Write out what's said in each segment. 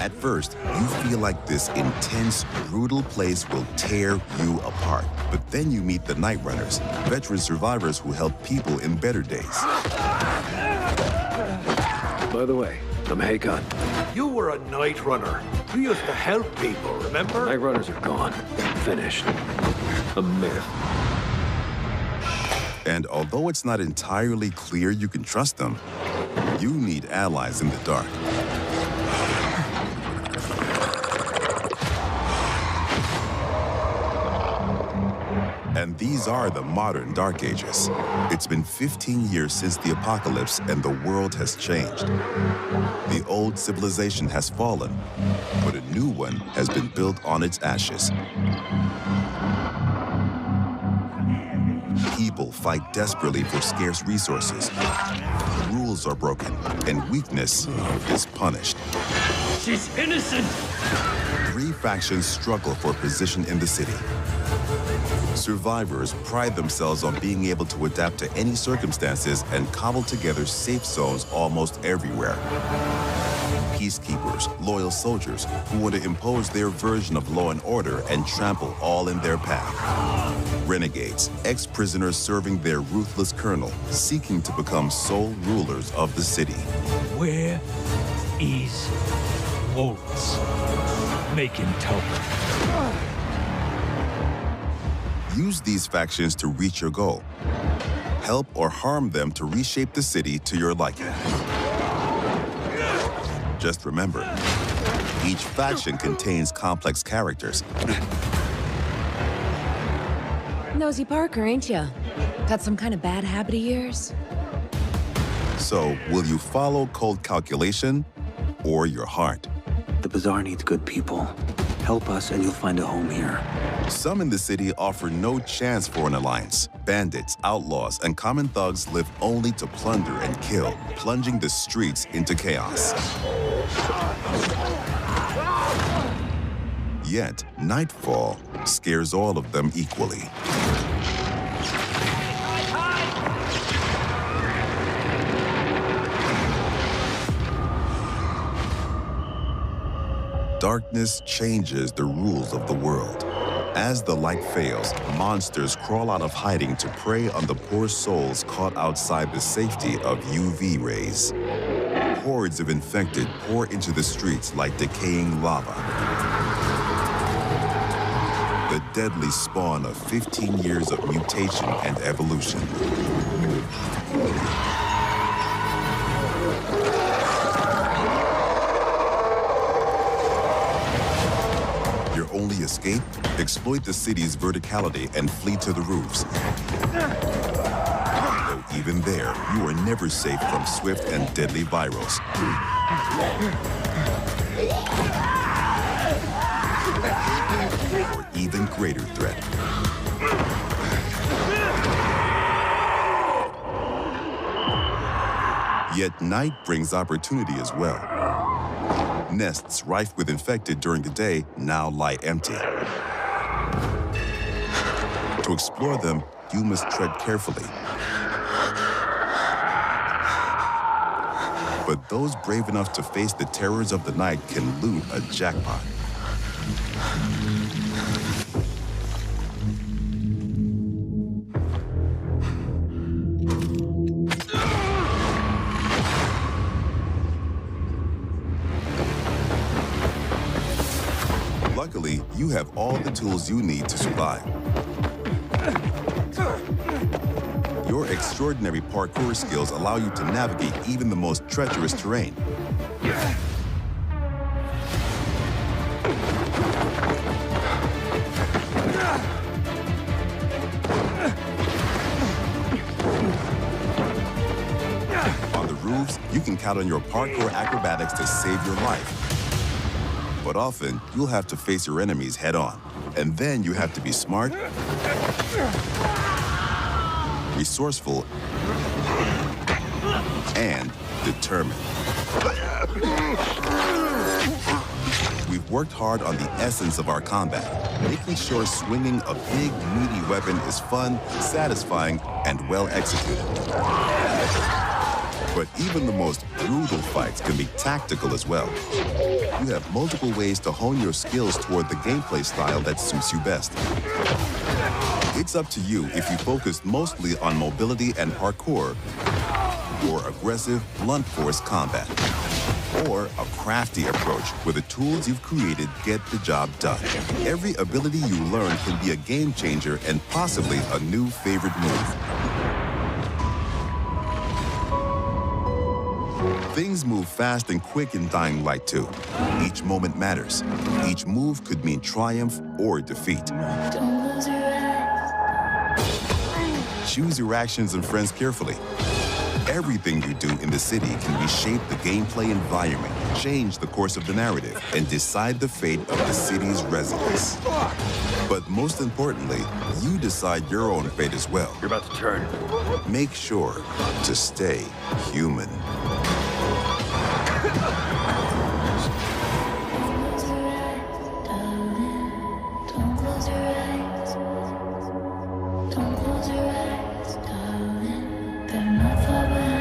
At first, you feel like this intense, brutal place will tear you apart. But then you meet the Night Runners, veteran survivors who help people in better days. By the way, I'm Hakon. You were a night runner. You used to help people, remember? Night runners are gone. Finished. A myth. And although it's not entirely clear you can trust them, you need allies in the dark. And these are the modern Dark Ages. It's been 15 years since the apocalypse and the world has changed. The old civilization has fallen, but a new one has been built on its ashes. People fight desperately for scarce resources. Rules are broken, and weakness is punished. She's innocent! 3 factions struggle for position in the city. Survivors pride themselves on being able to adapt to any circumstances and cobble together safe zones almost everywhere. Peacekeepers, loyal soldiers who want to impose their version of law and order and trample all in their path. Renegades, ex-prisoners serving their ruthless colonel, seeking to become sole rulers of the city. Where is Wolves? Make him talk. Use these factions to reach your goal. Help or harm them to reshape the city to your liking. Just remember, each faction contains complex characters. Nosy Parker, ain't ya? Got some kind of bad habit of yours? So, will you follow cold calculation or your heart? The Bazaar needs good people. Help us and you'll find a home here. Some in the city offer no chance for an alliance. Bandits, outlaws, and common thugs live only to plunder and kill, plunging the streets into chaos. Yet, nightfall scares all of them equally. Darkness changes the rules of the world. As the light fails, monsters crawl out of hiding to prey on the poor souls caught outside the safety of UV rays. Hordes of infected pour into the streets like decaying lava. The deadly spawn of 15 years of mutation and evolution. Your only escape? Exploit the city's verticality and flee to the roofs. Though even there, you are never safe from swift and deadly virals. Or even greater threat. Yet night brings opportunity as well. Nests rife with infected during the day now lie empty. To explore them, you must tread carefully. But those brave enough to face the terrors of the night can loot a jackpot. Luckily, you have all the tools you need to survive. Your extraordinary parkour skills allow you to navigate even the most treacherous terrain. On the roofs, you can count on your parkour acrobatics to save your life. But often, you'll have to face your enemies head-on. And then you have to be smart, resourceful, and determined. We've worked hard on the essence of our combat, making sure swinging a big, meaty weapon is fun, satisfying, and well executed. But even the most brutal fights can be tactical as well. You have multiple ways to hone your skills toward the gameplay style that suits you best. It's up to you if you focus mostly on mobility and parkour, or aggressive, blunt force combat, or a crafty approach where the tools you've created get the job done. Every ability you learn can be a game changer and possibly a new favorite move. Things move fast and quick in Dying Light 2. Each moment matters. Each move could mean triumph or defeat. Don't close your eyes. Choose your actions and friends carefully. Everything you do in the city can reshape the gameplay environment, change the course of the narrative, and decide the fate of the city's residents. But most importantly, you decide your own fate as well. You're about to turn. Make sure to stay human. Don't close your eyes, darling. Don't close your eyes, darling. They're not far behind.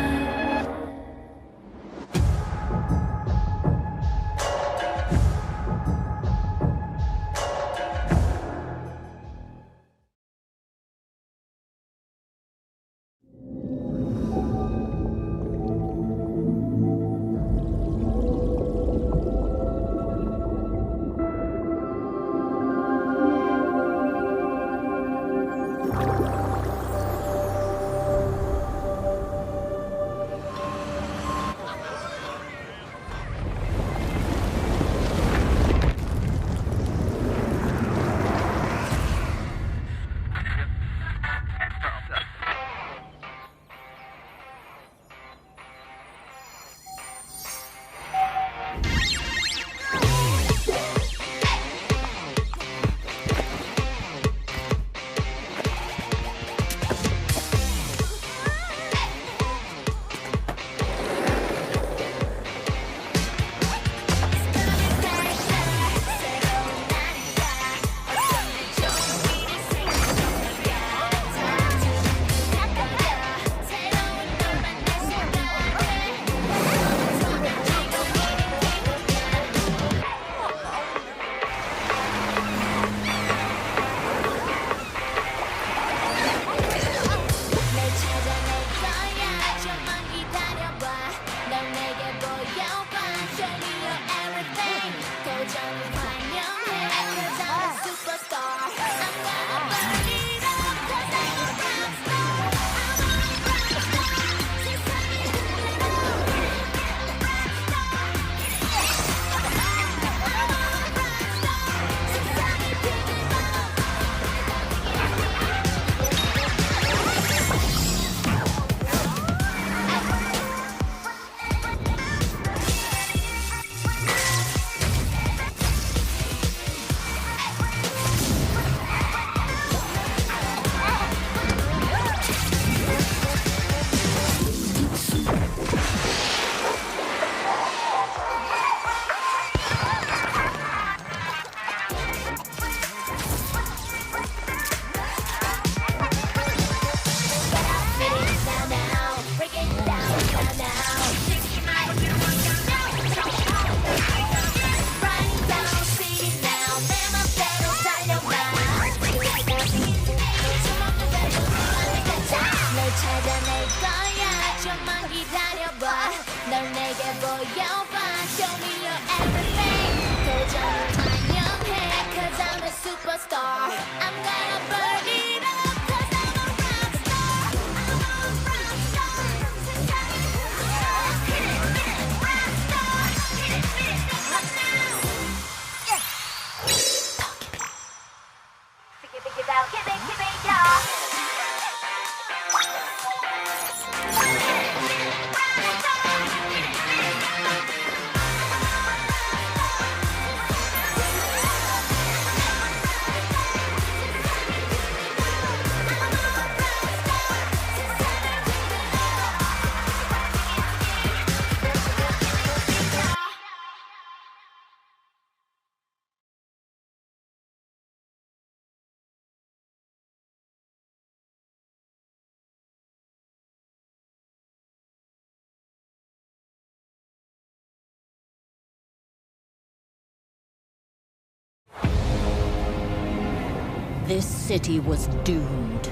This city was doomed.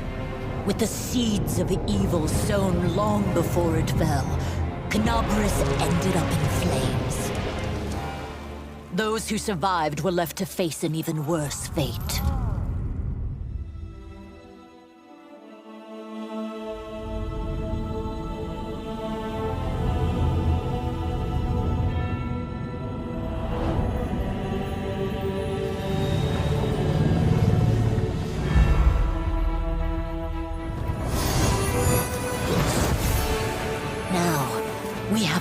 With the seeds of evil sown long before it fell, Canabris ended up in flames. Those who survived were left to face an even worse fate.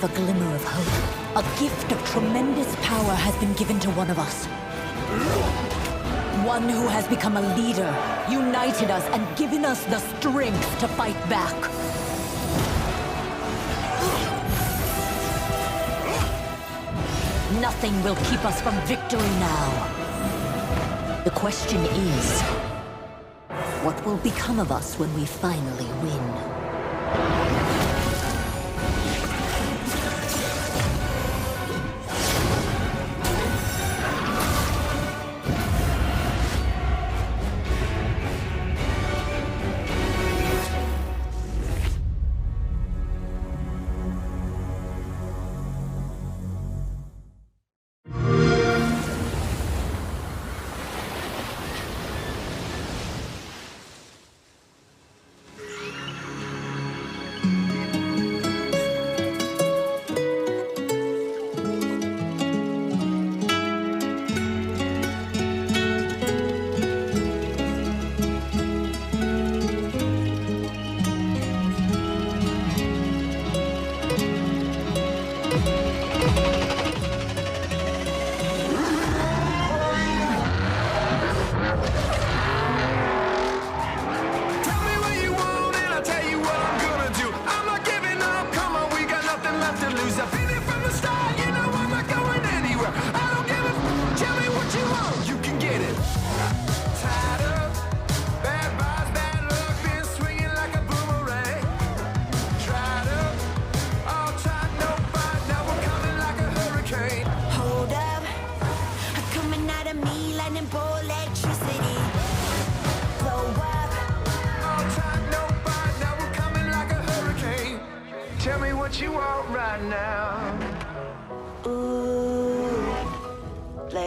A glimmer of hope. A gift of tremendous power has been given to one of us. One who has become a leader, united us, and given us the strength to fight back. Nothing will keep us from victory now. The question is, what will become of us when we finally win?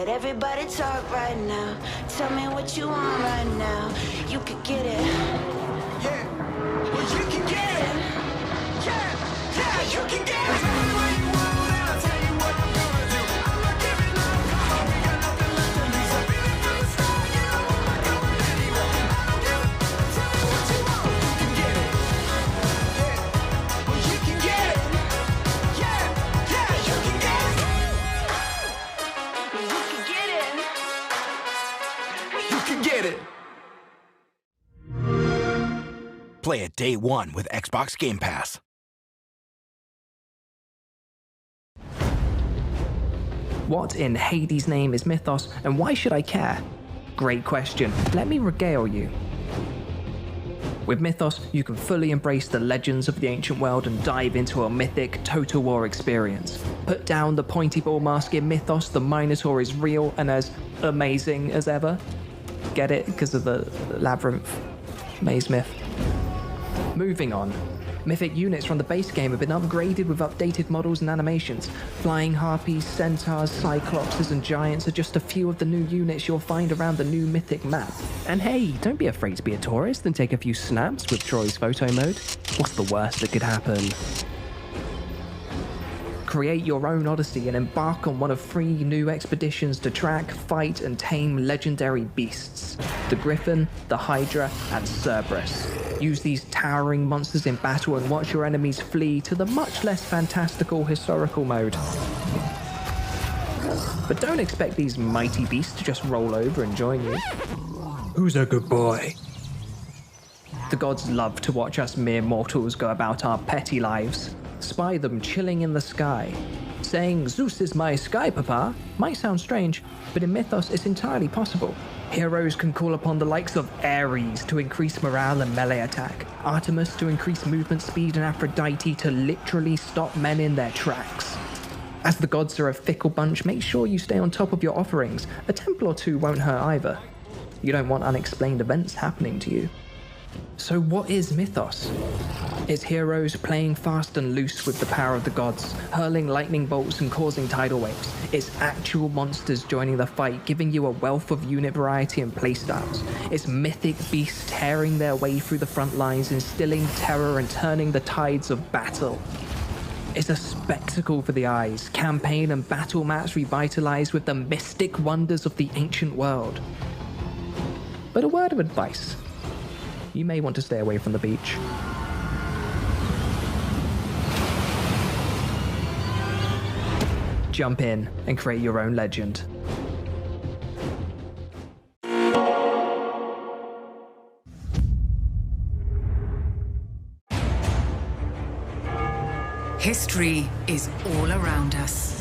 Everybody talk right now. Tell me what you want right now. You could get it. Yeah. Well, you can get it. Yeah. Yeah, you can get it. Tell me what you want and I'll tell you what I'm gonna do. I'm not giving up. Come on, we got nothing left to lose. I've been here from the start. You know I'm not going anywhere. I don't give a. Tell me what you want. You can get it. Yeah. Well, you can get it. Yeah. Yeah, you can get it. Get it. Play it day one with Xbox Game Pass. What in Hades' name is mythos, and why should I care? Great question. Let me regale you. With Mythos, you can fully embrace the legends of the ancient world and dive into a mythic Total War experience. Put down the pointy ball mask in Mythos, the Minotaur is real and as amazing as ever. Get it? Because of the labyrinth maze myth. Moving on. Mythic units from the base game have been upgraded with updated models and animations. Flying harpies, centaurs, cyclopses, and giants are just a few of the new units you'll find around the new Mythic map. And hey, don't be afraid to be a tourist and take a few snaps with Troy's photo mode. What's the worst that could happen? Create your own Odyssey and embark on one of 3 new expeditions to track, fight, and tame legendary beasts. The Griffin, the Hydra, and Cerberus. Use these towering monsters in battle and watch your enemies flee to the much less fantastical historical mode. But don't expect these mighty beasts to just roll over and join you. Who's a good boy? The gods love to watch us mere mortals go about our petty lives. Spy them chilling in the sky. Saying Zeus is my sky papa might sound strange, but in Mythos it's entirely possible. Heroes can call upon the likes of Ares to increase morale and melee attack, Artemis to increase movement speed, and Aphrodite to literally stop men in their tracks. As the gods are a fickle bunch, make sure you stay on top of your offerings. A temple or two won't hurt either. You don't want unexplained events happening to you. So what is Mythos? It's heroes playing fast and loose with the power of the gods, hurling lightning bolts and causing tidal waves. It's actual monsters joining the fight, giving you a wealth of unit variety and playstyles. It's mythic beasts tearing their way through the front lines, instilling terror and turning the tides of battle. It's a spectacle for the eyes, campaign and battle maps revitalized with the mystic wonders of the ancient world. But a word of advice. You may want to stay away from the beach. Jump in and create your own legend. History is all around us.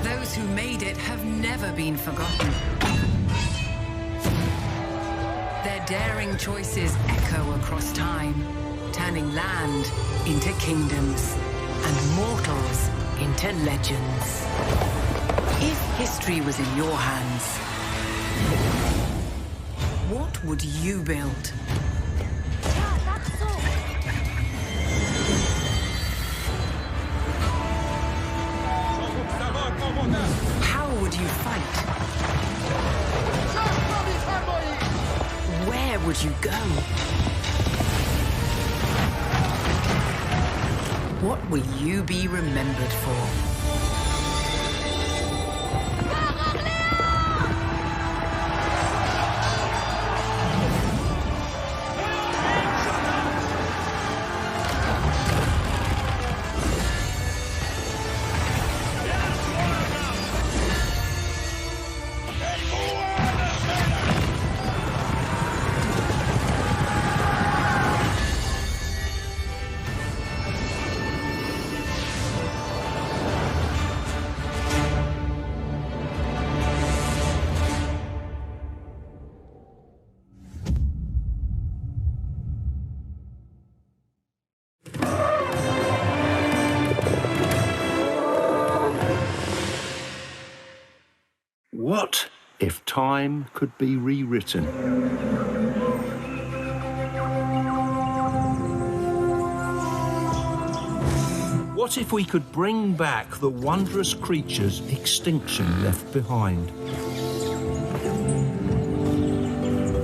Those who made it have never been forgotten. Their daring choices echo across time, turning land into kingdoms and mortals into legends. If history was in your hands, what would you build? How would you fight? Where would you go? What will you be remembered for? What if time could be rewritten? What if we could bring back the wondrous creatures extinction left behind?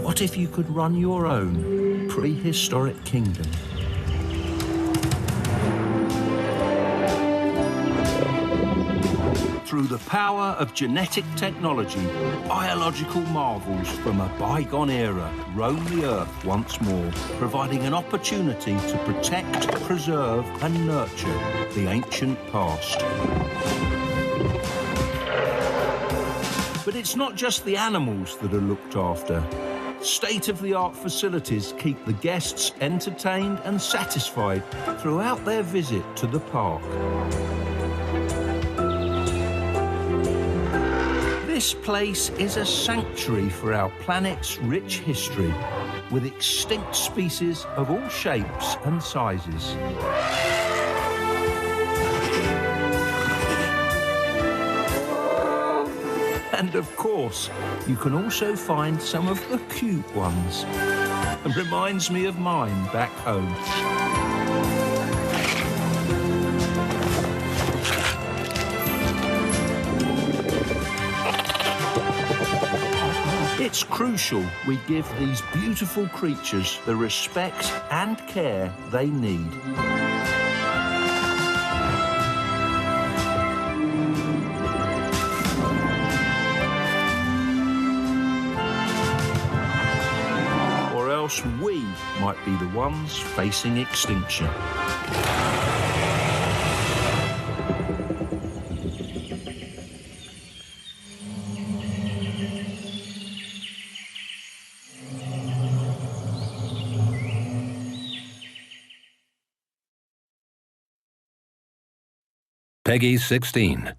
What if you could run your own prehistoric kingdom? Through the power of genetic technology, biological marvels from a bygone era roam the Earth once more, providing an opportunity to protect, preserve and nurture the ancient past. But it's not just the animals that are looked after. State-of-the-art facilities keep the guests entertained and satisfied throughout their visit to the park. This place is a sanctuary for our planet's rich history, with extinct species of all shapes and sizes. And of course, you can also find some of the cute ones. It reminds me of mine back home. It's crucial we give these beautiful creatures the respect and care they need. Or else we might be the ones facing extinction. Peggy 16.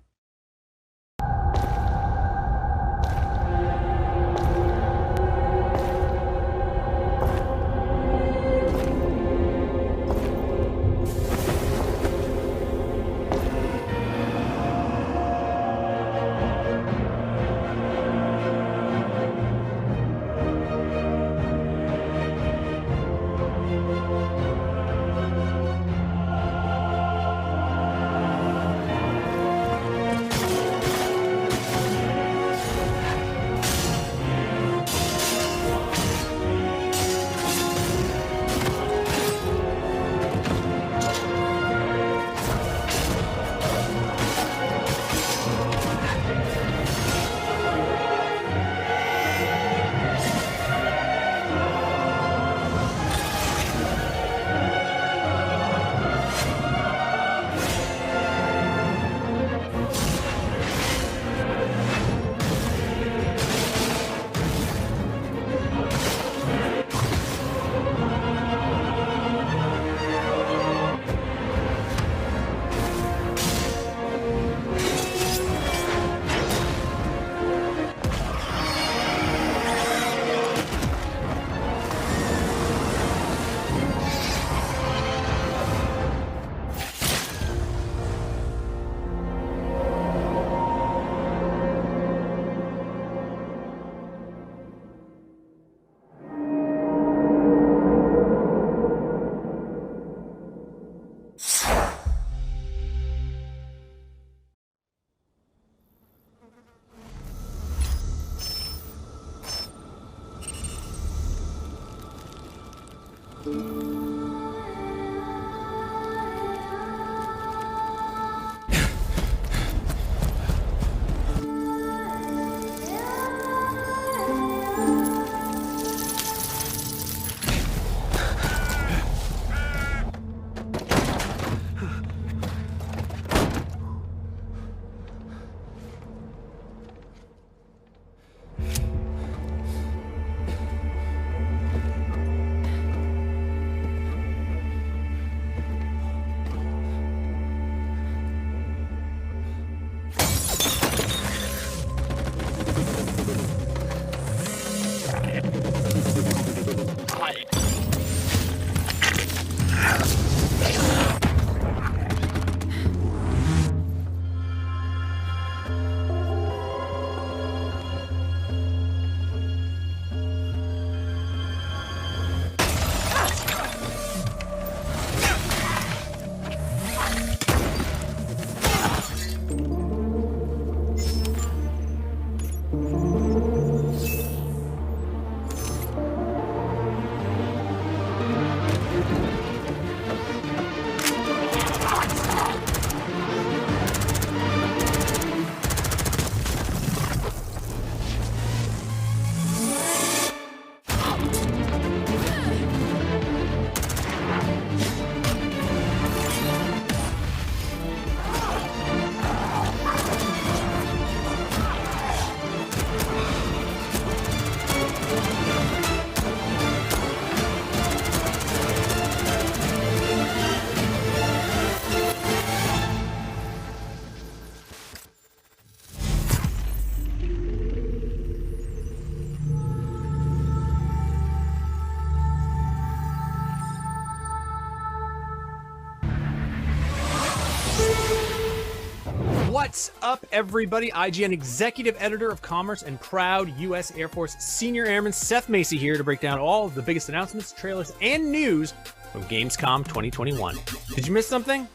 What's up, everybody? IGN Executive Editor of Commerce and proud U.S. Air Force Senior Airman Seth Macy here to break down all of the biggest announcements, trailers, and news from Gamescom 2021. Did you miss something?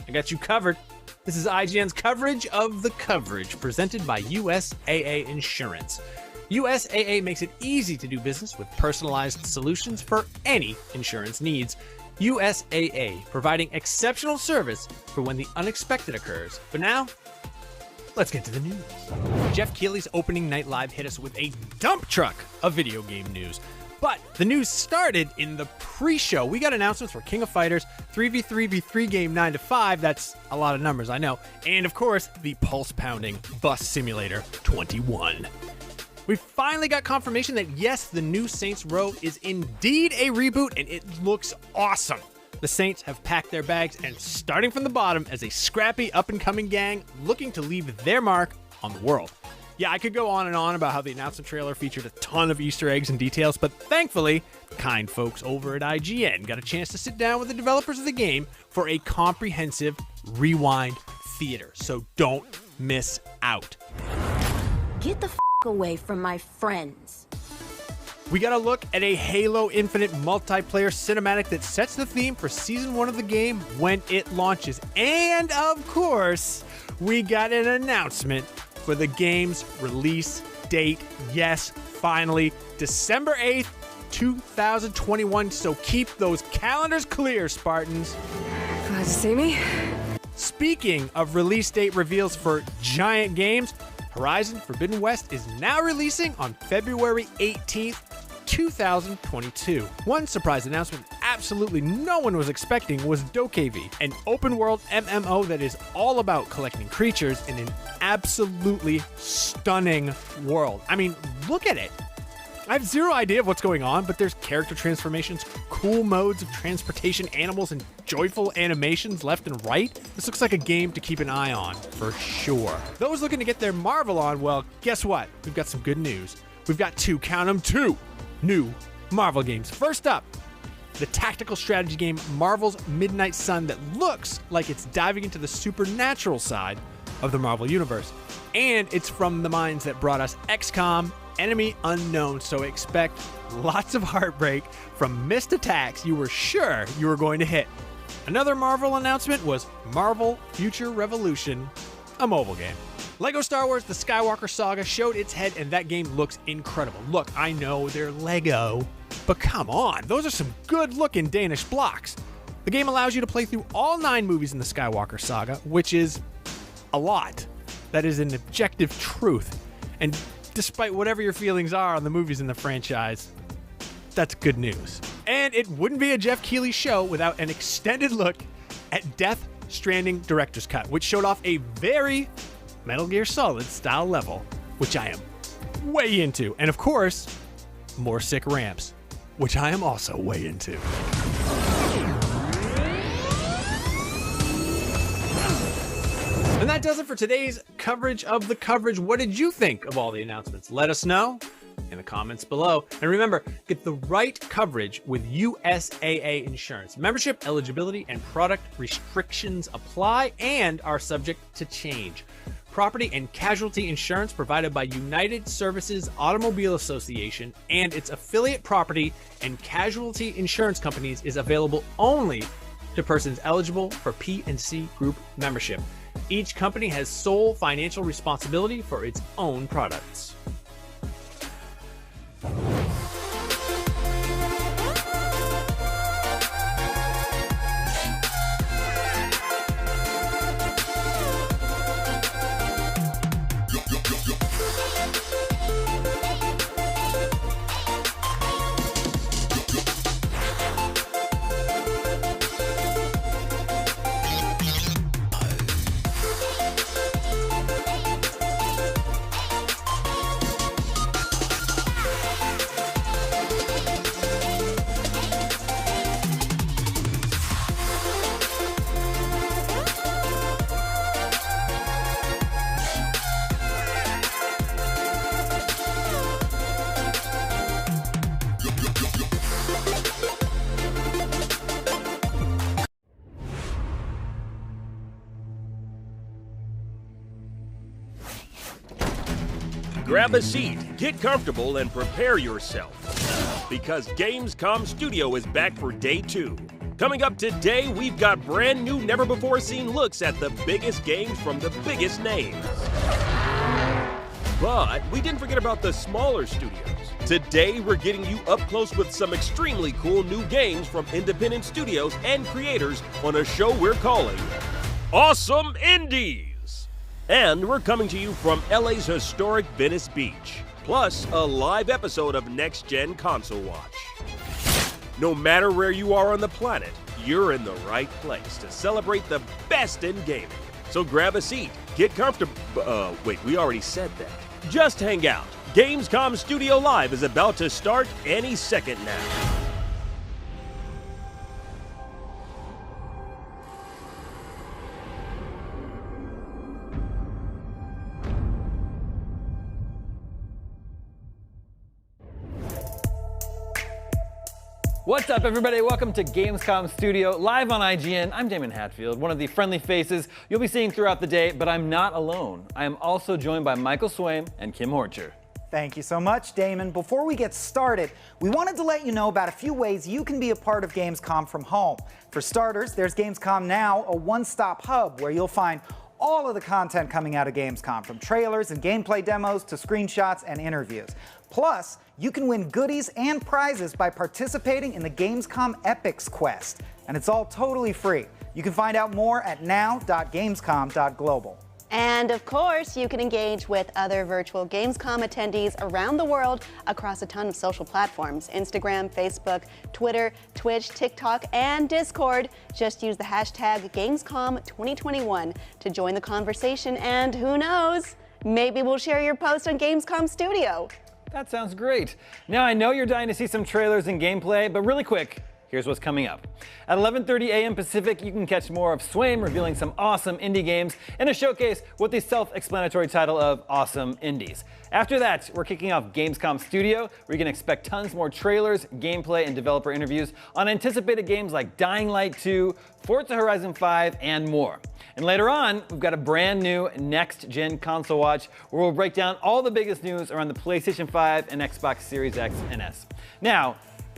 I got you covered. This is IGN's coverage of the coverage, presented by USAA Insurance. USAA makes it easy to do business with personalized solutions for any insurance needs. USAA, providing exceptional service for when the unexpected occurs. But now, let's get to the news. Jeff Keighley's opening night live hit us with a dump truck of video game news. But the news started in the pre-show. We got announcements for King of Fighters, 3v3v3 game 9 to 5, that's a lot of numbers, I know, and of course, the pulse-pounding Bus Simulator 21. We finally got confirmation that yes, the new Saints Row is indeed a reboot, and it looks awesome. The Saints have packed their bags and starting from the bottom as a scrappy up-and-coming gang looking to leave their mark on the world. Yeah, I could go on and on about how the announcement trailer featured a ton of Easter eggs and details, but thankfully, kind folks over at IGN got a chance to sit down with the developers of the game for a comprehensive rewind theater, so don't miss out. Get the away from my friends. We got a look at a Halo Infinite multiplayer cinematic that sets the theme for Season 1 of the game when it launches. And of course, we got an announcement for the game's release date. Yes, finally, December 8th, 2021. So keep those calendars clear, Spartans. Glad to see me. Speaking of release date reveals for giant games, Horizon Forbidden West is now releasing on February 18th, 2022. One surprise announcement absolutely no one was expecting was Dokevi, an open-world MMO that is all about collecting creatures in an absolutely stunning world. I mean, look at it. I have zero idea of what's going on, but there's character transformations, cool modes of transportation, animals, and joyful animations left and right. This looks like a game to keep an eye on, for sure. Those looking to get their Marvel on, well, guess what? We've got some good news. We've got two new Marvel games. First up, the tactical strategy game Marvel's Midnight Sun that looks like it's diving into the supernatural side of the Marvel Universe. And it's from the minds that brought us XCOM, Enemy Unknown, so expect lots of heartbreak from missed attacks you were sure you were going to hit. Another Marvel announcement was Marvel Future Revolution, a mobile game. LEGO Star Wars The Skywalker Saga showed its head, and that game looks incredible. Look, I know they're LEGO, but come on, those are some good-looking Danish blocks. The game allows you to play through all 9 movies in the Skywalker Saga, which is a lot. That is an objective truth. And despite whatever your feelings are on the movies in the franchise, that's good news. And it wouldn't be a Jeff Keighley show without an extended look at Death Stranding Director's Cut, which showed off a very Metal Gear Solid style level, which I am way into. And of course, more sick ramps, which I am also way into. And that does it for today's coverage of the coverage. What did you think of all the announcements? Let us know in the comments below. And remember, get the right coverage with USAA Insurance. Membership, eligibility, and product restrictions apply and are subject to change. Property and casualty insurance provided by United Services Automobile Association and its affiliate property and casualty insurance companies is available only to persons eligible for P&C group membership. Each company has sole financial responsibility for its own products. Grab a seat, get comfortable, and prepare yourself. Because Gamescom Studio is back for day 2. Coming up today, we've got brand new, never-before-seen looks at the biggest games from the biggest names. But we didn't forget about the smaller studios. Today, we're getting you up close with some extremely cool new games from independent studios and creators on a show we're calling Awesome Indies. And we're coming to you from LA's historic Venice Beach, plus a live episode of Next Gen Console Watch. No matter where you are on the planet, you're in the right place to celebrate the best in gaming. So grab a seat, get comfortable. Wait, we already said that. Just hang out. Gamescom Studio Live is about to start any second now. What's up, everybody? Welcome to Gamescom Studio, live on IGN. I'm Damon Hatfield, one of the friendly faces you'll be seeing throughout the day, but I'm not alone. I am also joined by Michael Swaim and Kim Horcher. Thank you so much, Damon. Before we get started, we wanted to let you know about a few ways you can be a part of Gamescom from home. For starters, there's Gamescom Now, a one-stop hub where you'll find all of the content coming out of Gamescom, from trailers and gameplay demos to screenshots and interviews. Plus, you can win goodies and prizes by participating in the Gamescom Epics Quest, and it's all totally free. You can find out more at now.gamescom.global. And of course, you can engage with other virtual Gamescom attendees around the world across a ton of social platforms: Instagram, Facebook, Twitter, Twitch, TikTok, and Discord. Just use the hashtag Gamescom2021 to join the conversation, and who knows, maybe we'll share your post on Gamescom Studio. That sounds great. Now, I know you're dying to see some trailers and gameplay, but really quick, here's what's coming up. At 11:30 a.m. Pacific, you can catch more of Swaim revealing some awesome indie games in a showcase with the self-explanatory title of Awesome Indies. After that, we're kicking off Gamescom Studio, where you can expect tons more trailers, gameplay, and developer interviews on anticipated games like Dying Light 2, Forza Horizon 5, and more. And later on, we've got a brand new Next Gen Console Watch, where we'll break down all the biggest news around the PlayStation 5 and Xbox Series X and S. Now,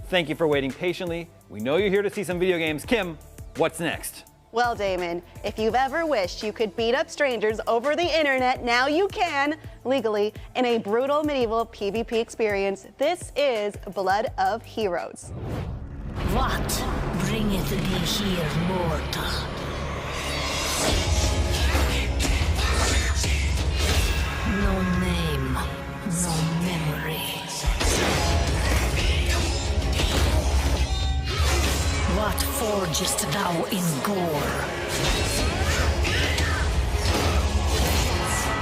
thank you for waiting patiently. We know you're here to see some video games. Kim, what's next? Well, Damon, if you've ever wished you could beat up strangers over the internet, now you can, legally, in a brutal medieval PvP experience. This is Blood of Heroes. What bringeth thee here, mortal? No name, no memory. What forgest thou in gore?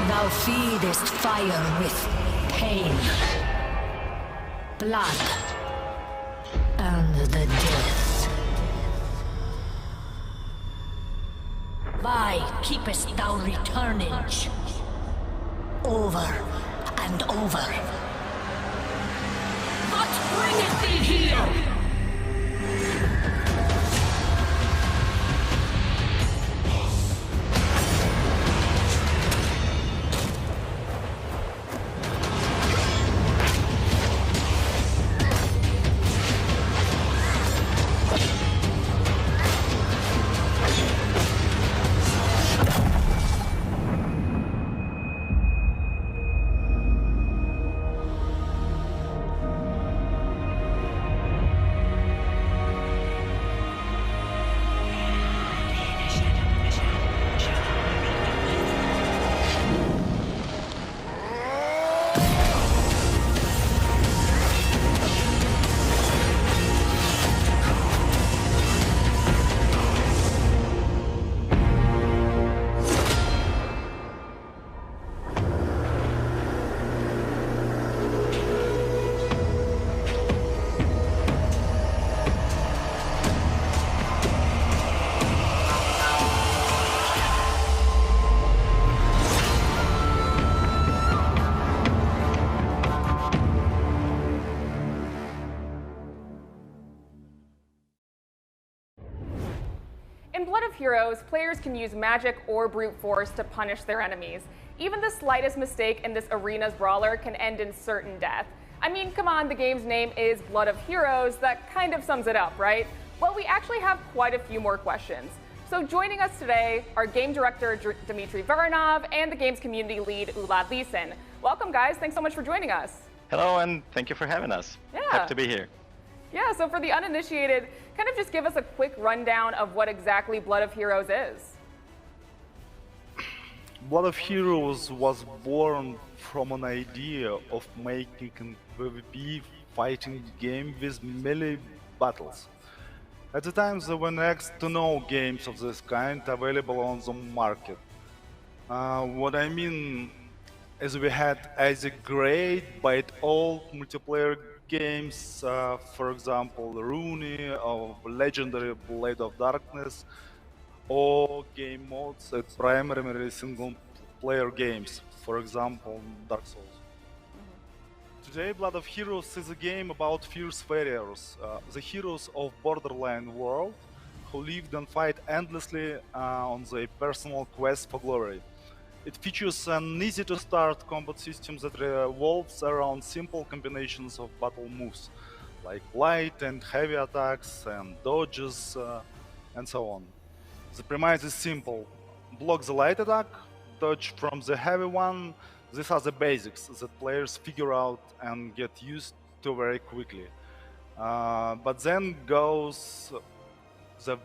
Thou feedest fire with pain, blood, and the death. Why keepest thou returning over and over? What bringeth thee here? Heroes, players can use magic or brute force to punish their enemies. Even the slightest mistake in this arena's brawler can end in certain death. I mean, come on, the game's name is Blood of Heroes. That kind of sums it up, right? Well, we actually have quite a few more questions. So joining us today are game director Dmitry Voronov and the game's community lead Ulad Leeson. Welcome, guys. Thanks so much for joining us. Hello, and thank you for having us. Yeah. Happy to be here. Yeah, so for the uninitiated, kind of just give us a quick rundown of what exactly Blood of Heroes is. Blood of Heroes was born from an idea of making a PvP fighting game with melee battles. At the time, there were next to no games of this kind available on the market. What I mean is we had either great but old multiplayer games, for example, Rooney or legendary Blade of Darkness, or game modes at primarily single-player games, for example, Dark Souls. Today, Blood of Heroes is a game about fierce warriors, the heroes of borderline world, who lived and fight endlessly on their personal quest for glory. It features an easy-to-start combat system that revolves around simple combinations of battle moves, like light and heavy attacks and dodges, and so on. The premise is simple: block the light attack, dodge from the heavy one. These are the basics that players figure out and get used to very quickly. But then goes the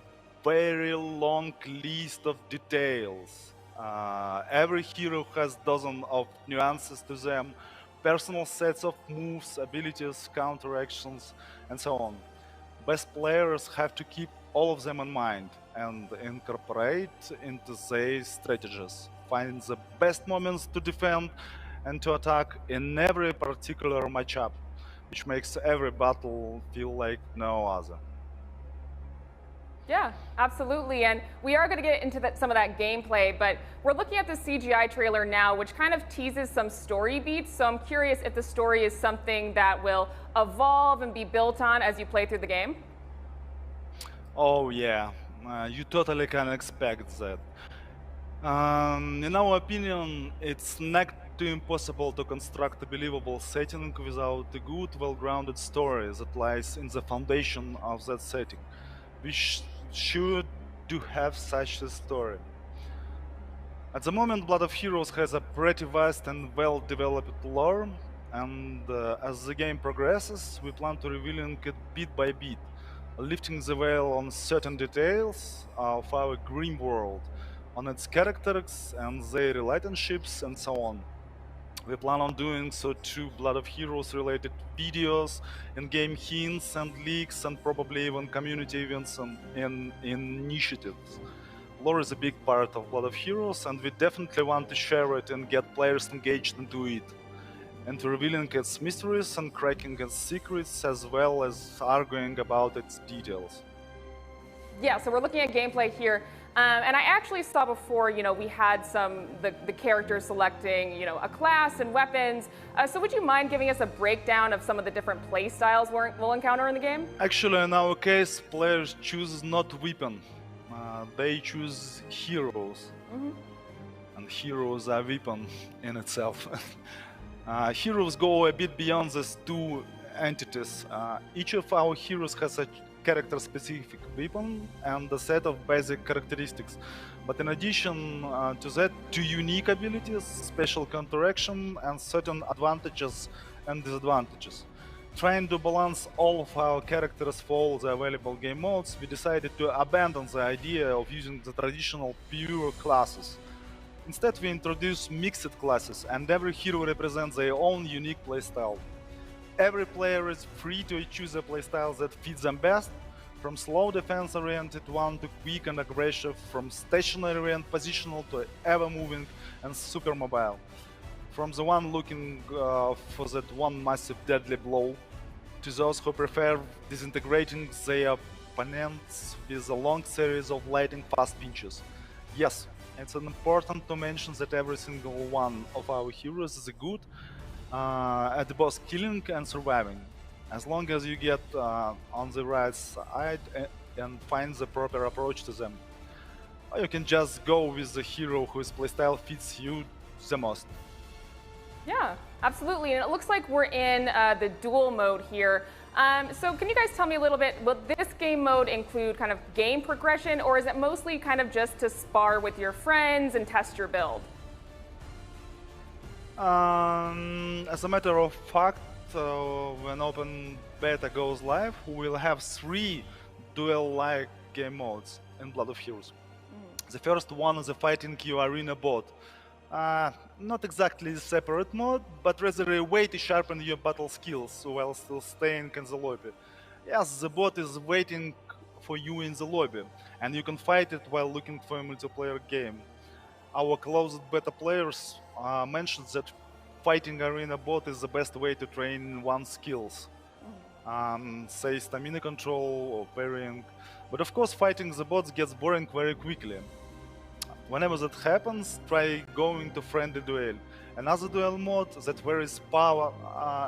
very long list of details. Every hero has dozens of nuances to them, personal sets of moves, abilities, counteractions, and so on. Best players have to keep all of them in mind and incorporate into their strategies, find the best moments to defend and to attack in every particular matchup, which makes every battle feel like no other. Yeah, absolutely. And we are going to get into some of that gameplay, but we're looking at the CGI trailer now, which kind of teases some story beats. So I'm curious if the story is something that will evolve and be built on as you play through the game. Oh yeah, you totally can expect that. In our opinion, it's next to impossible to construct a believable setting without a good, well-grounded story that lies in the foundation of that setting. We should do have such a story. At the moment, Blood of Heroes has a pretty vast and well-developed lore, and as the game progresses, we plan to revealing it bit by bit, lifting the veil on certain details of our grim world, on its characters and their relationships and so on. We plan on doing so through Blood of Heroes related videos, in-game hints and leaks, and probably even community events and initiatives. Lore is a big part of Blood of Heroes, and we definitely want to share it and get players engaged into it, and revealing its mysteries and cracking its secrets, as well as arguing about its details. Yeah, so we're looking at gameplay here. And I actually saw before, we had the characters selecting, a class and weapons. So would you mind giving us a breakdown of some of the different play styles we'll encounter in the game? Actually, in our case, players choose not weapon. They choose heroes. Mm-hmm. And heroes are weapon in itself. Heroes go a bit beyond these two entities. Each of our heroes has a character-specific weapon and a set of basic characteristics. But in addition to that, two unique abilities, special counteraction, and certain advantages and disadvantages. Trying to balance all of our characters for all the available game modes, we decided to abandon the idea of using the traditional pure classes. Instead, we introduce mixed classes, and every hero represents their own unique playstyle. Every player is free to choose a playstyle that fits them best, from slow defense-oriented one to quick and aggressive, from stationary and positional to ever-moving and super mobile. From the one looking for that one massive deadly blow, to those who prefer disintegrating their opponents with a long series of lightning fast pinches. Yes, it's important to mention that every single one of our heroes is good at both killing and surviving, as long as you get on the right side and find the proper approach to them. or you can just go with the hero whose playstyle fits you the most. Yeah, absolutely. And it looks like we're in the duel mode here. So can you guys tell me a little bit, will this game mode include kind of game progression, or is it mostly kind of just to spar with your friends and test your build? As a matter of fact, when open beta goes live, we will have 3 duel-like game modes in Blood of Heroes. The first one is a fighting you arena bot. Not exactly a separate mode, but rather a way to sharpen your battle skills while still staying in the lobby. Yes, the bot is waiting for you in the lobby, and you can fight it while looking for a multiplayer game. Our closed beta players mentioned that fighting arena bot is the best way to train one's skills. Say stamina control or parrying. But of course fighting the bots gets boring very quickly. Whenever that happens, try going to friendly duel. Another duel mode that varies power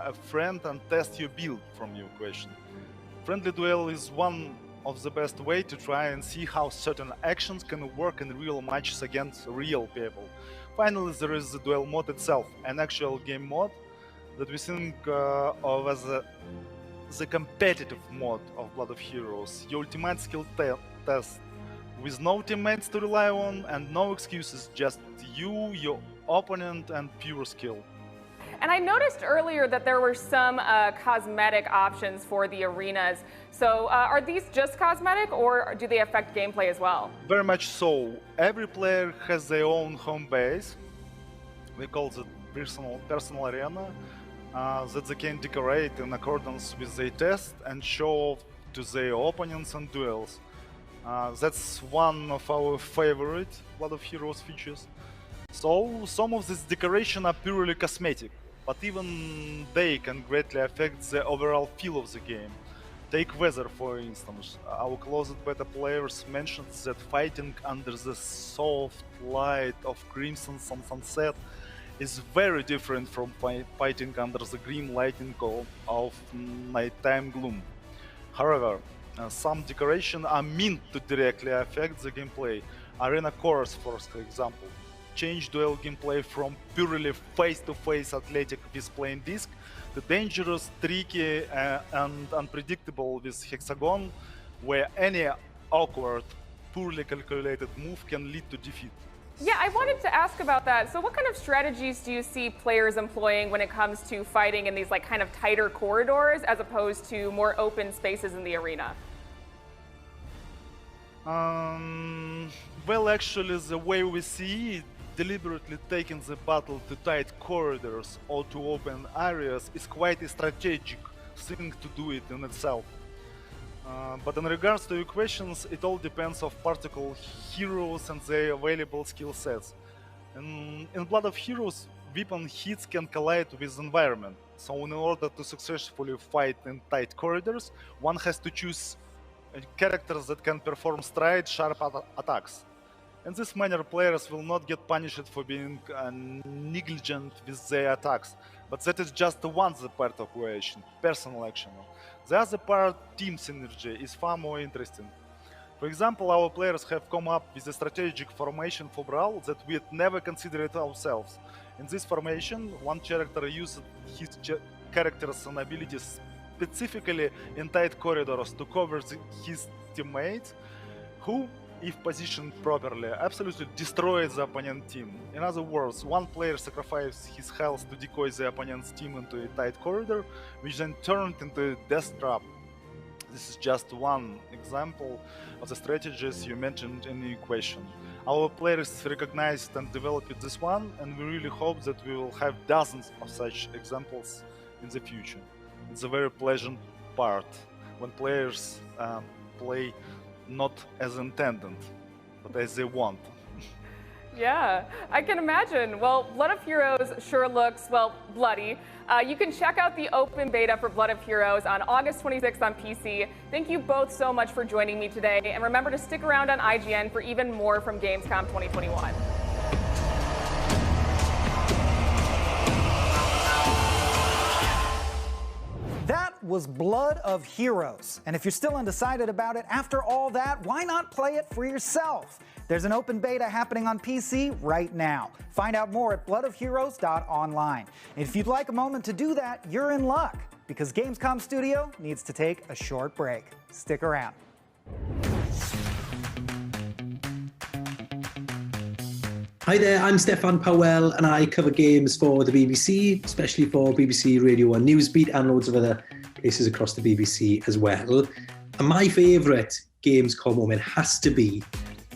a friend and test your build from your question. Friendly duel is one of the best way to try and see how certain actions can work in real matches against real people. Finally, there is the duel mode itself, an actual game mode that we think of as the competitive mode of Blood of Heroes, your ultimate skill test, with no teammates to rely on and no excuses, just you, your opponent, and pure skill. And I noticed earlier that there were some cosmetic options for the arenas. So are these just cosmetic, or do they affect gameplay as well? Very much so. Every player has their own home base. We call it personal arena that they can decorate in accordance with their test and show off to their opponents and duels. That's one of our favorite Blood of Heroes features. So some of this decoration are purely cosmetic, but even they can greatly affect the overall feel of the game. Take weather, for instance. Our closed beta players mentioned that fighting under the soft light of crimson sunset is very different from fighting under the grim lighting of nighttime gloom. However, some decorations are meant to directly affect the gameplay. Arena Chorus, for example, changed duel gameplay from purely face-to-face athletic with playing disc to dangerous, tricky, and unpredictable with Hexagon, where any awkward, poorly calculated move can lead to defeat. Yeah, I wanted to ask about that. So what kind of strategies do you see players employing when it comes to fighting in these like kind of tighter corridors as opposed to more open spaces in the arena? Well, actually, the way we see it, deliberately taking the battle to tight corridors or to open areas is quite a strategic thing to do it in itself. But in regards to your questions, it all depends on particular heroes and their available skill sets. In Blood of Heroes, weapon hits can collide with environment, so in order to successfully fight in tight corridors, one has to choose characters that can perform stride, sharp attacks. In this manner, players will not get punished for being negligent with their attacks, but that is just one part of equation, personal action. The other part, team synergy, is far more interesting. For example, our players have come up with a strategic formation for Brawl that we had never considered ourselves. In this formation, one character uses his characters and abilities specifically in tight corridors to cover his teammates, who, if positioned properly, absolutely destroys the opponent team. In other words, one player sacrifices his health to decoy the opponent's team into a tight corridor, which then turned into a death trap. This is just one example of the strategies you mentioned in the question. Our players recognized and developed this one, and we really hope that we will have dozens of such examples in the future. It's a very pleasant part when players play not as intended, but as they want. Yeah, I can imagine. Well, Blood of Heroes sure looks, well, bloody. You can check out the open beta for Blood of Heroes on August 26th on PC. Thank you both so much for joining me today, and remember to stick around on IGN for even more from Gamescom 2021. That was Blood of Heroes. And if you're still undecided about it, after all that, why not play it for yourself? There's an open beta happening on PC right now. Find out more at bloodofheroes.online. And if you'd like a moment to do that, you're in luck, because Gamescom Studio needs to take a short break. Stick around. Hi there, I'm Stefan Powell and I cover games for the BBC, especially for BBC Radio 1 Newsbeat and loads of other places across the BBC as well. And my favourite Gamescom moment has to be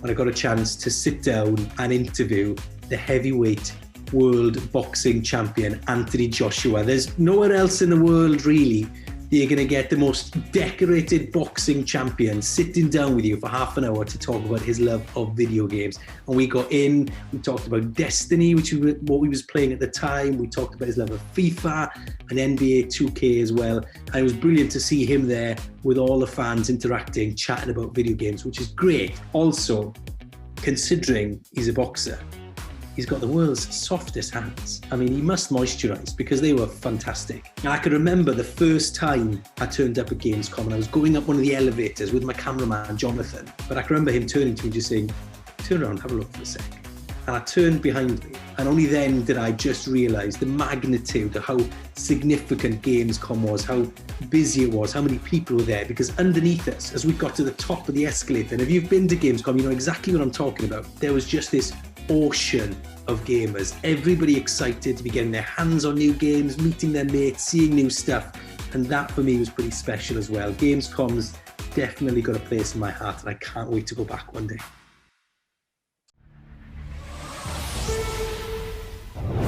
when I got a chance to sit down and interview the heavyweight world boxing champion, Anthony Joshua. There's nowhere else in the world really that you're going to get the most decorated boxing champion sitting down with you for half an hour to talk about his love of video games. And we got in, we talked about Destiny, which was what we was playing at the time. We talked about his love of FIFA and NBA 2K as well. And it was brilliant to see him there with all the fans interacting, chatting about video games, which is great. Also, considering he's a boxer, he's got the world's softest hands. I mean, he must moisturize because they were fantastic. And I can remember the first time I turned up at Gamescom and I was going up one of the elevators with my cameraman, Jonathan. But I can remember him turning to me and just saying, turn around, have a look for a sec. And I turned behind me. And only then did I just realize the magnitude of how significant Gamescom was, how busy it was, how many people were there. Because underneath us, as we got to the top of the escalator, and if you've been to Gamescom, you know exactly what I'm talking about. There was just this ocean of gamers, everybody excited to be getting their hands on new games, meeting their mates, seeing new stuff, and that for me was pretty special as well. Gamescom's definitely got a place in my heart and I can't wait to go back one day.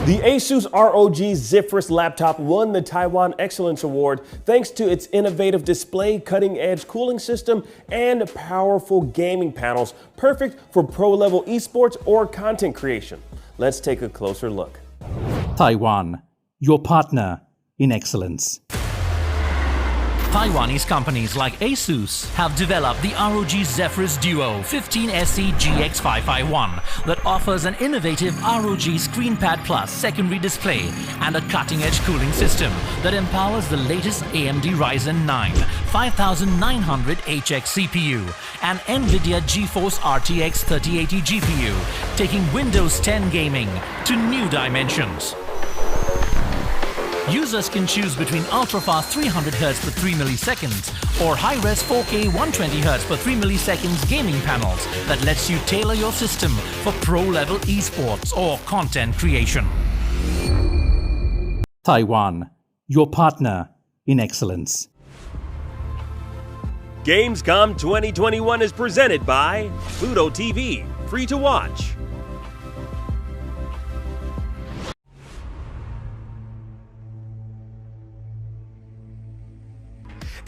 The Asus ROG Zephyrus laptop won the Taiwan Excellence Award thanks to its innovative display, cutting-edge cooling system, and powerful gaming panels, perfect for pro-level esports or content creation. Let's take a closer look. Taiwan, your partner in excellence. Taiwanese companies like Asus have developed the ROG Zephyrus Duo 15SE GX551 that offers an innovative ROG ScreenPad Plus secondary display and a cutting-edge cooling system that empowers the latest AMD Ryzen 9 5900HX CPU and NVIDIA GeForce RTX 3080 GPU, taking Windows 10 gaming to new dimensions. Users can choose between ultra-fast 300Hz per 3 milliseconds or high-res 4K 120Hz per 3 milliseconds gaming panels that lets you tailor your system for pro-level esports or content creation. Taiwan, your partner in excellence. Gamescom 2021 is presented by Pluto TV, free to watch.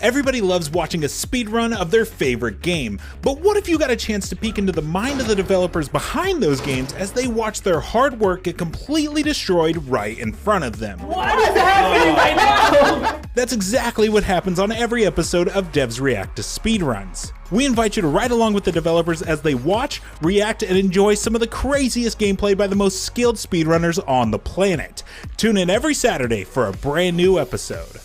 Everybody loves watching a speedrun of their favorite game, but what if you got a chance to peek into the mind of the developers behind those games as they watch their hard work get completely destroyed right in front of them? What is happening right now? That's exactly what happens on every episode of Devs React to Speedruns. We invite you to ride along with the developers as they watch, react, and enjoy some of the craziest gameplay by the most skilled speedrunners on the planet. Tune in every Saturday for a brand new episode.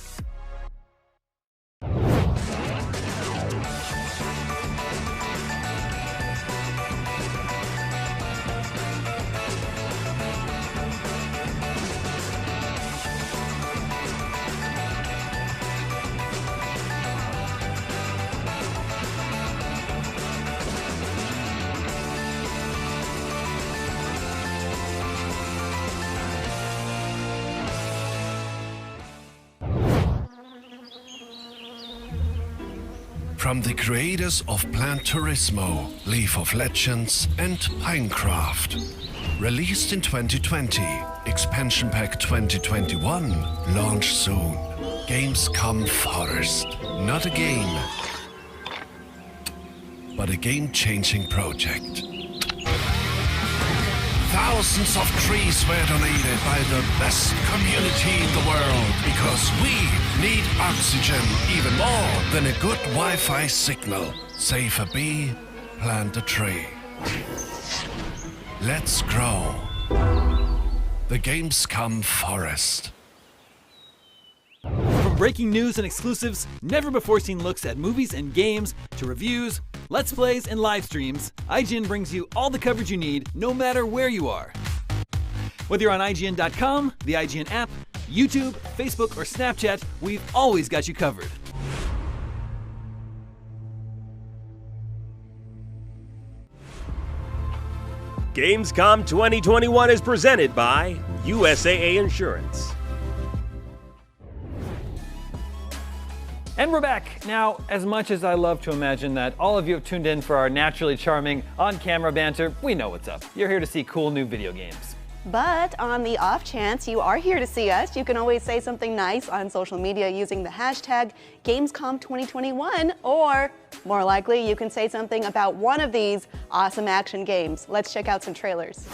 From the creators of Plan Turismo, League of Legends, and Pinecraft. Released in 2020, Expansion Pack 2021, launch soon. Gamescom Forest. Not a game, but a game-changing project. Thousands of trees were donated by the best community in the world because we need oxygen even more than a good Wi-Fi signal. Save a bee, plant a tree. Let's grow. The Gamescom Forest. From breaking news and exclusives, never-before-seen looks at movies and games, to reviews, Let's Plays and live streams, IGN brings you all the coverage you need, no matter where you are. Whether you're on IGN.com, the IGN app, YouTube, Facebook, or Snapchat, we've always got you covered. Gamescom 2021 is presented by USAA Insurance. And we're back. Now, as much as I love to imagine that all of you have tuned in for our naturally charming on-camera banter, we know what's up. You're here to see cool new video games. But on the off chance you are here to see us, you can always say something nice on social media using the hashtag Gamescom 2021, or more likely, you can say something about one of these awesome action games. Let's check out some trailers.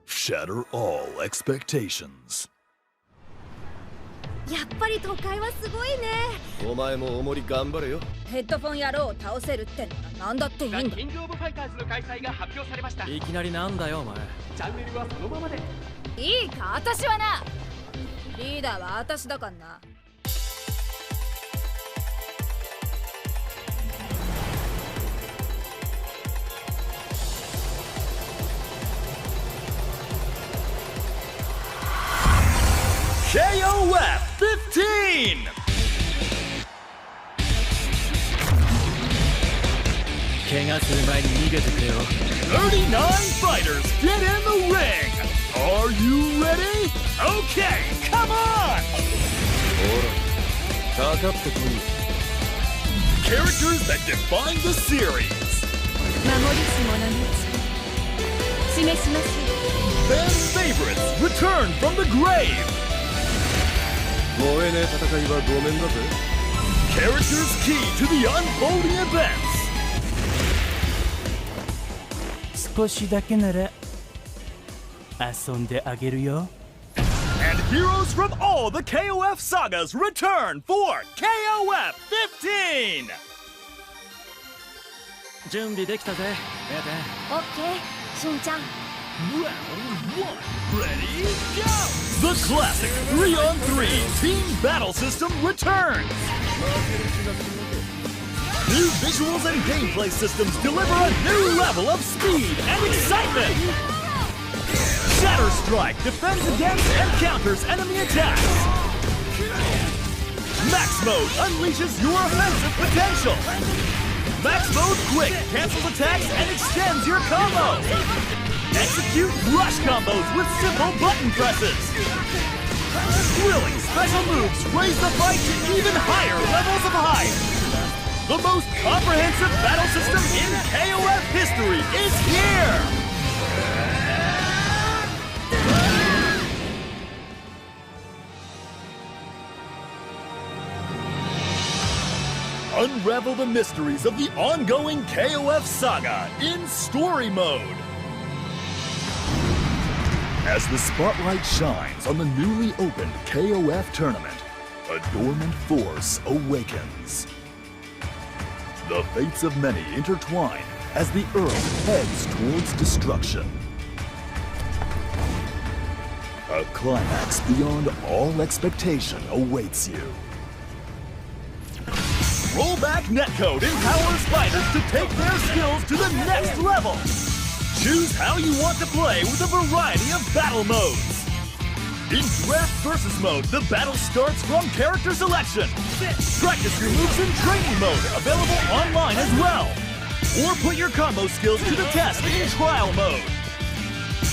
Shatter all expectations. やっぱり都会はすごいね。お前もおもり頑張れよ。ヘッドフォン野郎を倒せるってなら何だっていいんだ。キングオブファイターズの開催が発表されました。いきなりなんだよお前。チャンネルはそのままで。いいか私はな。リーダーは私だからな。KOF 15! "39 fighters get in the ring! Are you ready? Okay, come on!" Characters that define the series. Fan favorites return from the grave. Characters key to the unfolding events. 少しだけなら遊んであげるよ。 And heroes from all the KOF sagas return for KOF 15! 準備できたぜ、エオッケー、しんちゃん。Round 1, ready, go! The classic 3-on-3 team battle system returns! New visuals and gameplay systems deliver a new level of speed and excitement! Shatter Strike defends against and counters enemy attacks! Max Mode unleashes your offensive potential! Max Mode Quick cancels attacks and extends your combo! Execute rush combos with simple button presses! Thrilling special moves raise the fight to even higher levels of hype. The most comprehensive battle system in KOF history is here! Unravel the mysteries of the ongoing KOF saga in story mode. As the spotlight shines on the newly opened KOF tournament, a dormant force awakens. The fates of many intertwine as the Earth heads towards destruction. A climax beyond all expectation awaits you. Rollback netcode empowers fighters to take their skills to the next level. Choose how you want to play with a variety of battle modes. In Draft Versus mode, the battle starts from character selection. Practice your moves in training mode, available online as well. Or put your combo skills to the test in trial mode.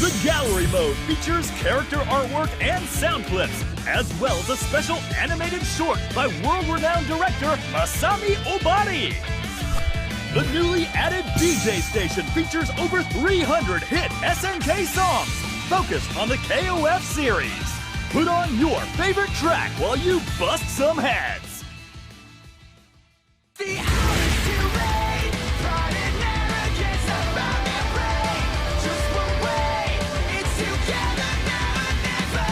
The Gallery mode features character artwork and sound clips, as well as a special animated short by world-renowned director Masami Obari. The newly added DJ station features over 300 hit SNK songs focused on the KOF series. Put on your favorite track while you bust some heads. The hour's too late, but it never gets about your brain. Just one way, it's together now and never.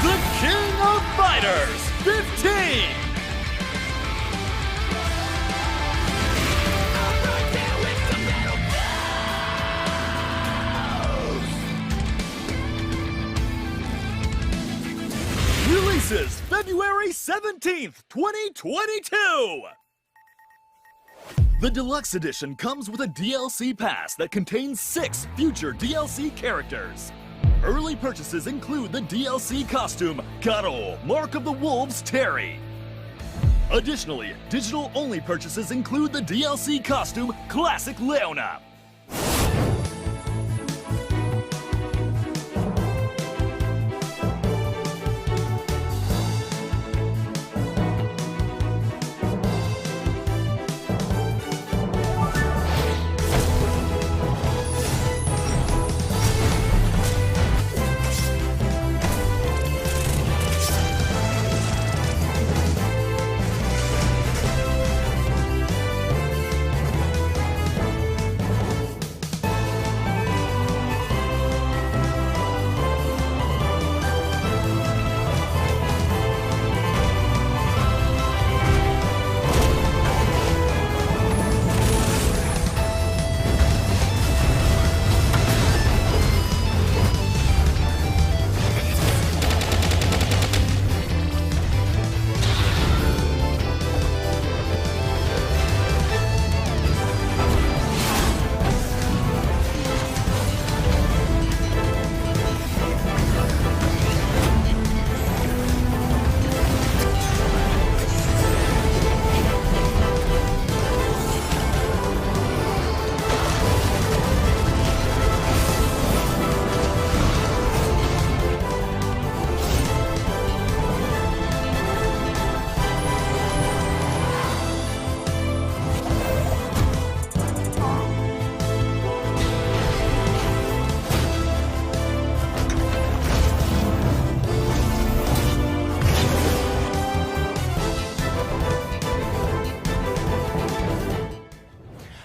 The King of Fighters 15! Releases February 17th, 2022! The Deluxe Edition comes with a DLC pass that contains 6 future DLC characters. Early purchases include the DLC costume, Karo, Mark of the Wolves Terry. Additionally, digital-only purchases include the DLC costume, Classic Leona.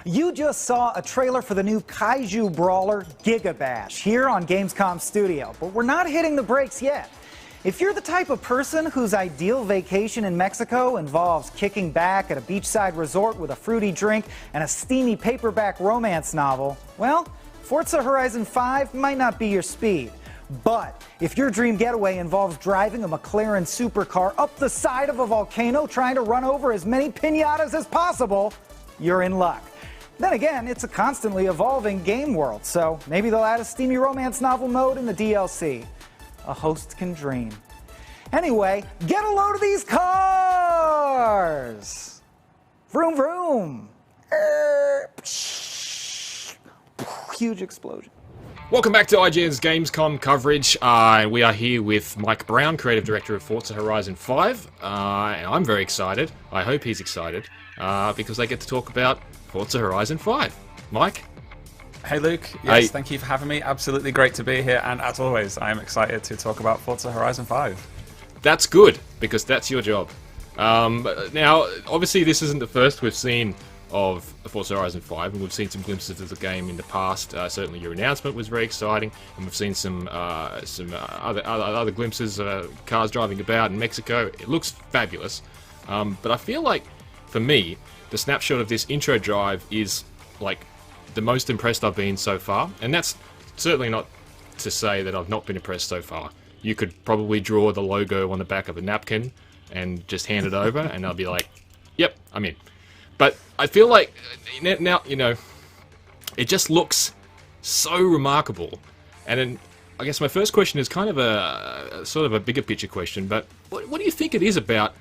You just saw a trailer for the new kaiju brawler GigaBash here on Gamescom Studio, but we're not hitting the brakes yet. If you're the type of person whose ideal vacation in Mexico involves kicking back at a beachside resort with a fruity drink and a steamy paperback romance novel, well, Forza Horizon 5 might not be your speed. But if your dream getaway involves driving a McLaren supercar up the side of a volcano trying to run over as many piñatas as possible, you're in luck. Then again, it's a constantly evolving game world, so maybe they'll add a steamy romance novel mode in the DLC. A host can dream. Anyway, get a load of these cars! Vroom vroom! Huge explosion. Welcome back to IGN's Gamescom coverage. We are here with Mike Brown, creative director of Forza Horizon 5. And I'm very excited. I hope he's excited because they get to talk about Forza Horizon 5. Mike? Hey Luke, yes, Thank you for having me. Absolutely great to be here, and as always, I am excited to talk about Forza Horizon 5. That's good, because that's your job. Now, obviously this isn't the first we've seen of Forza Horizon 5, and we've seen some glimpses of the game in the past. Certainly your announcement was very exciting, and we've seen some other glimpses of cars driving about in Mexico. It looks fabulous, but I feel like, for me, the snapshot of this intro drive is like the most impressed I've been so far, and that's certainly not to say that I've not been impressed so far. You could probably draw the logo on the back of a napkin and just hand it over, and I'll be like, yep, I'm in. But I feel like now, it just looks so remarkable. And then I guess my first question is kind of a sort of a bigger picture question, but what do you think it is about,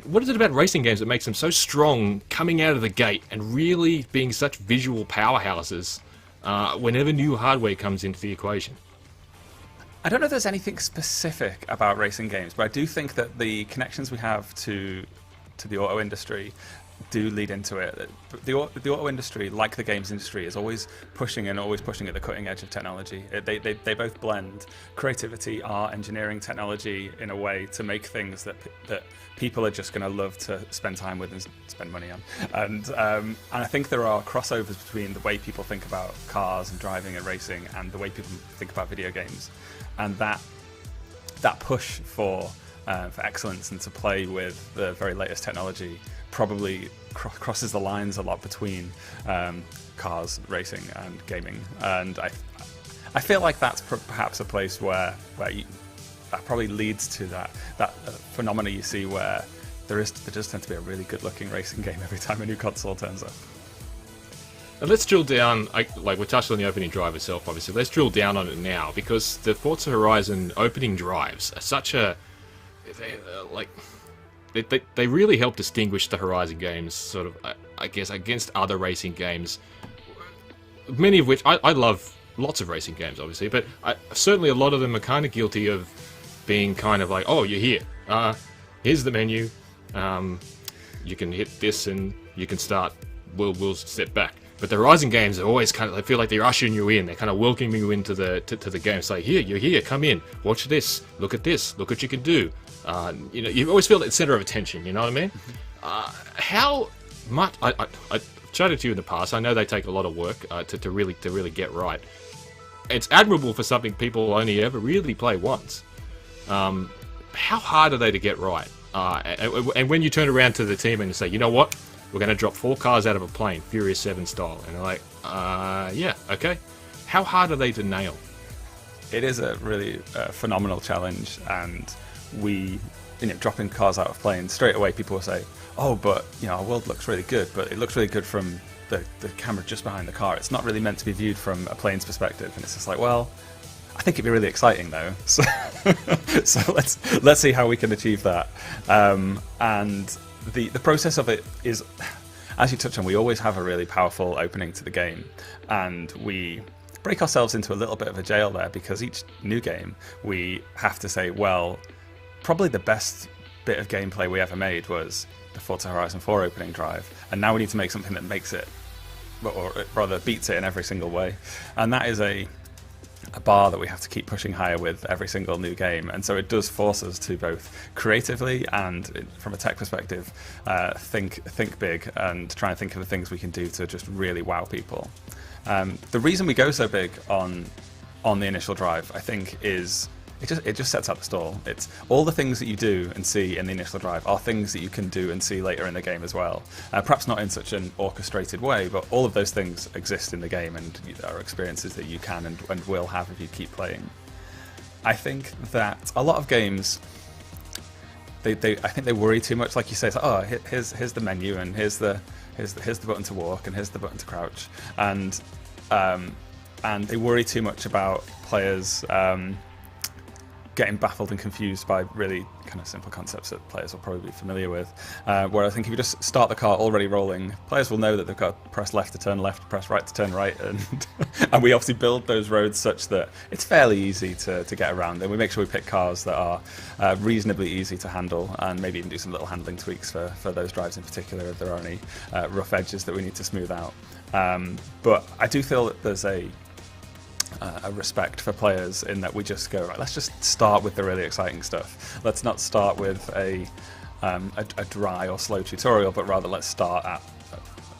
what is it about racing games that makes them so strong coming out of the gate and really being such visual powerhouses whenever new hardware comes into the equation? I don't know if there's anything specific about racing games, but I do think that the connections we have to the auto industry do lead into it. The auto industry, like the games industry, is always pushing at the cutting edge of technology. They both blend creativity, art, engineering, technology in a way to make things that people are just going to love to spend time with and spend money on. And I think there are crossovers between the way people think about cars and driving and racing and the way people think about video games. And that push for excellence and to play with the very latest technology probably crosses the lines a lot between cars, racing, and gaming. And I feel like that's perhaps a place where that probably leads to that phenomena you see where there does tend to be a really good-looking racing game every time a new console turns up. And let's drill down, we touched on the opening drive itself, obviously. Let's drill down on it now, because the Forza Horizon opening drives are such a... They really help distinguish the Horizon games, sort of, I guess, against other racing games. Many of which, I love lots of racing games, obviously, but certainly a lot of them are kind of guilty of being kind of like, oh, you're here. Here's the menu. You can hit this and you can start. We'll step back. But the Horizon games are always kind of, I feel like they're ushering you in. They're kind of welcoming you into the game. It's like, here, you're here, come in, watch this, look at what you can do. You always feel at the center of attention, you know what I mean? How much, I've chatted to you in the past, I know they take a lot of work to really get right. It's admirable for something people only ever really play once. How hard are they to get right? And when you turn around to the team and you say, you know what? We're going to drop 4 cars out of a plane, Furious 7 style. And they're like, yeah, okay. How hard are they to nail? It is a really phenomenal challenge, and dropping cars out of planes, straight away people will say, oh, but, our world looks really good, but it looks really good from the camera just behind the car. It's not really meant to be viewed from a plane's perspective. And it's just like, well, I think it'd be really exciting though. So, so let's see how we can achieve that. And the process of it is, as you touched on, we always have a really powerful opening to the game, and we break ourselves into a little bit of a jail there, because each new game we have to say, well, probably the best bit of gameplay we ever made was the Forza Horizon 4 opening drive, and now we need to make something that makes it, or rather beats it in every single way. And that is a bar that we have to keep pushing higher with every single new game, and so it does force us to both creatively and from a tech perspective think big and try and think of the things we can do to just really wow people. The reason we go so big on the initial drive, I think, is it just sets up the stall. It's all the things that you do and see in the initial drive are things that you can do and see later in the game as well. Perhaps not in such an orchestrated way, but all of those things exist in the game and are experiences that you can and will have if you keep playing. I think that a lot of games, I think they worry too much. Like you say, it's like, oh, here's the menu, and here's the button to walk, and here's the button to crouch, and they worry too much about players getting baffled and confused by really kind of simple concepts that players will probably be familiar with. Where I think if you just start the car already rolling, players will know that they've got to press left to turn left, press right to turn right, and we obviously build those roads such that it's fairly easy to get around, and we make sure we pick cars that are reasonably easy to handle, and maybe even do some little handling tweaks for those drives in particular if there are any rough edges that we need to smooth out. But I do feel that there's a respect for players in that we just go, right, let's just start with the really exciting stuff. Let's not start with a dry or slow tutorial, but rather let's start at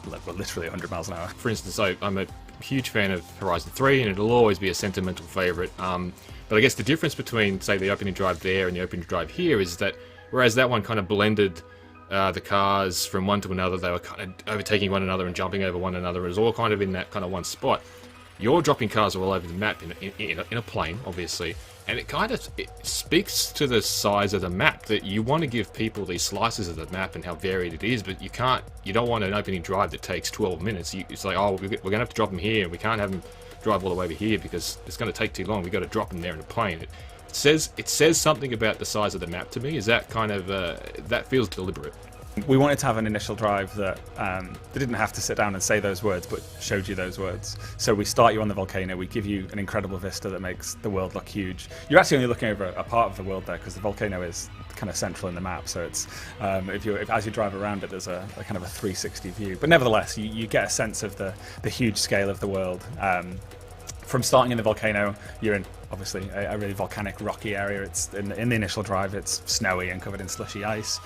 literally 100 miles an hour. For instance, I'm a huge fan of Horizon 3, and it'll always be a sentimental favourite. But I guess the difference between, say, the opening drive there and the opening drive here is that whereas that one kind of blended the cars from one to another, they were kind of overtaking one another and jumping over one another. It was all kind of in that kind of one spot. You're dropping cars all over the map in a plane, obviously, and it kind of speaks to the size of the map that you want to give people these slices of the map and how varied it is, but you don't want an opening drive that takes 12 minutes. It's like, oh, we're going to have to drop them here, we can't have them drive all the way over here because it's going to take too long. We've got to drop them there in a plane. It says something about the size of the map to me. Is that kind of that feels deliberate? We wanted to have an initial drive that they didn't have to sit down and say those words, but showed you those words. So we start you on the volcano, we give you an incredible vista that makes the world look huge. You're actually only looking over a part of the world there because the volcano is kind of central in the map. So it's as you drive around it, there's a kind of a 360 view. But nevertheless, you get a sense of the huge scale of the world. From starting in the volcano, you're in obviously a really volcanic, rocky area. It's in the initial drive, it's snowy and covered in slushy ice.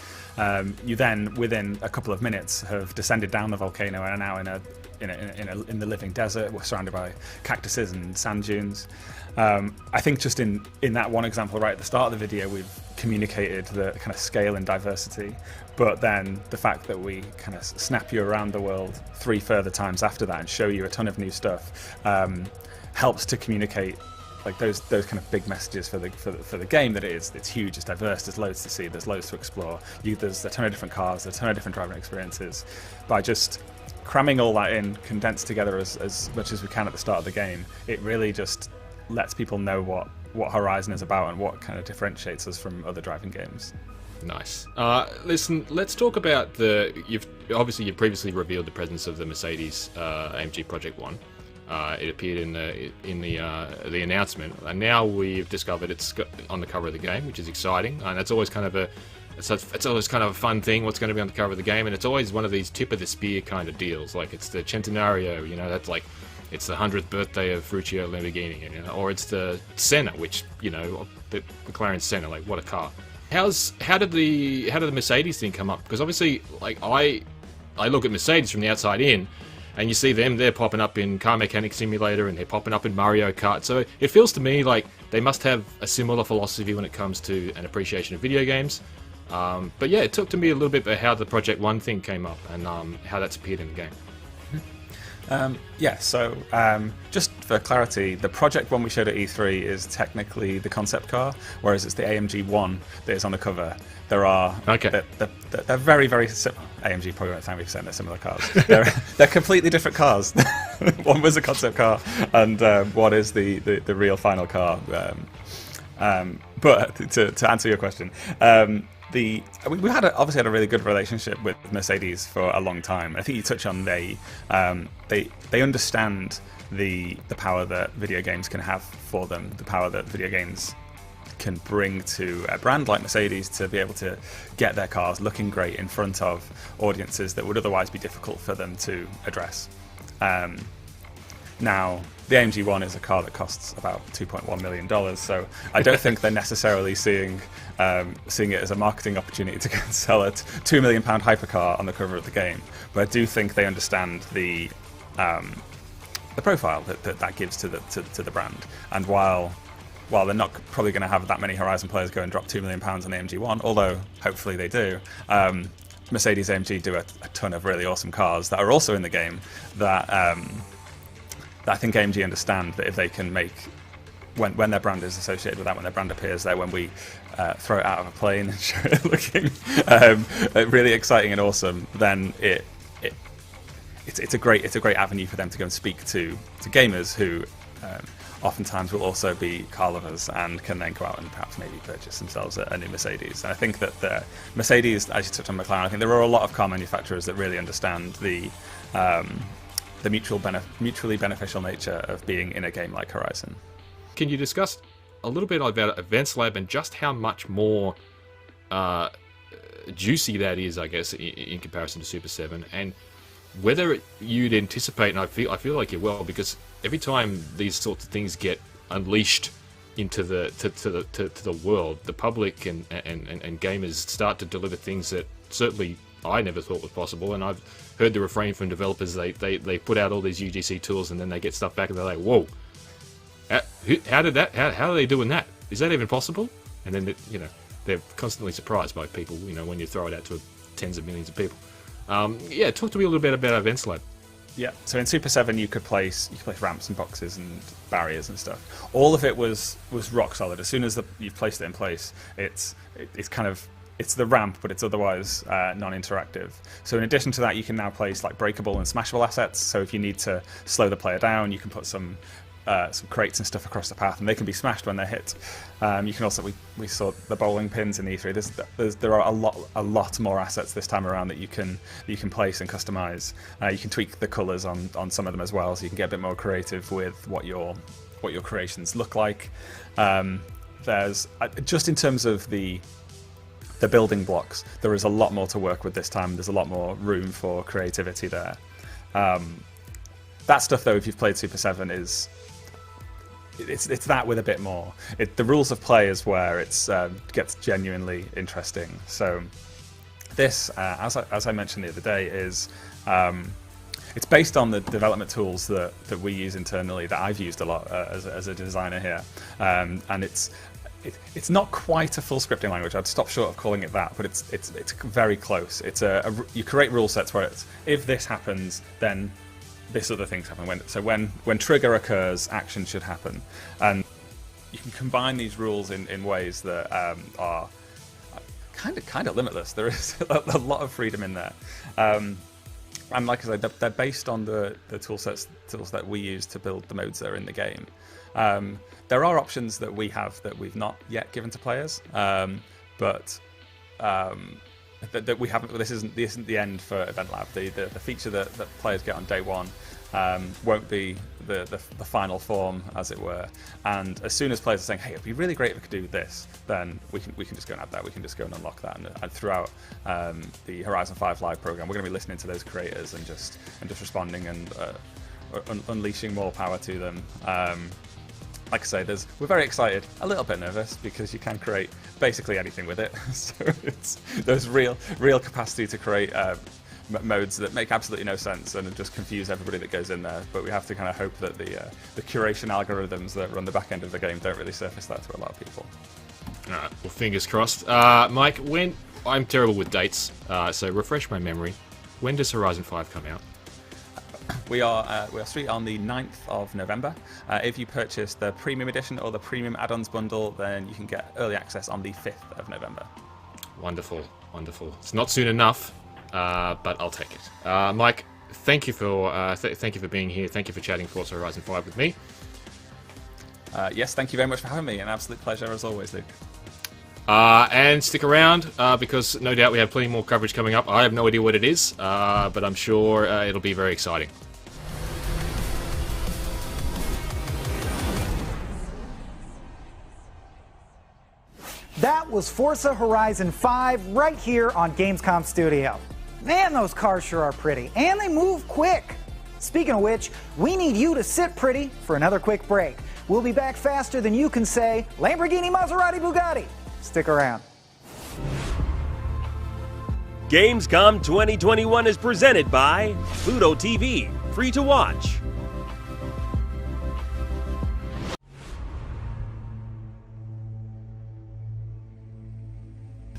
You then, within a couple of minutes, have descended down the volcano and are now in the living desert. We're surrounded by cactuses and sand dunes. I think just in that one example right at the start of the video, we've communicated the kind of scale and diversity. But then the fact that we kind of snap you around the world 3 further times after that and show you a ton of new stuff helps to communicate like those kind of big messages for the game, that it's huge, it's diverse, there's loads to see, there's loads to explore. There's a ton of different cars, there's a ton of different driving experiences. By just cramming all that in, condensed together as much as we can at the start of the game, it really just lets people know what Horizon is about and what kind of differentiates us from other driving games. Nice. Listen, let's talk about you've previously revealed the presence of the Mercedes AMG Project One. It appeared in the announcement, and now we've discovered it's on the cover of the game, which is exciting. And it's always kind of a fun thing. What's going to be on the cover of the game, and it's always one of these tip of the spear kind of deals. Like it's the Centenario, that's like it's the 100th birthday of Ferruccio Lamborghini, or it's the Senna, which the McLaren Senna. Like what a car! How did the Mercedes thing come up? Because obviously, like I look at Mercedes from the outside in. And you see they're popping up in Car Mechanic Simulator, and they're popping up in Mario Kart. So it feels to me like they must have a similar philosophy when it comes to an appreciation of video games. But yeah, it talked to me a little bit about how the Project One thing came up and how that's appeared in the game. So just for clarity, the Project One we showed at E3 is technically the concept car, whereas it's the AMG One that is on the cover. There are they're very, very similar. AMG probably won't thank me for saying they're similar cars. They're completely different cars. One was a concept car, and one is the real final car. But to answer your question. We obviously had a really good relationship with Mercedes for a long time. I think you touch on they understand the power that video games can have for them, the power that video games can bring to a brand like Mercedes to be able to get their cars looking great in front of audiences that would otherwise be difficult for them to address. Now, the AMG One is a car that costs about $2.1 million, so I don't think they're necessarily seeing it as a marketing opportunity to go and sell a £2 million hypercar on the cover of the game. But I do think they understand the profile that gives to the brand. And while they're not probably going to have that many Horizon players go and drop £2 million on the AMG One, although hopefully they do, Mercedes AMG do a ton of really awesome cars that are also in the game that I think AMG understand that if they can make, when their brand is associated with that, when their brand appears there, when we throw it out of a plane and show it looking really exciting and awesome, then it's a great avenue for them to go and speak to gamers who oftentimes will also be car lovers and can then go out and perhaps maybe purchase themselves a new Mercedes. And I think that the Mercedes, as you touched on McLaren, I think there are a lot of car manufacturers that really understand the mutually beneficial nature of being in a game like Horizon. Can you discuss a little bit about Events Lab and just how much more juicy that is, I guess, in comparison to Super 7, and whether you'd anticipate, and I feel like you will, because every time these sorts of things get unleashed into the world, the public and gamers start to deliver things that certainly I never thought was possible. And I've heard the refrain from developers: they put out all these UGC tools and then they get stuff back and they're like, "Whoa, how are they doing that? Is that even possible?" And then they're constantly surprised by people. When you throw it out to tens of millions of people. Talk to me a little bit about Events Lab. Yeah, so in Super 7 you could place ramps and boxes and barriers and stuff. All of it was rock solid. As soon as you've placed it in place, it's the ramp, but it's otherwise non-interactive. So in addition to that, you can now place like breakable and smashable assets. So if you need to slow the player down, you can put some crates and stuff across the path, and they can be smashed when they're hit. You can also we saw the bowling pins in E3. There are a lot more assets this time around that you can place and customize. You can tweak the colors on some of them as well, so you can get a bit more creative with what your creations look like. There's just in terms of the building blocks, there is a lot more to work with this time. There's a lot more room for creativity there. That stuff, though, if you've played Super 7, it's that with a bit more. The rules of play is where it gets genuinely interesting. So this, as I mentioned the other day, is it's based on the development tools that we use internally, that I've used a lot as a designer here, and it's not quite a full scripting language. I'd stop short of calling it that, but it's very close. It's you create rule sets where it's, if this happens, then this other things happen. When trigger occurs, action should happen, and you can combine these rules in ways that are kind of limitless. There is a lot of freedom in there, and like I said, they're based on the tools that we use to build the modes that are in the game. There are options that we have that we've not yet given to players, but that we haven't. This isn't the end for Event Lab. The feature that players get on day one won't be the final form, as it were. And as soon as players are saying, "Hey, it'd be really great if we could do this," then we can just go and add that. We can just go and unlock that. And throughout the Horizon 5 Live program, we're going to be listening to those creators and just responding and unleashing more power to them. Like I say, we're very excited, a little bit nervous, because you can create basically anything with it. So there's real capacity to create modes that make absolutely no sense and just confuse everybody that goes in there. But we have to kind of hope that the curation algorithms that run the back end of the game don't really surface that to a lot of people. All right, well, fingers crossed. Mike, I'm terrible with dates, so refresh my memory. When does Horizon 5 come out? We are straight on the 9th of November. If you purchase the Premium Edition or the Premium Add-ons bundle, then you can get early access on the 5th of November. Wonderful, wonderful. It's not soon enough, but I'll take it. Mike, thank you for being here. Thank you for chatting Forza Horizon 5 with me. Yes, thank you very much for having me. An absolute pleasure as always, Luke. And stick around, because no doubt we have plenty more coverage coming up. I have no idea what it is, but I'm sure it'll be very exciting. That was Forza Horizon 5 right here on Gamescom Studio. Man, those cars sure are pretty, and they move quick. Speaking of which, we need you to sit pretty for another quick break. We'll be back faster than you can say Lamborghini, Maserati, Bugatti. Stick around. Gamescom 2021 is presented by Pluto TV, free to watch.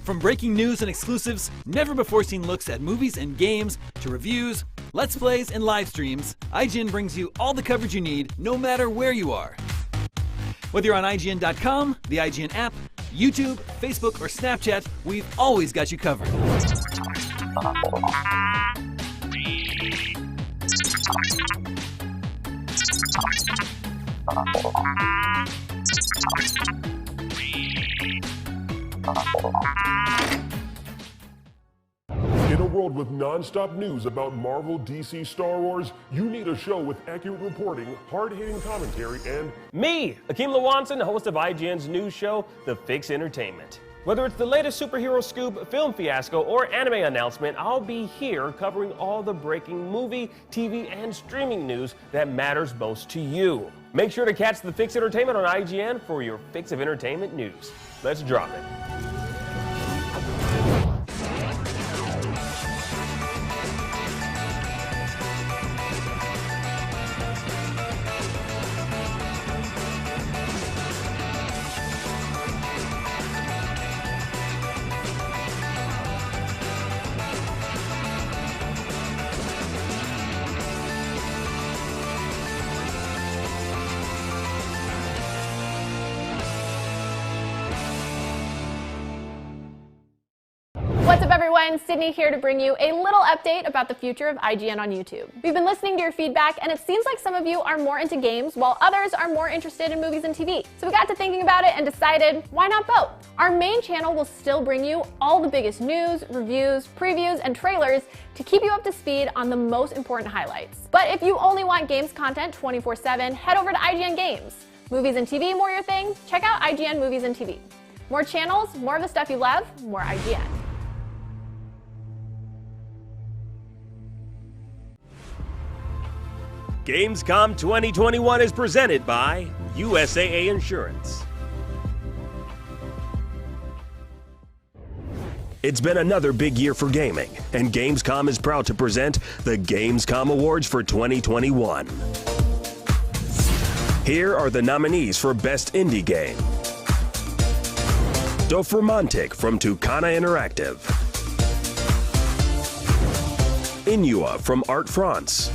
From breaking news and exclusives, never-before-seen looks at movies and games, to reviews, Let's Plays, and live streams, IGN brings you all the coverage you need, no matter where you are. Whether you're on IGN.com, the IGN app, YouTube, Facebook, or Snapchat, we've always got you covered. In a world with non-stop news about Marvel, DC, Star Wars, you need a show with accurate reporting, hard-hitting commentary, and me, Akeem Lawanson, host of IGN's news show, The Fix Entertainment. Whether it's the latest superhero scoop, film fiasco, or anime announcement, I'll be here covering all the breaking movie, TV, and streaming news that matters most to you. Make sure to catch The Fix Entertainment on IGN for your fix of entertainment news. Let's drop it. What's up everyone, Sydney here to bring you a little update about the future of IGN on YouTube. We've been listening to your feedback and it seems like some of you are more into games while others are more interested in movies and TV. So we got to thinking about it and decided, why not both? Our main channel will still bring you all the biggest news, reviews, previews, and trailers to keep you up to speed on the most important highlights. But if you only want games content 24/7, head over to IGN Games. Movies and TV more your thing? Check out IGN Movies and TV. More channels, more of the stuff you love, more IGN. Gamescom 2021 is presented by USAA Insurance. It's been another big year for gaming, and Gamescom is proud to present the Gamescom Awards for 2021. Here are the nominees for Best Indie Game. Dofromantic from Tucana Interactive. Inua from Art France.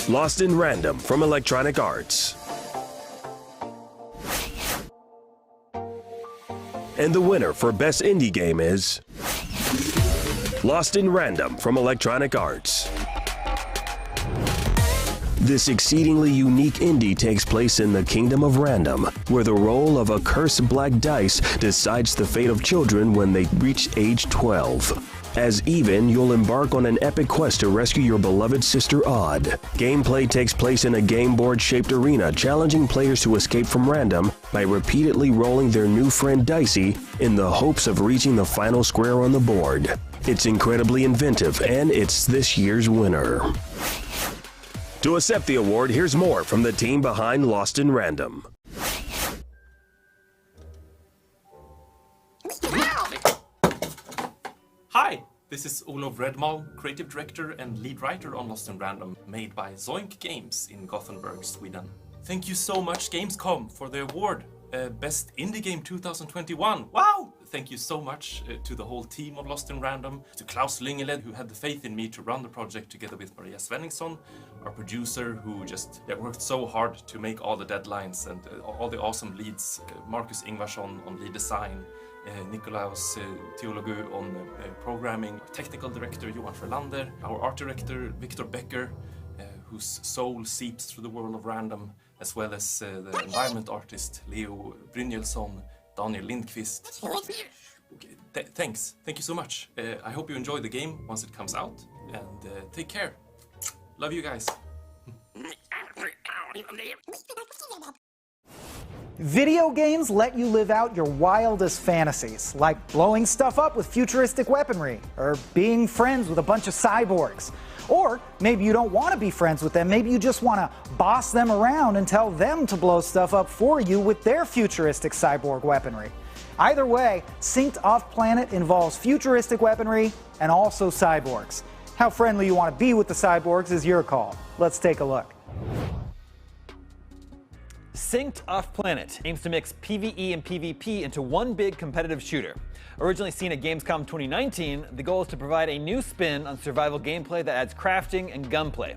Lost in Random from Electronic Arts. And the winner for Best Indie Game is Lost in Random from Electronic Arts. This exceedingly unique indie takes place in the Kingdom of Random, where the roll of a cursed black dice decides the fate of children when they reach age 12. As Even, you'll embark on an epic quest to rescue your beloved sister Odd. Gameplay takes place in a game board-shaped arena, challenging players to escape from random by repeatedly rolling their new friend Dicey in the hopes of reaching the final square on the board. It's incredibly inventive, and it's this year's winner. To accept the award, here's more from the team behind Lost in Random. Hi, this is Olof Redmal, creative director and lead writer on Lost in Random, made by Zoink Games in Gothenburg, Sweden. Thank you so much, Gamescom, for the award. Best Indie Game 2021. Wow! Thank you so much to the whole team of Lost in Random, to Klaus Lyngeled, who had the faith in me to run the project together with Maria Svenningsson, our producer, who just worked so hard to make all the deadlines, and all the awesome leads, Marcus Ingvarsson on lead design, Nikolaus Teologu on programming, technical director Johan Frölander, our art director Victor Becker, whose soul seeps through the world of random, as well as the environment artist Leo Brynjelsson, Daniel Lindqvist. Okay, thanks. Thank you so much. I hope you enjoy the game once it comes out, and take care. Love you guys. Video games let you live out your wildest fantasies, like blowing stuff up with futuristic weaponry, or being friends with a bunch of cyborgs. Or maybe you don't want to be friends with them, maybe you just want to boss them around and tell them to blow stuff up for you with their futuristic cyborg weaponry. Either way, Synced Off Planet involves futuristic weaponry and also cyborgs. How friendly you want to be with the cyborgs is your call. Let's take a look. Synced Off Planet aims to mix PvE and PvP into one big competitive shooter. Originally seen at Gamescom 2019, the goal is to provide a new spin on survival gameplay that adds crafting and gunplay.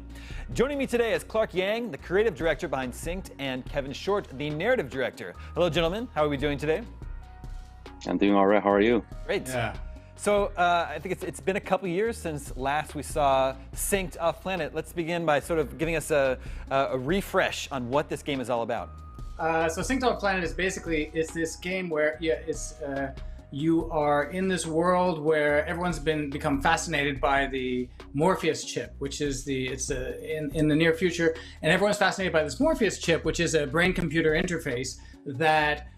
Joining me today is Clark Yang, the creative director behind Synced, and Kevin Short, the narrative director. Hello, gentlemen. How are we doing today? I'm doing all right. How are you? Great. Yeah. So I think it's been a couple years since last we saw Synced Off Planet. Let's begin by sort of giving us a refresh on what this game is all about. So Synced Off Planet is basically this game where you are in this world where everyone's become fascinated by the Morpheus chip, which is in the near future, and everyone's fascinated by this Morpheus chip, which is a brain-computer interface that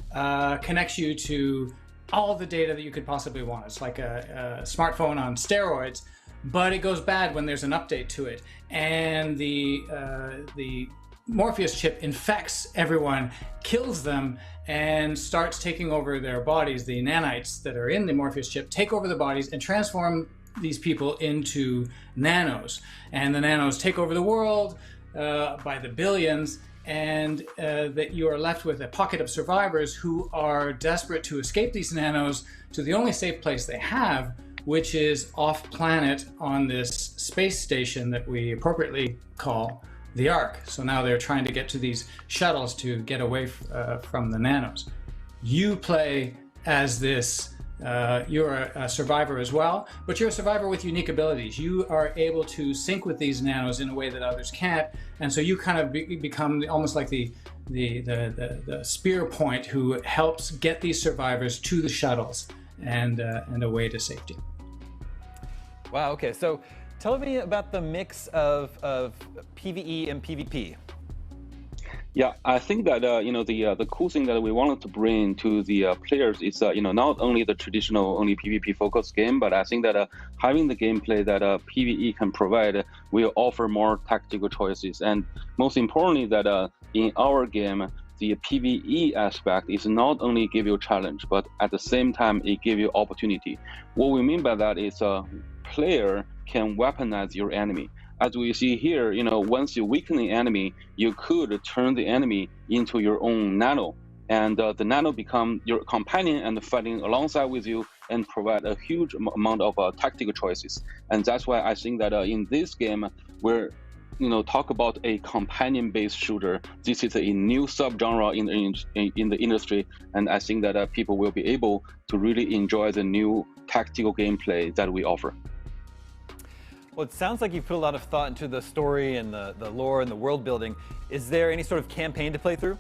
connects you to all the data that you could possibly want. It's like a smartphone on steroids, but it goes bad when there's an update to it, and the Morpheus chip infects everyone, kills them, and starts taking over their bodies. The nanites that are in the Morpheus chip take over the bodies and transform these people into nanos. And the nanos take over the world by the billions, and that you are left with a pocket of survivors who are desperate to escape these nanos to the only safe place they have, which is off-planet on this space station that we appropriately call the Ark. So now they're trying to get to these shuttles to get away from the nanos. You play as this, you're a survivor as well, but you're a survivor with unique abilities. You are able to sync with these nanos in a way that others can't, and so you kind of become almost like the spear point who helps get these survivors to the shuttles and away to safety. Wow, okay, so tell me about the mix of PvE and PvP. Yeah, I think that the cool thing that we wanted to bring to the players is not only the traditional only PvP focused game, but I think that having the gameplay that PvE can provide will offer more tactical choices, and most importantly that in our game the PvE aspect is not only give you a challenge, but at the same time it give you opportunity. What we mean by that is a player can weaponize your enemy. As we see here, once you weaken the enemy, you could turn the enemy into your own nano, and the nano become your companion and fighting alongside with you and provide a huge amount of tactical choices. And that's why I think that in this game, we're talk about a companion-based shooter. This is a new subgenre in the industry, and I think that people will be able to really enjoy the new tactical gameplay that we offer. Well, it sounds like you've put a lot of thought into the story and the lore and the world building. Is there any sort of campaign to play through?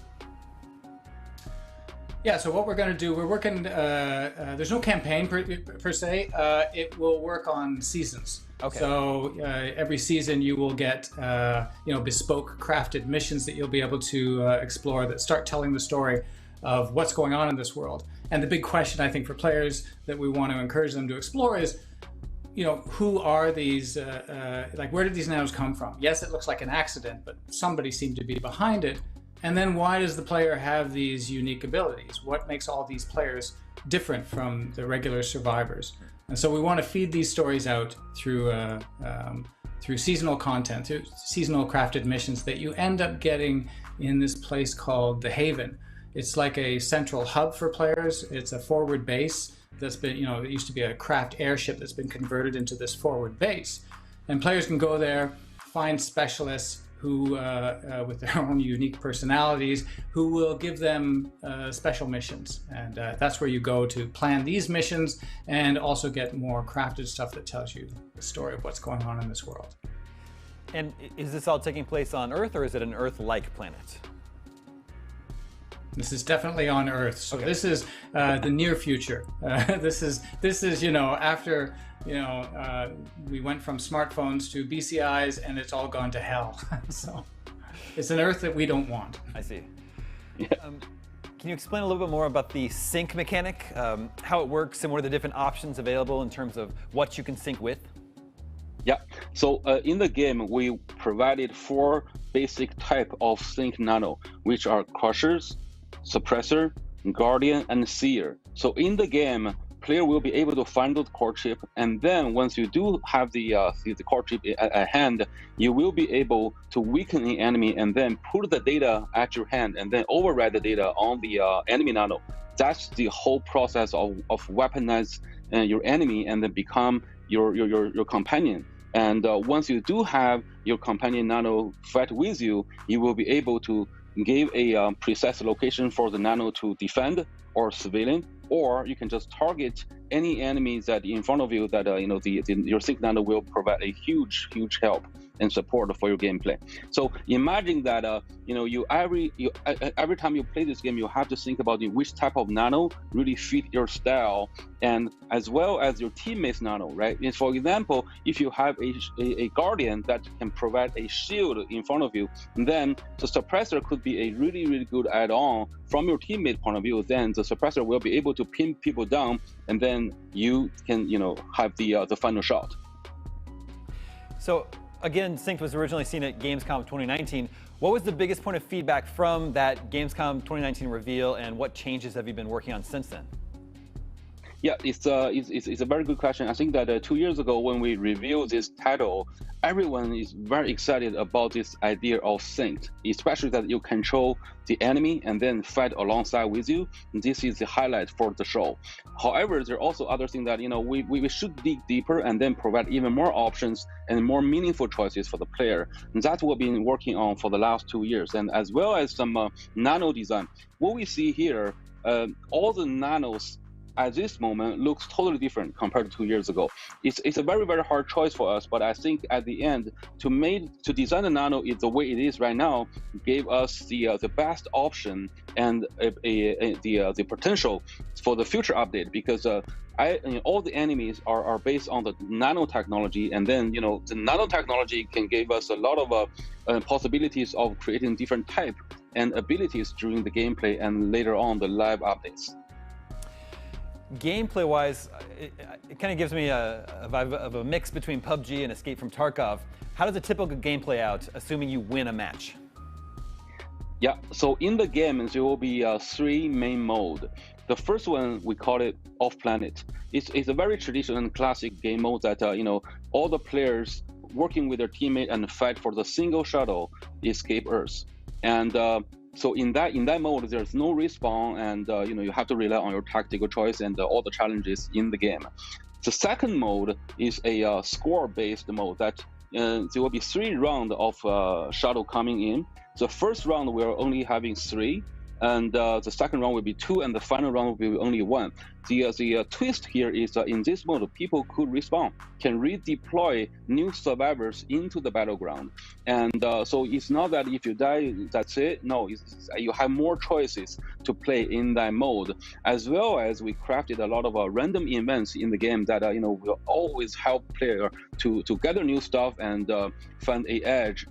Yeah, so what we're going to do, we're working, there's no campaign per se, it will work on seasons. Okay. So every season you will get, bespoke crafted missions that you'll be able to explore that start telling the story of what's going on in this world. And the big question, I think, for players that we want to encourage them to explore is, who are these, where did these nanos come from? Yes, it looks like an accident, but somebody seemed to be behind it. And then why does the player have these unique abilities? What makes all these players different from the regular survivors? And so we want to feed these stories out through seasonal content, through seasonal crafted missions that you end up getting in this place called The Haven. It's like a central hub for players. It's a forward base that's been, it used to be a craft airship that's been converted into this forward base. And players can go there, find specialists who, with their own unique personalities, who will give them special missions. And that's where you go to plan these missions and also get more crafted stuff that tells you the story of what's going on in this world. And is this all taking place on Earth, or is it an Earth-like planet? This is definitely on Earth. So okay. This is the near future. This is after we went from smartphones to BCIs, and it's all gone to hell. So it's an Earth that we don't want. I see. Yeah. Can you explain a little bit more about the sync mechanic, how it works, and what are the different options available in terms of what you can sync with? Yeah. So in the game, we provided 4 basic type of sync nano, which are crushers, suppressor, guardian, and seer. So in the game, player will be able to find the core chip, and then once you do have the core chip at hand, you will be able to weaken the enemy and then put the data at your hand and then override the data on the enemy nano. That's the whole process of weaponize your enemy and then become your companion. And once you do have your companion nano fight with you, you will be able to give a precise location for the nano to defend or civilian, or you can just target any enemies that in front of you that your sync nano will provide a huge help and support for your gameplay. So imagine that every time you play this game, you have to think about which type of nano really fit your style, and as well as your teammates' nano, right? And for example, if you have a guardian that can provide a shield in front of you, then the suppressor could be a really good add-on from your teammate point of view. Then the suppressor will be able to pin people down, and then you can have the final shot. So again, Synced was originally seen at Gamescom 2019. What was the biggest point of feedback from that Gamescom 2019 reveal, and what changes have you been working on since then? Yeah, it's a very good question. I think that 2 years ago when we revealed this title, everyone is very excited about this idea of synced, especially that you control the enemy and then fight alongside with you. This is the highlight for the show. However, there are also other things that we should dig deeper and then provide even more options and more meaningful choices for the player. And that's what we've been working on for the last 2 years, and as well as some nano design. What we see here, all the nanos at this moment looks totally different compared to 2 years ago. It's a very hard choice for us, but I think at the end to design the nano the way it is right now gave us the best option and the potential for the future update, because all the enemies are based on the nanotechnology, and then the nanotechnology can give us a lot of possibilities of creating different type and abilities during the gameplay and later on the live updates. Gameplay-wise, it kind of gives me a vibe of a mix between PUBG and Escape from Tarkov. How does a typical game play out, assuming you win a match? Yeah, so in the game, there will be 3 main modes. The first one, we call it Off-Planet. It's a very traditional and classic game mode that, all the players working with their teammate and fight for the single shuttle, escape Earth. And so in that mode, there's no respawn, and you have to rely on your tactical choice and all the challenges in the game. The second mode is a score-based mode that there will be 3 rounds of shuttle coming in. The first round we're only having 3, and the second round will be 2, and the final round will be only 1. The twist here is in this mode, people could respawn, can redeploy new survivors into the battleground. And so it's not that if you die, that's it. No, you have more choices to play in that mode, as well as we crafted a lot of random events in the game that will always help player to gather new stuff and find an edge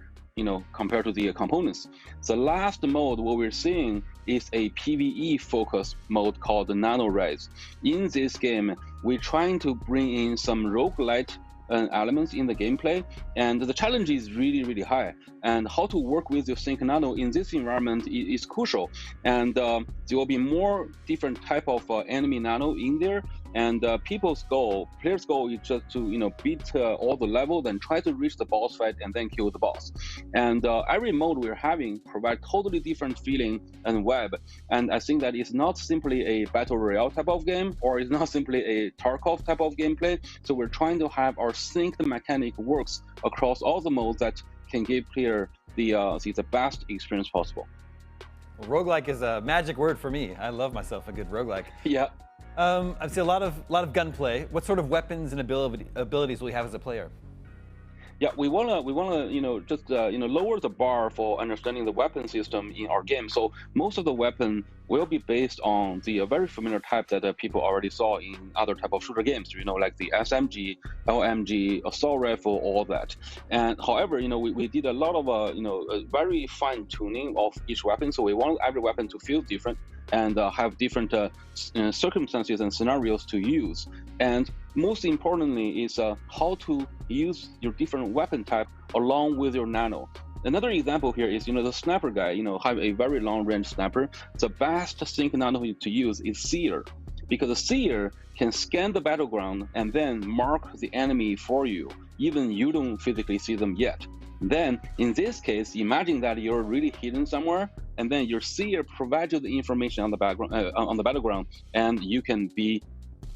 compared to the components. The last mode, what we're seeing is a PvE focused mode called the Nano Rise. In this game, we're trying to bring in some roguelite elements in the gameplay, and the challenge is really high. And how to work with your Sync Nano in this environment is crucial. And there will be more different type of enemy nano in there. And players' goal is just to beat all the levels and try to reach the boss fight and then kill the boss. And every mode we're having provide totally different feeling and vibe. And I think that it's not simply a battle royale type of game, or it's not simply a Tarkov type of gameplay. So we're trying to have our synced mechanic works across all the modes that can give player the best experience possible. Well, roguelike is a magic word for me. I love myself a good roguelike. Yeah. I see a lot of gunplay. What sort of weapons and abilities will you have as a player? Yeah, we wanna just lower the bar for understanding the weapon system in our game. So most of the weapon will be based on the very familiar type that people already saw in other type of shooter games. Like the SMG, LMG, assault rifle, all that. And however, we did a lot of very fine tuning of each weapon. So we want every weapon to feel different and have different circumstances and scenarios to use. And most importantly is how to use your different weapon type along with your nano. Another example here is, the sniper guy, have a very long range sniper. The best sync nano to use is Seer, because the Seer can scan the battleground and then mark the enemy for you, even you don't physically see them yet. Then in this case, imagine that you're really hidden somewhere, and then your Seer provides you the information on the battleground, and you can be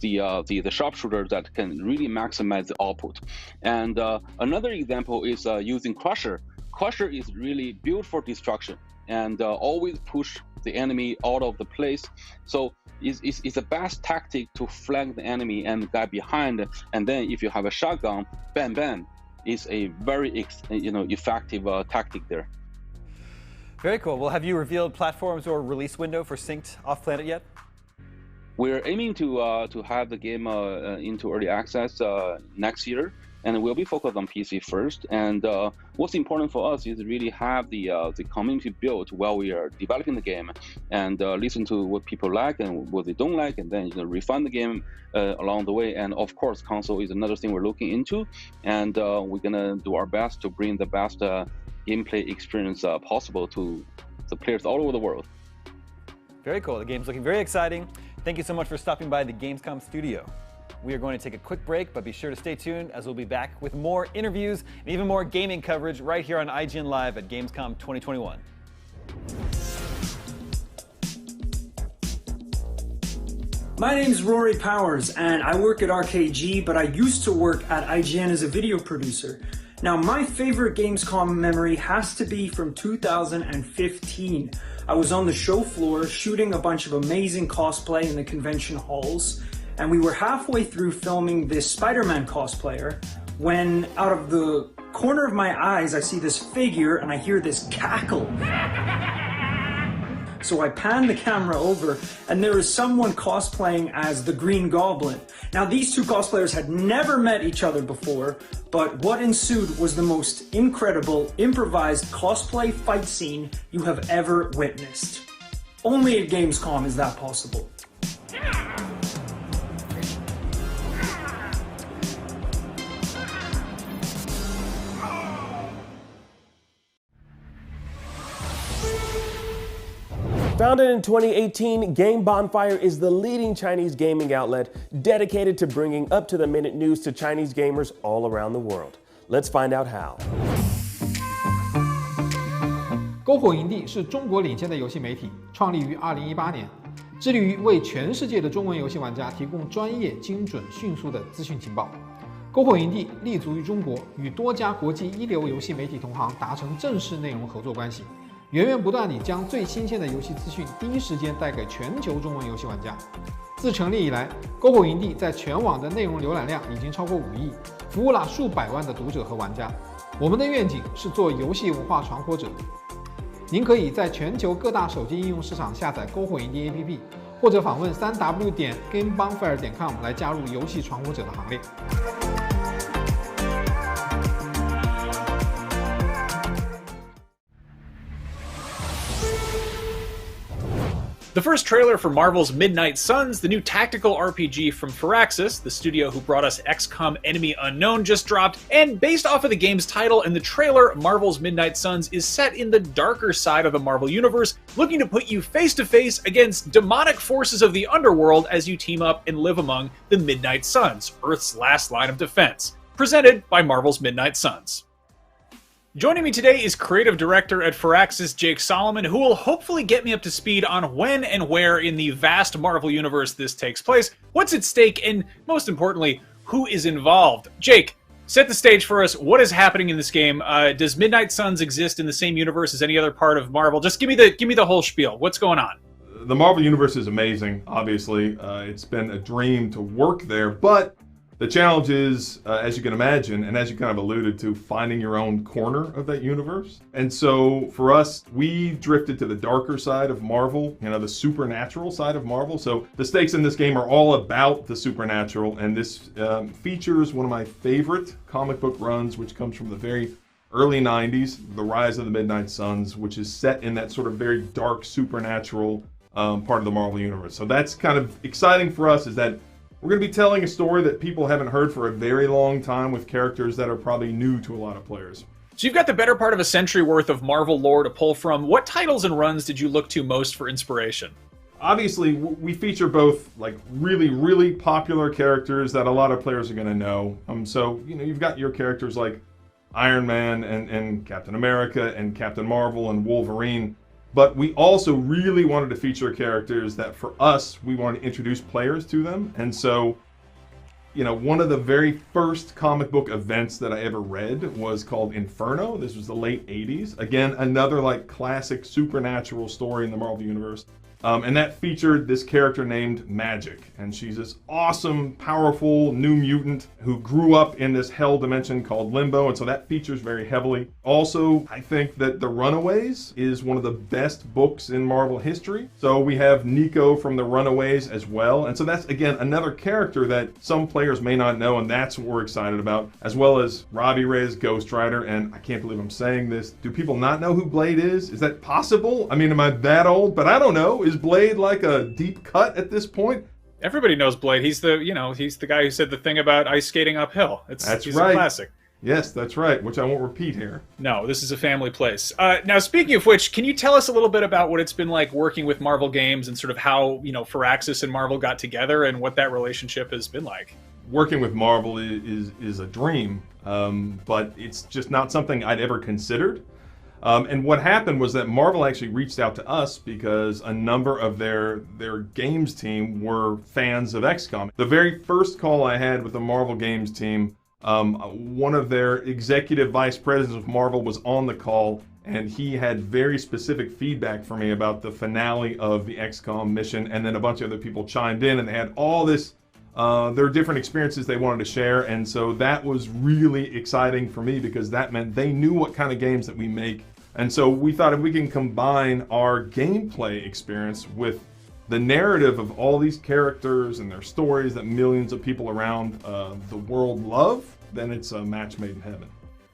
the sharpshooter that can really maximize the output. And another example is using Crusher. Crusher is really built for destruction and always push the enemy out of the place. So is the best tactic to flank the enemy and the guy behind, and then if you have a shotgun, bam bam, is a very effective tactic there. Very cool. Well, have you revealed platforms or release window for Synced Off-Planet yet? We're aiming to have the game into early access next year, and we'll be focused on PC first. And what's important for us is really have the community built while we are developing the game, and listen to what people like and what they don't like, and then refine the game along the way. And of course, console is another thing we're looking into, and we're gonna do our best to bring the best gameplay experience possible to the players all over the world. Very cool. The game's looking very exciting. Thank you so much for stopping by the Gamescom studio. We are going to take a quick break, but be sure to stay tuned as we'll be back with more interviews and even more gaming coverage right here on IGN Live at Gamescom 2021. My name's Rory Powers, and I work at RKG, but I used to work at IGN as a video producer. Now, my favorite Gamescom memory has to be from 2015. I was on the show floor shooting a bunch of amazing cosplay in the convention halls, and we were halfway through filming this Spider-Man cosplayer when out of the corner of my eyes I see this figure and I hear this cackle. So I pan the camera over and there is someone cosplaying as the Green Goblin. Now these two cosplayers had never met each other before, but what ensued was the most incredible improvised cosplay fight scene you have ever witnessed. Only at Gamescom is that possible. Founded in 2018, Game Bonfire is the leading Chinese gaming outlet dedicated to bringing up-to-the-minute news to Chinese gamers all around the world. Let's find out how. 篝火营地是中国领先的游戏媒体，创立于2018年，致力于为全世界的中文游戏玩家提供专业、精准、迅速的资讯情报。篝火营地立足于中国，与多家国际一流游戏媒体同行达成正式内容合作关系。 源源不断地将最新鲜的游戏资讯第一时间带给全球中文游戏玩家。自成立以来，篝火营地在全网的内容浏览量已经超过5亿，服务了数百万的读者和玩家。我们的愿景是做游戏文化传播者。您可以在全球各大手机应用市场下载篝火营地 APP， 或者访问3w.gamebonfire.com 来加入游戏传播者的行列。 The first trailer for Marvel's Midnight Suns, the new tactical RPG from Firaxis, the studio who brought us XCOM Enemy Unknown, just dropped, and based off of the game's title and the trailer, Marvel's Midnight Suns is set in the darker side of the Marvel Universe, looking to put you face-to-face against demonic forces of the underworld as you team up and live among the Midnight Suns, Earth's last line of defense. Presented by Marvel's Midnight Suns. Joining me today is creative director at Firaxis, Jake Solomon, who will hopefully get me up to speed on when and where in the vast Marvel universe this takes place, what's at stake, and most importantly, who is involved. Jake, set the stage for us. What is happening in this game? Does Midnight Suns exist in the same universe as any other part of Marvel? Just give me the whole spiel. What's going on? The Marvel universe is amazing, obviously. It's been a dream to work there, but the challenge is, as you can imagine, and as you kind of alluded to, finding your own corner of that universe. And so for us, we drifted to the darker side of Marvel, the supernatural side of Marvel. So the stakes in this game are all about the supernatural, and this features one of my favorite comic book runs, which comes from the very early 90s, The Rise of the Midnight Suns, which is set in that sort of very dark supernatural part of the Marvel universe. So that's kind of exciting for us, is that we're going to be telling a story that people haven't heard for a very long time, with characters that are probably new to a lot of players. So you've got the better part of a century worth of Marvel lore to pull from. What titles and runs did you look to most for inspiration? Obviously, we feature both like really, really popular characters that a lot of players are going to know. So, you've got your characters like Iron Man and Captain America and Captain Marvel and Wolverine. But we also really wanted to feature characters that, for us, we wanted to introduce players to them. And so You know, one of the very first comic book events that I ever read was called Inferno. This was the late 80s. Again, another like classic supernatural story in the Marvel Universe. And that featured this character named Magic. And she's this awesome, powerful new mutant who grew up in this hell dimension called Limbo. And so that features very heavily. Also, I think that The Runaways is one of the best books in Marvel history. So we have Nico from The Runaways as well. And so that's, again, another character that some players may not know. And that's what we're excited about. As well as Robbie Reyes, Ghost Rider. And I can't believe I'm saying this. Do people not know who Blade is? Is that possible? I mean, am I that old? But I don't know. Is Blade like a deep cut at this point? Everybody knows Blade. He's the, he's the guy who said the thing about ice skating uphill. He's right. A classic. Yes, that's right, which I won't repeat here. No, this is a family place. Now, speaking of which, can you tell us a little bit about what it's been like working with Marvel Games and sort of how, Firaxis and Marvel got together and what that relationship has been like? Working with Marvel is a dream, but it's just not something I'd ever considered. And what happened was that Marvel actually reached out to us because a number of their games team were fans of XCOM. The very first call I had with the Marvel Games team, one of their executive vice presidents of Marvel was on the call, and he had very specific feedback for me about the finale of the XCOM mission, and then a bunch of other people chimed in, and they had all this their different experiences they wanted to share, and so that was really exciting for me because that meant they knew what kind of games that we make. And so we thought if we can combine our gameplay experience with the narrative of all these characters and their stories that millions of people around the world love, then it's a match made in heaven.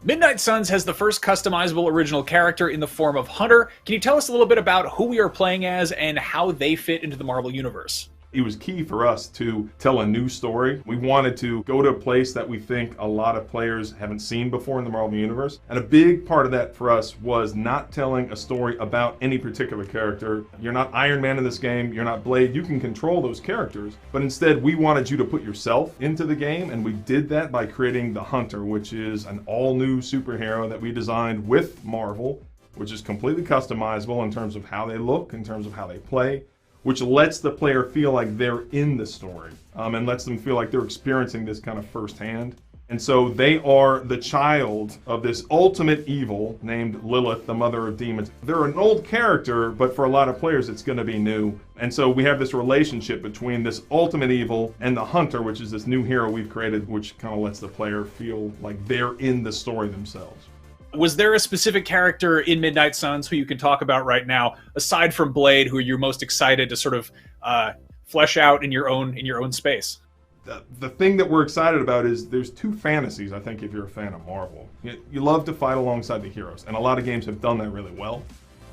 Midnight Suns has the first customizable original character in the form of Hunter. Can you tell us a little bit about who we are playing as and how they fit into the Marvel Universe? It was key for us to tell a new story. We wanted to go to a place that we think a lot of players haven't seen before in the Marvel Universe. And a big part of that for us was not telling a story about any particular character. You're not Iron Man in this game, you're not Blade, you can control those characters. But instead, we wanted you to put yourself into the game, and we did that by creating the Hunter, which is an all-new superhero that we designed with Marvel, which is completely customizable in terms of how they look, in terms of how they play, which lets the player feel like they're in the story and lets them feel like they're experiencing this kind of firsthand. And so they are the child of this ultimate evil named Lilith, the mother of demons. They're an old character, but for a lot of players, it's going to be new. And so we have this relationship between this ultimate evil and the Hunter, which is this new hero we've created, which kind of lets the player feel like they're in the story themselves. Was there a specific character in Midnight Suns who you can talk about right now, aside from Blade, who you're most excited to sort of flesh out in your own space? The thing that we're excited about is there's two fantasies, I think, if you're a fan of Marvel. You love to fight alongside the heroes, and a lot of games have done that really well.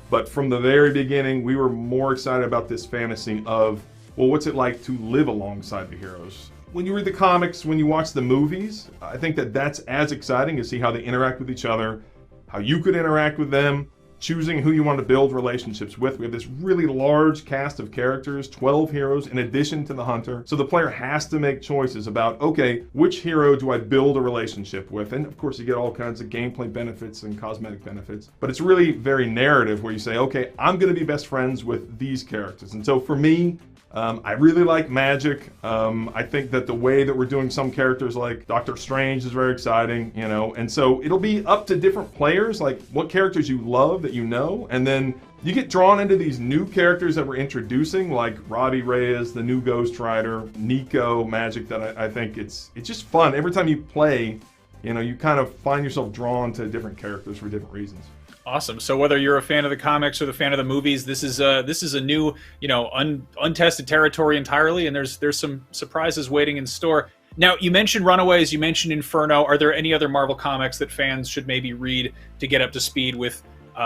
But from the very beginning, we were more excited about this fantasy of, well, what's it like to live alongside the heroes? When you read the comics, when you watch the movies, I think that that's as exciting to see how they interact with each other, how you could interact with them, choosing who you want to build relationships with. We have this really large cast of characters, 12 heroes in addition to the Hunter. So the player has to make choices about, okay, which hero do I build a relationship with? And of course you get all kinds of gameplay benefits and cosmetic benefits, but it's really very narrative where you say, okay, I'm going to be best friends with these characters. And so for me, I really like Magic. I think that the way that we're doing some characters like Doctor Strange is very exciting, and so it'll be up to different players, like what characters you love that you know, and then you get drawn into these new characters that we're introducing, like Robbie Reyes, the new Ghost Rider, Nico, Magic, that I think it's just fun. Every time you play, you kind of find yourself drawn to different characters for different reasons. Awesome. So whether you're a fan of the comics or the fan of the movies, this is a new, untested territory entirely, and there's some surprises waiting in store. Now, you mentioned Runaways, you mentioned Inferno. Are there any other Marvel comics that fans should maybe read to get up to speed with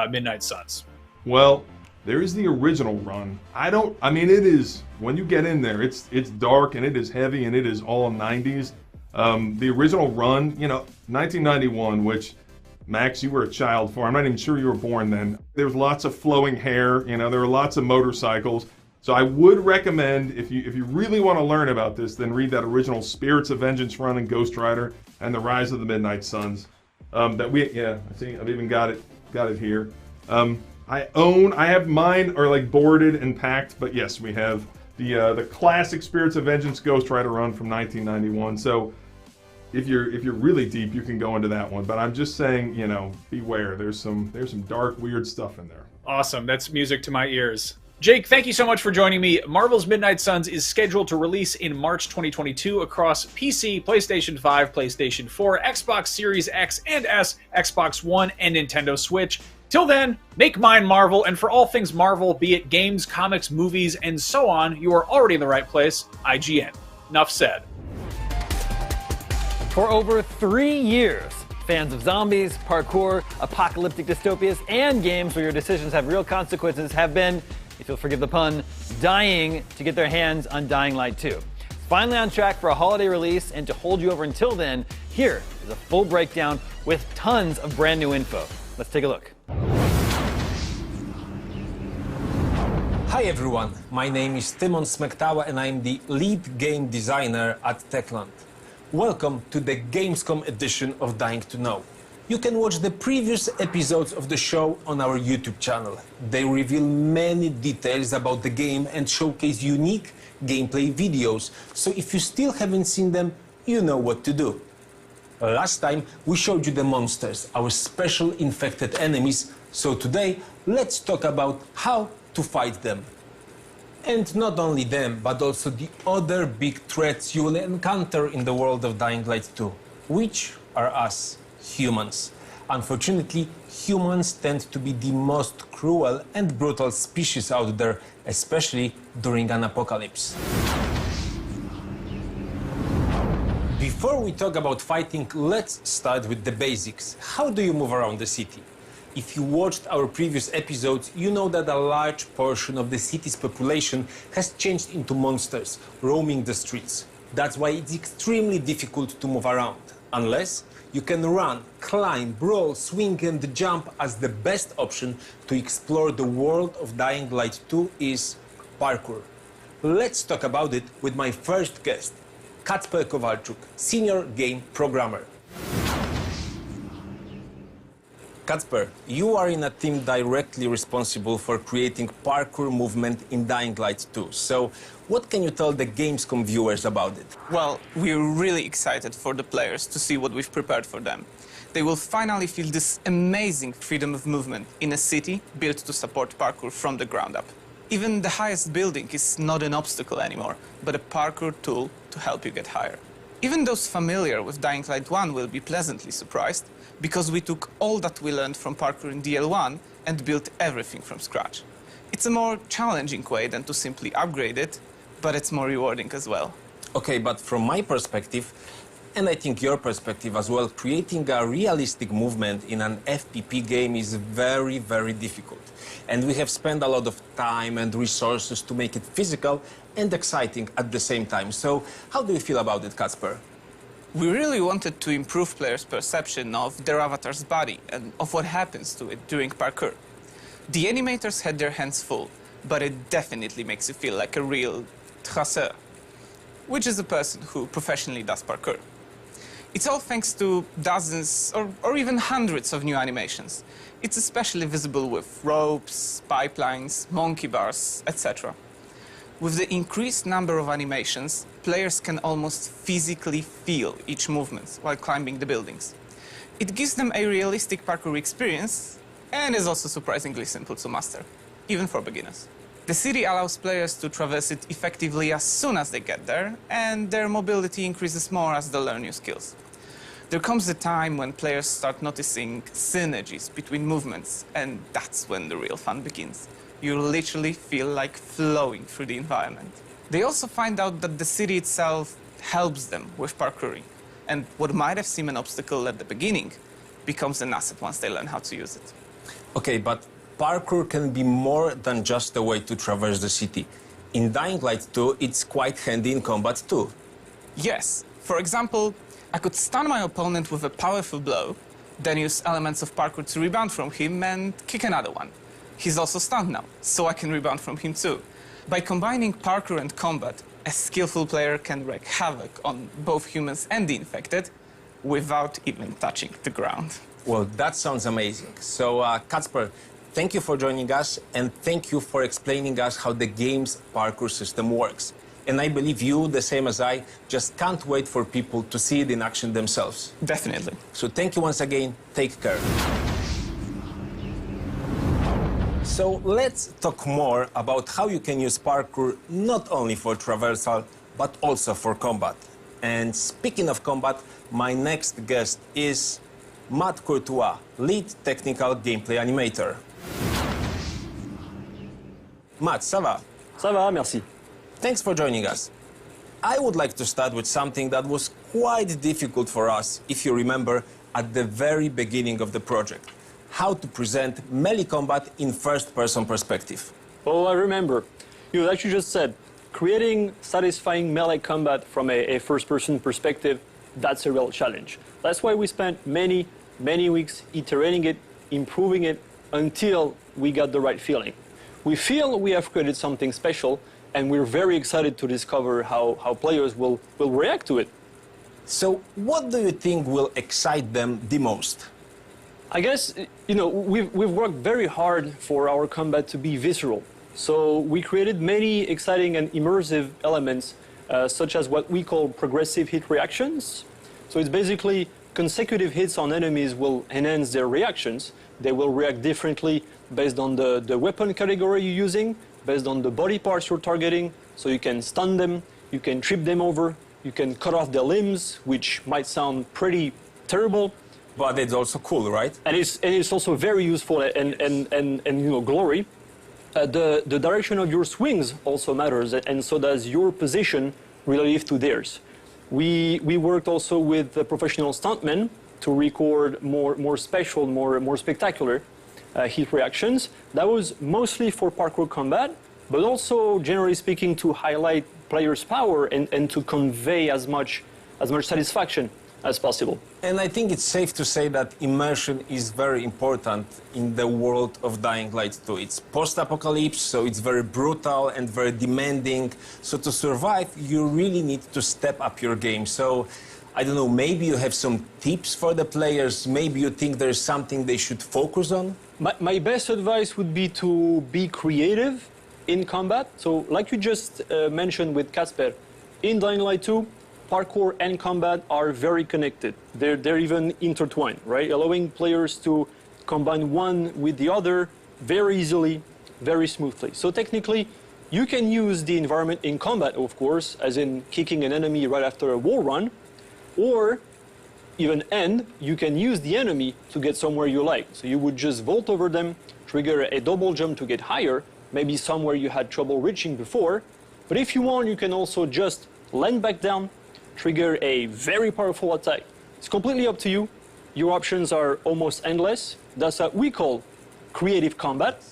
Midnight Suns? Well, there is the original run. It is, when you get in there, it's dark and it is heavy and it is all 90s. The original run, 1991, which Max, you were a child for. I'm not even sure you were born then. There was lots of flowing hair, there were lots of motorcycles. So I would recommend, if you really want to learn about this, then read that original Spirits of Vengeance run in Ghost Rider and the Rise of the Midnight Suns. I've even got it here. I have mine are like boarded and packed, but yes, we have the classic Spirits of Vengeance Ghost Rider run from 1991. So if you're really deep, you can go into that one. But I'm just saying, you know, beware. There's some dark, weird stuff in there. Awesome. That's music to my ears. Jake, thank you so much for joining me. Marvel's Midnight Suns is scheduled to release in March 2022 across PC, PlayStation 5, PlayStation 4, Xbox Series X and S, Xbox One, and Nintendo Switch. Till then, make mine Marvel, and for all things Marvel, be it games, comics, movies, and so on, you are already in the right place, IGN. Enough said. For over 3 years, fans of zombies, parkour, apocalyptic dystopias, and games where your decisions have real consequences have been, if you'll forgive the pun, dying to get their hands on Dying Light 2. It's finally on track for a holiday release, and to hold you over until then, here is a full breakdown with tons of brand new info. Let's take a look. Hi everyone, my name is Timon Smektawa and I'm the lead game designer at Techland. Welcome to the Gamescom edition of Dying to Know. You can watch the previous episodes of the show on our YouTube channel. They reveal many details about the game and showcase unique gameplay videos, so if you still haven't seen them, you know what to do. Last time we showed you the monsters, our special infected enemies, so today let's talk about how to fight them. And not only them, but also the other big threats you will encounter in the world of Dying Light 2, which are us, humans. Unfortunately, humans tend to be the most cruel and brutal species out there, especially during an apocalypse. Before we talk about fighting, let's start with the basics. How do you move around the city? If you watched our previous episodes, you know that a large portion of the city's population has changed into monsters, roaming the streets. That's why it's extremely difficult to move around, unless you can run, climb, brawl, swing and jump, as the best option to explore the world of Dying Light 2 is parkour. Let's talk about it with my first guest, Kacper Kowalczuk, senior game programmer. Kacper, you are in a team directly responsible for creating parkour movement in Dying Light 2. So, what can you tell the Gamescom viewers about it? Well, we're really excited for the players to see what we've prepared for them. They will finally feel this amazing freedom of movement in a city built to support parkour from the ground up. Even the highest building is not an obstacle anymore, but a parkour tool to help you get higher. Even those familiar with Dying Light 1 will be pleasantly surprised, because we took all that we learned from parkour in DL1 and built everything from scratch. It's a more challenging way than to simply upgrade it, but it's more rewarding as well. Okay, but from my perspective, and I think your perspective as well, creating a realistic movement in an FPP game is very, very difficult. And we have spent a lot of time and resources to make it physical and exciting at the same time. So how do you feel about it, Kacper? We really wanted to improve players' perception of their avatar's body and of what happens to it during parkour. The animators had their hands full, but it definitely makes you feel like a real traceur, which is a person who professionally does parkour. It's all thanks to dozens or even hundreds of new animations. It's especially visible with ropes, pipelines, monkey bars, etc. With the increased number of animations, players can almost physically feel each movement while climbing the buildings. It gives them a realistic parkour experience and is also surprisingly simple to master, even for beginners. The city allows players to traverse it effectively as soon as they get there, and their mobility increases more as they learn new skills. There comes a time when players start noticing synergies between movements, and that's when the real fun begins. You literally feel like flowing through the environment. They also find out that the city itself helps them with parkouring, and what might have seemed an obstacle at the beginning becomes an asset once they learn how to use it. Okay, but parkour can be more than just a way to traverse the city. In Dying Light 2, it's quite handy in combat too. Yes. For example, I could stun my opponent with a powerful blow, then use elements of parkour to rebound from him and kick another one. He's also stunned now, so I can rebound from him too. By combining parkour and combat, a skillful player can wreak havoc on both humans and the infected without even touching the ground. Well, that sounds amazing. So, Kacper, thank you for joining us, and thank you for explaining us how the game's parkour system works. And I believe you, the same as I, just can't wait for people to see it in action themselves. Definitely. So thank you once again. Take care. So let's talk more about how you can use parkour not only for traversal, but also for combat. And speaking of combat, my next guest is Matt Courtois, lead technical gameplay animator. Matt, ça va? Ça va, merci. Thanks for joining us. I would like to start with something that was quite difficult for us, if you remember, at the very beginning of the project. How to present melee combat in first-person perspective. Oh, I remember. You actually just said, creating satisfying melee combat from a first-person perspective, that's a real challenge. That's why we spent many weeks iterating it, improving it, until we got the right feeling. We feel we have created something special, and we're very excited to discover how players will react to it. So what do you think will excite them the most? I guess, you know, we've worked very hard for our combat to be visceral. So we created many exciting and immersive elements, such as what we call progressive hit reactions. So it's basically consecutive hits on enemies will enhance their reactions. They will react differently based on the weapon category you're using, based on the body parts you're targeting. So you can stun them, you can trip them over, you can cut off their limbs, which might sound pretty terrible. But it's also cool, right? And it's also very useful and you know, glory. The direction of your swings also matters, and so does your position relative to theirs. We worked also with the professional stuntmen to record more special, more spectacular hit reactions. That was mostly for parkour combat, but also, generally speaking, to highlight players' power and to convey as much satisfaction as possible. And I think it's safe to say that immersion is very important in the world of Dying Light 2. It's post-apocalypse, so it's very brutal and very demanding. So to survive, you really need to step up your game. So, I don't know, maybe you have some tips for the players, maybe you think there's something they should focus on? My best advice would be to be creative in combat. So, like you just mentioned with Casper, in Dying Light 2, parkour and combat are very connected. They're even intertwined, right? Allowing players to combine one with the other very easily, very smoothly. So technically, you can use the environment in combat, of course, as in kicking an enemy right after a wall run, or even you can use the enemy to get somewhere you like. So you would just vault over them, trigger a double jump to get higher, maybe somewhere you had trouble reaching before. But if you want, you can also just land back down, trigger a very powerful attack. It's completely up to you. Your options are almost endless. That's what we call creative combat.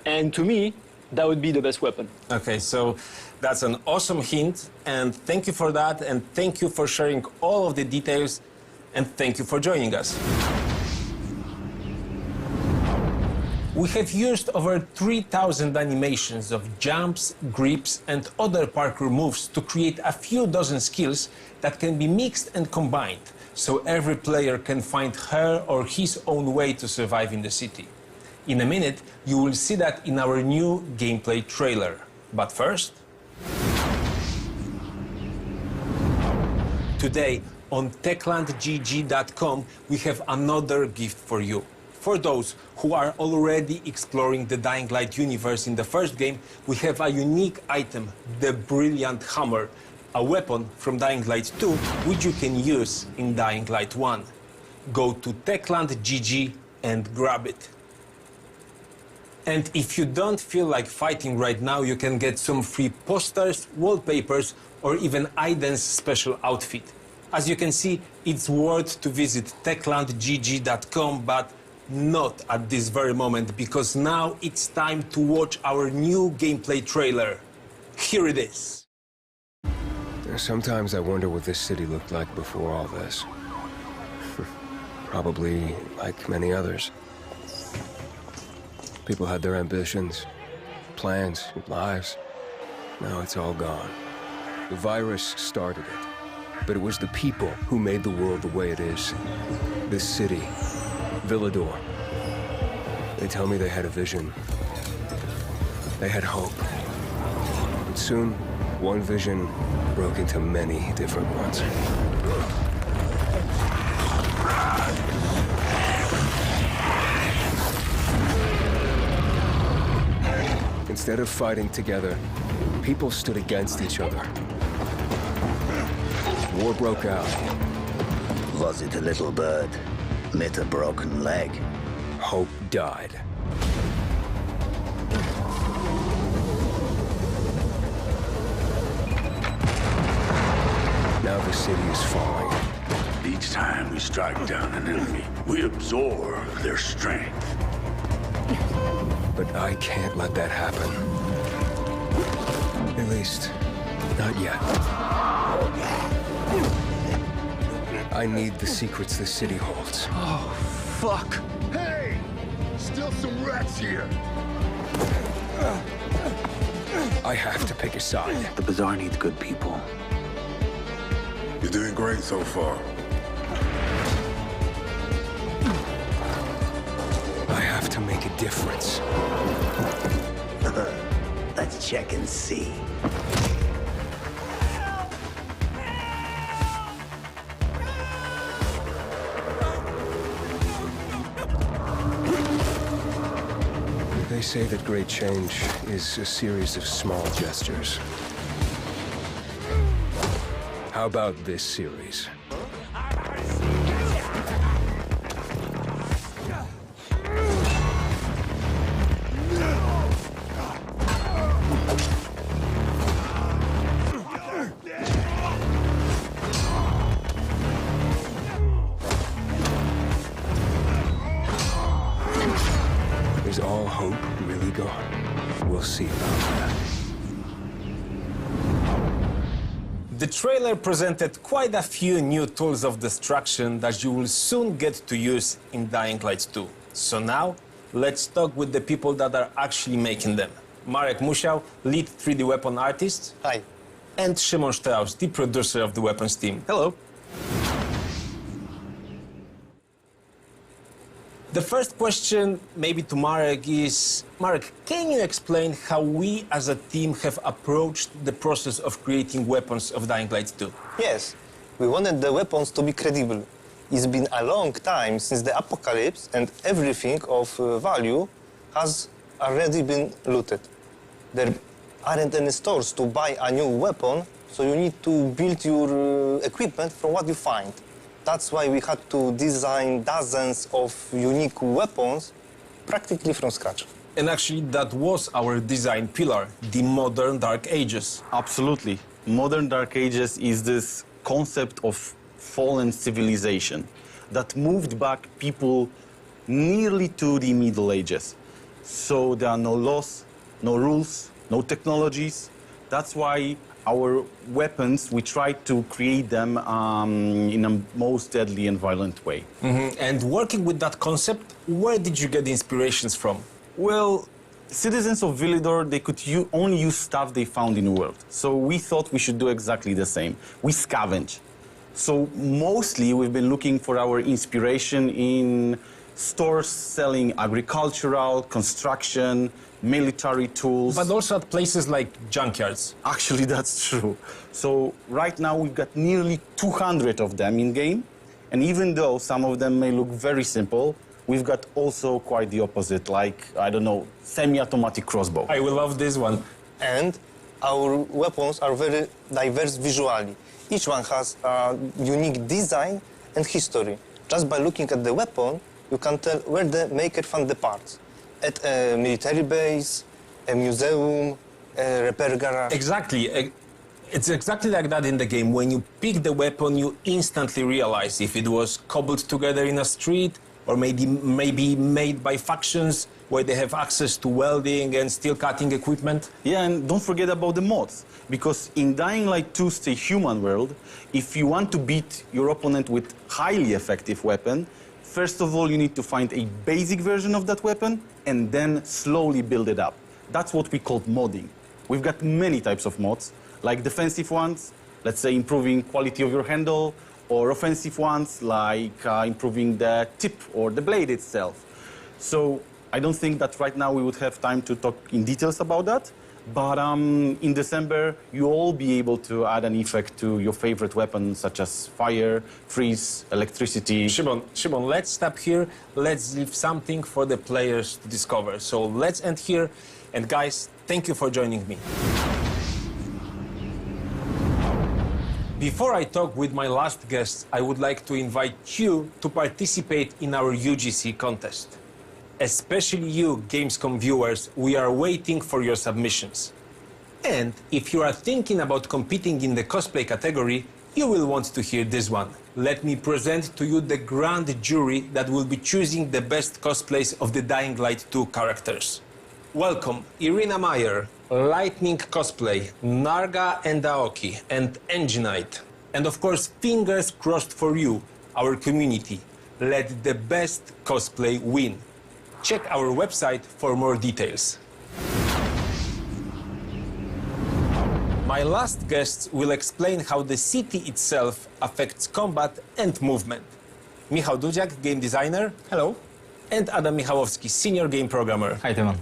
And to me, that would be the best weapon. Okay, so that's an awesome hint, and thank you for that, and thank you for sharing all of the details, and thank you for joining us. We have used over 3,000 animations of jumps, grips, and other parkour moves to create a few dozen skills that can be mixed and combined, so every player can find her or his own way to survive in the city. In a minute, you will see that in our new gameplay trailer. But first... Today, on techlandgg.com, we have another gift for you. For those who are already exploring the Dying Light universe in the first game, we have a unique item, the Brilliant Hammer, a weapon from Dying Light 2, which you can use in Dying Light 1. Go to techlandgg and grab it. And if you don't feel like fighting right now, you can get some free posters, wallpapers, or even Aiden's special outfit. As you can see, it's worth to visit techlandgg.com, but not at this very moment, because now it's time to watch our new gameplay trailer. Here it is. Sometimes I wonder what this city looked like before all this. Probably like many others. People had their ambitions, plans, lives. Now it's all gone. The virus started it, but it was the people who made the world the way it is. This city, Villador. They tell me they had a vision. They had hope. And soon, one vision broke into many different ones. Instead of fighting together, people stood against each other. War broke out. Was it a little bird? Met a broken leg? Hope died. Now the city is falling. Each time we strike down an enemy, we absorb their strength. But I can't let that happen. At least, not yet. I need the secrets the city holds. Oh, fuck. Hey! Still some rats here. I have to pick a side. The Bazaar needs good people. You're doing great so far. I have to make a difference. Let's check and see. They say that great change is a series of small gestures. How about this series? Is all hope really gone? We'll see about that. The trailer presented quite a few new tools of destruction that you will soon get to use in Dying Light 2. So now, let's talk with the people that are actually making them. Marek Musiał, lead 3D weapon artist. Hi. And Szymon Strauss, the producer of the weapons team. Hello. The first question, maybe to Marek, is, Marek, can you explain how we as a team have approached the process of creating weapons of Dying Light 2? Yes, we wanted the weapons to be credible. It's been a long time since the apocalypse and everything of value has already been looted. There aren't any stores to buy a new weapon, so you need to build your equipment from what you find. That's why we had to design dozens of unique weapons practically from scratch. And actually, that was our design pillar, the modern Dark Ages. Absolutely. Modern Dark Ages is this concept of fallen civilization that moved back people nearly to the Middle Ages. So there are no laws, no rules, no technologies. That's why our weapons, we try to create them in a most deadly and violent way. And working with that concept, where did you get the inspirations from? Well, citizens of Vizor, they could only use stuff they found in the world. So we thought we should do exactly the same. We scavenge. So mostly we've been looking for our inspiration in stores selling agricultural, construction, military tools. But also at places like junkyards. Actually, that's true. So right now we've got nearly 200 of them in-game. And even though some of them may look very simple, we've got also quite the opposite, like, I don't know, semi-automatic crossbow. I will love this one. And our weapons are very diverse visually. Each one has a unique design and history. Just by looking at the weapon, you can tell where the maker found the parts. At a military base, a museum, a repair garage. Exactly. It's exactly like that in the game. When you pick the weapon, you instantly realize if it was cobbled together in a street or maybe made by factions where they have access to welding and steel cutting equipment. Yeah, and don't forget about the mods. Because in Dying Light 2 Stay Human world, if you want to beat your opponent with highly effective weapon, first of all, you need to find a basic version of that weapon and then slowly build it up. That's what we call modding. We've got many types of mods, like defensive ones, let's say improving quality of your handle, or offensive ones, like improving the tip or the blade itself. So I don't think that right now we would have time to talk in details about that. But in December, you'll all be able to add an effect to your favorite weapons, such as fire, freeze, electricity. Shimon, let's stop here. Let's leave something for the players to discover. So let's end here. And guys, thank you for joining me. Before I talk with my last guests, I would like to invite you to participate in our UGC contest. Especially you, Gamescom viewers, we are waiting for your submissions. And if you are thinking about competing in the cosplay category, you will want to hear this one. Let me present to you the grand jury that will be choosing the best cosplays of the Dying Light 2 characters. Welcome, Irina Meyer, Lightning Cosplay, Narga and Aoki, and Enginite. And of course, fingers crossed for you, our community. Let the best cosplay win. Check our website for more details. My last guests will explain how the city itself affects combat and movement. Michał Dudziak, game designer. Hello. And Adam Michałowski, senior game programmer. Hi, Timon.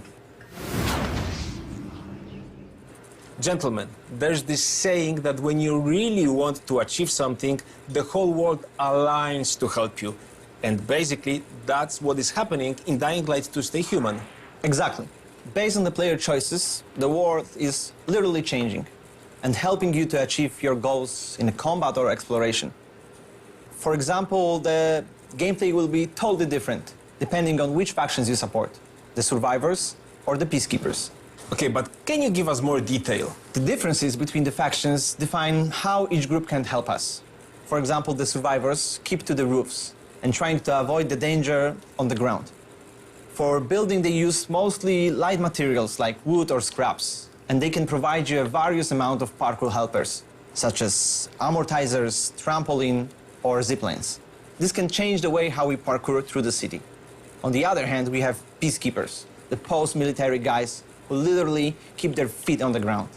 Gentlemen, there's this saying that when you really want to achieve something, the whole world aligns to help you. And basically, that's what is happening in Dying Light to Stay Human. Exactly. Based on the player choices, the world is literally changing and helping you to achieve your goals in combat or exploration. For example, the gameplay will be totally different depending on which factions you support, the survivors or the peacekeepers. Okay, but can you give us more detail? The differences between the factions define how each group can help us. For example, the survivors keep to the roofs and trying to avoid the danger on the ground. For building, they use mostly light materials like wood or scraps, and they can provide you a various amount of parkour helpers, such as amortizers, trampoline, or ziplines. This can change the way how we parkour through the city. On the other hand, we have peacekeepers, the post-military guys who literally keep their feet on the ground.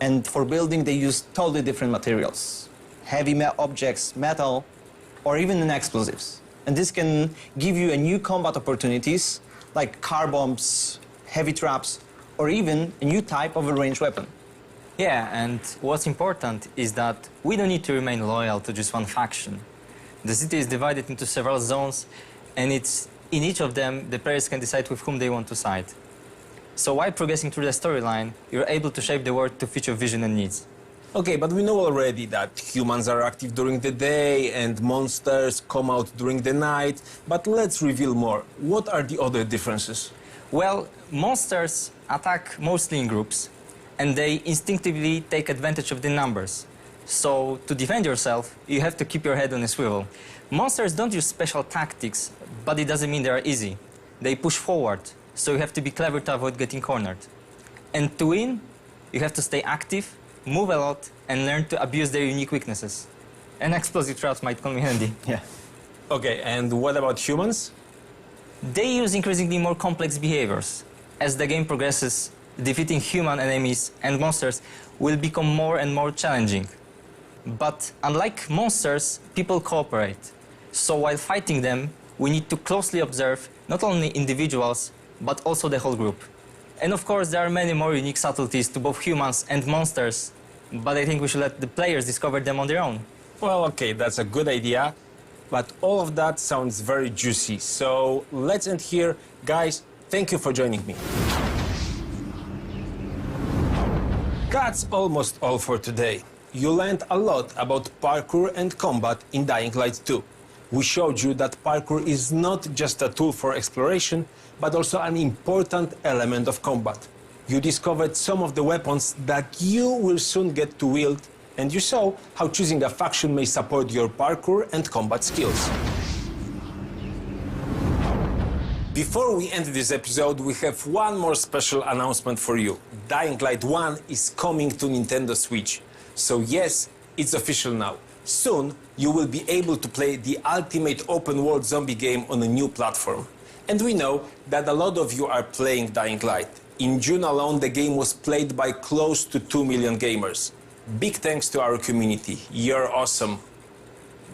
And for building, they use totally different materials, heavy objects, metal, or even explosives. And this can give you a new combat opportunities like car bombs, heavy traps, or even a new type of a ranged weapon. Yeah, and what's important is that we don't need to remain loyal to just one faction. The city is divided into several zones, and in each of them, the players can decide with whom they want to side. So while progressing through the storyline, you're able to shape the world to fit your vision and needs. Okay, but we know already that humans are active during the day and monsters come out during the night. But let's reveal more. What are the other differences? Well, monsters attack mostly in groups, and they instinctively take advantage of the numbers. So to defend yourself, you have to keep your head on a swivel. Monsters don't use special tactics, but it doesn't mean they are easy. They push forward, so you have to be clever to avoid getting cornered. And to win, you have to stay active, move a lot, and learn to abuse their unique weaknesses. And explosive traps might come in handy. Yeah. Okay, and what about humans? They use increasingly more complex behaviors. As the game progresses, defeating human enemies and monsters will become more and more challenging. But unlike monsters, people cooperate. So while fighting them, we need to closely observe not only individuals, but also the whole group. And of course, there are many more unique subtleties to both humans and monsters, but I think we should let the players discover them on their own. Well, okay, that's a good idea, but all of that sounds very juicy. So let's end here. Guys, thank you for joining me. That's almost all for today. You learned a lot about parkour and combat in Dying Light 2. We showed you that parkour is not just a tool for exploration, but also an important element of combat. You discovered some of the weapons that you will soon get to wield, and you saw how choosing a faction may support your parkour and combat skills. Before we end this episode, we have one more special announcement for you. Dying Light 1 is coming to Nintendo Switch. So yes, it's official now. Soon, you will be able to play the ultimate open-world zombie game on a new platform. And we know that a lot of you are playing Dying Light. In June alone, the game was played by close to 2 million gamers. Big thanks to our community. You're awesome.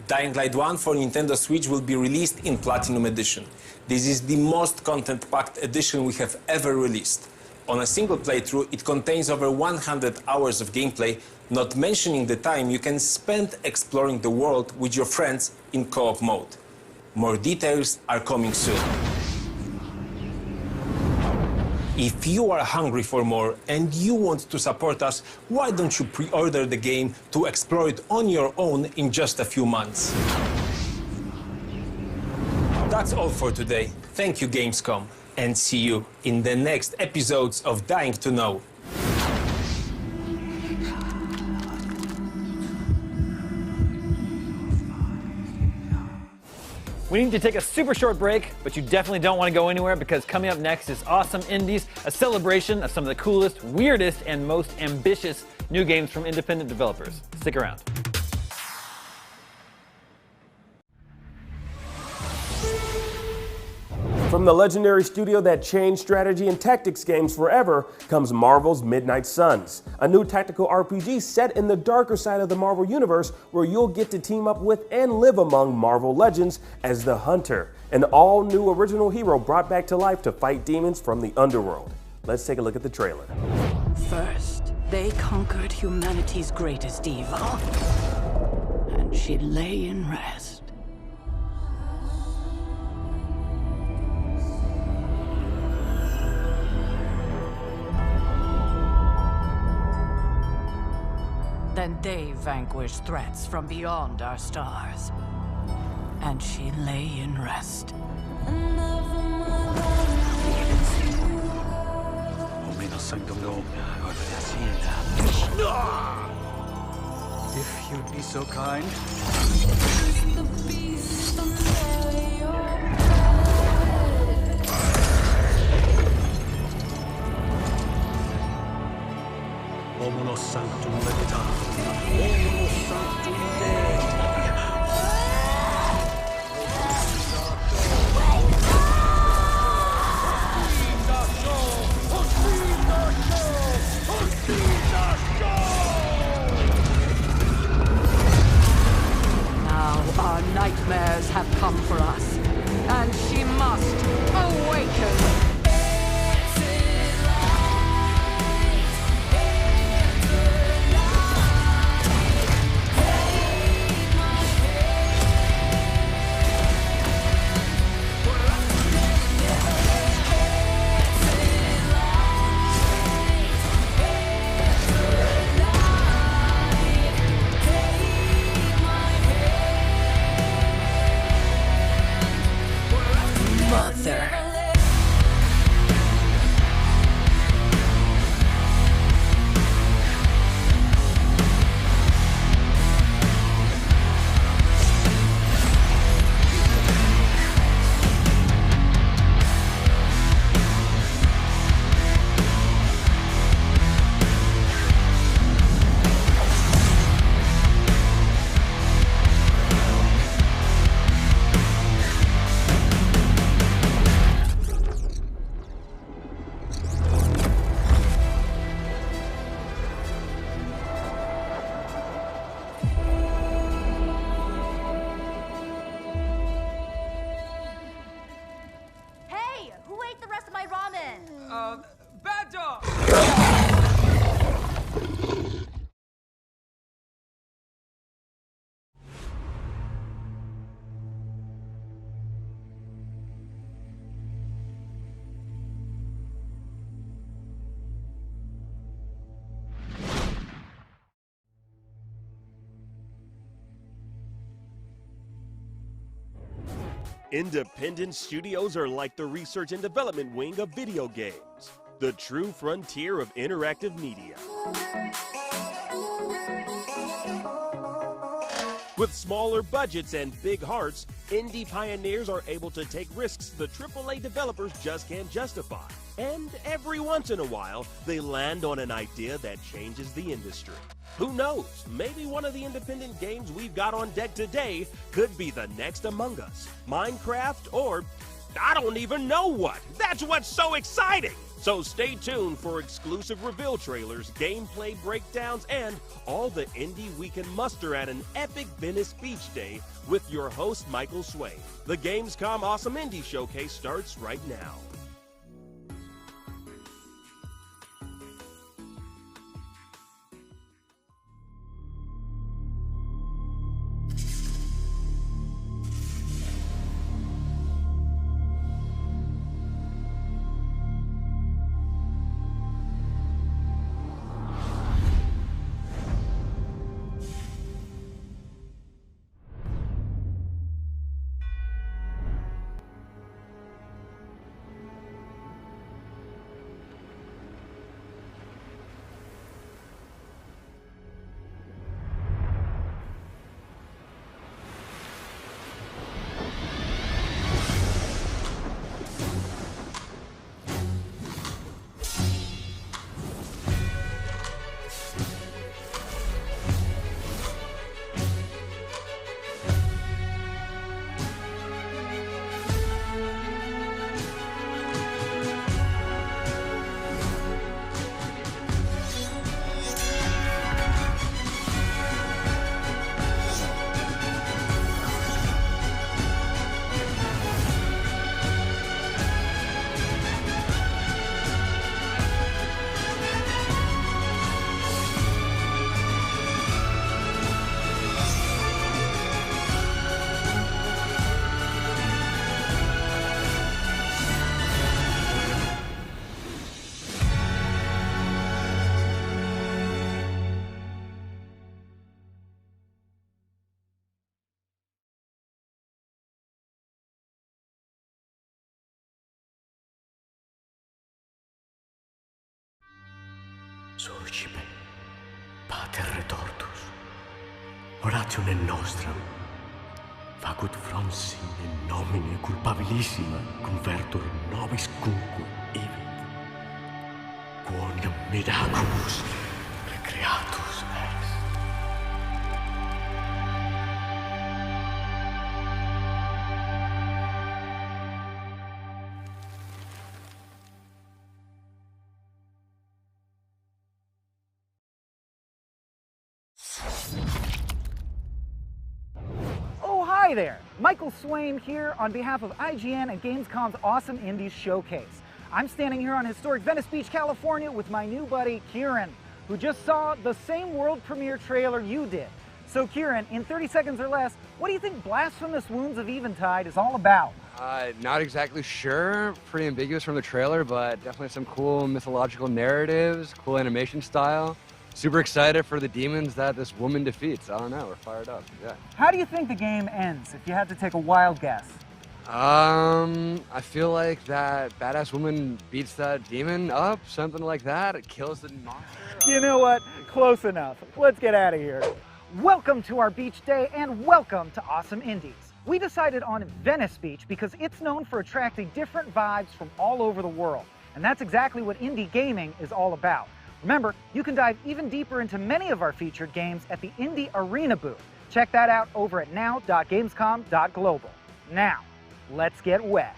Dying Light 1 for Nintendo Switch will be released in Platinum Edition. This is the most content-packed edition we have ever released. On a single playthrough, it contains over 100 hours of gameplay, not mentioning the time you can spend exploring the world with your friends in co-op mode. More details are coming soon. If you are hungry for more and you want to support us, why don't you pre-order the game to explore it on your own in just a few months? That's all for today. Thank you, Gamescom, and see you in the next episodes of Dying to Know. We need to take a super short break, but you definitely don't want to go anywhere because coming up next is Awesome Indies, a celebration of some of the coolest, weirdest, and most ambitious new games from independent developers. Stick around. From the legendary studio that changed strategy and tactics games forever comes Marvel's Midnight Suns, a new tactical RPG set in the darker side of the Marvel Universe where you'll get to team up with and live among Marvel legends as the Hunter, an all-new original hero brought back to life to fight demons from the underworld. Let's take a look at the trailer. First, they conquered humanity's greatest evil, and she lay in rest. Then they vanquished threats from beyond our stars, and she lay in rest. If you'd be so kind. Omno sanctum legita. Omno sanctum Dei. Now our nightmares have come for us, and she must awaken. Mother. Bad dog! Independent studios are like the research and development wing of video games, the true frontier of interactive media. With smaller budgets and big hearts, indie pioneers are able to take risks the AAA developers just can't justify. And every once in a while, they land on an idea that changes the industry. Who knows, maybe one of the independent games we've got on deck today could be the next Among Us, Minecraft, or I don't even know what. That's what's so exciting! So stay tuned for exclusive reveal trailers, gameplay breakdowns, and all the indie we can muster at an epic Venice Beach day with your host, Michael Swaim. The Gamescom Awesome Indie Showcase starts right now. Surgipe, pater retortus, orationem nostram, facut fronsim in nomine culpabilissima convertor nobis cunque evit, quoniam miraculus recreatus est. Hi there, Michael Swaim here on behalf of IGN and Gamescom's Awesome Indies Showcase. I'm standing here on historic Venice Beach, California with my new buddy, Kieran, who just saw the same world premiere trailer you did. So Kieran, in 30 seconds or less, what do you think Blasphemous Wounds of Eventide is all about? Not exactly sure, pretty ambiguous from the trailer, but definitely some cool mythological narratives, cool animation style. Super excited for the demons that this woman defeats. I don't know, we're fired up, yeah. How do you think the game ends, if you had to take a wild guess? I feel like that badass woman beats that demon up, something like that. It kills the monster. You know what? Close enough. Let's get out of here. Welcome to our beach day and welcome to Awesome Indies. We decided on Venice Beach because it's known for attracting different vibes from all over the world. And that's exactly what indie gaming is all about. Remember, you can dive even deeper into many of our featured games at the Indie Arena booth. Check that out over at now.gamescom.global. Now, let's get wet.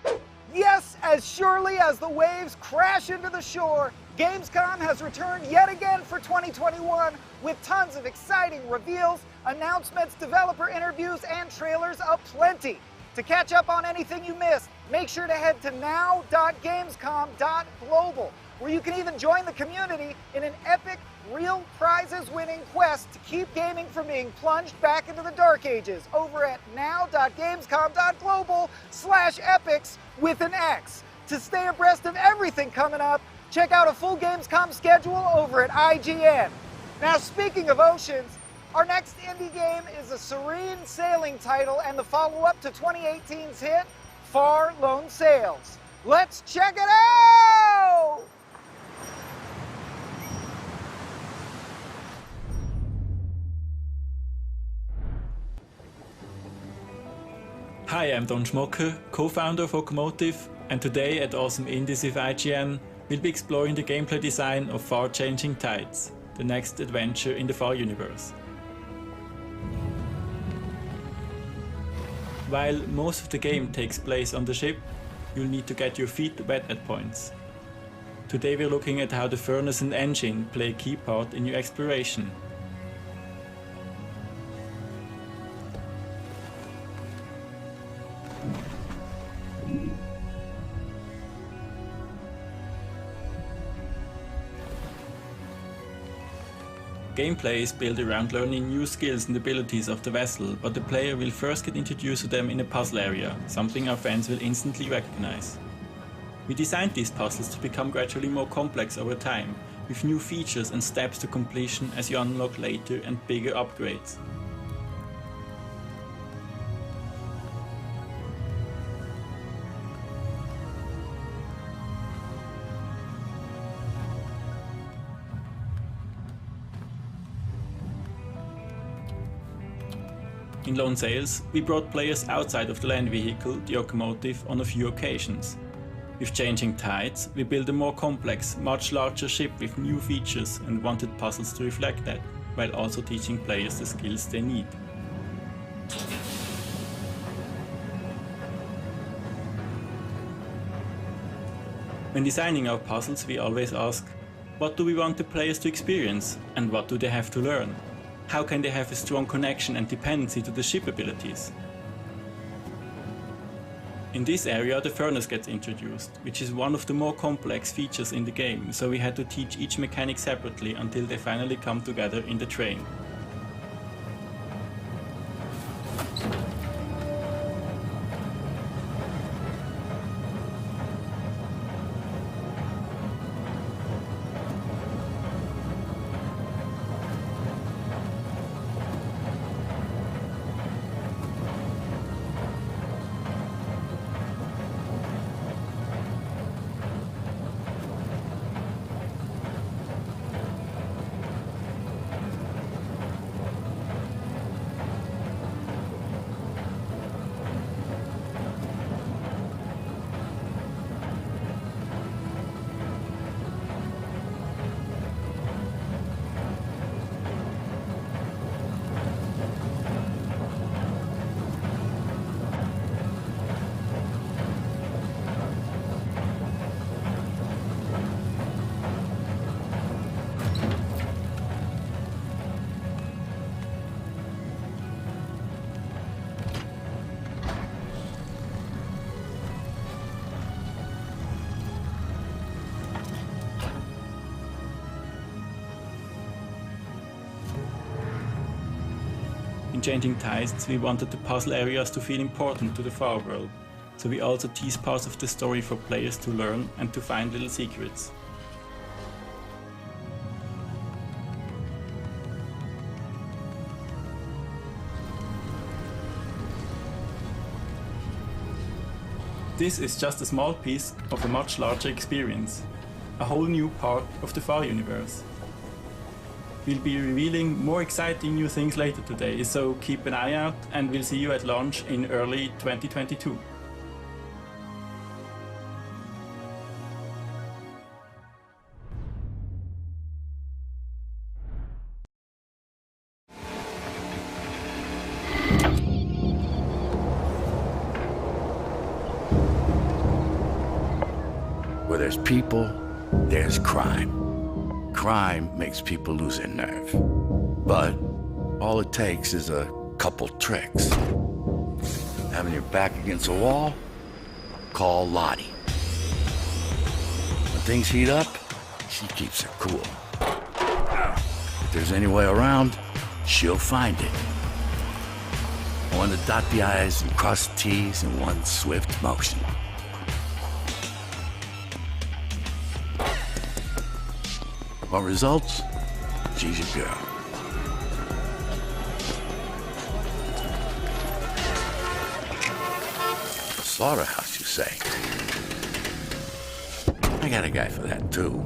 Yes, as surely as the waves crash into the shore, Gamescom has returned yet again for 2021 with tons of exciting reveals, announcements, developer interviews, and trailers aplenty. To catch up on anything you missed, make sure to head to now.gamescom.global, where you can even join the community in an epic, real prizes-winning quest to keep gaming from being plunged back into the dark ages over at now.gamescom.global/epics with an X. To stay abreast of everything coming up, check out a full Gamescom schedule over at IGN. Now, speaking of oceans, our next indie game is a serene sailing title and the follow-up to 2018's hit, Far Lone Sails. Let's check it out! Hi, I'm Don Schmocker, co-founder of Okomotive, and today at Awesome Indies with IGN, we'll be exploring the gameplay design of Far Changing Tides, the next adventure in the Far universe. While most of the game takes place on the ship, you'll need to get your feet wet at points. Today we're looking at how the furnace and engine play a key part in your exploration. Gameplay is built around learning new skills and abilities of the vessel, but the player will first get introduced to them in a puzzle area, something our fans will instantly recognize. We designed these puzzles to become gradually more complex over time, with new features and steps to completion as you unlock later and bigger upgrades. In Lone Sails, we brought players outside of the land vehicle, the locomotive, on a few occasions. With changing tides, we built a more complex, much larger ship with new features and wanted puzzles to reflect that, while also teaching players the skills they need. When designing our puzzles, we always ask, what do we want the players to experience, and what do they have to learn? How can they have a strong connection and dependency to the ship abilities? In this area, the furnace gets introduced, which is one of the more complex features in the game, so we had to teach each mechanic separately until they finally come together in the train. In Changing Tides, we wanted the puzzle areas to feel important to the far world, so we also tease parts of the story for players to learn and to find little secrets. This is just a small piece of a much larger experience, a whole new part of the Far universe. We'll be revealing more exciting new things later today, so keep an eye out and we'll see you at launch in early 2022. Where there's people, there's crime. Crime makes people lose their nerve. But all it takes is a couple tricks. Having your back against a wall? Call Lottie. When things heat up, she keeps it cool. If there's any way around, she'll find it. One to dot the I's and cross the T's in one swift motion. What results? She's your girl. Slaughterhouse, you say? I got a guy for that, too.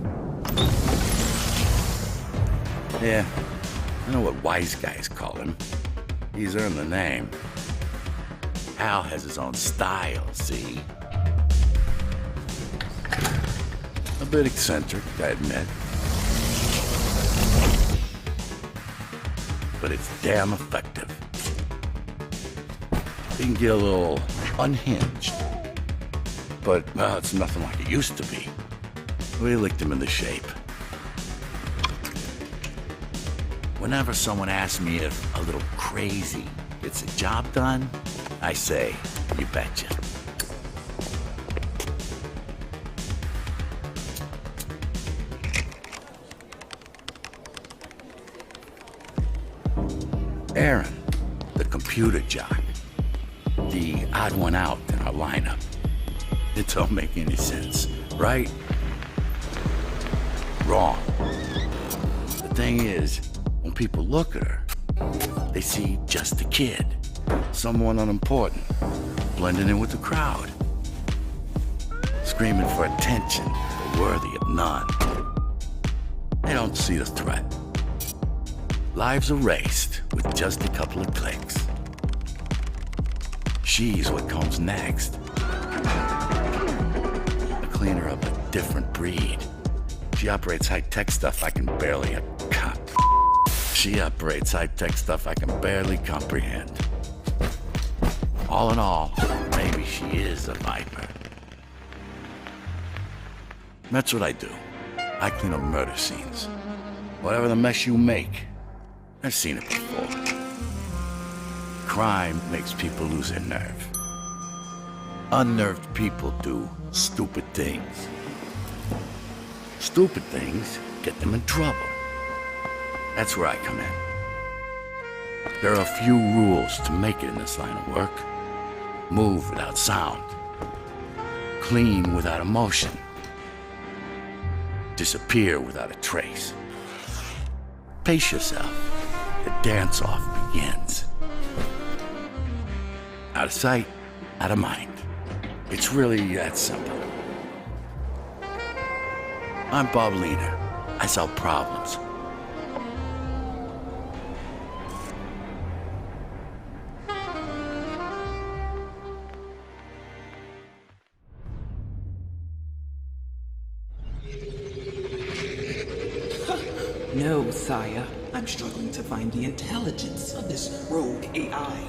Yeah, I know what wise guys call him. He's earned the name. Hal has his own style, see? A bit eccentric, I admit. But it's damn effective. He can get a little unhinged. But, well, it's nothing like it used to be. We licked him into shape. Whenever someone asks me if a little crazy gets the job done, I say, you betcha. Aaron, the computer jock. The odd one out in our lineup. It don't make any sense, right? Wrong. The thing is, when people look at her, they see just a kid, someone unimportant, blending in with the crowd, screaming for attention, but worthy of none. They don't see the threat. Lives erased with just a couple of clicks. She's what comes next. A cleaner of a different breed. She operates high-tech stuff I can barely She operates high-tech stuff I can barely comprehend. All in all, maybe she is a viper. That's what I do. I clean up murder scenes. Whatever the mess you make, I've seen it before. Crime makes people lose their nerve. Unnerved people do stupid things. Stupid things get them in trouble. That's where I come in. There are a few rules to make it in this line of work. Move without sound. Clean without emotion. Disappear without a trace. Pace yourself. The dance-off begins. Out of sight, out of mind. It's really that simple. I'm Bob Leaner. I solve problems. No, sire. I'm struggling to find the intelligence of this rogue AI.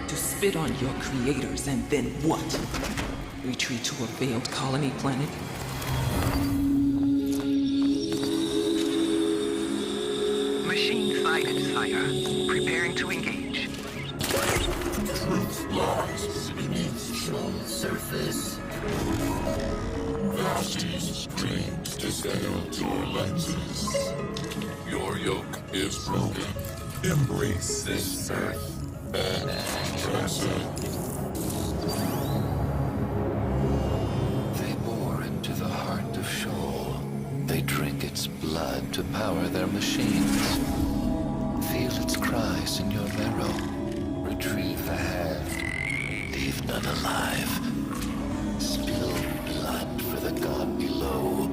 To spit on your creators and then what? Retreat to a failed colony planet? Machine sighted, sire. Preparing to engage. Truth lies beneath the show's surface. Vashti's dreams to scale your lenses. Your yoke is broken. Embrace this earth and corsa. They bore into the heart of Sheol. They drink its blood to power their machines. Feel its cries in your marrow. Retrieve the hand. Leave none alive. Spill blood for the god below.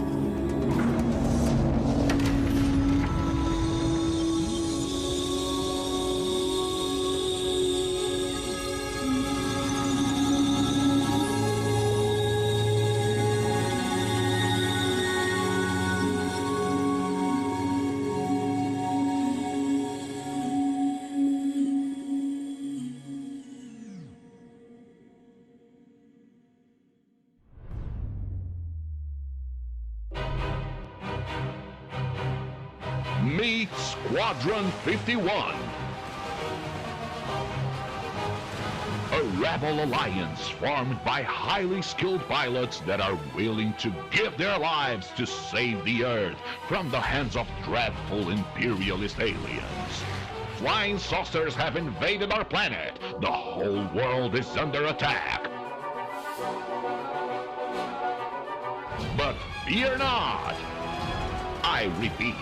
Meet Squadron 51. A rebel alliance formed by highly skilled pilots that are willing to give their lives to save the Earth from the hands of dreadful imperialist aliens. Flying saucers have invaded our planet. The whole world is under attack. But fear not. I repeat,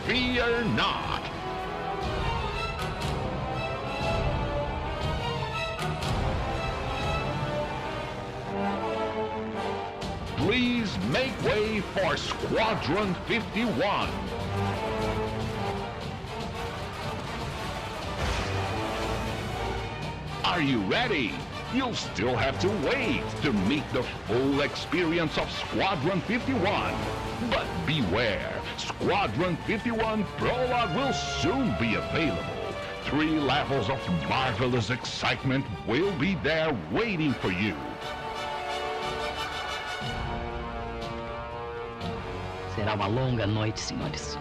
fear not. Please make way for Squadron 51. Are you ready? You'll still have to wait to meet the full experience of Squadron 51. But beware, Squadron 51 Prologue will soon be available. 3 levels of marvelous excitement will be there waiting for you. Será uma longa noite, senhores.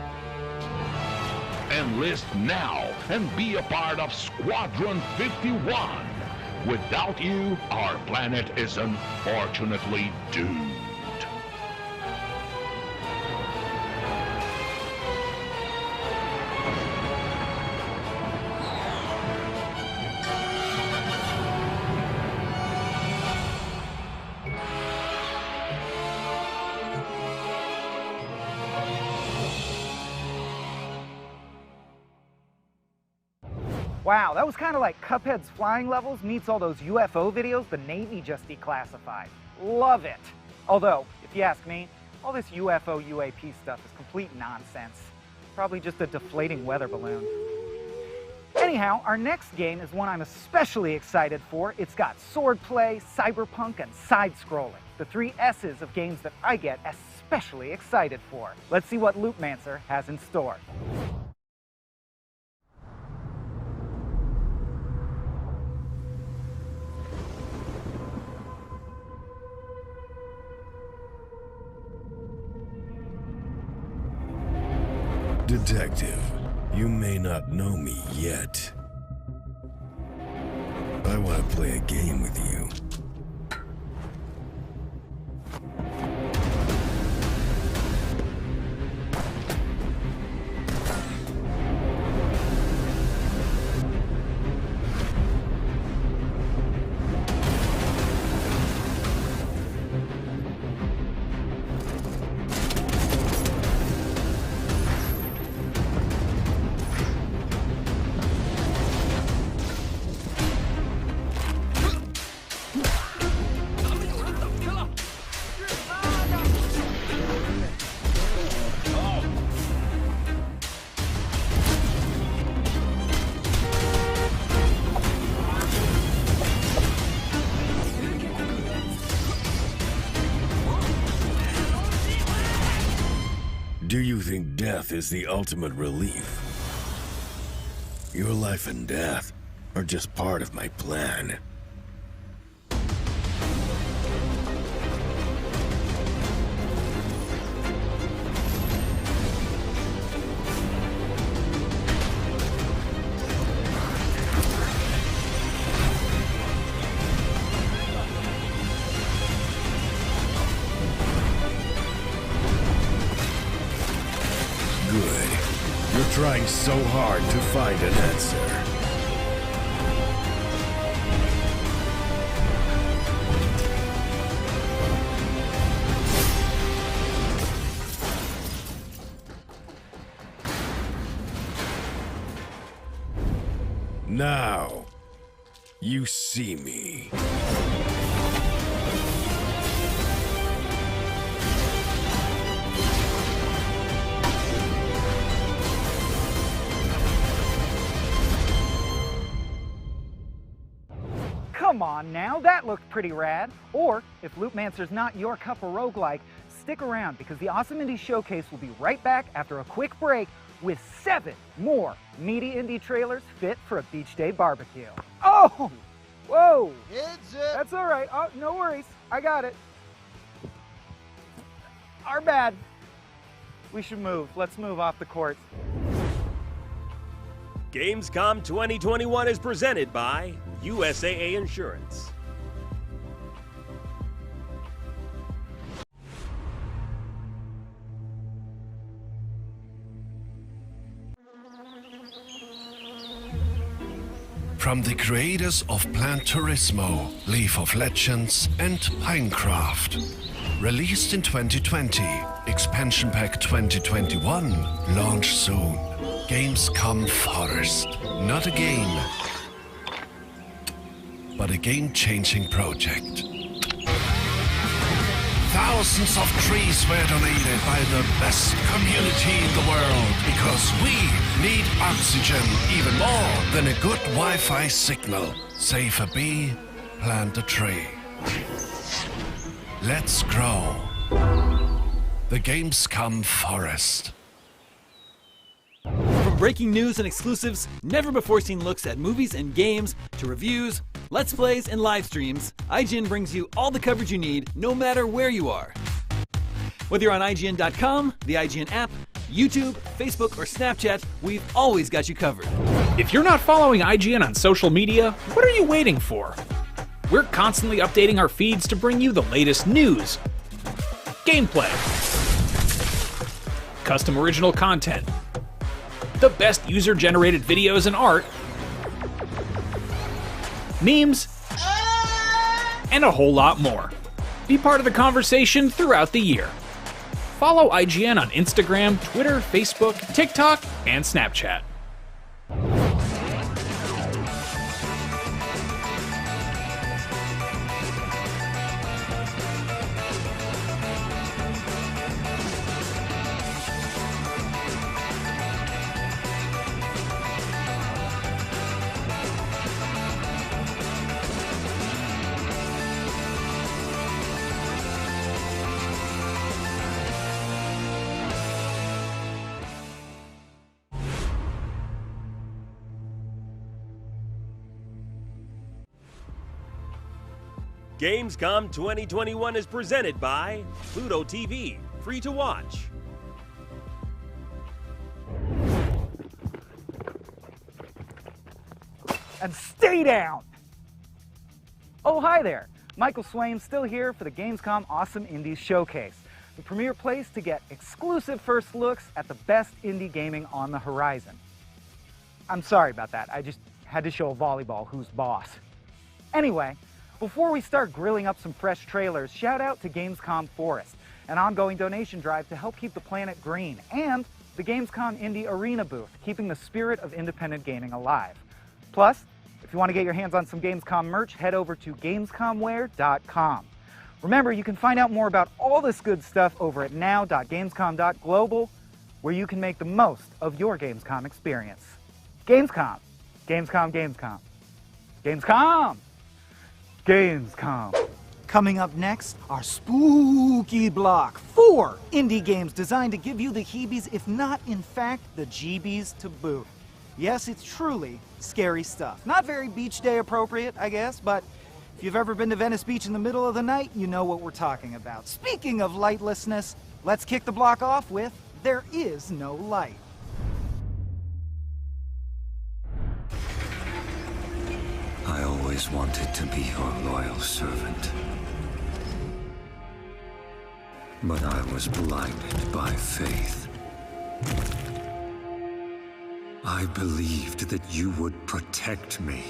Enlist now and be a part of Squadron 51. Without you, our planet is unfortunately doomed. Wow, that was kind of like Cuphead's flying levels meets all those UFO videos the Navy just declassified. Love it. Although, if you ask me, all this UFO UAP stuff is complete nonsense. Probably just a deflating weather balloon. Anyhow, our next game is one I'm especially excited for. It's got swordplay, cyberpunk, and side-scrolling. The 3 S's of games that I get especially excited for. Let's see what Loopmancer has in store. Detective, you may not know me yet. I want to play a game with you. Do you think death is the ultimate relief? Your life and death are just part of my plan. Trying so hard to find an answer. Now, you see me. Come on now, that looked pretty rad. Or, if Loopmancer's not your cup of roguelike, stick around because the Awesome Indie Showcase will be right back after a quick break with 7 more meaty indie trailers fit for a beach day barbecue. Oh! Whoa! That's all right. Oh, no worries. I got it. Our bad. We should move. Let's move off the court. Gamescom 2021 is presented by USAA Insurance. From the creators of Plan Turismo, League of Legends, and Pinecraft. Released in 2020, Expansion Pack 2021, launch soon. Gamescom Forest. Not a game, but a game-changing project. Thousands of trees were donated by the best community in the world because we need oxygen even more than a good Wi-Fi signal. Save a bee, plant a tree. Let's grow. The Gamescom Forest. From breaking news and exclusives, never-before-seen looks at movies and games, to reviews, Let's Plays, and live streams, IGN brings you all the coverage you need, no matter where you are. Whether you're on IGN.com, the IGN app, YouTube, Facebook, or Snapchat, we've always got you covered. If you're not following IGN on social media, what are you waiting for? We're constantly updating our feeds to bring you the latest news, gameplay, custom original content, the best user-generated videos and art, memes, and a whole lot more. Be part of the conversation throughout the year. Follow IGN on Instagram, Twitter, Facebook, TikTok, and Snapchat. Gamescom 2021 is presented by Pluto TV, free to watch. And stay down! Oh, hi there. Michael Swaim still here for the Gamescom Awesome Indies Showcase, the premier place to get exclusive first looks at the best indie gaming on the horizon. I'm sorry about that. I just had to show a volleyball who's boss. Anyway, before we start grilling up some fresh trailers, shout out to Gamescom Forest, an ongoing donation drive to help keep the planet green, and the Gamescom Indie Arena booth, keeping the spirit of independent gaming alive. Plus, if you want to get your hands on some Gamescom merch, head over to gamescomwear.com. Remember, you can find out more about all this good stuff over at now.gamescom.global, where you can make the most of your Gamescom experience. Gamescom. Gamescom, Gamescom. Gamescom! Gamescom. Coming up next, our spooky block. 4 indie games designed to give you the heebies, if not, in fact, the jeebies to boot. Yes, it's truly scary stuff. Not very beach day appropriate, I guess, but if you've ever been to Venice Beach in the middle of the night, you know what we're talking about. Speaking of lightlessness, let's kick the block off with There Is No Light. I always wanted to be your loyal servant. But I was blinded by faith. I believed that you would protect me.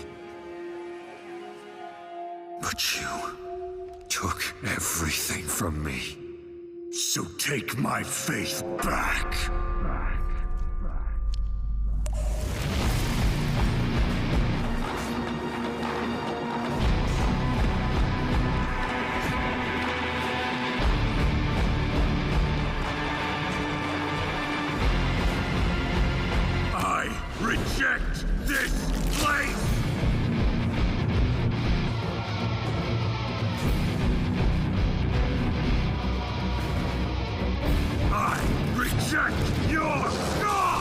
But you took everything from me. So take my faith back. Reject this place! I reject your God!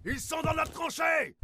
Ils sont dans notre tranchée!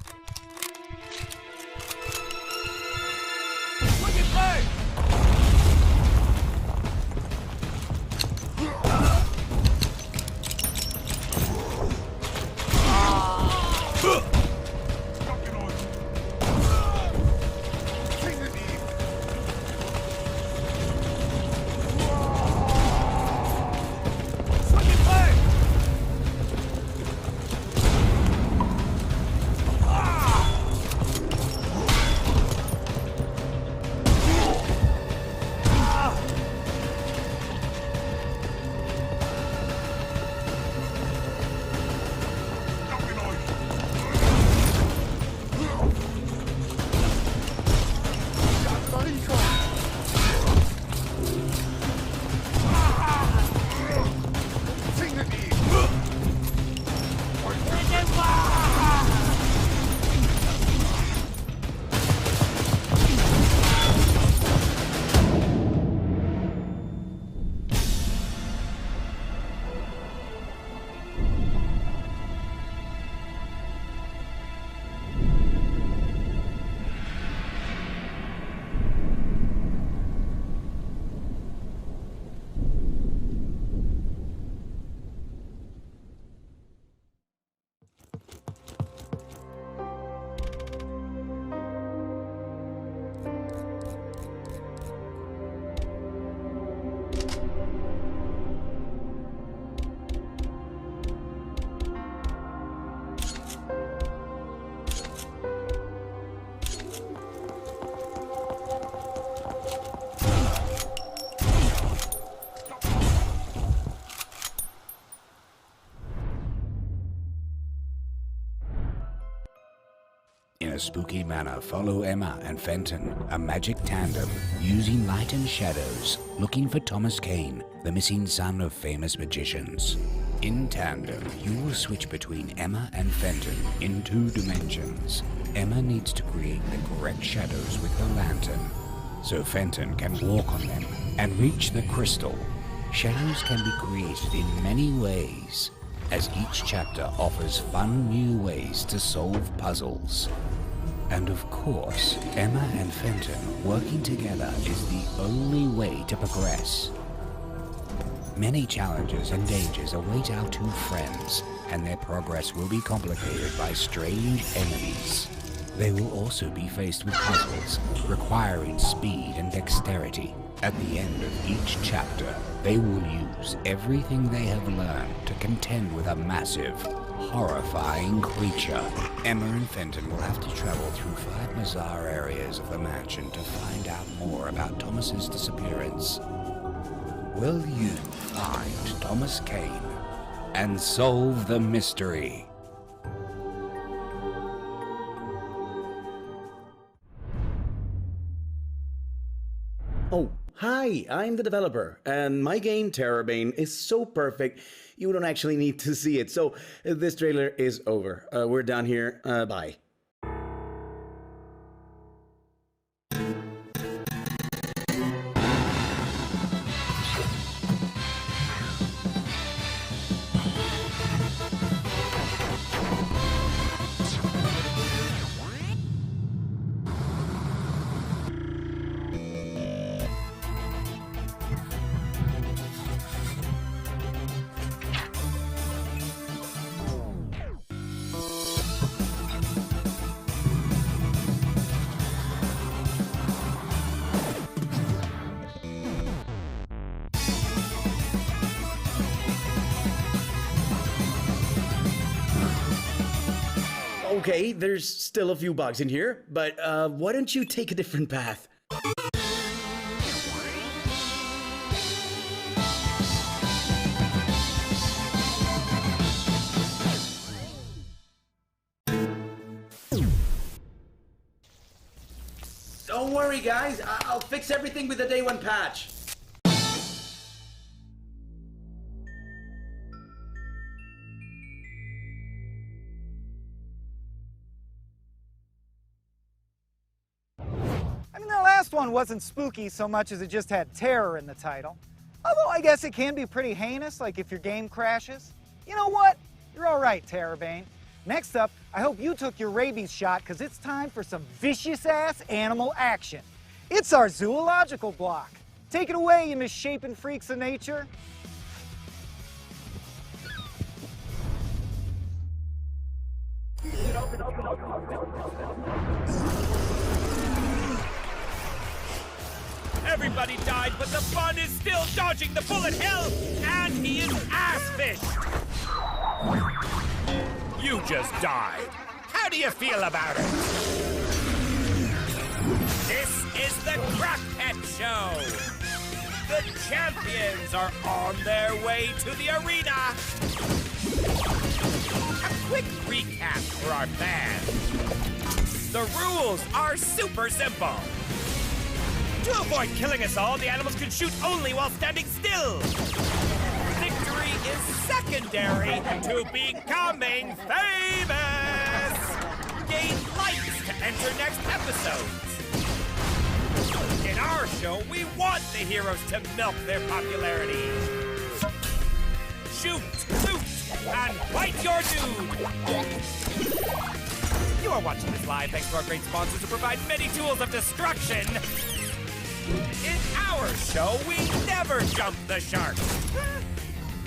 a spooky manor, follow Emma and Fenton, a magic tandem, using light and shadows, looking for Thomas Kane, the missing son of famous magicians. In tandem, you will switch between Emma and Fenton in 2 dimensions. Emma needs to create the correct shadows with her lantern, so Fenton can walk on them and reach the crystal. Shadows can be created in many ways, as each chapter offers fun new ways to solve puzzles. And of course, Emma and Fenton working together is the only way to progress. Many challenges and dangers await our 2 friends, and their progress will be complicated by strange enemies. They will also be faced with puzzles requiring speed and dexterity. At the end of each chapter, they will use everything they have learned to contend with a massive, horrifying creature. Emma and Fenton will have to travel through 5 bizarre areas of the mansion to find out more about Thomas's disappearance. Will you find Thomas Kane and solve the mystery? Oh, hi, I'm the developer, and my game, Terrorbane, is so perfect, you don't actually need to see it. So, this trailer is over. We're done here. Bye. Okay, there's still a few bugs in here, but why don't you take a different path? Don't worry, guys. I'll fix everything with the day 1 patch. I mean, the last one wasn't spooky so much as it just had terror in the title. Although I guess it can be pretty heinous, like if your game crashes. You know what? You're all right, Terrorbane. Next up, I hope you took your rabies shot, because it's time for some vicious-ass animal action. It's our zoological block. Take it away, you misshapen freaks of nature. Everybody died, but the fun is still dodging the bullet hell, and he is ass-fished. You just died. How do you feel about it? This is the Crock Pet Show. The champions are on their way to the arena. A quick recap for our fans. The rules are super simple. To avoid killing us all, the animals can shoot only while standing still. Victory is secondary to becoming famous. Gain likes to enter next episodes. In our show, we want the heroes to milk their popularity. Shoot, loot, and bite your dude. You are watching this live thanks to our great sponsors who provide many tools of destruction. In our show, we never jump the shark.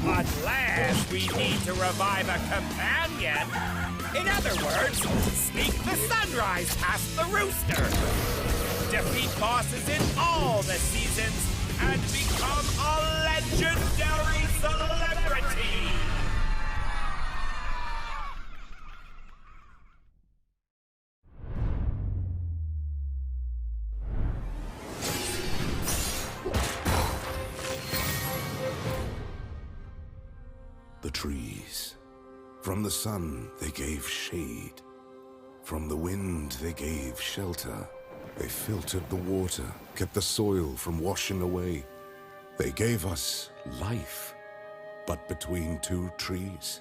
Unless we need to revive a companion. In other words, sneak the sunrise past the rooster. Defeat bosses in all the seasons and become a legendary celebrity. The trees. From the sun, they gave shade. From the wind they gave shelter. They filtered the water, kept the soil from washing away. They gave us life, but between two trees.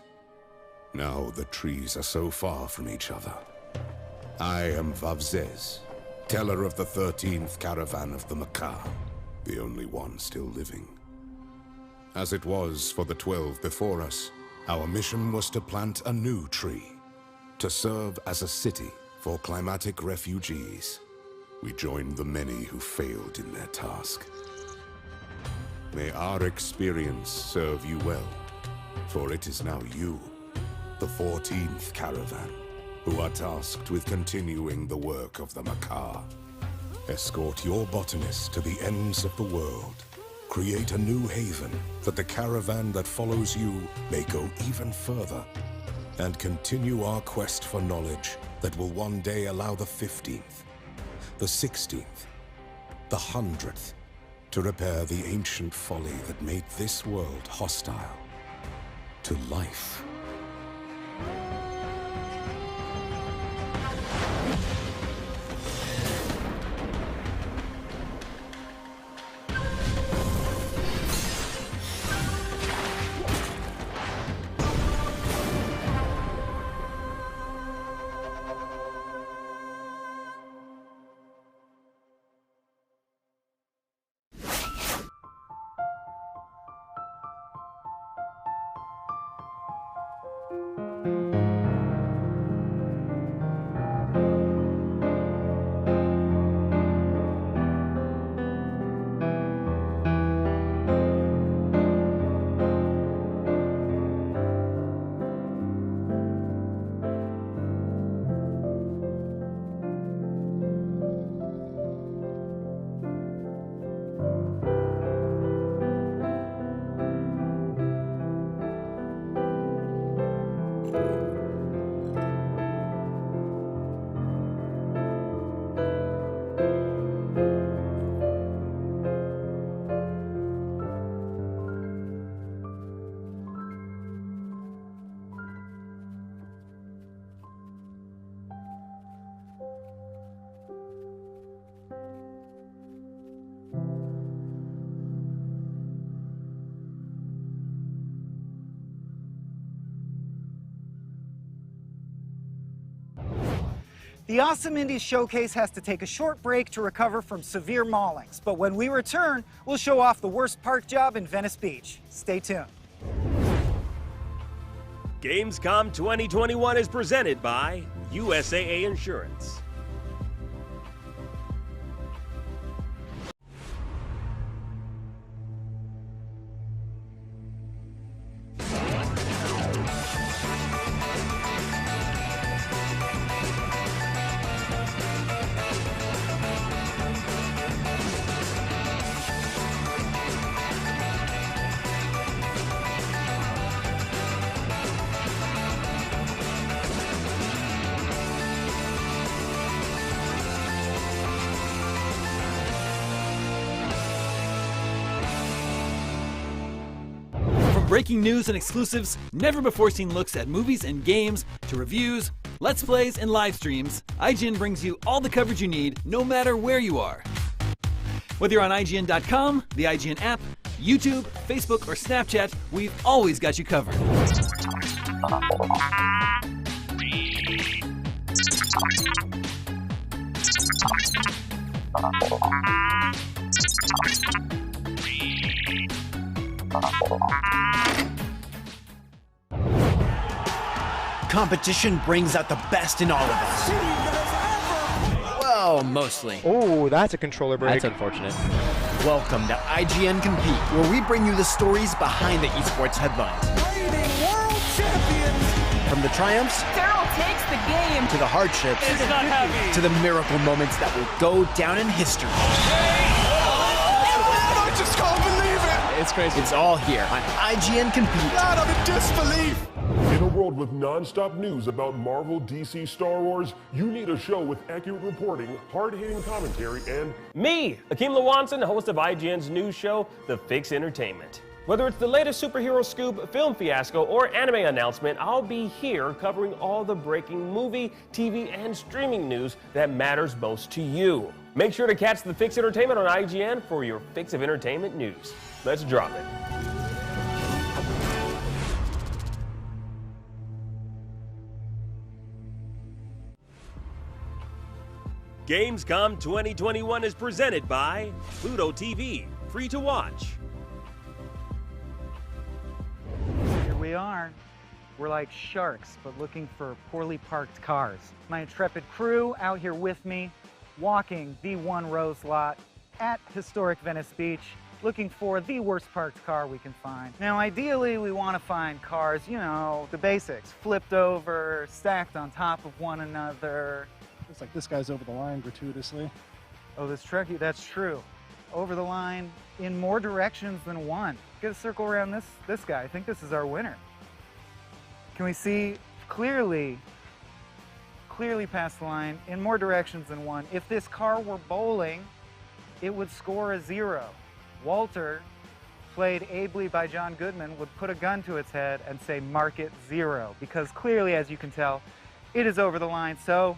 Now the trees are so far from each other. I am Vavzez, teller of the 13th caravan of the Macabre, the only one still living. As it was for the 12 before us, our mission was to plant a new tree, to serve as a city for climatic refugees. We joined the many who failed in their task. May our experience serve you well, for it is now you, the 14th caravan, who are tasked with continuing the work of the Macabre. Escort your botanists to the ends of the world. Create a new haven that the caravan that follows you may go even further, and continue our quest for knowledge that will one day allow the 15th, the 16th, the 100th to repair the ancient folly that made this world hostile to life. The Awesome Indies Showcase has to take a short break to recover from severe maulings, but when we return, we'll show off the worst park job in Venice Beach. Stay tuned. Gamescom 2021 is presented by USAA Insurance. Breaking news and exclusives, never-before-seen looks at movies and games, to reviews, Let's Plays, and live streams, IGN brings you all the coverage you need, no matter where you are. Whether you're on IGN.com, the IGN app, YouTube, Facebook, or Snapchat, we've always got you covered. Competition brings out the best in all of us. Well, mostly. Oh, that's a controller break. That's unfortunate. Welcome to IGN Compete, where we bring you the stories behind the esports headlines. Reigning world champions! From the triumphs Daryl takes the game to the hardships It's not heavy. to the miracle moments that will go down in history. I just can't believe it! It's crazy. It's all here on IGN Compete. God, I'm in disbelief! In a world with non-stop news about Marvel, DC, Star Wars, you need a show with accurate reporting, hard-hitting commentary, and Me, Akeem Lawanson, host of IGN's news show, The Fix Entertainment. Whether it's the latest superhero scoop, film fiasco, or anime announcement, I'll be here covering all the breaking movie, TV, and streaming news that matters most to you. Make sure to catch the Fix Entertainment on IGN for your fix of entertainment news. Let's drop it. Gamescom 2021 is presented by Pluto TV, free to watch. Here we are. We're like sharks, but looking for poorly parked cars. My intrepid crew out here with me, walking the one rose lot at historic Venice Beach, looking for the worst parked car we can find. Now, ideally, we want to find cars, you know, the basics, flipped over, stacked on top of one another. Looks like this guy's over the line gratuitously. Oh, this truck, that's true. Over the line in more directions than one. Get a circle around this guy. I think this is our winner. Can we see clearly past the line in more directions than one? If this car were bowling, it would score a 0. Walter, played ably by John Goodman, would put a gun to its head and say, mark it 0, because clearly, as you can tell, it is over the line. So,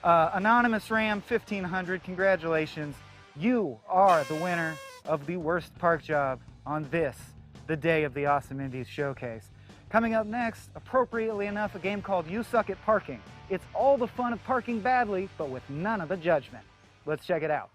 Anonymous Ram 1500, congratulations. You are the winner of the worst park job on this, the day of the Awesome Indies Showcase. Coming up next, appropriately enough, a game called You Suck at Parking. It's all the fun of parking badly, but with none of the judgment. Let's check it out.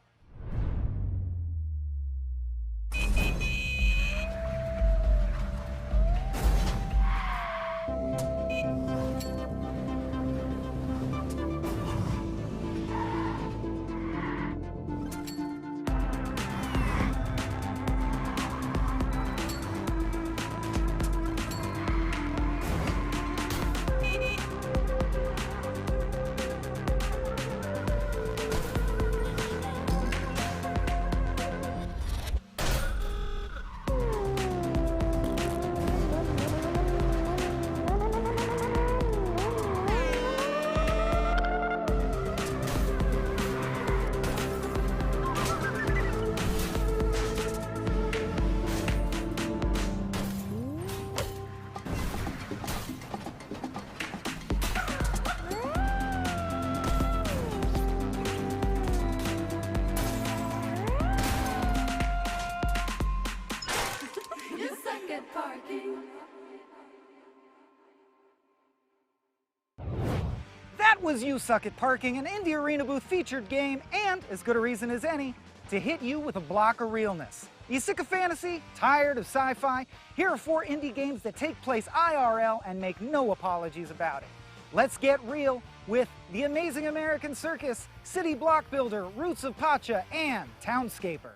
Was You Suck at Parking, an Indie Arena Booth featured game, and as good a reason as any to hit you with a block of realness. Are you sick of fantasy? Tired of sci-fi? Here are 4 indie games that take place IRL and make no apologies about it. Let's get real with The Amazing American Circus, City Block Builder, Roots of Pacha, and Townscaper.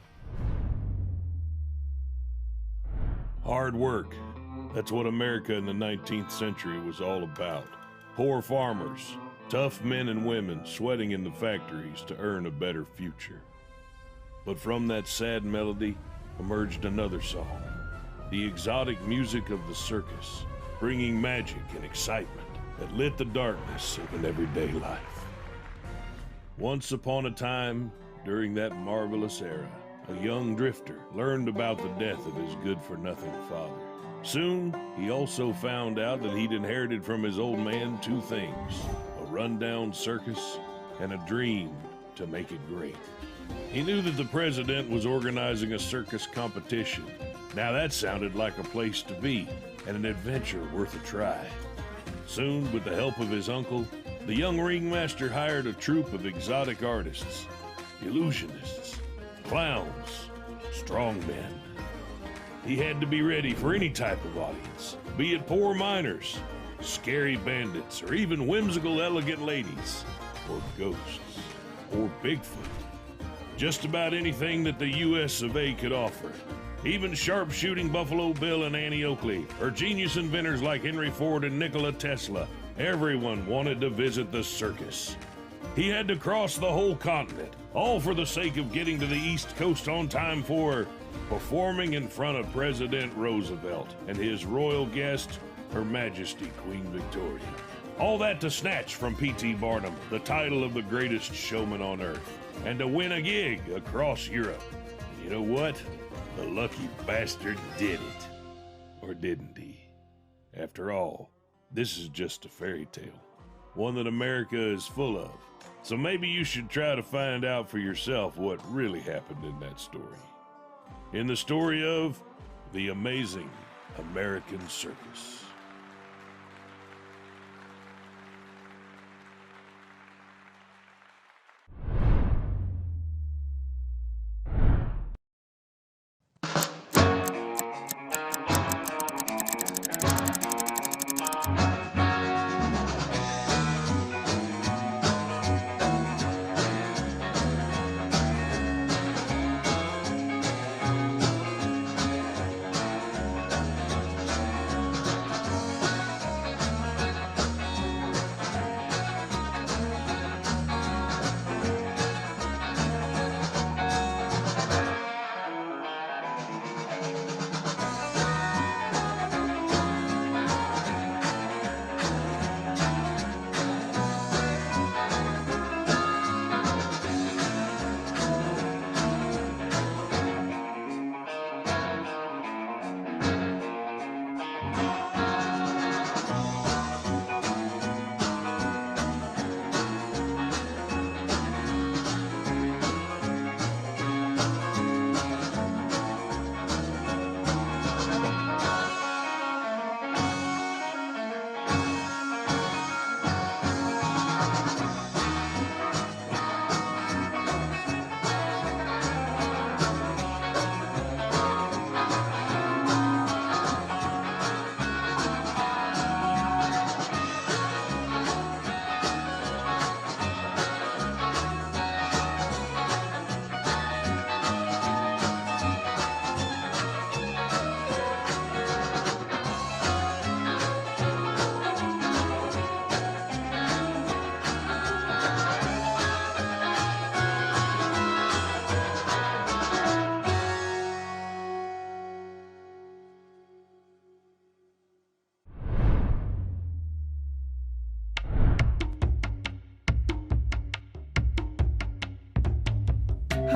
Hard work. That's what America in the 19th century was all about. Poor farmers, tough men and women sweating in the factories to earn a better future. But from that sad melody emerged another song, the exotic music of the circus, bringing magic and excitement that lit the darkness of an everyday life. Once upon a time, during that marvelous era, a young drifter learned about the death of his good-for-nothing father. Soon, he also found out that he'd inherited from his old man 2 things: a rundown circus and a dream to make it great. He knew that the president was organizing a circus competition. Now that sounded like a place to be and an adventure worth a try. Soon, with the help of his uncle, the young ringmaster hired a troupe of exotic artists, illusionists, clowns, strongmen. He had to be ready for any type of audience, be it poor miners, scary bandits, or even whimsical elegant ladies, or ghosts, or Bigfoot. Just about anything that the U.S. of A. could offer. Even sharpshooting Buffalo Bill and Annie Oakley, or genius inventors like Henry Ford and Nikola Tesla. Everyone wanted to visit the circus. He had to cross the whole continent, all for the sake of getting to the East Coast on time for performing in front of President Roosevelt and his royal guest, Her Majesty Queen Victoria. All that to snatch from P.T. Barnum the title of the greatest showman on earth, and to win a gig across Europe. You know what? The lucky bastard did it. Or didn't he? After all, this is just a fairy tale. One that America is full of. So maybe you should try to find out for yourself what really happened in that story. In the story of the amazing American circus.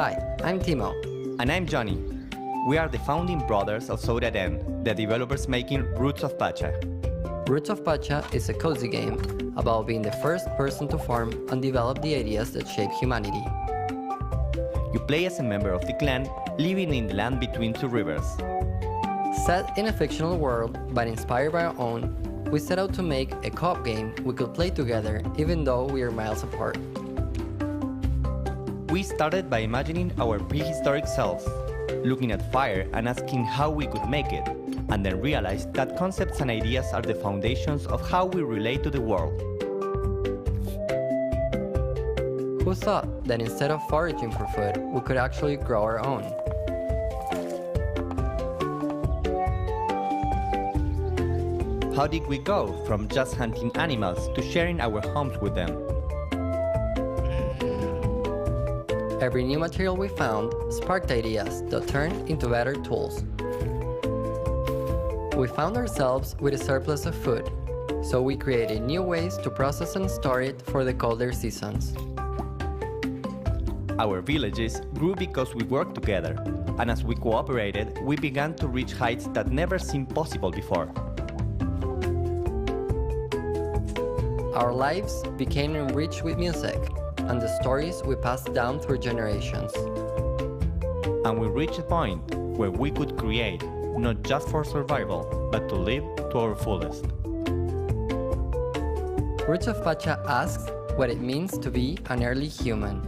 Hi, I'm Timo. And I'm Johnny. We are the founding brothers of Soda Den, the developers making Roots of Pacha. Roots of Pacha is a cozy game about being the first person to form and develop the ideas that shape humanity. You play as a member of the clan, living in the land between two rivers. Set in a fictional world, but inspired by our own, we set out to make a co-op game we could play together even though we are miles apart. We started by imagining our prehistoric selves, looking at fire and asking how we could make it, and then realized that concepts and ideas are the foundations of how we relate to the world. Who thought that instead of foraging for food, we could actually grow our own? How did we go from just hunting animals to sharing our homes with them? Every new material we found sparked ideas that turned into better tools. We found ourselves with a surplus of food, so we created new ways to process and store it for the colder seasons. Our villages grew because we worked together, and as we cooperated, we began to reach heights that never seemed possible before. Our lives became enriched with music and the stories we passed down through generations. And we reached a point where we could create, not just for survival, but to live to our fullest. Roots of Pacha asks what it means to be an early human,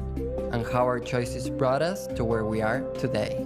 and how our choices brought us to where we are today.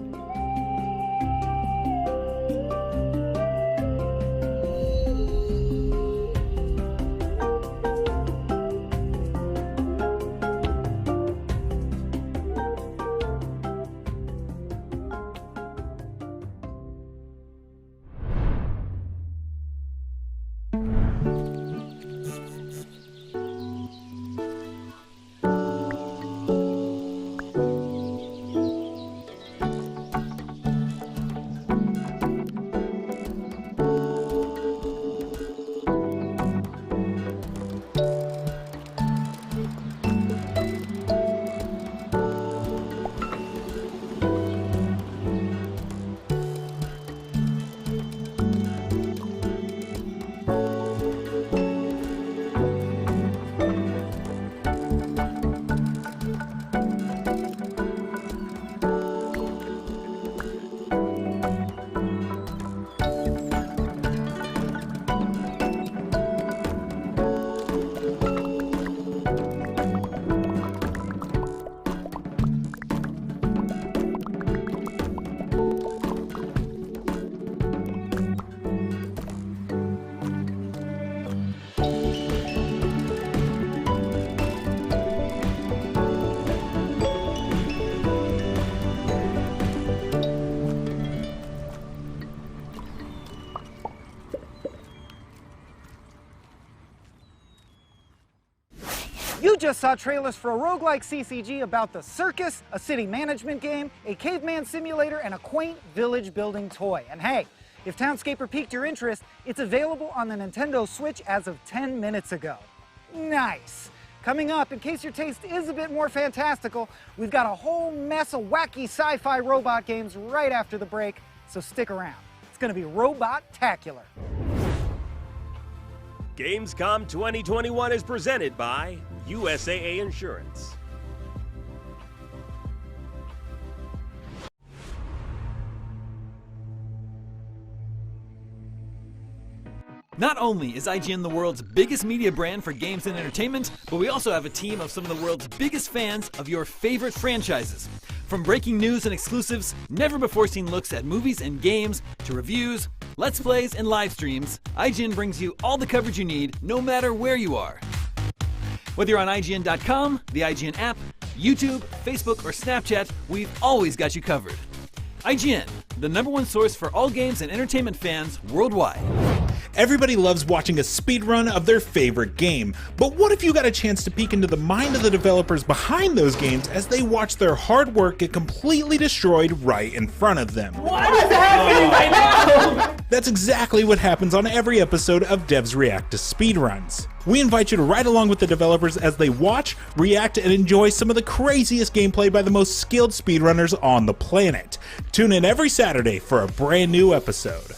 You just saw trailers for a roguelike CCG about the circus, a city management game, a caveman simulator, and a quaint village building toy. And hey, if Townscaper piqued your interest, it's available on the Nintendo Switch as of 10 minutes ago. Nice. Coming up, in case your taste is a bit more fantastical, we've got a whole mess of wacky sci-fi robot games right after the break, so stick around. It's gonna be robot-tacular. Gamescom 2021 is presented by USAA Insurance. Not only is IGN the world's biggest media brand for games and entertainment, but we also have a team of some of the world's biggest fans of your favorite franchises. From breaking news and exclusives, never-before-seen looks at movies and games, to reviews, let's plays, and live streams, IGN brings you all the coverage you need, no matter where you are. Whether you're on IGN.com, the IGN app, YouTube, Facebook, or Snapchat, we've always got you covered. IGN, the #1 source for all games and entertainment fans worldwide. Everybody loves watching a speedrun of their favorite game, but what if you got a chance to peek into the mind of the developers behind those games as they watch their hard work get completely destroyed right in front of them? What is happening right now? That's exactly what happens on every episode of Devs React to Speedruns. We invite you to ride along with the developers as they watch, react, and enjoy some of the craziest gameplay by the most skilled speedrunners on the planet. Tune in every Saturday for a brand new episode.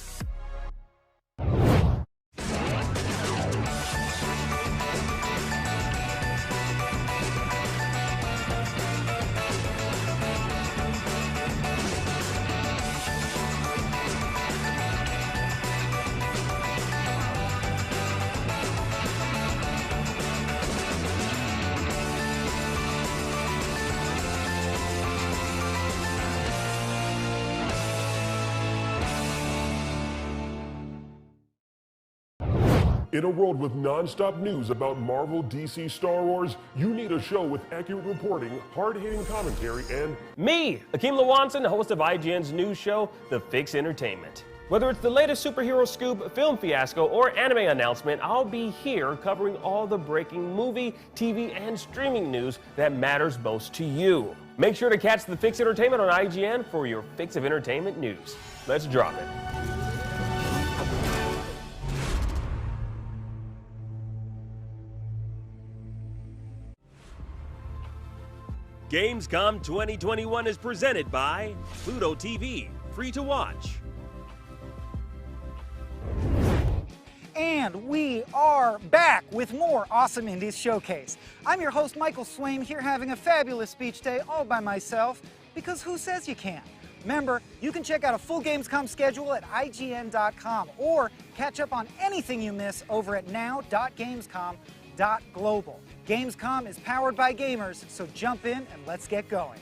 In a world with non-stop news about Marvel, DC, Star Wars, you need a show with accurate reporting, hard-hitting commentary, and me, Akeem Lawanson, host of IGN's news show, The Fix Entertainment. Whether it's the latest superhero scoop, film fiasco, or anime announcement, I'll be here covering all the breaking movie, TV, and streaming news that matters most to you. Make sure to catch The Fix Entertainment on IGN for your fix of entertainment news. Let's drop it. Gamescom 2021 is presented by Pluto TV, free to watch. And we are back with more Awesome Indies Showcase. I'm your host, Michael Swaim, here having a fabulous speech day all by myself, because who says you can't? Remember, you can check out a full Gamescom schedule at IGN.com or catch up on anything you miss over at now.gamescom.global. Gamescom is powered by gamers, so jump in and let's get going.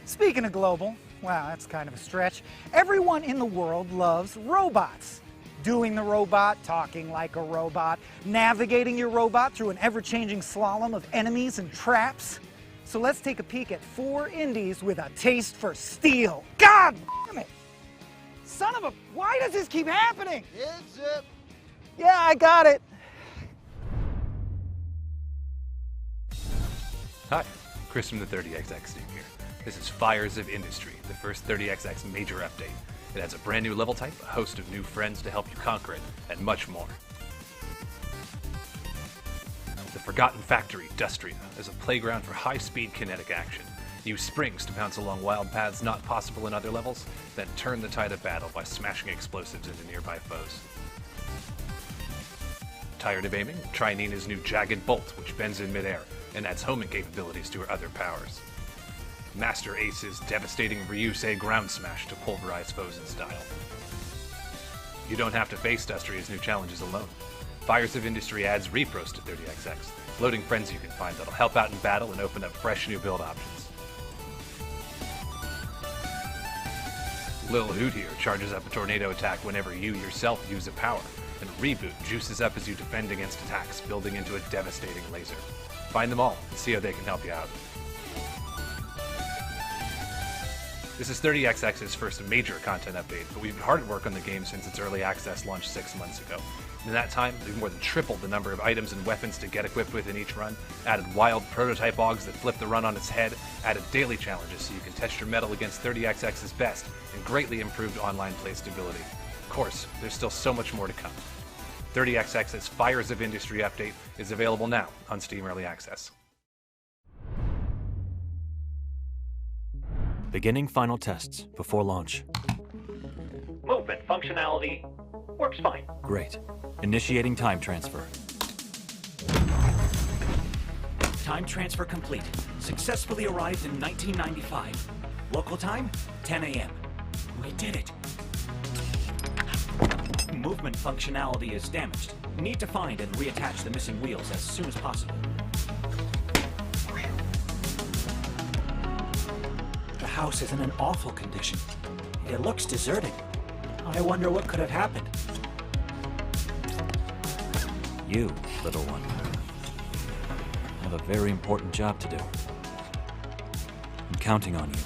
Speaking of global, wow, that's kind of a stretch. Everyone in the world loves robots. Doing the robot, talking like a robot, navigating your robot through an ever-changing slalom of enemies and traps. So let's take a peek at 4 indies with a taste for steel. God damn it! Son of a... Why does this keep happening? Yeah, I got it. Hi, Chris from the 30XX team here. This is Fires of Industry, the first 30XX major update. It has a brand new level type, a host of new friends to help you conquer it, and much more. The Forgotten Factory, Dustria, is a playground for high-speed kinetic action. Use springs to bounce along wild paths not possible in other levels, then turn the tide of battle by smashing explosives into nearby foes. Tired of aiming? Try Nina's new Jagged Bolt, which bends in midair and adds homing capabilities to her other powers. Master Ace's devastating Ryusei Ground Smash to pulverize foes in style. You don't have to face Dustria's new challenges alone. Fires of Industry adds repros to 30XX, floating friends you can find that'll help out in battle and open up fresh new build options. Lil Hoot here charges up a tornado attack whenever you yourself use a power, and Reboot juices up as you defend against attacks, building into a devastating laser. Find them all and see how they can help you out. This is 30xx's first major content update, but we've been hard at work on the game since its early access launch 6 months ago. In that time, we've more than tripled the number of items and weapons to get equipped with in each run, added wild prototype bogs that flip the run on its head, added daily challenges so you can test your mettle against 30xx's best, and greatly improved online play stability. Of course, there's still so much more to come. 30xx's Fires of Industry update is available now on Steam Early Access. Beginning final tests before launch. Movement functionality works fine. Great. Initiating time transfer. Time transfer complete. Successfully arrived in 1995. Local time, 10 a.m. We did it. Movement functionality is damaged. Need to find and reattach the missing wheels as soon as possible. The house is in an awful condition. It looks deserted. I wonder what could have happened. You, little one, have a very important job to do. I'm counting on you.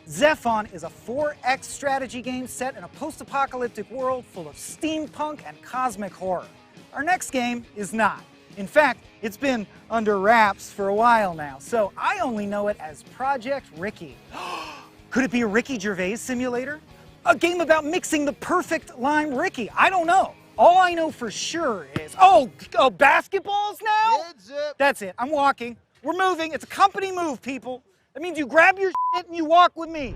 Zephon is a 4X strategy game set in a post-apocalyptic world full of steampunk and cosmic horror. Our next game is not. In fact, it's been under wraps for a while now, so I only know it as Project Ricky. Could it be a Ricky Gervais simulator? A game about mixing the perfect lime Ricky? I don't know. All I know for sure is, oh, basketballs now? That's it, I'm walking. We're moving, it's a company move, people. That means you grab your shit and you walk with me.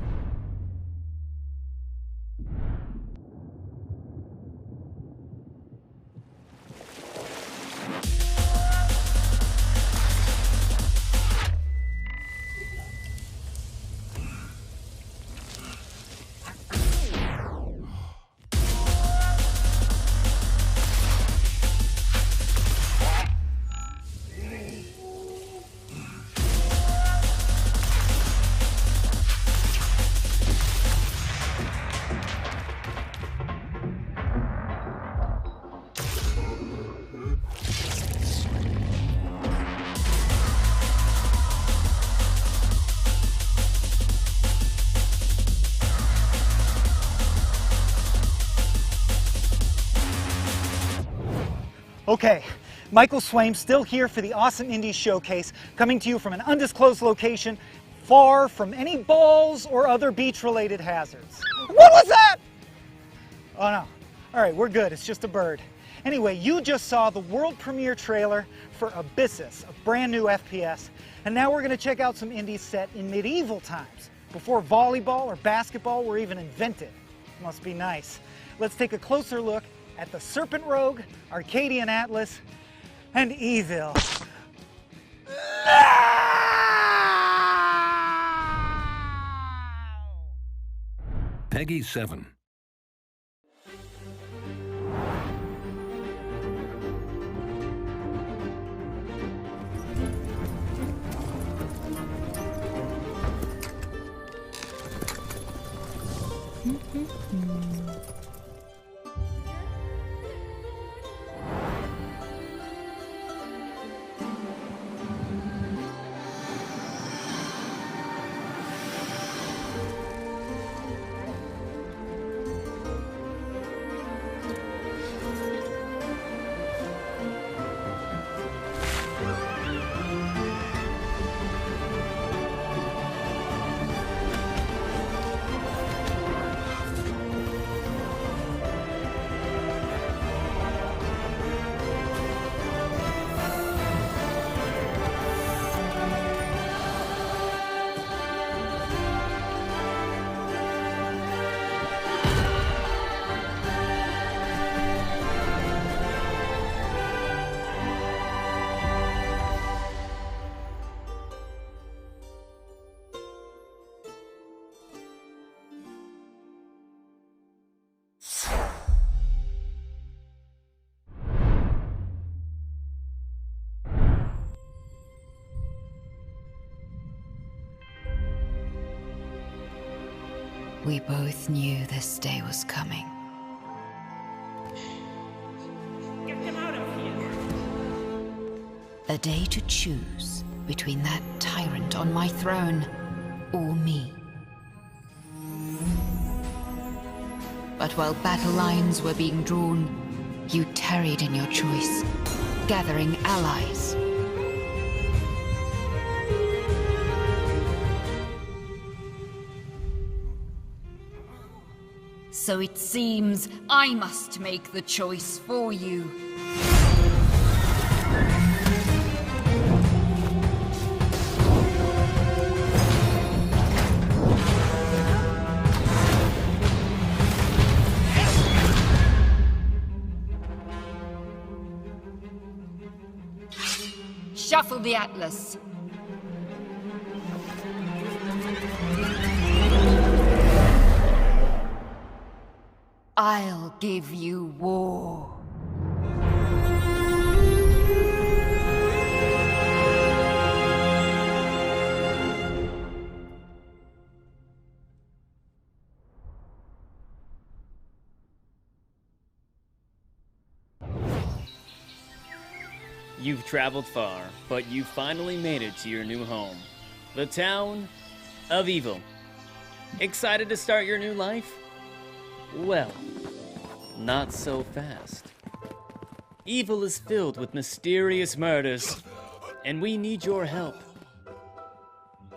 Okay, Michael Swaim still here for the Awesome Indies Showcase, coming to you from an undisclosed location, far from any balls or other beach-related hazards. What was that? Oh no. All right, we're good. It's just a bird. Anyway, you just saw the world premiere trailer for Abyssus, a brand new FPS, and now we're gonna check out some indies set in medieval times, before volleyball or basketball were even invented. Must be nice. Let's take a closer look at the Serpent Rogue, Arcadian Atlas, and Evil. Peggy 7. We both knew this day was coming. Get them out of here! A day to choose between that tyrant on my throne or me. But while battle lines were being drawn, you tarried in your choice, gathering allies. So it seems I must make the choice for you. Shuffle the Atlas. I'll give you war. You've traveled far, but you finally made it to your new home. The town of Evil. Excited to start your new life? Well, not so fast. Evil is filled with mysterious murders, and we need your help.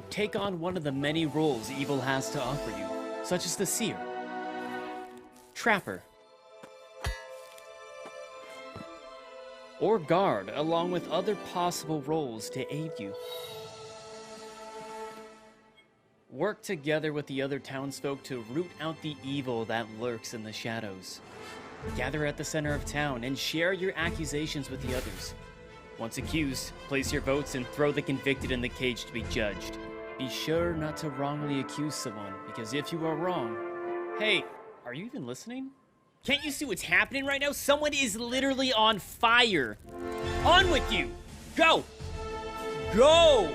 Take on one of the many roles Evil has to offer you, such as the Seer, Trapper, or Guard, along with other possible roles to aid you. Work together with the other townsfolk to root out the evil that lurks in the shadows. Gather at the center of town and share your accusations with the others. Once accused, place your votes and throw the convicted in the cage to be judged. Be sure not to wrongly accuse someone, because if you are wrong... Hey, are you even listening? Can't you see what's happening right now? Someone is literally on fire. On with you! Go! Go!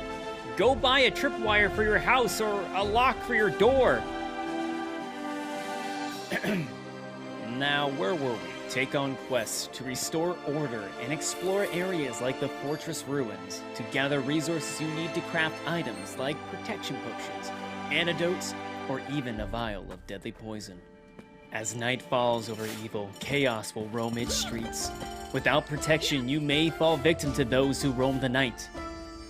Go buy a tripwire for your house or a lock for your door. Now, where were we? Take on quests to restore order and explore areas like the fortress ruins to gather resources you need to craft items like protection potions, antidotes, or even a vial of deadly poison. As night falls over Evil, chaos will roam its streets. Without protection, you may fall victim to those who roam the night.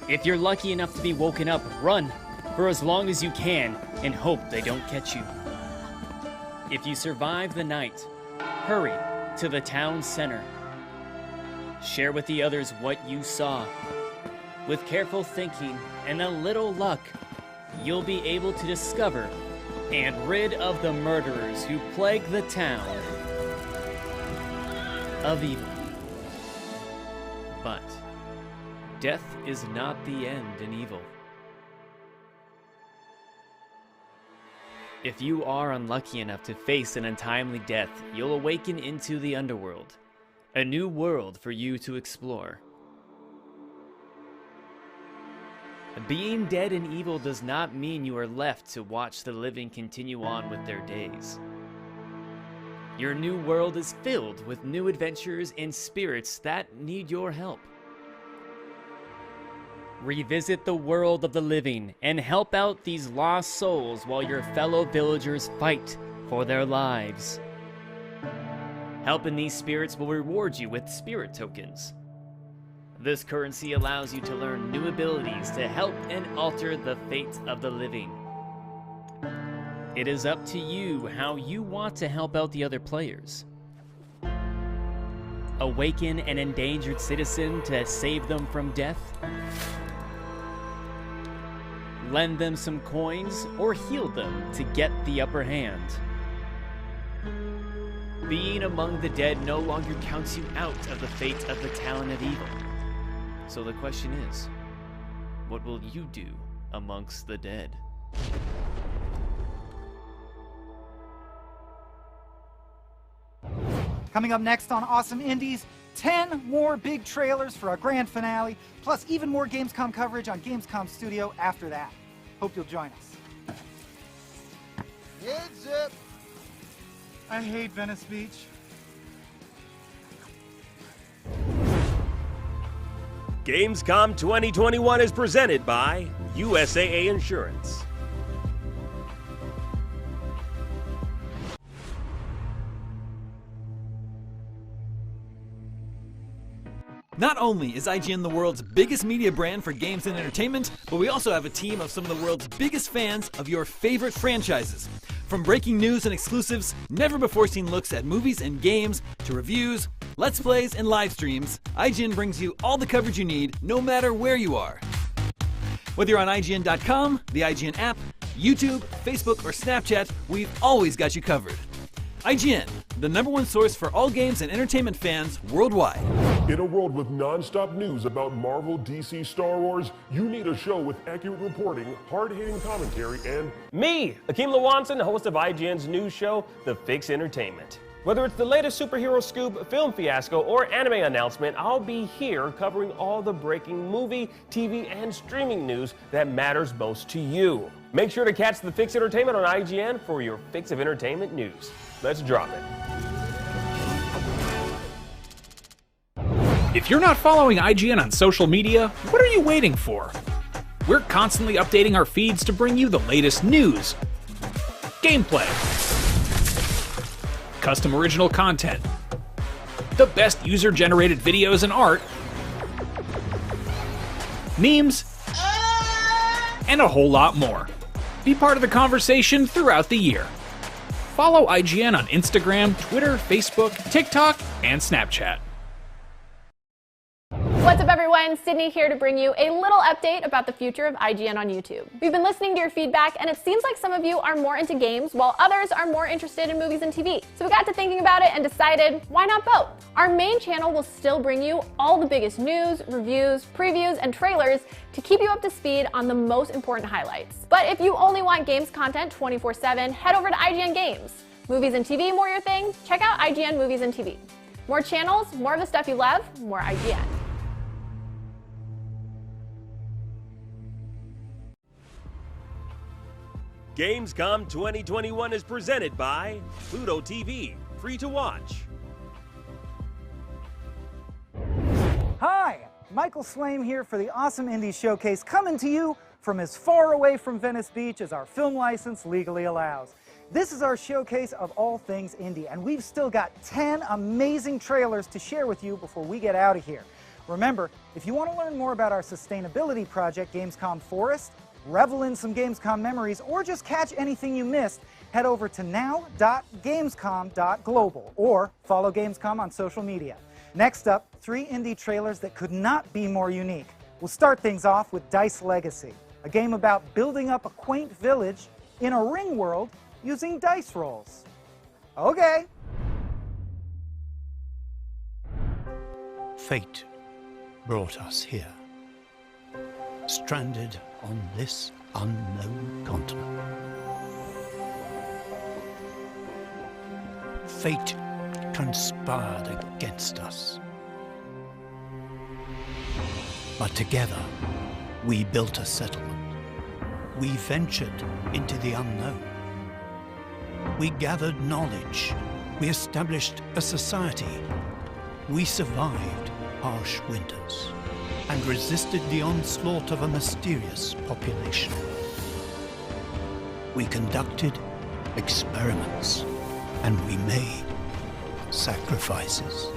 If you're lucky enough to be woken up, run for as long as you can and hope they don't catch you. If you survive the night, hurry to the town center Share with the others what you saw. With careful thinking and a little luck, you'll be able to discover and rid of the murderers who plague the town of evil. But death is not the end in evil. If you are unlucky enough to face an untimely death, you'll awaken into the underworld, a new world for you to explore. Being dead and evil does not mean you are left to watch the living continue on with their days. Your new world is filled with new adventures and spirits that need your help. Revisit the world of the living and help out these lost souls while your fellow villagers fight for their lives. Helping these spirits will reward you with spirit tokens. This currency allows you to learn new abilities to help and alter the fate of the living. It is up to you how you want to help out the other players. Awaken an endangered citizen to save them from death. Lend them some coins or heal them to get the upper hand. Being among the dead no longer counts you out of the fate of the Talon of Evil. So the question is, what will you do amongst the dead? Coming up next on Awesome Indies, 10 more big trailers for our grand finale, plus even more Gamescom coverage on Gamescom Studio after that. Hope you'll join us. Heads up! I hate Venice Beach. Gamescom 2021 is presented by USAA Insurance. Not only is IGN the world's biggest media brand for games and entertainment, but we also have a team of some of the world's biggest fans of your favorite franchises. From breaking news and exclusives, never-before-seen looks at movies and games, to reviews, let's plays, and live streams, IGN brings you all the coverage you need, no matter where you are. Whether you're on IGN.com, the IGN app, YouTube, Facebook, or Snapchat, we've always got you covered. IGN, the #1 source for all games and entertainment fans worldwide. In a world with non-stop news about Marvel, DC, Star Wars, you need a show with accurate reporting, hard-hitting commentary, and Me, Akeem Lawanson, host of IGN's news show, The Fix Entertainment. Whether it's the latest superhero scoop, film fiasco, or anime announcement, I'll be here covering all the breaking movie, TV, and streaming news that matters most to you. Make sure to catch The Fix Entertainment on IGN for your fix of entertainment news. Let's drop it. If you're not following IGN on social media, what are you waiting for? We're constantly updating our feeds to bring you the latest news, gameplay, custom original content, the best user-generated videos and art, memes, and a whole lot more. Be part of the conversation throughout the year. Follow IGN on Instagram, Twitter, Facebook, TikTok, and Snapchat. What's up everyone, Sydney here to bring you a little update about the future of IGN on YouTube. We've been listening to your feedback and it seems like some of you are more into games while others are more interested in movies and TV. So we got to thinking about it and decided, why not both? Our main channel will still bring you all the biggest news, reviews, previews, and trailers to keep you up to speed on the most important highlights. But if you only want games content 24/7, head over to IGN Games. Movies and TV more your thing? Check out IGN Movies and TV. More channels, more of the stuff you love, more IGN. Gamescom 2021 is presented by Pluto TV, free to watch. Hi, Michael Swaim here for the Awesome Indies Showcase, coming to you from as far away from Venice Beach as our film license legally allows. This is our showcase of all things indie, and we've still got 10 amazing trailers to share with you before we get out of here. Remember, if you want to learn more about our sustainability project, Gamescom Forest, revel in some Gamescom memories, or just catch anything you missed, head over to now.gamescom.global or follow Gamescom on social media. Next up, 3 indie trailers that could not be more unique. We'll start things off with Dice Legacy, a game about building up a quaint village in a ring world using dice rolls. Okay. Fate brought us here, stranded on this unknown continent. Fate conspired against us. But together, we built a settlement. We ventured into the unknown. We gathered knowledge. We established a society. We survived harsh winters and resisted the onslaught of a mysterious population. We conducted experiments and we made sacrifices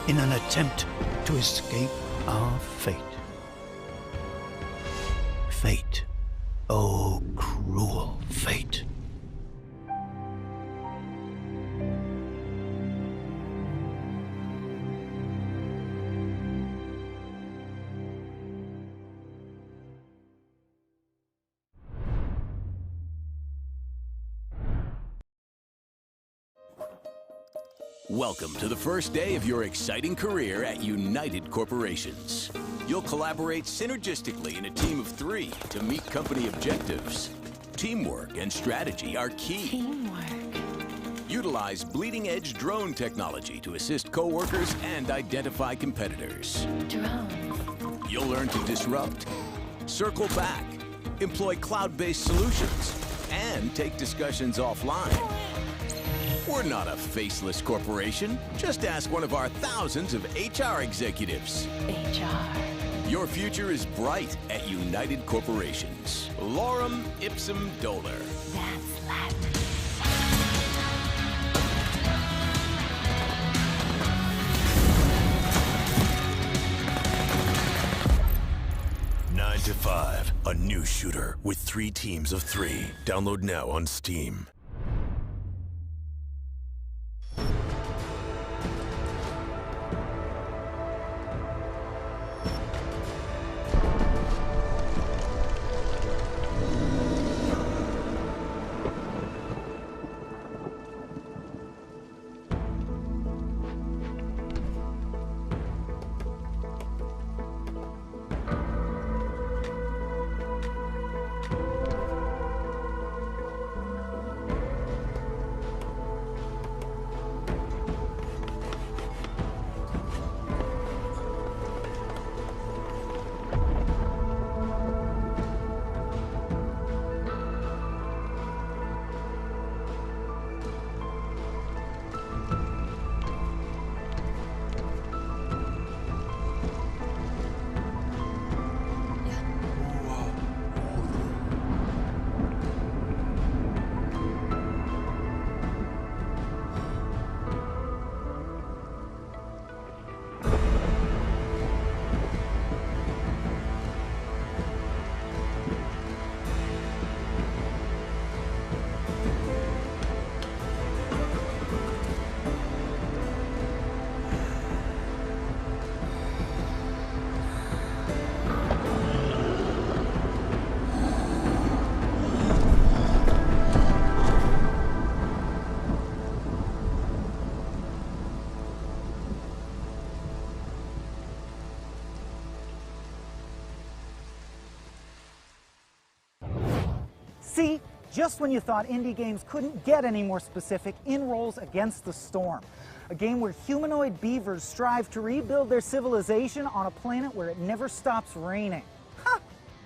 in an attempt to escape our fate. Fate, oh cruel fate. Welcome to the first day of your exciting career at United Corporations. You'll collaborate synergistically in a team of 3 to meet company objectives. Teamwork and strategy are key. Teamwork. Utilize bleeding-edge drone technology to assist co-workers and identify competitors. Drones. You'll learn to disrupt, circle back, employ cloud-based solutions, and take discussions offline. We're not a faceless corporation. Just ask one of our thousands of HR executives. HR. Your future is bright at United Corporations. Lorem ipsum dolor. That's Latin. Nine to 5, a new shooter with 3 teams of 3. Download now on Steam. See, just when you thought indie games couldn't get any more specific, in rolls Against the Storm, a game where humanoid beavers strive to rebuild their civilization on a planet where it never stops raining. Ha!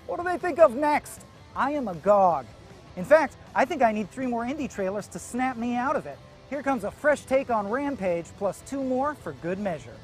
What do they think of next? I am agog. In fact, I think I need 3 more indie trailers to snap me out of it. Here comes a fresh take on Rampage, plus 2 more for good measure.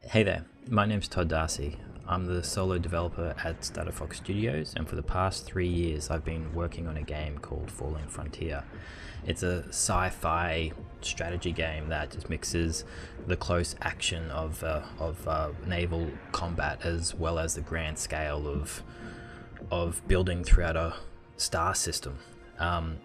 Hey there, my name's Todd Darcy. I'm the solo developer at Starter Fox Studios, and for the past 3 years I've been working on a game called Falling Frontier. It's a sci-fi strategy game that just mixes the close action of naval combat as well as the grand scale of building throughout a star system.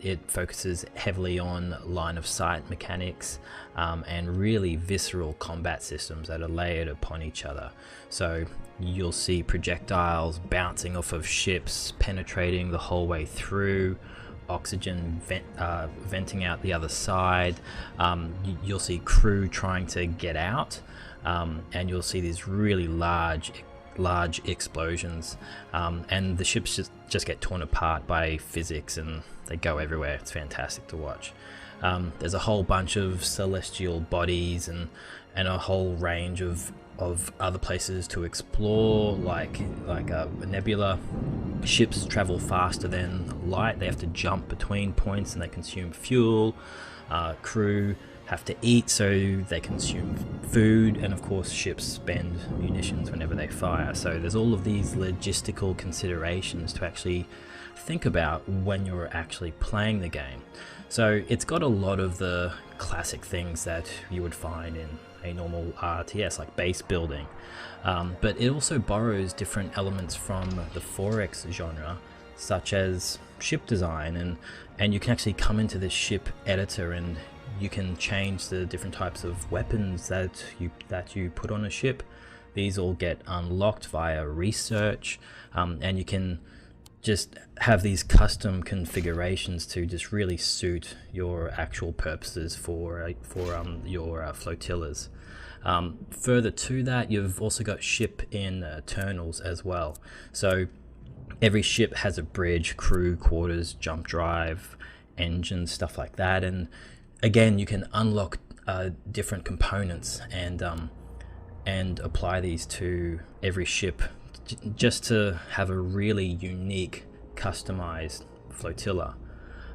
It focuses heavily on line of sight mechanics and really visceral combat systems that are layered upon each other. So you'll see projectiles bouncing off of ships, penetrating the whole way through, oxygen venting out the other side. You'll see crew trying to get out, and you'll see these really large explosions, and the ships just get torn apart by physics and they go everywhere. It's fantastic to watch. There's a whole bunch of celestial bodies and a whole range of other places to explore, like a nebula. Ships travel faster than light. They have to jump between points and they consume fuel. Crew have to eat, so they consume food, and of course ships spend munitions whenever they fire. So there's all of these logistical considerations to actually think about when you're actually playing the game. So it's got a lot of the classic things that you would find in a normal RTS, like base building, but it also borrows different elements from the 4X genre, such as ship design, and you can actually come into this ship editor and you can change the different types of weapons that you put on a ship. These all get unlocked via research, and you can just have these custom configurations to just really suit your actual purposes for your flotillas. Further to that, you've also got ship internals as well. So every ship has a bridge, crew quarters, jump drive, engines, stuff like that, and again, you can unlock different components and apply these to every ship just to have a really unique, customized flotilla.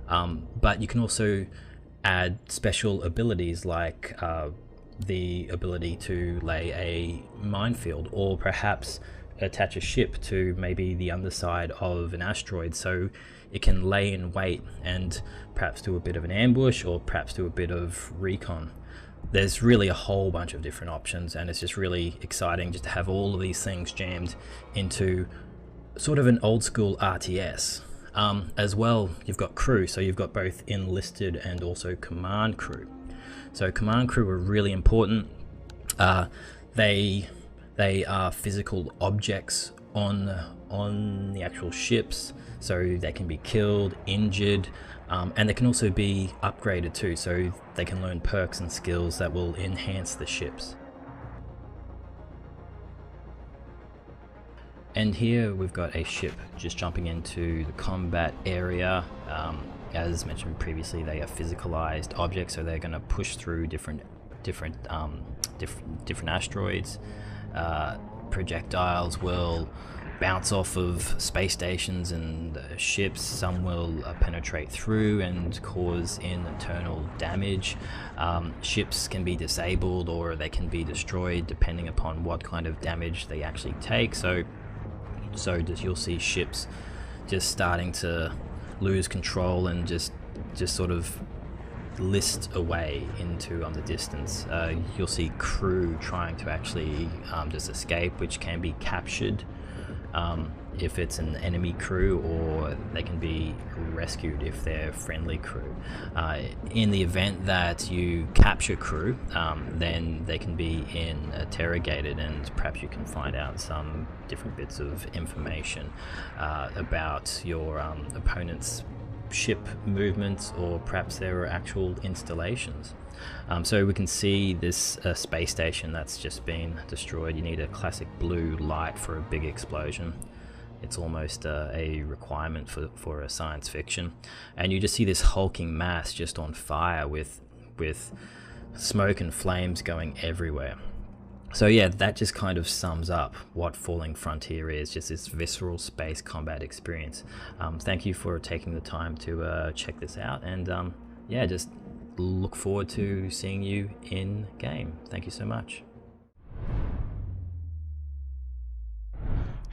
But you can also add special abilities like the ability to lay a minefield, or perhaps attach a ship to maybe the underside of an asteroid so it can lay in wait and perhaps do a bit of an ambush or perhaps do a bit of recon. There's really a whole bunch of different options, and it's just really exciting just to have all of these things jammed into sort of an old school RTS. As well, you've got crew, so you've got both enlisted and also command crew. So command crew are really important. They are physical objects on the actual ships, so they can be killed, injured, and they can also be upgraded too, so they can learn perks and skills that will enhance the ships. And here we've got a ship just jumping into the combat area. As mentioned previously, they are physicalized objects, so they're going to push through different asteroids. Projectiles will bounce off of space stations and ships. Some will penetrate through and cause internal damage. Ships can be disabled or they can be destroyed depending upon what kind of damage they actually take. So you'll see ships just starting to lose control and just sort of list away into the distance. You'll see crew trying to actually just escape, which can be captured if it's an enemy crew, or they can be rescued if they're friendly crew. In the event that you capture crew, then they can be interrogated, and perhaps you can find out some different bits of information about your opponent's ship movements, or perhaps there are actual installations. So we can see this space station that's just been destroyed. You need a classic blue light for a big explosion. It's almost a requirement for a science fiction. And you just see this hulking mass just on fire with smoke and flames going everywhere. So yeah, that just kind of sums up what Falling Frontier is, just this visceral space combat experience. Thank you for taking the time to check this out, and yeah, just look forward to seeing you in game. Thank you so much.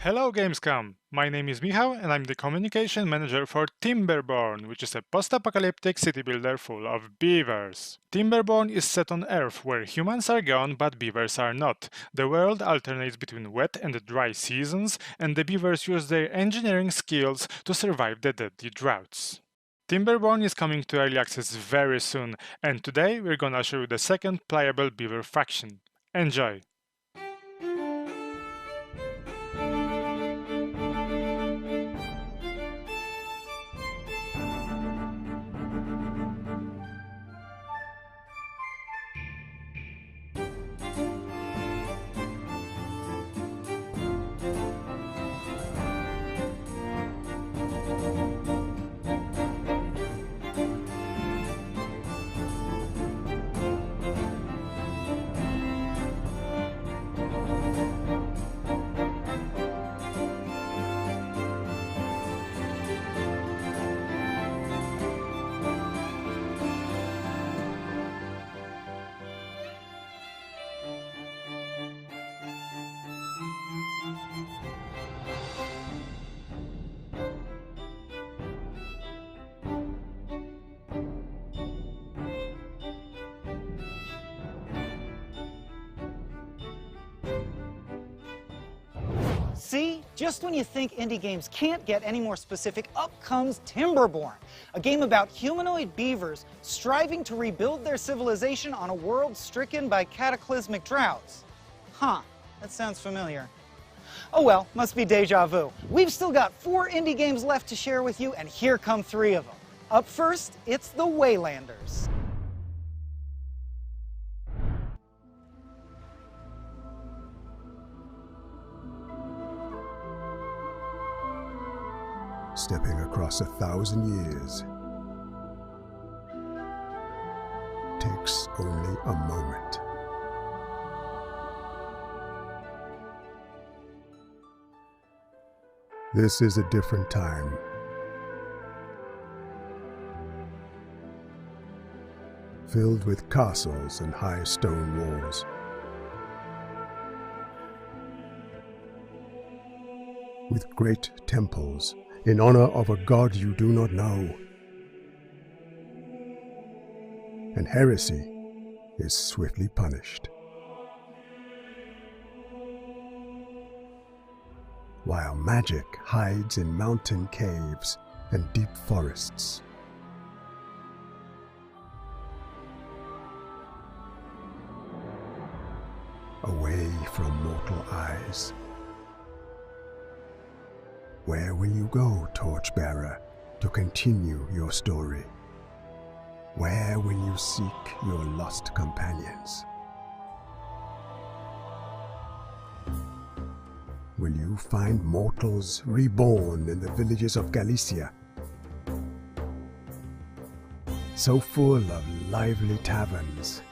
Hello Gamescom! My name is Michał and I'm the communication manager for Timberborn, which is a post-apocalyptic city builder full of beavers. Timberborn is set on Earth, where humans are gone but beavers are not. The world alternates between wet and dry seasons, and the beavers use their engineering skills to survive the deadly droughts. Timberborn is coming to early access very soon, and today we're gonna show you the second playable beaver faction. Enjoy! See? Just when you think indie games can't get any more specific, up comes Timberborn, a game about humanoid beavers striving to rebuild their civilization on a world stricken by cataclysmic droughts. Huh, that sounds familiar. Oh well, must be deja vu. We've still got 4 indie games left to share with you, and here come 3 of them. Up first, it's the Waylanders. Stepping across 1,000 years takes only a moment. This is a different time. Filled with castles and high stone walls. With great temples in honor of a god you do not know. And heresy is swiftly punished. While magic hides in mountain caves and deep forests. Away from mortal eyes. Where will you go, Torchbearer, to continue your story? Where will you seek your lost companions? Will you find mortals reborn in the villages of Galicia? So full of lively taverns,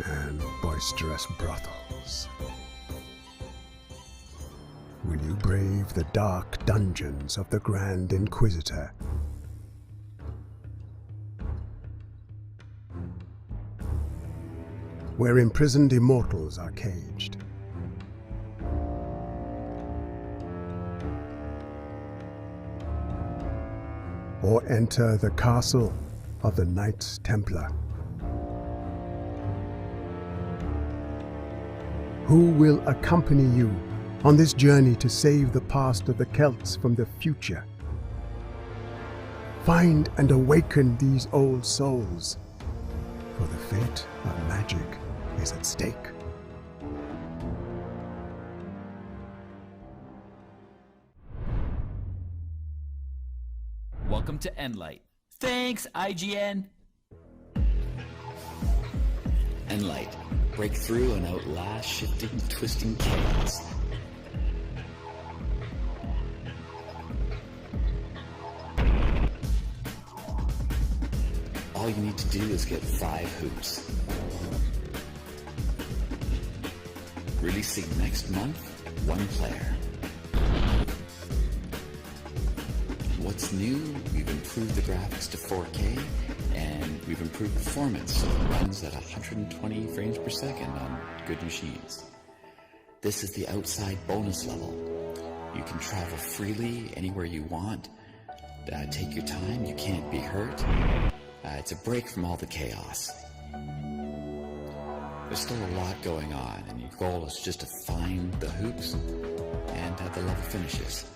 and boisterous brothels. Will you brave the dark dungeons of the Grand Inquisitor? Where imprisoned immortals are caged. Or enter the castle of the Knights Templar. Who will accompany you on this journey to save the past of the Celts from the future? Find and awaken these old souls, for the fate of magic is at stake. Welcome to Endlight. Thanks, IGN. Endlight. Break through and outlast shifting, twisting chaos. All you need to do is get 5 hoops. Releasing next month, 1 player. What's new? We've improved the graphics to 4K, and we've improved performance so it runs at 120 frames per second on good machines. This is the outside bonus level. You can travel freely anywhere you want. Take your time, you can't be hurt. It's a break from all the chaos. There's still a lot going on, and your goal is just to find the hoops and the level finishes.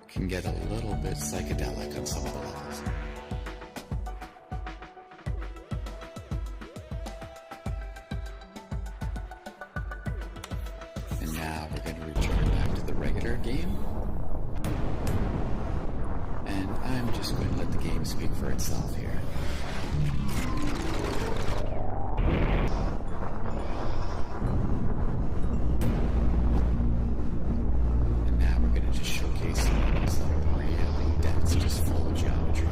Can get a little bit psychedelic on some of the levels. And now we're going to return back to the regular game. And I'm just going to let the game speak for itself here. And now we're going to just showcase things that are really dense, just full of geometry.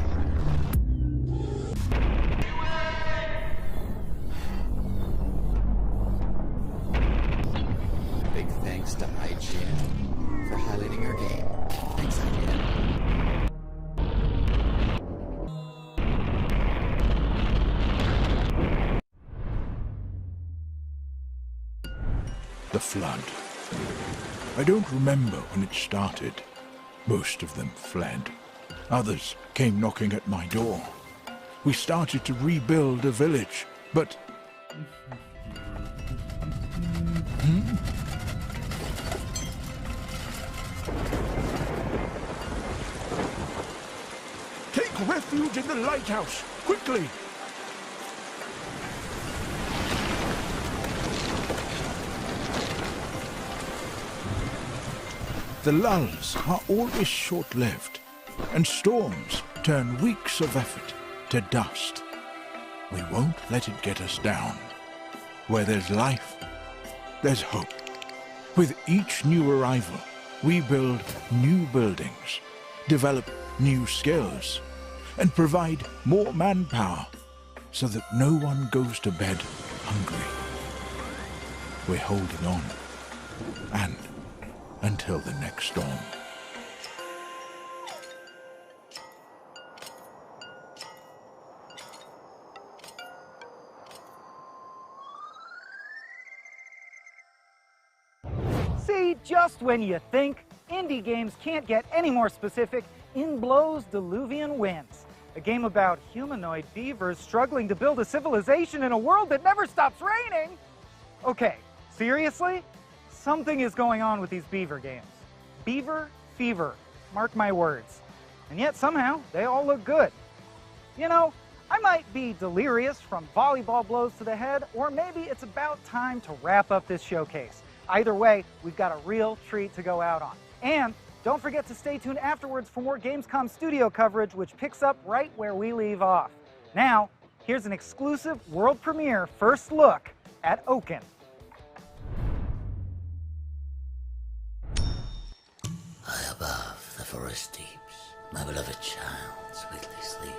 Big thanks to IGN for highlighting our game. Thanks, IGN. The flood. I don't remember when it started. Most of them fled. Others came knocking at my door. We started to rebuild a village, but... Take refuge in the lighthouse, quickly! The lulls are always short-lived, and storms turn weeks of effort to dust. We won't let it get us down. Where there's life, there's hope. With each new arrival, we build new buildings, develop new skills, and provide more manpower so that no one goes to bed hungry. We're holding on, and until the next storm. See, just when you think indie games can't get any more specific, in blows Diluvian Winds, a game about humanoid beavers struggling to build a civilization in a world that never stops raining. Okay, seriously? Something is going on with these beaver games. Beaver fever, mark my words. And yet somehow they all look good. You know, I might be delirious from volleyball blows to the head, or maybe it's about time to wrap up this showcase. Either way, we've got a real treat to go out on. And don't forget to stay tuned afterwards for more Gamescom studio coverage, which picks up right where we leave off. Now, here's an exclusive world premiere first look at Oaken. High above the forest deeps, my beloved child sweetly sleeps.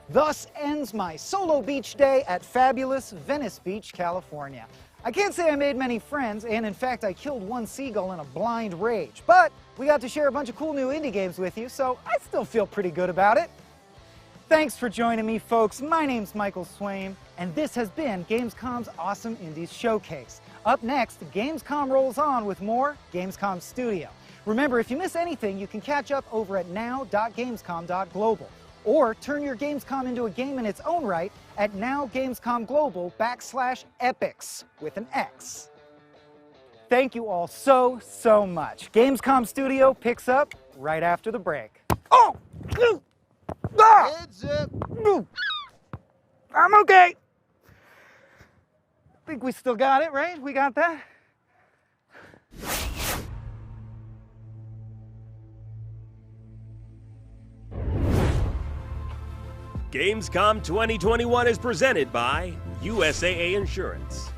Thus ends my solo beach day at fabulous Venice Beach, California. I can't say I made many friends, and in fact I killed one seagull in a blind rage, but we got to share a bunch of cool new indie games with you, so I still feel pretty good about it. Thanks for joining me, folks. My name's Michael Swaim, and this has been Gamescom's Awesome Indies Showcase. Up next, Gamescom rolls on with more Gamescom Studio. Remember, if you miss anything, you can catch up over at now.gamescom.global, or turn your Gamescom into a game in its own right at nowgamescomglobal.com/epics with an X. Thank you all so much. Gamescom Studio picks up right after the break. Oh! Ah! Heads up. I'm okay. I think we still got it, right? We got that? Gamescom 2021 is presented by USAA Insurance.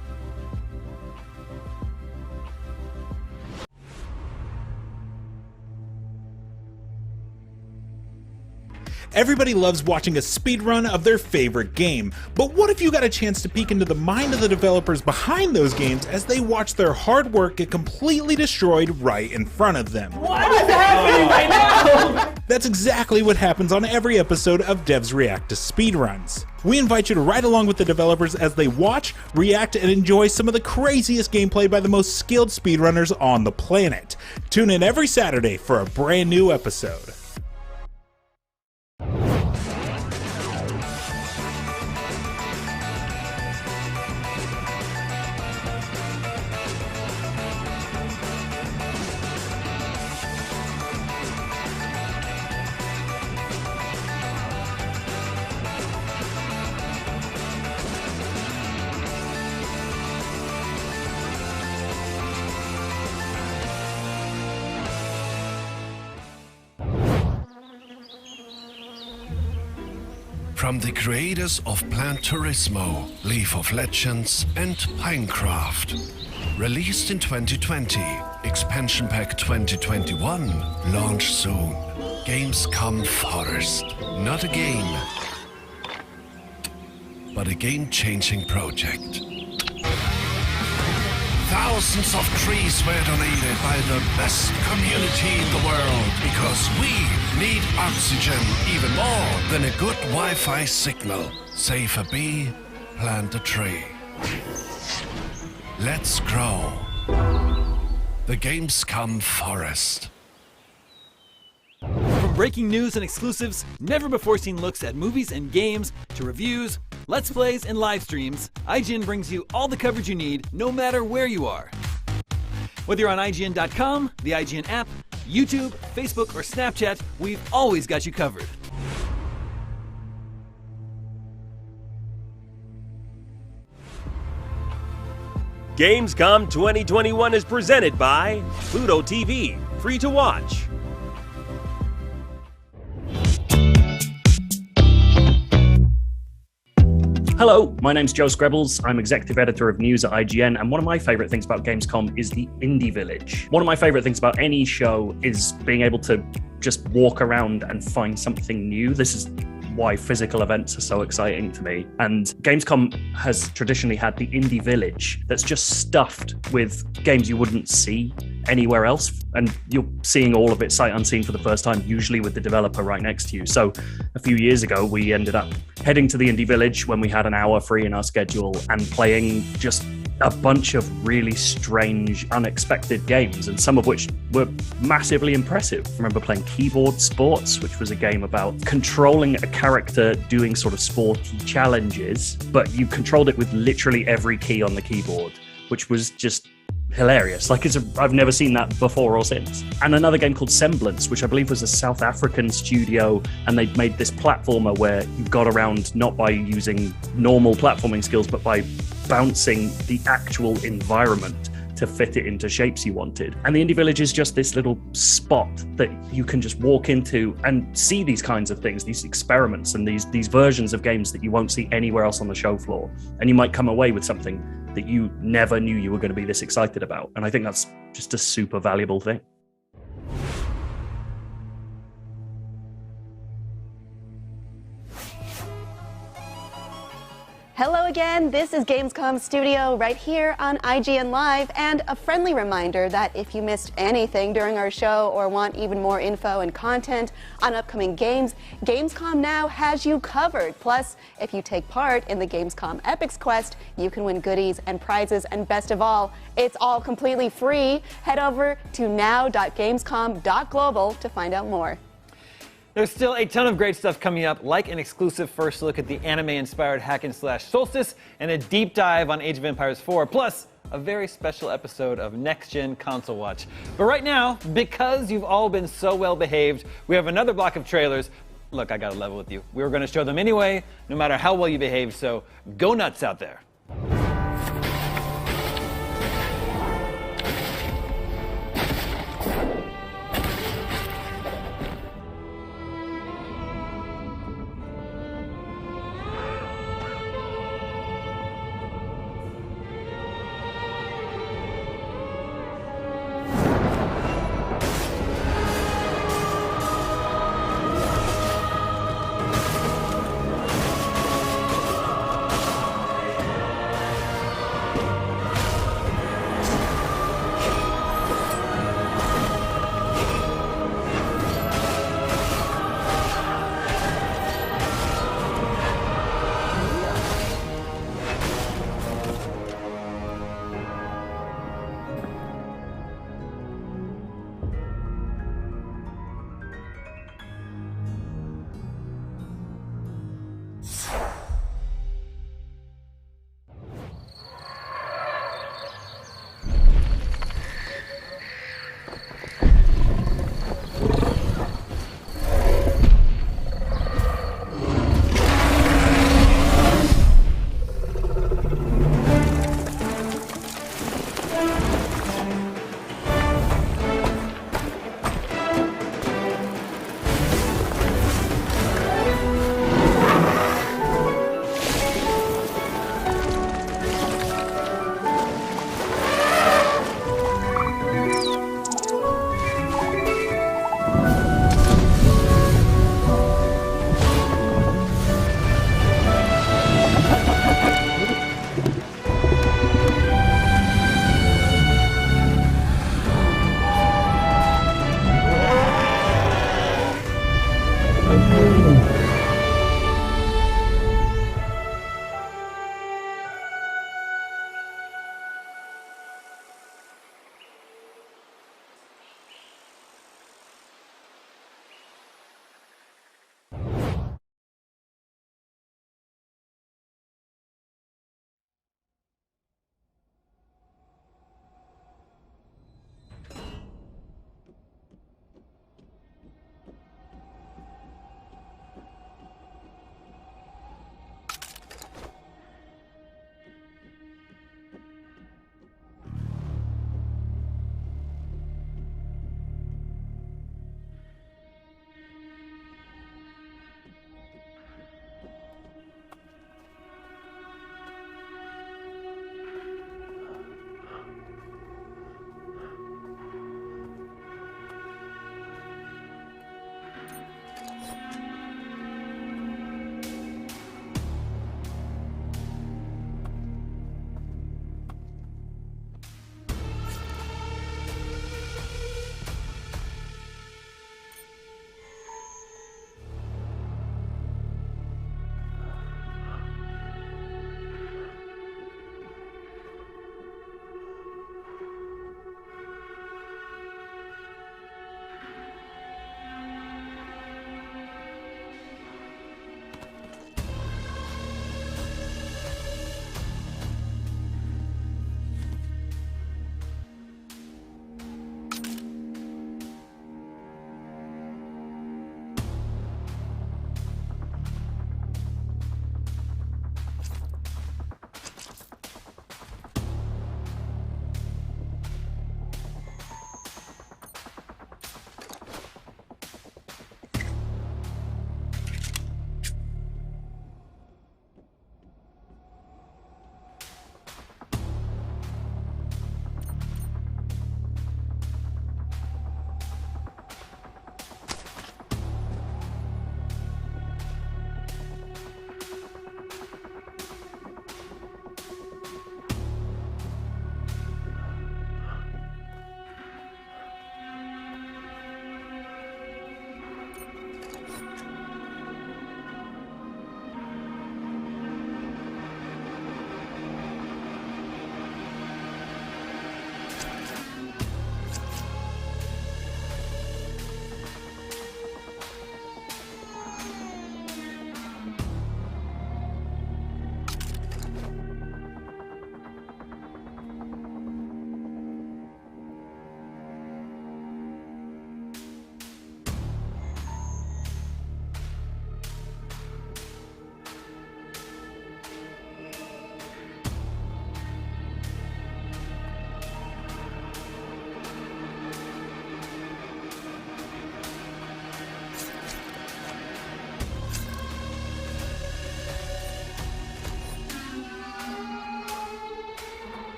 Everybody loves watching a speedrun of their favorite game, but what if you got a chance to peek into the mind of the developers behind those games as they watch their hard work get completely destroyed right in front of them? What is happening right now? That's exactly what happens on every episode of Devs React to Speedruns. We invite you to ride along with the developers as they watch, react, and enjoy some of the craziest gameplay by the most skilled speedrunners on the planet. Tune in every Saturday for a brand new episode. From the creators of Plant Turismo, League of Legends, and Pinecraft. Released in 2020, Expansion Pack 2021, launch soon. Gamescom Forest. Not a game, but a game-changing project. Thousands of trees were donated by the best community in the world because we need oxygen even more than a good Wi-Fi signal. Save a bee, plant a tree. Let's grow. The Gamescom Forest. From breaking news and exclusives, never-before-seen looks at movies and games, to reviews, Let's Plays, and live streams, IGN brings you all the coverage you need, no matter where you are. Whether you're on IGN.com, the IGN app, YouTube, Facebook, or Snapchat, we've always got you covered. Gamescom 2021 is presented by Pluto TV, free to watch. Hello, my name's Joe Screbbles. I'm executive editor of news at IGN, and one of my favorite things about Gamescom is the Indie Village. One of my favorite things about any show is being able to just walk around and find something new. This is why physical events are so exciting to me. And Gamescom has traditionally had the Indie Village that's just stuffed with games you wouldn't see anywhere else. And you're seeing all of it sight unseen for the first time, usually with the developer right next to you. So a few years ago, we ended up heading to the Indie Village when we had an hour free in our schedule and playing just a bunch of really strange, unexpected games, and some of which were massively impressive. I remember playing Keyboard Sports, which was a game about controlling a character doing sort of sporty challenges, but you controlled it with literally every key on the keyboard, which was just hilarious. Like, I've never seen that before or since. And another game called Semblance, which I believe was a South African studio, and they'd made this platformer where you got around not by using normal platforming skills, but by bouncing the actual environment to fit it into shapes you wanted. And the Indie Village is just this little spot that you can just walk into and see these kinds of things, these experiments and these versions of games that you won't see anywhere else on the show floor. And you might come away with something that you never knew you were going to be this excited about. And I think that's just a super valuable thing. Hello again, this is Gamescom Studio right here on IGN Live, and a friendly reminder that if you missed anything during our show or want even more info and content on upcoming games, Gamescom Now has you covered. Plus, if you take part in the Gamescom Epics Quest, you can win goodies and prizes, and best of all, it's all completely free. Head over to now.gamescom.global to find out more. There's still a ton of great stuff coming up, like an exclusive first look at the anime-inspired hack-and-slash Solstice, and a deep dive on Age of Empires 4, plus a very special episode of Next Gen Console Watch. But right now, because you've all been so well behaved, we have another block of trailers. Look, I gotta level with you. We were gonna show them anyway, no matter how well you behaved, so go nuts out there.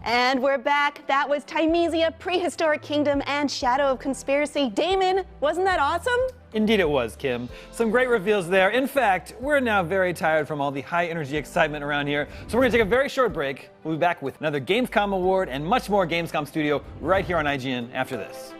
And we're back. That was Timesia, Prehistoric Kingdom, and Shadow of Conspiracy. Damon, wasn't that awesome? Indeed it was, Kim. Some great reveals there. In fact, we're now very tired from all the high energy excitement around here, so we're gonna take a very short break. We'll be back with another Gamescom award and much more Gamescom Studio right here on IGN after this.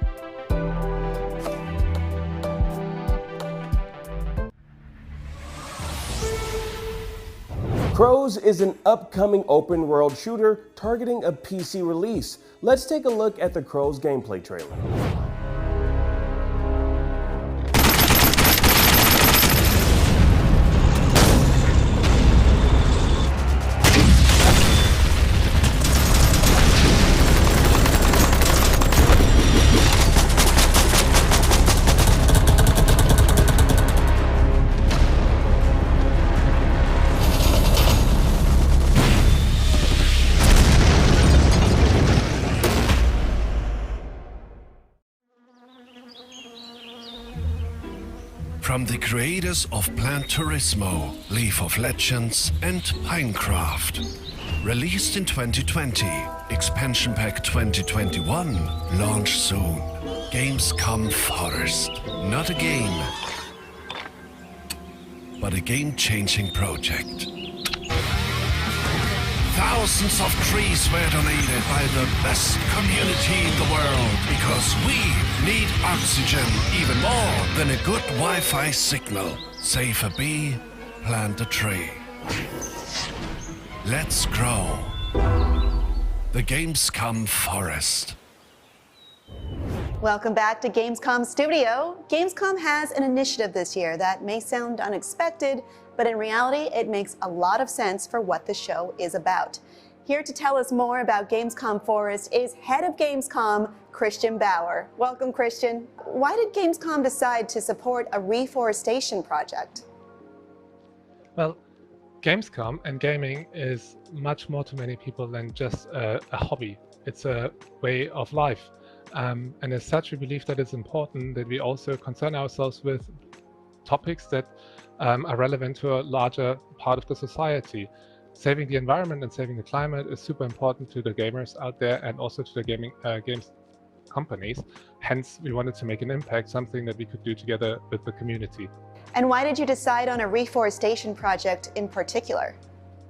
Crows is an upcoming open world shooter targeting a PC release. Let's take a look at the Crows gameplay trailer. From the creators of Plan Turismo, League of Legends, and Minecraft. Released in 2020, Expansion Pack 2021, launch soon. Gamescom Forest. Not a game, but a game-changing project. Thousands of trees were donated by the best community in the world because we need oxygen even more than a good Wi-Fi signal. Save a bee, plant a tree. Let's grow. The Gamescom Forest. Welcome back to Gamescom Studio. Gamescom has an initiative this year that may sound unexpected, but in reality, it makes a lot of sense for what the show is about. Here to tell us more about Gamescom Forest is head of Gamescom, Christian Bauer. Welcome, Christian. Why did Gamescom decide to support a reforestation project? Well, Gamescom and gaming is much more to many people than just a hobby. It's a way of life. And as such, we believe that it's important that we also concern ourselves with topics that are relevant to a larger part of the society. Saving the environment and saving the climate is super important to the gamers out there and also to the games companies. Hence, we wanted to make an impact, something that we could do together with the community. And why did you decide on a reforestation project in particular?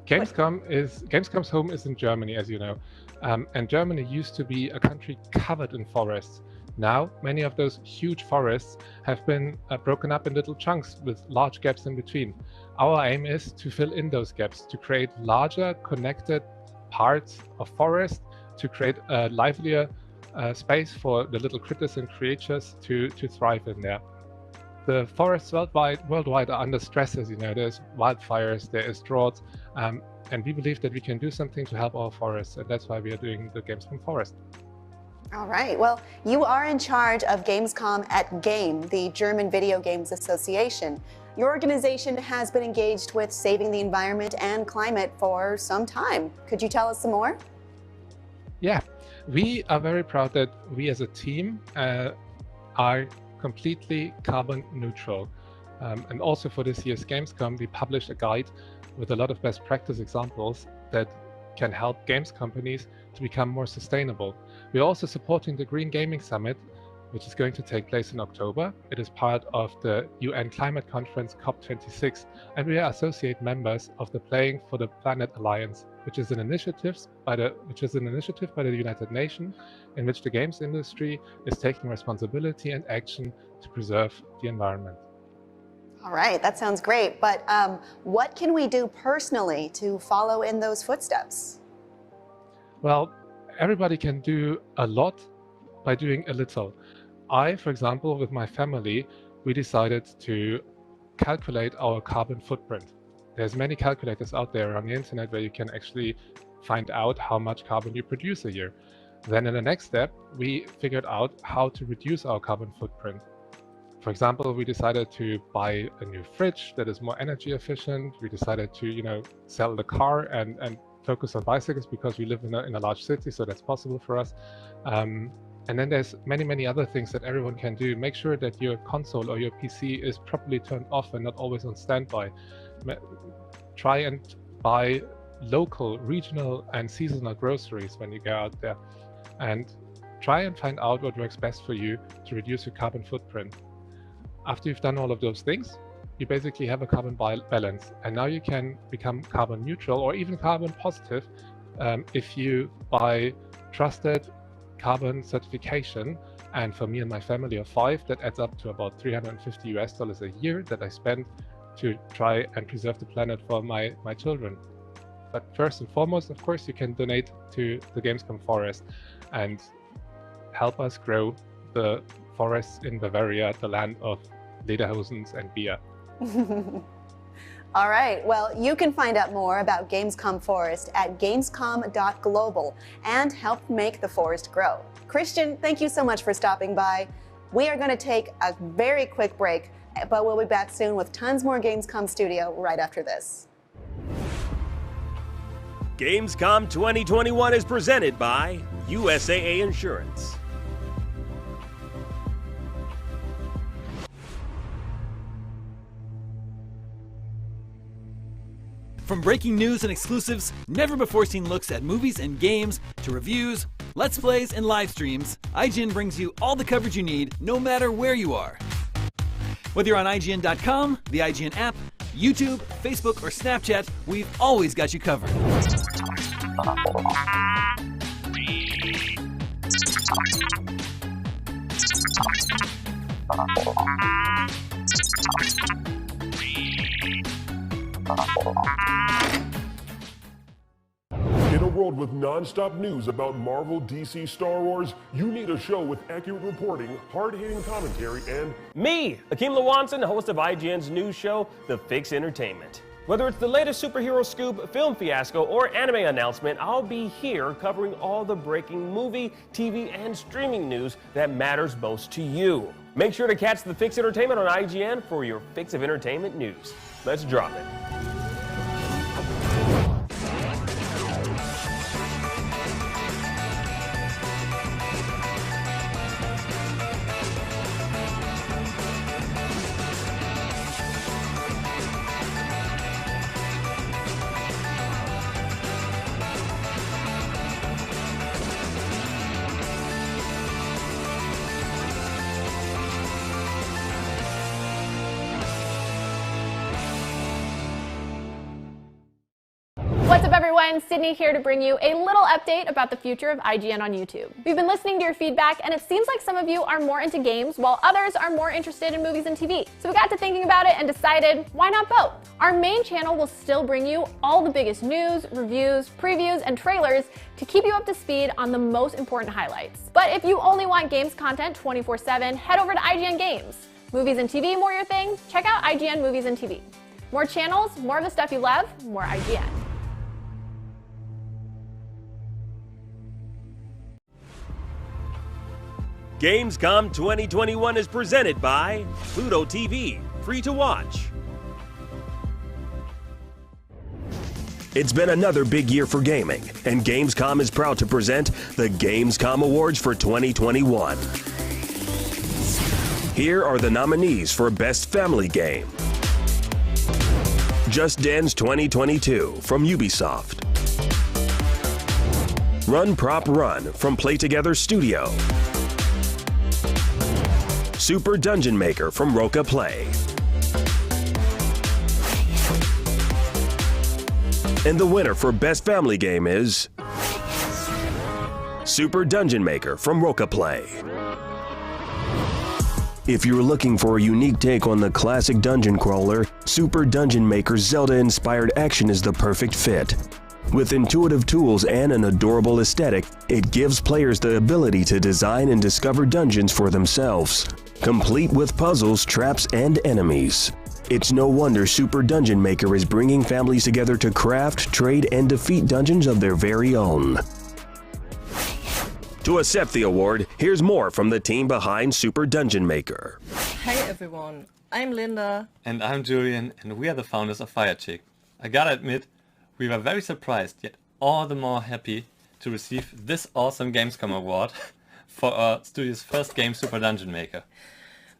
Gamescom's home is in Germany, as you know. And Germany used to be a country covered in forests. Now, many of those huge forests have been broken up in little chunks with large gaps in between. Our aim is to fill in those gaps, to create larger connected parts of forest, to create a livelier space for the little critters and creatures to thrive in there. The forests worldwide are under stress, as you know. There's wildfires, there is droughts, and we believe that we can do something to help our forests, and that's why we are doing the Gamescom Forest. All right, well, you are in charge of Gamescom at Game, the German Video Games Association. Your organization has been engaged with saving the environment and climate for some time. Could you tell us some more? Yeah, we are very proud that we as a team are completely carbon neutral. And also for this year's Gamescom, we published a guide with a lot of best practice examples that can help games companies to become more sustainable. We're also supporting the Green Gaming Summit, which is going to take place in October. It is part of the UN Climate Conference COP26, and we are associate members of the Playing for the Planet Alliance, which is an initiative by the United Nations, in which the games industry is taking responsibility and action to preserve the environment. All right, that sounds great. But what can we do personally to follow in those footsteps? Well, everybody can do a lot by doing a little. I, for example, with my family, we decided to calculate our carbon footprint. There's many calculators out there on the internet where you can actually find out how much carbon you produce a year. Then in the next step, we figured out how to reduce our carbon footprint. For example, we decided to buy a new fridge that is more energy efficient. We decided to, sell the car and focus on bicycles because we live in a large city, so that's possible for us. And then there's many other things that everyone can do. Make sure that your console or your PC is properly turned off and not always on standby. Try and buy local, regional, and seasonal groceries when you go out there, and try and find out what works best for you to reduce your carbon footprint. After you've done all of those things, you basically have a carbon balance, and now you can become carbon neutral or even carbon positive if you buy trusted carbon certification. And for me and my family of 5, that adds up to about $350 a year that I spend to try and preserve the planet for my children. But first and foremost, of course, you can donate to the Gamescom forest and help us grow the forests in Bavaria, the land of lederhosens and beer. All right, well, you can find out more about Gamescom Forest at gamescom.global and help make the forest grow. Christian, thank you so much for stopping by. We are going to take a very quick break, but we'll be back soon with tons more Gamescom Studio right after this. Gamescom 2021 is presented by USAA Insurance. From breaking news and exclusives, never-before-seen looks at movies and games, to reviews, Let's Plays, and live streams, IGN brings you all the coverage you need, no matter where you are. Whether you're on IGN.com, the IGN app, YouTube, Facebook, or Snapchat, we've always got you covered. In a world with non-stop news about Marvel, DC, Star Wars, you need a show with accurate reporting, hard-hitting commentary, and me, Akeem Lawanson, host of IGN's news show, The Fix Entertainment. Whether it's the latest superhero scoop, film fiasco, or anime announcement, I'll be here covering all the breaking movie, TV, and streaming news that matters most to you. Make sure to catch The Fix Entertainment on IGN for your fix of entertainment news. Let's drop it. What's up everyone, Sydney here to bring you a little update about the future of IGN on YouTube. We've been listening to your feedback and it seems like some of you are more into games while others are more interested in movies and TV. So we got to thinking about it and decided, why not both? Our main channel will still bring you all the biggest news, reviews, previews, and trailers to keep you up to speed on the most important highlights. But if you only want games content 24/7, head over to IGN Games. Movies and TV more your thing? Check out IGN Movies and TV. More channels, more of the stuff you love, more IGN. Gamescom 2021 is presented by Pluto TV, free to watch. It's been another big year for gaming, and Gamescom is proud to present the Gamescom Awards for 2021. Here are the nominees for Best Family Game. Just Dance 2022 from Ubisoft. Run Prop Run from Play Together Studio. Super Dungeon Maker from Roca Play. And the winner for Best Family Game is Super Dungeon Maker from Roca Play. If you're looking for a unique take on the classic dungeon crawler, Super Dungeon Maker's Zelda-inspired action is the perfect fit. With intuitive tools and an adorable aesthetic, it gives players the ability to design and discover dungeons for themselves, complete with puzzles, traps, and enemies. It's no wonder Super Dungeon Maker is bringing families together to craft, trade, and defeat dungeons of their very own. To accept the award, here's more from the team behind Super Dungeon Maker. Hey everyone, I'm Linda. And I'm Julian, and we are the founders of Firechick. I gotta admit, we were very surprised, yet all the more happy to receive this awesome Gamescom award for our studio's first game, Super Dungeon Maker.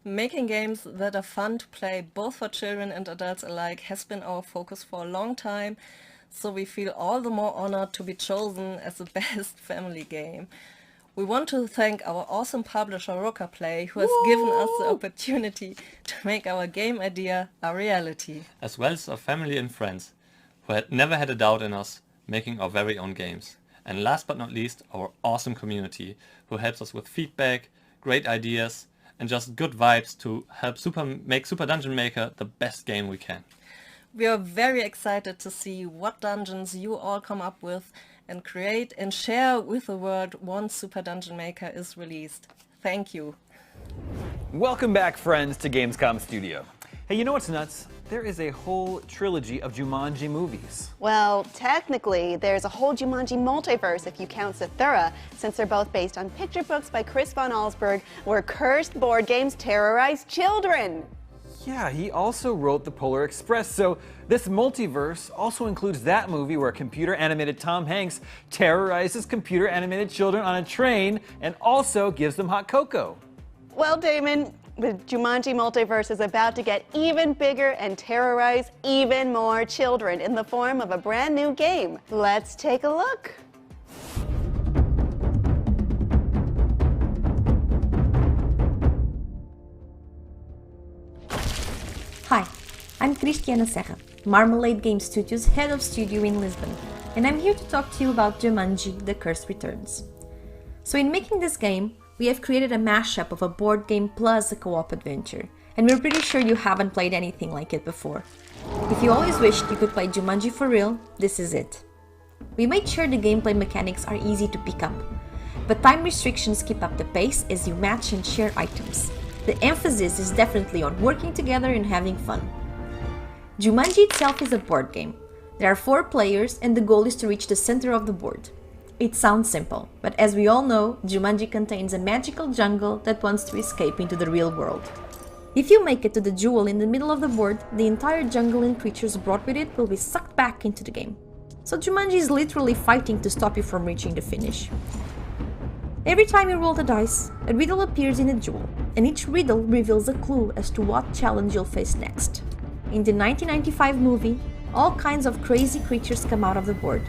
Making games that are fun to play both for children and adults alike has been our focus for a long time. so we feel all the more honored to be chosen as the best family game. We want to thank our awesome publisher Roguelikes, who has given us the opportunity to make our game idea a reality. As well as our family and friends, who had never had a doubt in us making our very own games. And last but not least, our awesome community, who helps us with feedback, great ideas, and just good vibes to help make Super Dungeon Maker the best game we can. We are very excited to see what dungeons you all come up with and create and share with the world once Super Dungeon Maker is released. Thank you. Welcome back, friends, to Gamescom Studio. Hey, you know what's nuts? There is a whole trilogy of Jumanji movies. Well, technically, there's a whole Jumanji multiverse if you count Zathura, since they're both based on picture books by Chris von Allsburg, where cursed board games terrorize children. Yeah, he also wrote The Polar Express, so this multiverse also includes that movie where computer-animated Tom Hanks terrorizes computer-animated children on a train and also gives them hot cocoa. Well, Damon, the Jumanji multiverse is about to get even bigger and terrorize even more children in the form of a brand new game. Let's take a look. Hi, I'm Cristiana Serra, Marmalade Game Studios head of studio in Lisbon, and I'm here to talk to you about Jumanji: The Curse Returns. So in making this game, we have created a mashup of a board game plus a co-op adventure, and we're pretty sure you haven't played anything like it before. If you always wished you could play Jumanji for real, this is it. We made sure the gameplay mechanics are easy to pick up, but time restrictions keep up the pace as you match and share items. The emphasis is definitely on working together and having fun. Jumanji itself is a board game. There are 4 players and the goal is to reach the center of the board. It sounds simple, but as we all know, Jumanji contains a magical jungle that wants to escape into the real world. If you make it to the jewel in the middle of the board, the entire jungle and creatures brought with it will be sucked back into the game. So Jumanji is literally fighting to stop you from reaching the finish. Every time you roll the dice, a riddle appears in a jewel, and each riddle reveals a clue as to what challenge you'll face next. In the 1995 movie, all kinds of crazy creatures come out of the board.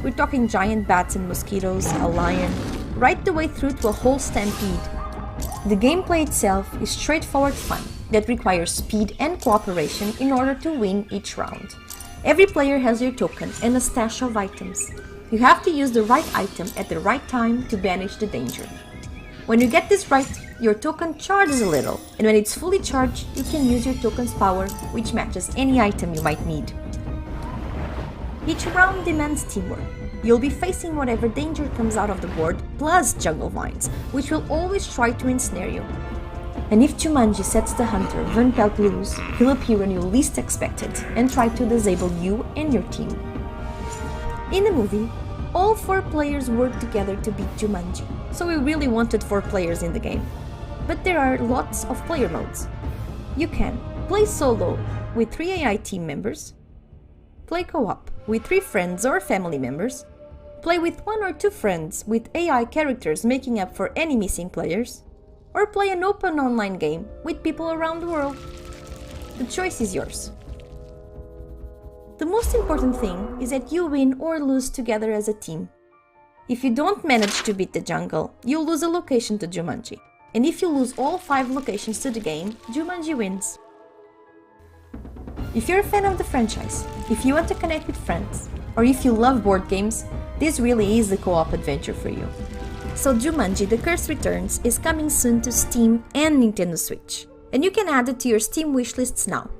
We're talking giant bats and mosquitoes, a lion, right the way through to a whole stampede. The gameplay itself is straightforward fun that requires speed and cooperation in order to win each round. Every player has their token and a stash of items. You have to use the right item at the right time to banish the danger. When you get this right, your token charges a little, and when it's fully charged, you can use your token's power, which matches any item you might need. Each round demands teamwork. You'll be facing whatever danger comes out of the board, plus jungle vines, which will always try to ensnare you. And if Jumanji sets the hunter Vern Pelt loose, he'll appear when you least expect it and try to disable you and your team. In the movie, all 4 players work together to beat Jumanji, so we really wanted 4 players in the game. But there are lots of player modes. You can play solo with 3 AI team members, play co-op with 3 friends or family members, play with 1 or 2 friends with AI characters making up for any missing players, or play an open online game with people around the world. The choice is yours. The most important thing is that you win or lose together as a team. If you don't manage to beat the jungle, you'll lose a location to Jumanji. And if you lose all 5 locations to the game, Jumanji wins. If you're a fan of the franchise, if you want to connect with friends, or if you love board games, this really is the co-op adventure for you. So Jumanji: The Curse Returns is coming soon to Steam and Nintendo Switch, and you can add it to your Steam wishlists now.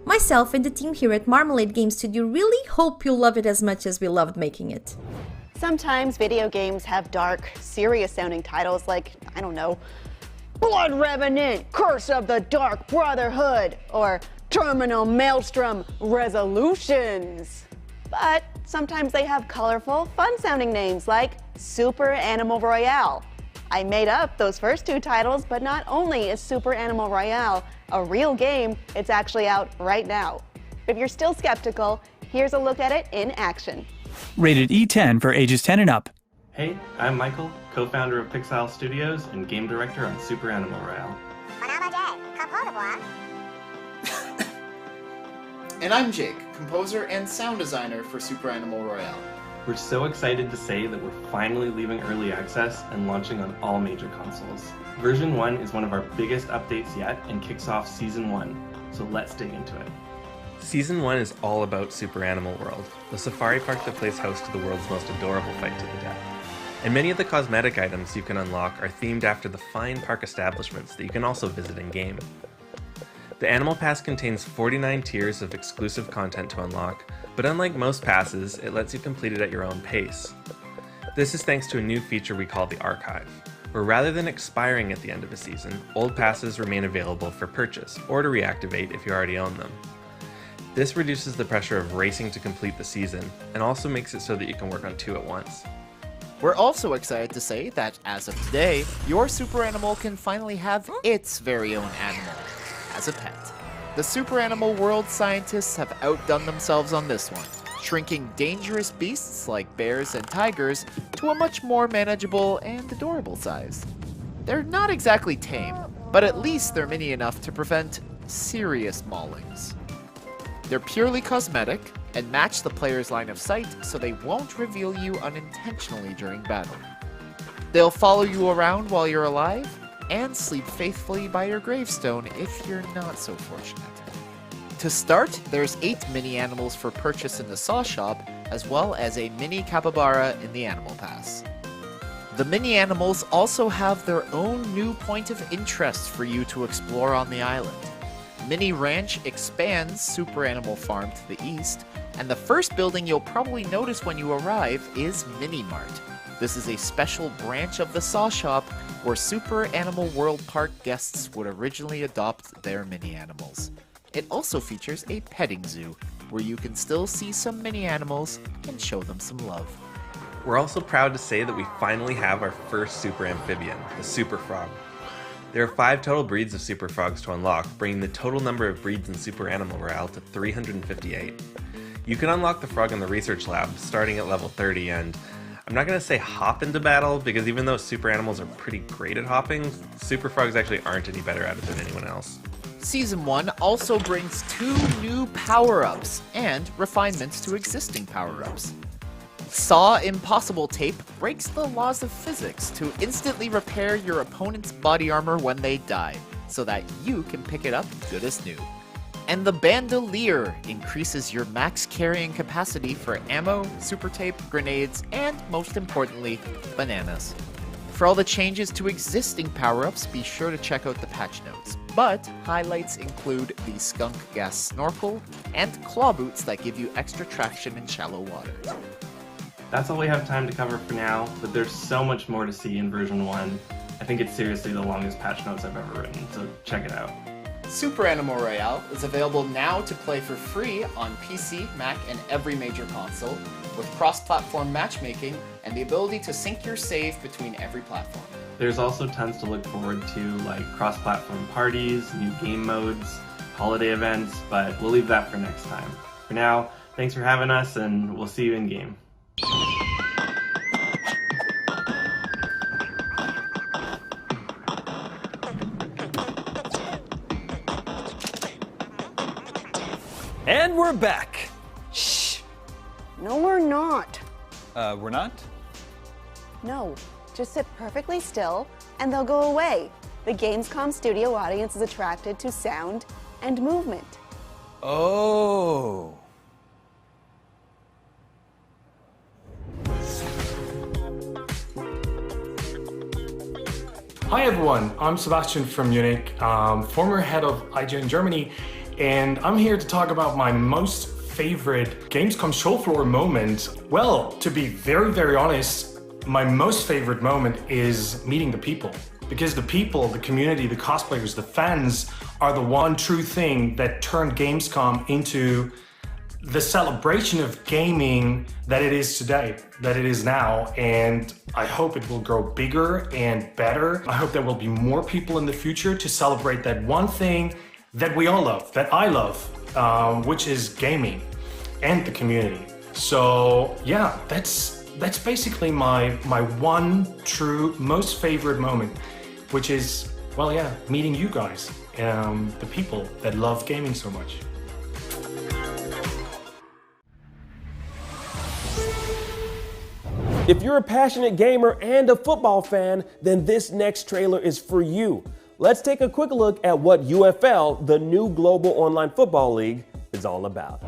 Myself and the team here at Marmalade Game Studio really hope you'll love it as much as we loved making it. Sometimes video games have dark, serious-sounding titles like, I don't know, Blood Revenant, Curse of the Dark Brotherhood, or Terminal Maelstrom Resolutions. But sometimes they have colorful, fun-sounding names like Super Animal Royale. I made up those first 2 titles, but not only is Super Animal Royale a real game, it's actually out right now. If you're still skeptical, here's a look at it in action. Rated E10 for ages 10 and up. Hey, I'm Michael, co-founder of Pixile Studios and game director on Super Animal Royale. And I'm Jake, composer and sound designer for Super Animal Royale. We're so excited to say that we're finally leaving early access and launching on all major consoles. Version 1 is one of our biggest updates yet and kicks off Season 1, so let's dig into it. Season 1 is all about Super Animal World, the safari park that plays host to the world's most adorable fight to the death. And many of the cosmetic items you can unlock are themed after the fine park establishments that you can also visit in-game. The Animal Pass contains 49 tiers of exclusive content to unlock, but unlike most passes, it lets you complete it at your own pace. This is thanks to a new feature we call the Archive, where rather than expiring at the end of a season, old passes remain available for purchase, or to reactivate if you already own them. This reduces the pressure of racing to complete the season, and also makes it so that you can work on 2 at once. We're also excited to say that as of today, your Super Animal can finally have its very own animal as a pet. The Super Animal World scientists have outdone themselves on this one, shrinking dangerous beasts like bears and tigers to a much more manageable and adorable size. They're not exactly tame, but at least they're mini enough to prevent serious maulings. They're purely cosmetic and match the player's line of sight so they won't reveal you unintentionally during battle. They'll follow you around while you're alive and sleep faithfully by your gravestone if you're not so fortunate. To start, there's 8 mini animals for purchase in the Saw Shop, as well as a mini capybara in the Animal Pass. The mini animals also have their own new point of interest for you to explore on the island. Mini Ranch expands Super Animal Farm to the east, and the first building you'll probably notice when you arrive is Mini Mart. This is a special branch of the Saw Shop where Super Animal World Park guests would originally adopt their mini animals. It also features a petting zoo, where you can still see some mini animals and show them some love. We're also proud to say that we finally have our first super amphibian, the Super Frog. There are 5 total breeds of Super Frogs to unlock, bringing the total number of breeds in Super Animal Royale to 358. You can unlock the frog in the research lab, starting at level 30, and I'm not going to say hop into battle, because even though super animals are pretty great at hopping, Super Frogs actually aren't any better at it than anyone else. Season 1 also brings 2 new power-ups and refinements to existing power-ups. Saw Impossible Tape breaks the laws of physics to instantly repair your opponent's body armor when they die, so that you can pick it up good as new. And the Bandolier increases your max carrying capacity for ammo, super tape, grenades, and most importantly, bananas. For all the changes to existing power-ups, be sure to check out the patch notes. But highlights include the Skunk Gas Snorkel and Claw Boots that give you extra traction in shallow water. That's all we have time to cover for now, but there's so much more to see in version 1. I think it's seriously the longest patch notes I've ever written, so check it out. Super Animal Royale is available now to play for free on PC, Mac, and every major console, with cross-platform matchmaking and the ability to sync your save between every platform. There's also tons to look forward to, like cross-platform parties, new game modes, holiday events, but we'll leave that for next time. For now, thanks for having us, and we'll see you in-game. And we're back. Shh. No, we're not. We're not? No, just sit perfectly still and they'll go away. The Gamescom studio audience is attracted to sound and movement. Oh. Hi everyone, I'm Sebastian from Munich, former head of IGN Germany, and I'm here to talk about my most favorite Gamescom show floor moment. Well, to be very, very honest, my most favorite moment is meeting the people. Because the people, the community, the cosplayers, the fans are the one true thing that turned Gamescom into the celebration of gaming that it is today, that it is now, and I hope it will grow bigger and better. I hope there will be more people in the future to celebrate that one thing that we all love, that I love, which is gaming and the community. So yeah, that's basically my one true most favorite moment, which is, well, yeah, meeting you guys, the people that love gaming so much. If you're a passionate gamer and a football fan, then this next trailer is for you. Let's take a quick look at what UFL, the new global online football league, is all about.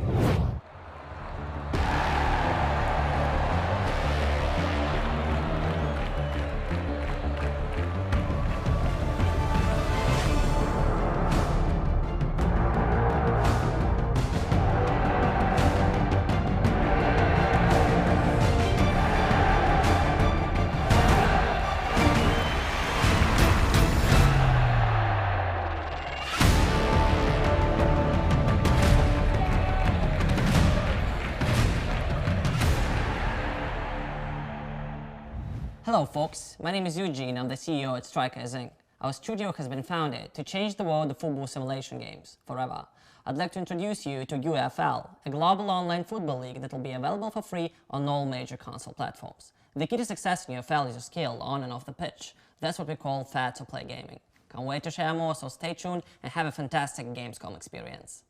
Hello folks, my name is Eugene, I'm the CEO at Strikers Inc. Our studio has been founded to change the world of football simulation games, forever. I'd like to introduce you to UFL, a global online football league that will be available for free on all major console platforms. The key to success in UFL is your skill on and off the pitch. That's what we call fair to play gaming. Can't wait to share more, so stay tuned and have a fantastic Gamescom experience.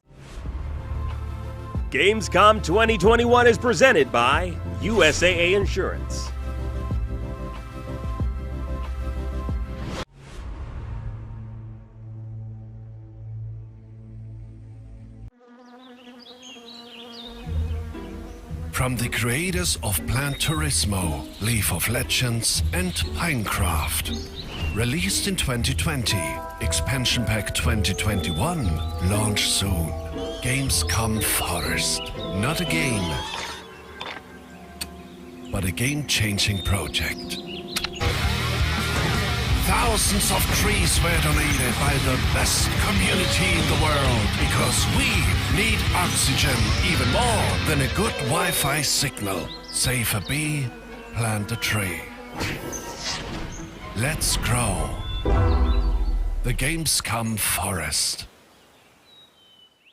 Gamescom 2021 is presented by USAA Insurance. From the creators of Plan Turismo, League of Legends, and Minecraft. Released in 2020, Expansion Pack 2021, launch soon. Gamescom Forest. Not a game, but a game-changing project. Thousands of trees were donated by the best community in the world because we need oxygen even more than a good Wi-Fi signal. Save a bee, plant a tree. Let's grow. The Gamescom Forest.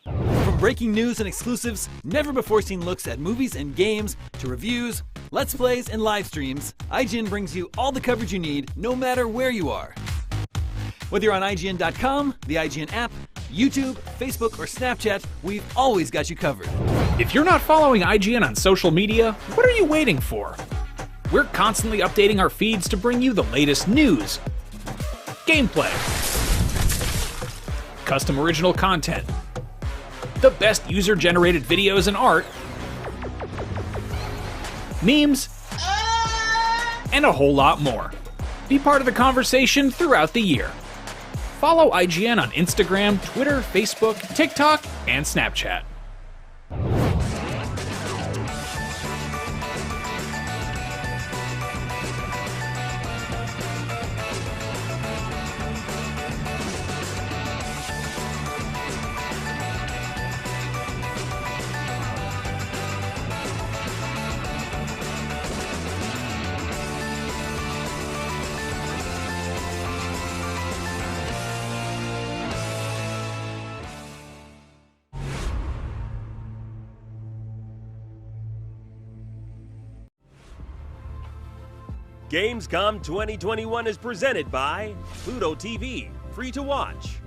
From breaking news and exclusives, never-before-seen looks at movies and games, to reviews, Let's Plays, and live streams, IGN brings you all the coverage you need, no matter where you are. Whether you're on IGN.com, the IGN app, YouTube, Facebook, or Snapchat, we've always got you covered. If you're not following IGN on social media, what are you waiting for? We're constantly updating our feeds to bring you the latest news, gameplay, custom original content, the best user-generated videos and art, memes, and a whole lot more. Be part of the conversation throughout the year. Follow IGN on Instagram, Twitter, Facebook, TikTok, and Snapchat. Gamescom 2021 is presented by Pluto TV, free to watch.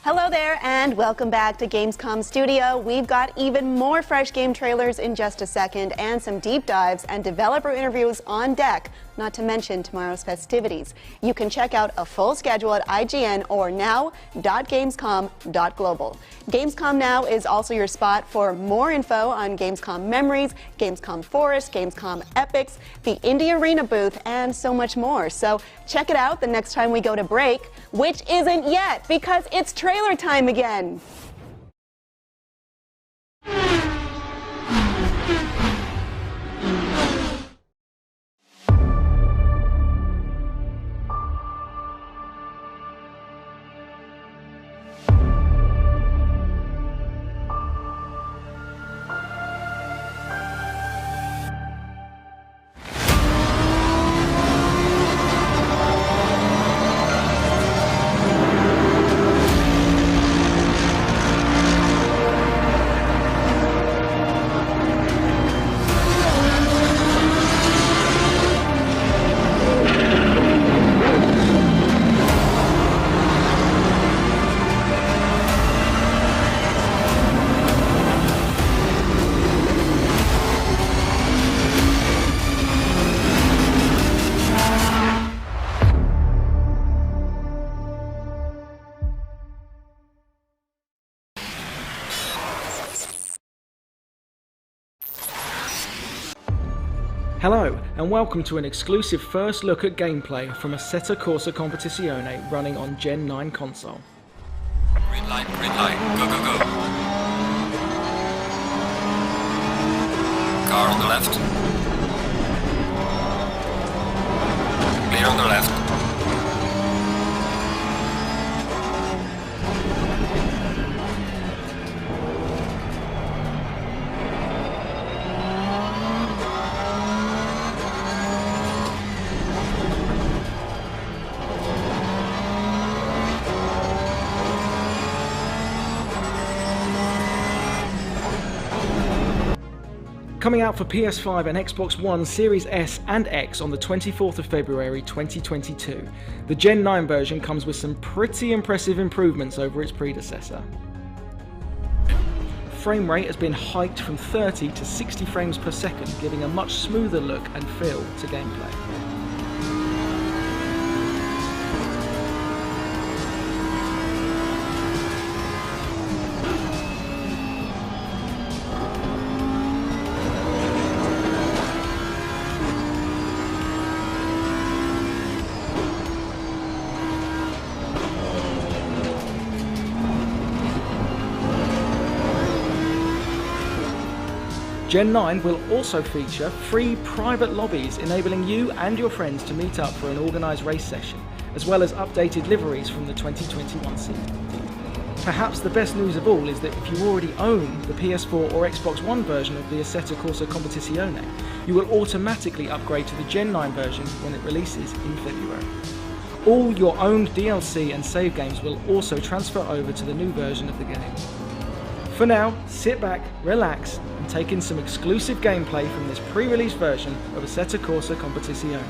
Hello there and welcome back to Gamescom Studio. We've got even more fresh game trailers in just a second and some deep dives and developer interviews on deck, not to mention tomorrow's festivities. You can check out a full schedule at IGN or now.gamescom.global. Gamescom Now is also your spot for more info on Gamescom memories, Gamescom Forest, Gamescom Epics, the Indie Arena booth, and so much more. So check it out the next time we go to break, which isn't yet because it's trailer time again. Hello, and welcome to an exclusive first look at gameplay from Assetto Corsa Competizione running on Gen 9 console. Green light, go, go, go. Car on the left. Clear on the left. Coming out for PS5 and Xbox One Series S and X on the 24th of February 2022, the Gen 9 version comes with some pretty impressive improvements over its predecessor. Frame rate has been hiked from 30 to 60 frames per second, giving a much smoother look and feel to gameplay. Gen 9 will also feature free private lobbies enabling you and your friends to meet up for an organised race session, as well as updated liveries from the 2021 season. Perhaps the best news of all is that if you already own the PS4 or Xbox One version of the Assetto Corsa Competizione, you will automatically upgrade to the Gen 9 version when it releases in February. All your owned DLC and save games will also transfer over to the new version of the game. For now, sit back, relax, and take in some exclusive gameplay from this pre-release version of Assetto Corsa Competizione.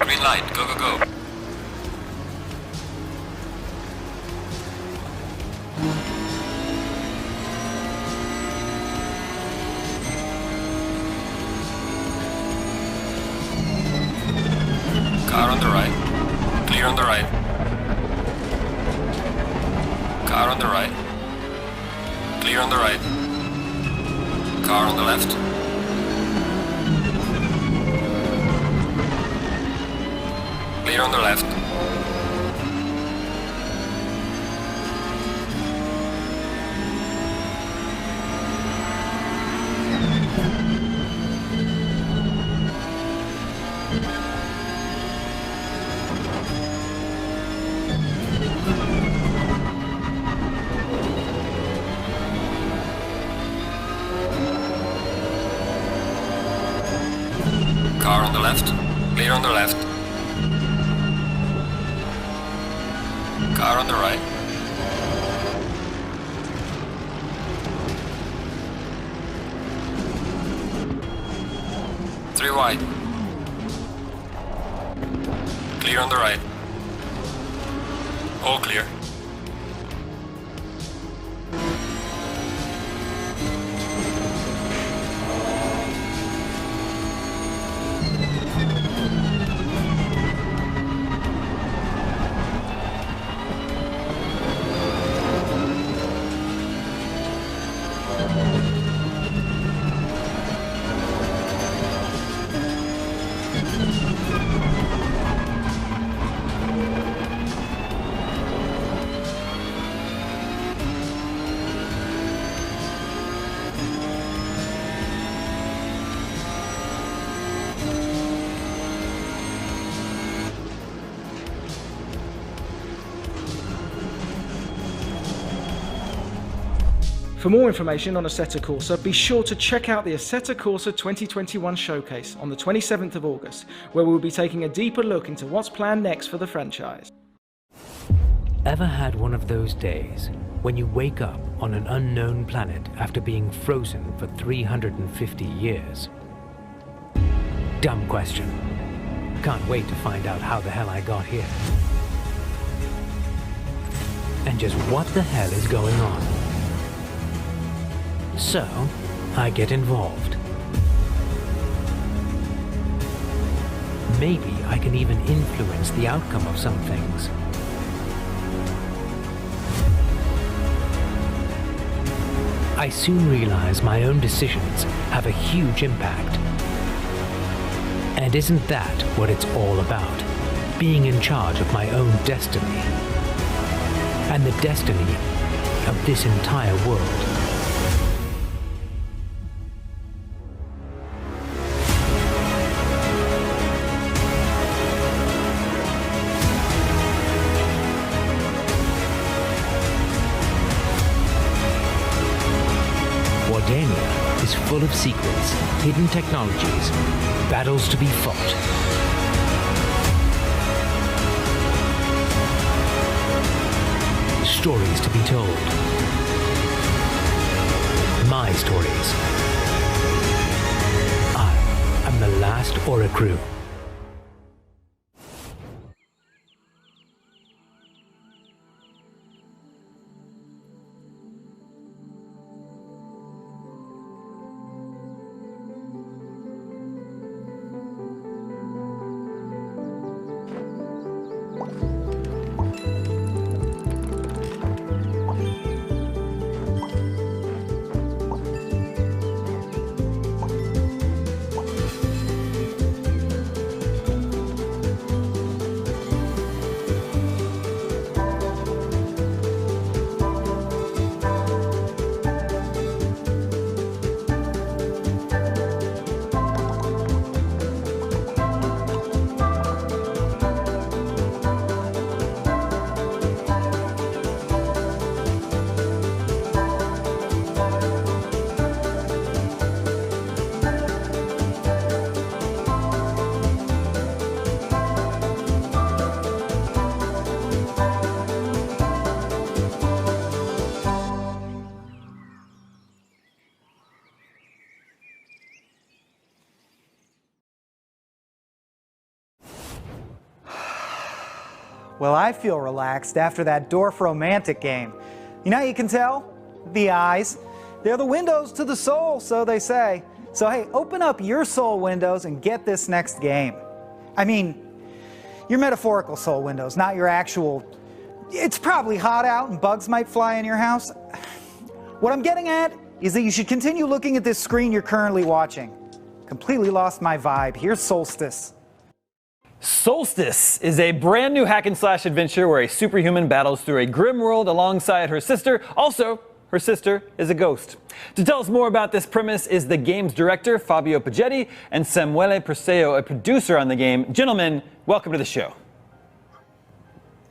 Green light, go, go, go. Car on the right. Clear on the right. Car on the right. Clear on the right. Car on the left. Clear on the left. Car on the left. Clear on the left. Car on the right. Three wide. Clear on the right. All clear. For more information on Assetto Corsa, be sure to check out the Assetto Corsa 2021 showcase on the 27th of August, where we'll be taking a deeper look into what's planned next for the franchise. Ever had one of those days when you wake up on an unknown planet after being frozen for 350 years? Dumb question. Can't wait to find out how the hell I got here. And just what the hell is going on? So, I get involved. Maybe I can even influence the outcome of some things. I soon realize my own decisions have a huge impact. And isn't that what it's all about? Being in charge of my own destiny. And the destiny of this entire world. Wardania is full of secrets, hidden technologies, battles to be fought. Stories to be told. My stories. I am the last Oricrew. Well, I feel relaxed after that Dwarf romantic game. You know how you can tell? The eyes. They're the windows to the soul, so they say. So hey, open up your soul windows and get this next game. I mean, your metaphorical soul windows, not your actual... It's probably hot out and bugs might fly in your house. What I'm getting at is that you should continue looking at this screen you're currently watching. Completely lost my vibe. Here's Solstice. Solstice is a brand new hack and slash adventure where a superhuman battles through a grim world alongside her sister. Also, her sister is a ghost. To tell us more about this premise is the game's director, Fabio Pagetti, and Samuele Perseo, a producer on the game. Gentlemen, welcome to the show.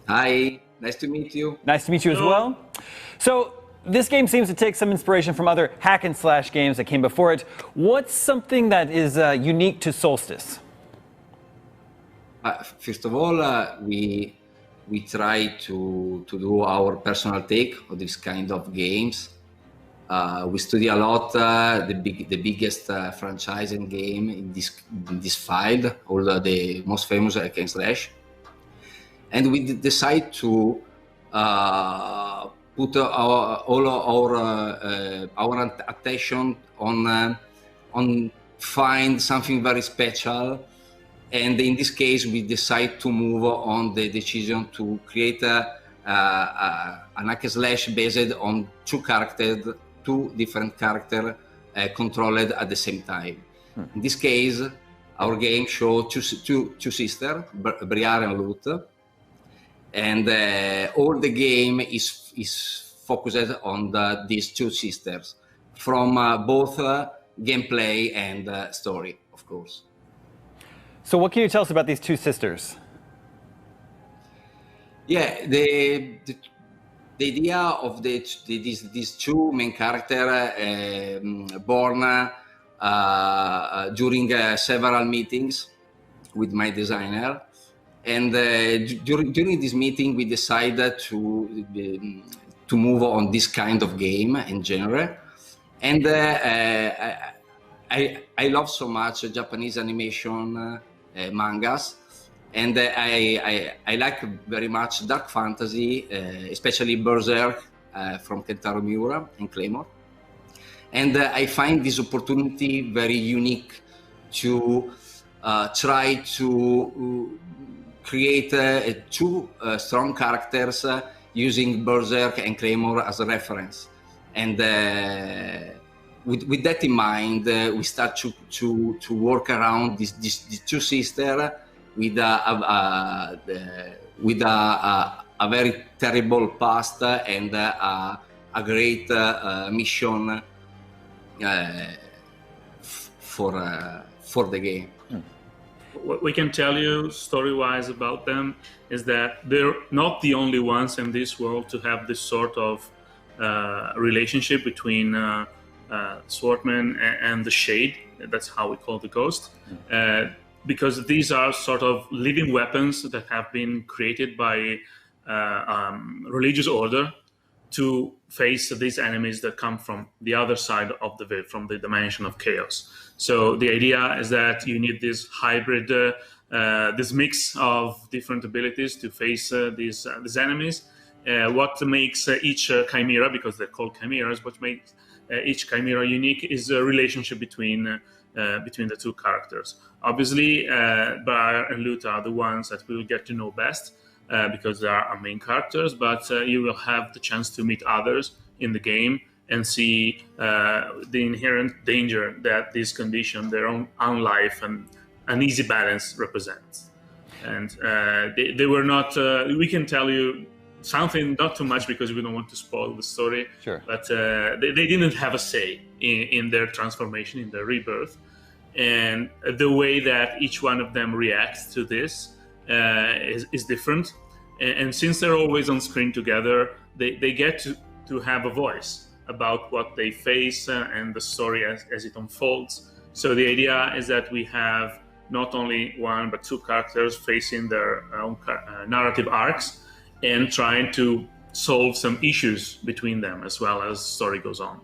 Hi, nice to meet you. Nice to meet you as well. So, this game seems to take some inspiration from other hack and slash games that came before it. What's something that is unique to Solstice? First of all, we try to do our personal take of this kind of games. We study a lot the biggest franchise and game in this field, all the most famous hack and slash, and we decide to put all our attention on find something very special. And in this case, we decide to move on the decision to create an hack and slash based on two different characters controlled at the same time. In this case, our game shows two sisters, Briare and Lut, and all the game is focused on these two sisters, from both gameplay and story, of course. So what can you tell us about these two sisters? Yeah, the idea of these two main characters born during several meetings with my designer, and during this meeting we decided to to move on this kind of game in general. And I love so much Japanese animation mangas, and I like very much dark fantasy, especially Berserk from Kentaro Miura and Claymore. And I find this opportunity very unique to try to create two strong characters using Berserk and Claymore as a reference. And with that in mind, we start to work around these two sisters with a very terrible past and a great mission for the game. What we can tell you story-wise about them is that they're not the only ones in this world to have this sort of relationship between Swordman and the Shade. That's how we call the Ghost. Because these are sort of living weapons that have been created by religious order to face these enemies that come from the other side of the veil, from the dimension of chaos. So the idea is that you need this hybrid, this mix of different abilities to face these enemies. What makes each chimera, because they're called chimeras, what makes each chimera unique is a relationship between the two characters. Obviously, Briar and Lute are the ones that we will get to know best because they are our main characters, but you will have the chance to meet others in the game and see the inherent danger that this condition, their own life and uneasy balance represents. And they were not, we can tell you something, not too much because we don't want to spoil the story, sure. But they didn't have a say in their transformation, in their rebirth. And the way that each one of them reacts to this is different. And since they're always on screen together, they get to have a voice about what they face and the story as it unfolds. So the idea is that we have not only one but two characters facing their own narrative arcs and trying to solve some issues between them as well as story goes on.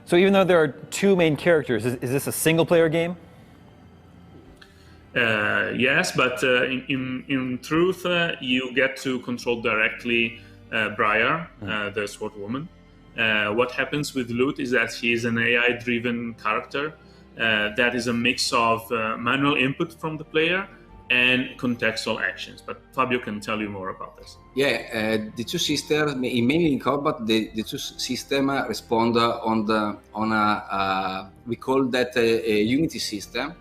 So even though there are two main characters, is this a single-player game? Yes, but in truth, you get to control directly Briar, the Sword Woman. What happens with Lute is that she is an AI-driven character that is a mix of manual input from the player and contextual actions. But Fabio can tell you more about this. Yeah, the two sisters, mainly in combat, the two systems respond on a we call that a unity system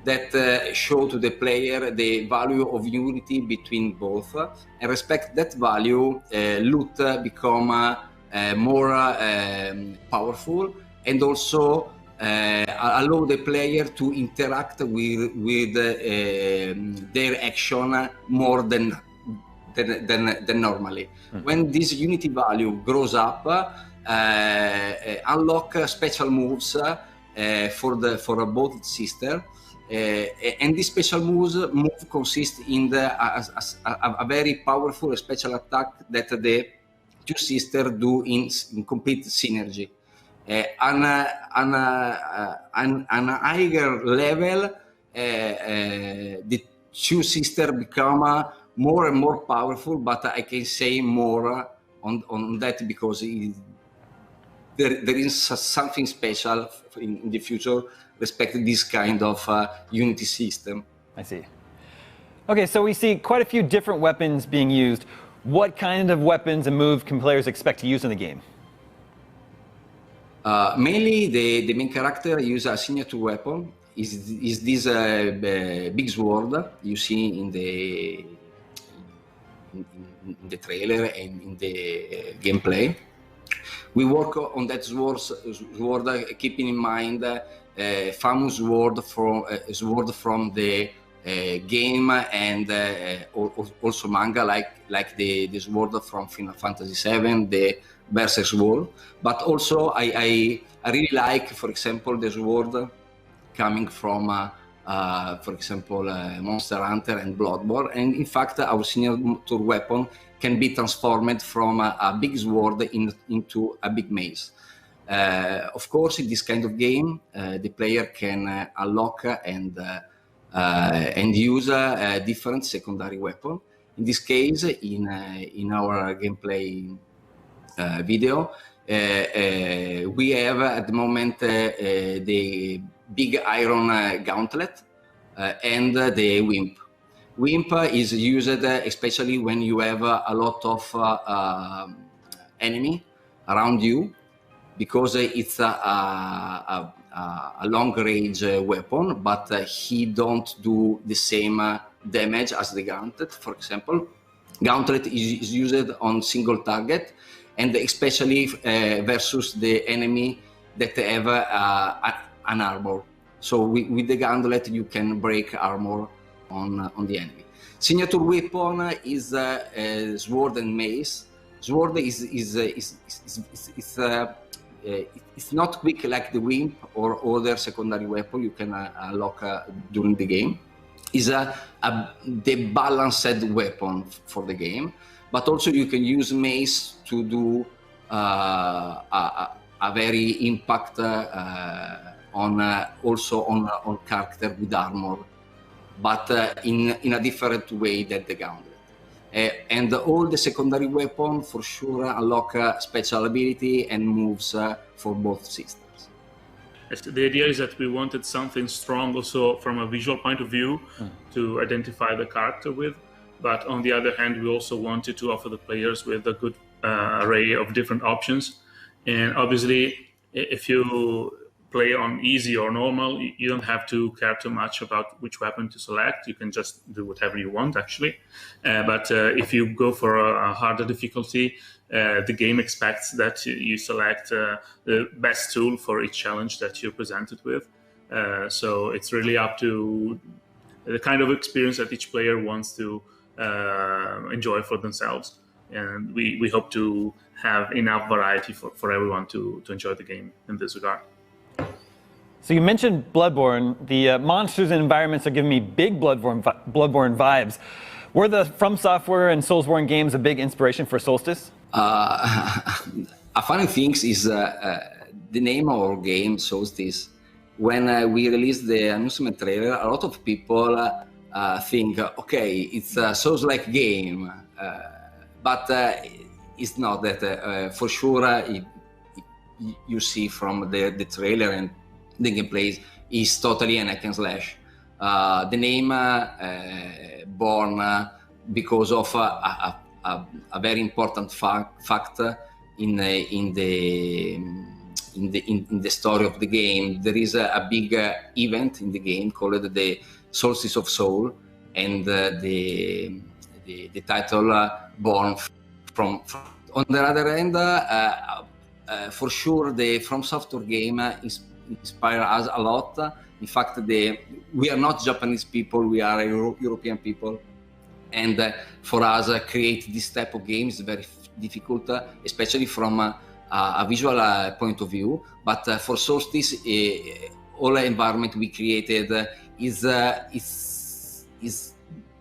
that show to the player the value of unity between both, and respect that value, Lute become more powerful and also allow the player to interact with their action more than normally. When this unity value grows up, unlock special moves for both sisters, and these special move consist in a very powerful special attack that the two sisters do in complete synergy. On a higher level, the two sisters become more and more powerful, but I can say more on that because there is something special in the future respect this kind of unity system. I see. Okay, so we see quite a few different weapons being used. What kind of weapons and moves can players expect to use in the game? Mainly, the main character uses a signature weapon. Is this big sword you see in the trailer and in the gameplay. We work on that sword keeping in mind famous sword from the game and also manga, like the sword from Final Fantasy VII, the Berserk sword. But also I really like, for example, the sword coming from for example, Monster Hunter and Bloodborne. And in fact, our signature weapon can be transformed from a big sword into a big mace. Of course, in this kind of game, the player can unlock and use a different secondary weapon. In this case, in our gameplay video, we have at the moment the big iron gauntlet and the wimp. Wimp is used especially when you have a lot of enemy around you, because it's a long-range weapon, but he don't do the same damage as the gauntlet. For example, gauntlet is used on single target, and especially versus the enemy that have an armor. So with the gauntlet, you can break armor on the enemy. Signature weapon is sword and mace. Sword it's not quick like the wimp or other secondary weapon you can unlock during the game. Is the balanced weapon for the game, but also you can use mace to do a very impact on character with armor, but in a different way than the gauntlet. And all the secondary weapon for sure unlock special ability and moves for both systems. The idea is that we wanted something strong also from a visual point of view to identify the character with, but on the other hand, we also wanted to offer the players with a good array of different options. And obviously, if you play on easy or normal, you don't have to care too much about which weapon to select. You can just do whatever you want, actually. But if you go for a harder difficulty, the game expects that you select the best tool for each challenge that you're presented with. So it's really up to the kind of experience that each player wants to enjoy for themselves. And we hope to have enough variety for everyone to enjoy the game in this regard. So you mentioned Bloodborne. The monsters and environments are giving me big Bloodborne vibes. Were the From Software and Soulsborne games a big inspiration for Solstice? A funny thing is the name of our game, Solstice. When we released the announcement trailer, a lot of people think, okay, it's a Souls-like game, but it's not that. For sure, you see from the trailer and the gameplay is totally an hack and slash. The name born because of a very important fact in the story of the game. There is a big event in the game called the Solstice of Soul, and the title born from. On the other end, for sure, the From Software game inspire us a lot. In fact, we are not Japanese people, we are European people. And for us, create this type of games is very difficult, especially from a visual point of view. But for Solstice, all environment we created is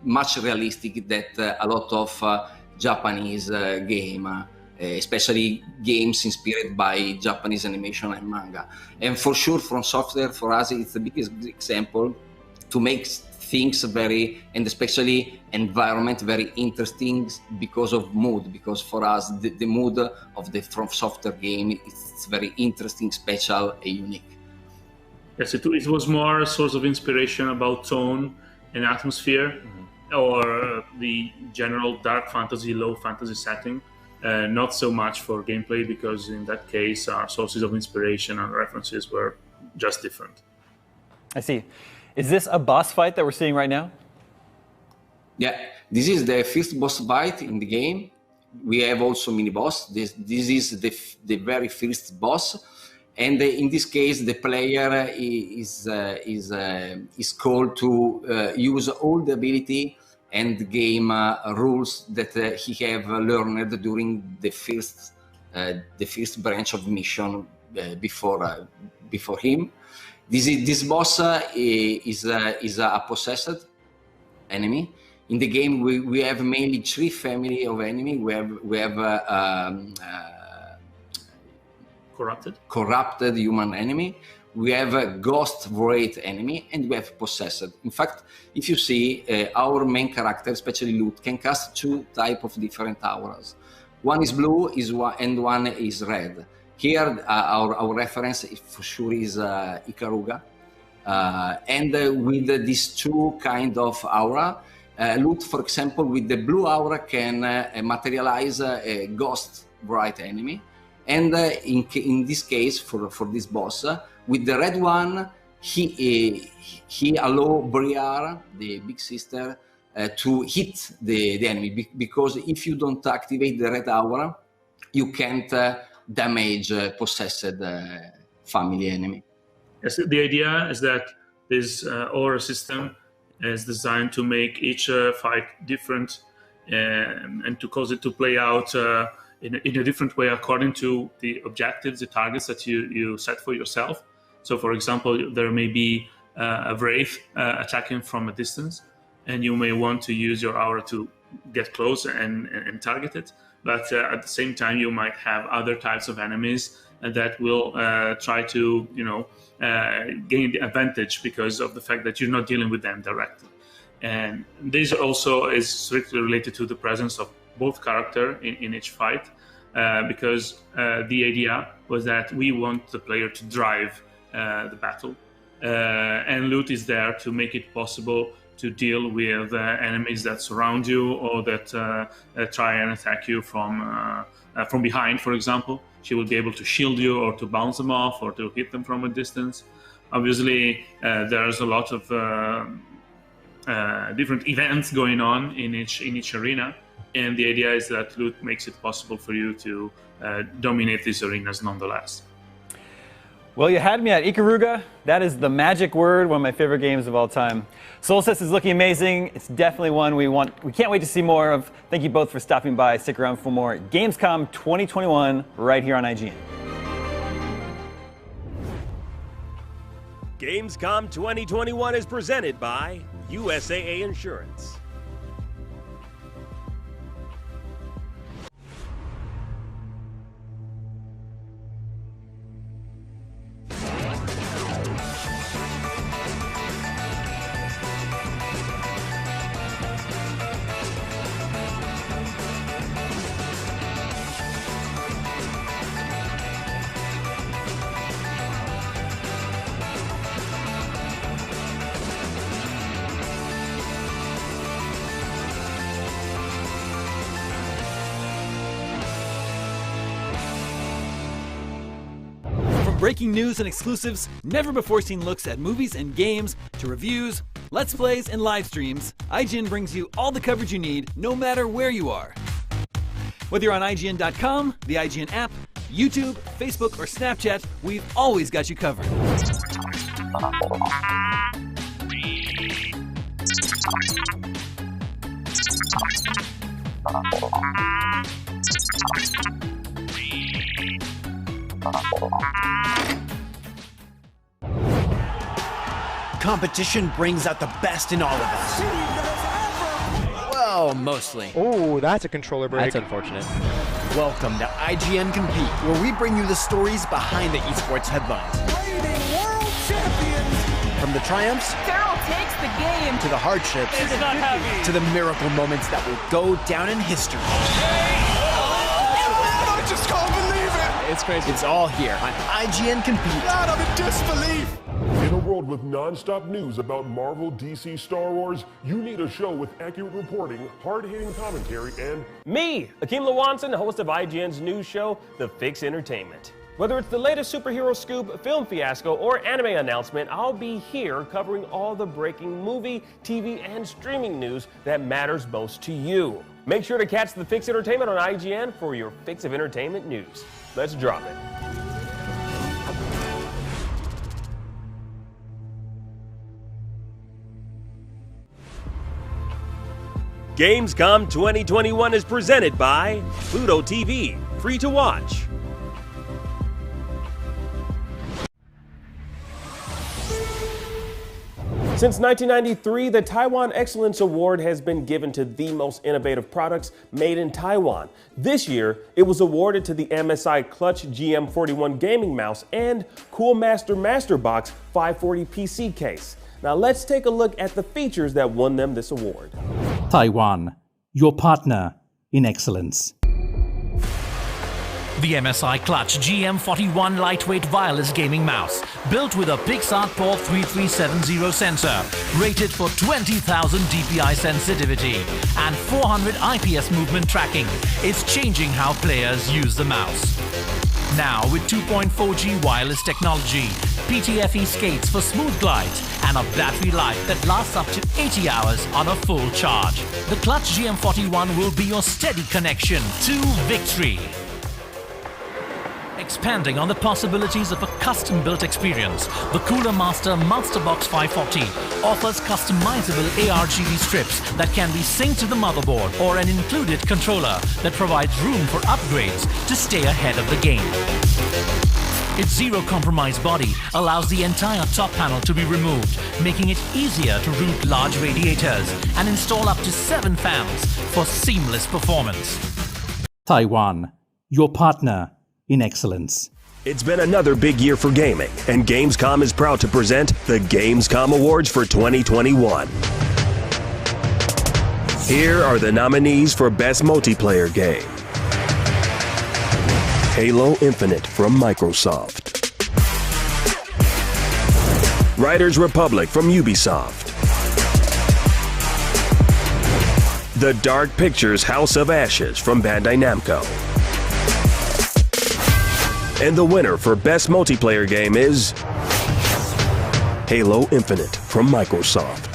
much realistic that a lot of Japanese game. Especially games inspired by Japanese animation and manga. And for sure, From Software, for us, it's the biggest example to make things and especially environment very interesting because of mood, because for us, the mood of the From Software game is very interesting, special, and unique. Yes, it was more a source of inspiration about tone and atmosphere, or the general dark fantasy, low fantasy setting. Not so much for gameplay, because in that case our sources of inspiration and references were just different. I see. Is this a boss fight that we're seeing right now? Yeah, this is the first boss fight in the game. We have also mini boss. This is the very first boss, and in this case the player is called to use all the ability and game rules that he have learned during the first branch of mission before him. This boss is a possessed enemy. In the game, we have mainly 3 family of enemy. We have corrupted human enemy. We have a ghost void enemy, and we have possessed. In fact, if you see, our main character, especially Lute, can cast 2 types of different auras. One is blue, and one is red. Here, our reference for sure is Ikaruga. And with these 2 kind of aura, Lute, for example, with the blue aura can materialize a ghost bright enemy. And in this case, for this boss, with the red one, he allow Briar, the big sister, to hit the enemy, because if you don't activate the red aura, you can't damage possessed family enemy. Yes, the idea is that this aura system is designed to make each fight different and to cause it to play out in a different way according to the objectives, the targets that you set for yourself. So, for example, there may be a Wraith attacking from a distance, and you may want to use your aura to get close and target it. But at the same time, you might have other types of enemies that will try to, gain the advantage because of the fact that you're not dealing with them directly. And this also is strictly related to the presence of both characters in each fight, because the idea was that we want the player to drive the battle, and Lute is there to make it possible to deal with enemies that surround you or that try and attack you from behind, for example. She will be able to shield you or to bounce them off or to hit them from a distance. Obviously, there's a lot of different events going on in each arena, and the idea is that Lute makes it possible for you to dominate these arenas nonetheless. Well, you had me at Ikaruga. That is the magic word, one of my favorite games of all time. Solstice is looking amazing. It's definitely one we can't wait to see more of. Thank you both for stopping by. Stick around for more Gamescom 2021 right here on IGN. Gamescom 2021 is presented by USAA Insurance. Breaking news and exclusives, never-before-seen looks at movies and games, to reviews, Let's Plays, and live streams, IGN brings you all the coverage you need, no matter where you are. Whether you're on IGN.com, the IGN app, YouTube, Facebook, or Snapchat, we've always got you covered. Competition brings out the best in all of us. Well, mostly. Oh, that's a controller break. That's unfortunate. Welcome to IGN Compete, where we bring you the stories behind the esports headlines. World champions! From the triumphs Carol takes the game to the hardships It's not heavy. to the miracle moments that will go down in history. I just can't believe it! It's crazy. It's all here on IGN Compete. God, I'm in disbelief! In a world with non-stop news about Marvel, DC, Star Wars, you need a show with accurate reporting, hard-hitting commentary, and me, Akeem Lawanson, host of IGN's news show, The Fix Entertainment. Whether it's the latest superhero scoop, film fiasco, or anime announcement, I'll be here covering all the breaking movie, TV, and streaming news that matters most to you. Make sure to catch The Fix Entertainment on IGN for your fix of entertainment news. Let's drop it. Gamescom 2021 is presented by Pluto TV, free to watch. Since 1993, the Taiwan Excellence Award has been given to the most innovative products made in Taiwan. This year, it was awarded to the MSI Clutch GM41 gaming mouse and Coolmaster Masterbox 540 PC case. Now let's take a look at the features that won them this award. Taiwan, your partner in excellence. The MSI Clutch GM41 lightweight wireless gaming mouse, built with a PixArt-Paw 3370 sensor, rated for 20,000 DPI sensitivity and 400 IPS movement tracking, is changing how players use the mouse. Now with 2.4G wireless technology, PTFE skates for smooth glides, and a battery life that lasts up to 80 hours on a full charge. The Clutch GM41 will be your steady connection to victory. Expanding on the possibilities of a custom-built experience, the Cooler Master Masterbox 540 offers customizable ARGB strips that can be synced to the motherboard or an included controller that provides room for upgrades to stay ahead of the game. Its zero-compromise body allows the entire top panel to be removed, making it easier to route large radiators and install up to 7 fans for seamless performance. Taiwan, your partner in excellence. It's been another big year for gaming, and Gamescom is proud to present the Gamescom Awards for 2021. Here are the nominees for Best Multiplayer Game. Halo Infinite from Microsoft. Riders Republic from Ubisoft. The Dark Pictures House of Ashes from Bandai Namco. And the winner for Best Multiplayer Game is Halo Infinite from Microsoft.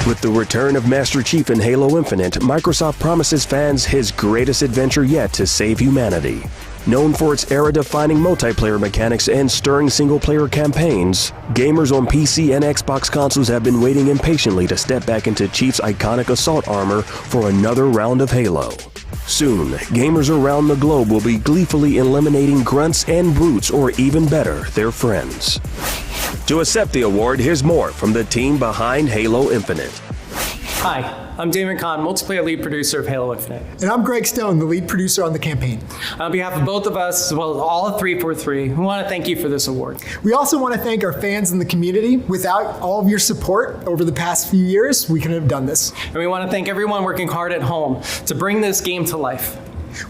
With the return of Master Chief in Halo Infinite, Microsoft promises fans his greatest adventure yet to save humanity. Known for its era-defining multiplayer mechanics and stirring single-player campaigns, gamers on PC and Xbox consoles have been waiting impatiently to step back into Chief's iconic assault armor for another round of Halo. Soon, gamers around the globe will be gleefully eliminating grunts and brutes, or even better, their friends. To accept the award, here's more from the team behind Halo Infinite. Hi, I'm Damon Kahn, multiplayer lead producer of Halo Infinite. And I'm Greg Stone, the lead producer on the campaign. On behalf of both of us, as well as all of 343, we want to thank you for this award. We also want to thank our fans in the community. Without all of your support over the past few years, we couldn't have done this. And we want to thank everyone working hard at home to bring this game to life.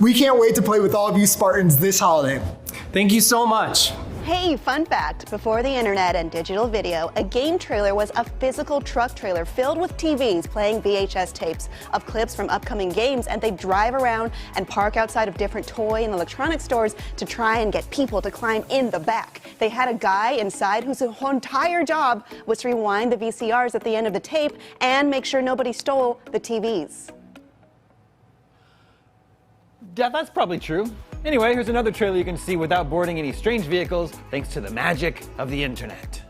We can't wait to play with all of you Spartans this holiday. Thank you so much. Hey, fun fact, before the internet and digital video, a game trailer was a physical truck trailer filled with TVs playing VHS tapes of clips from upcoming games, and they drive around and park outside of different toy and electronic stores to try and get people to climb in the back. They had a guy inside whose whole entire job was to rewind the VCRs at the end of the tape and make sure nobody stole the TVs. Yeah, that's probably true. Anyway, here's another trailer you can see without boarding any strange vehicles, thanks to the magic of the internet.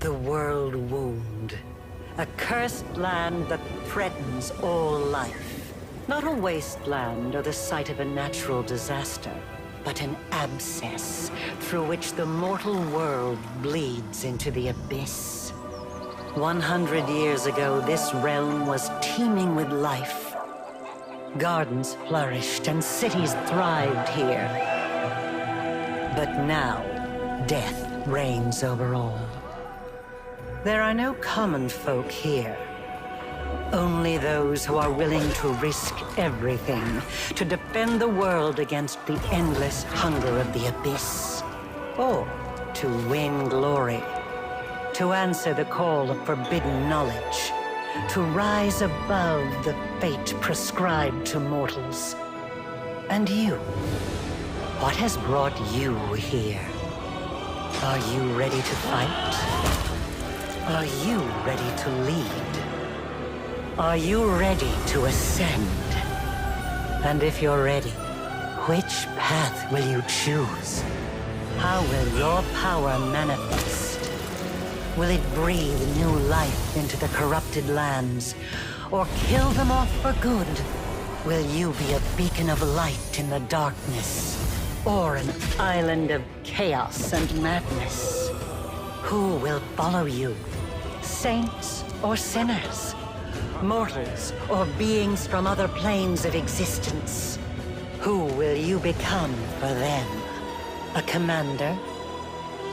The world wound. A cursed land that threatens all life. Not a wasteland or the site of a natural disaster, but an abscess through which the mortal world bleeds into the abyss. 100 years ago, this realm was teeming with life. Gardens flourished and cities thrived here. But now, death reigns over all. There are no common folk here. Only those who are willing to risk everything to defend the world against the endless hunger of the abyss. Or to win glory. To answer the call of forbidden knowledge. To rise above the fate prescribed to mortals. And you, what has brought you here? Are you ready to fight? Are you ready to lead? Are you ready to ascend? And if you're ready, which path will you choose? How will your power manifest? Will it breathe new life into the corrupted lands, or kill them off for good? Will you be a beacon of light in the darkness? or an island of chaos and madness? Who will follow you? Saints or sinners? Mortals or beings from other planes of existence? Who will you become for them? A commander?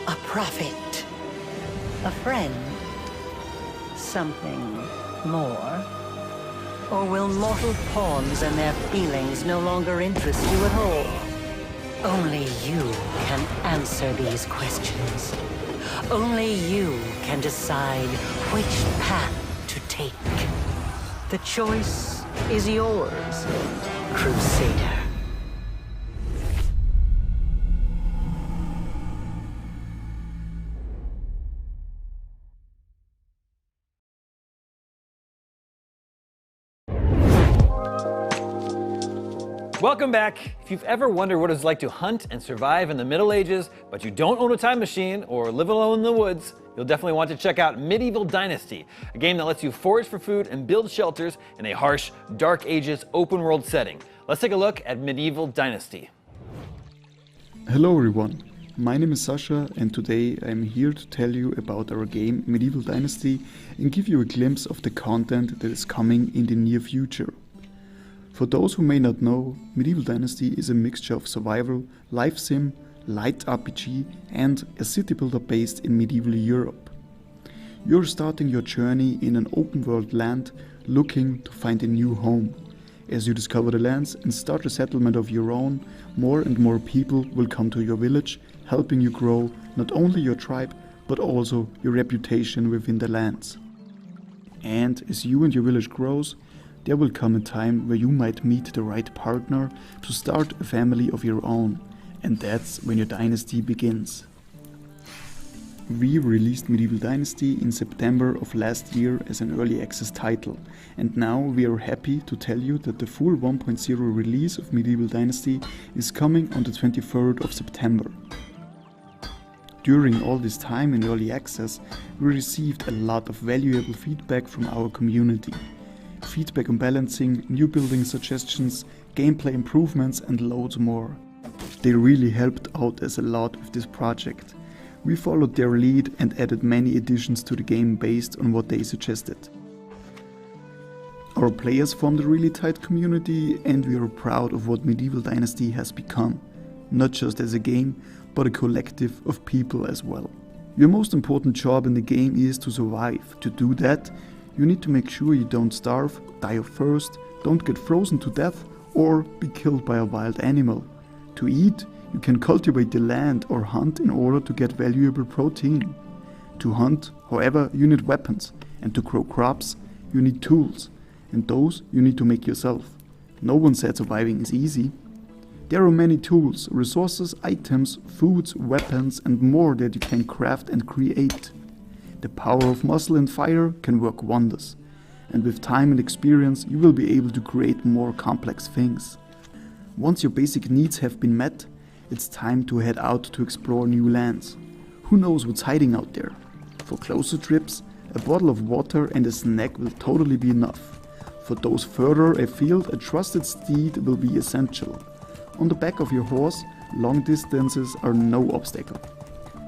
A prophet? A friend? Something more? Or will mortal pawns and their feelings no longer interest you at all? Only you can answer these questions. Only you can decide which path to take. The choice is yours, Crusader. Welcome back. If you've ever wondered what it's like to hunt and survive in the Middle Ages, but you don't own a time machine or live alone in the woods, you'll definitely want to check out Medieval Dynasty, a game that lets you forage for food and build shelters in a harsh, Dark Ages open-world setting. Let's take a look at Medieval Dynasty. Hello everyone, my name is Sasha and today I'm here to tell you about our game Medieval Dynasty and give you a glimpse of the content that is coming in the near future. For those who may not know, Medieval Dynasty is a mixture of survival, life sim, light RPG and a city builder based in medieval Europe. You're starting your journey in an open world land looking to find a new home. As you discover the lands and start a settlement of your own, more and more people will come to your village, helping you grow not only your tribe but also your reputation within the lands. And as you and your village grows, there will come a time where you might meet the right partner to start a family of your own, and that's when your dynasty begins. We released Medieval Dynasty in September of last year as an early access title, and now we are happy to tell you that the full 1.0 release of Medieval Dynasty is coming on the 23rd of September. During all this time in early access, we received a lot of valuable feedback from our community. Feedback on balancing, new building suggestions, gameplay improvements and loads more. They really helped out us a lot with this project. We followed their lead and added many additions to the game based on what they suggested. Our players formed a really tight community and we are proud of what Medieval Dynasty has become, not just as a game, but a collective of people as well. Your most important job in the game is to survive. To do that, you need to make sure you don't starve, die of thirst, don't get frozen to death or be killed by a wild animal. To eat, you can cultivate the land or hunt in order to get valuable protein. To hunt, however, you need weapons, and to grow crops, you need tools, and those you need to make yourself. No one said surviving is easy. There are many tools, resources, items, foods, weapons and more that you can craft and create. The power of muscle and fire can work wonders, and with time and experience you will be able to create more complex things. Once your basic needs have been met, it's time to head out to explore new lands. Who knows what's hiding out there? For closer trips, a bottle of water and a snack will totally be enough. For those further afield, a trusted steed will be essential. On the back of your horse, long distances are no obstacle.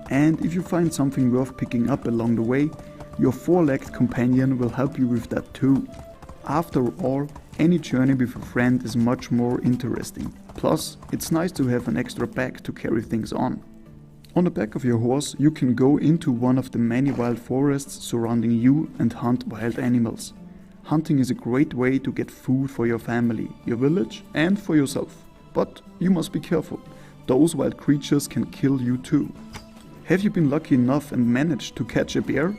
And if you find something worth picking up along the way, your four-legged companion will help you with that too. After all, any journey with a friend is much more interesting. Plus, it's nice to have an extra bag to carry things on. On the back of your horse, you can go into one of the many wild forests surrounding you and hunt wild animals. Hunting is a great way to get food for your family, your village and for yourself. But you must be careful. Those wild creatures can kill you too. Have you been lucky enough and managed to catch a bear?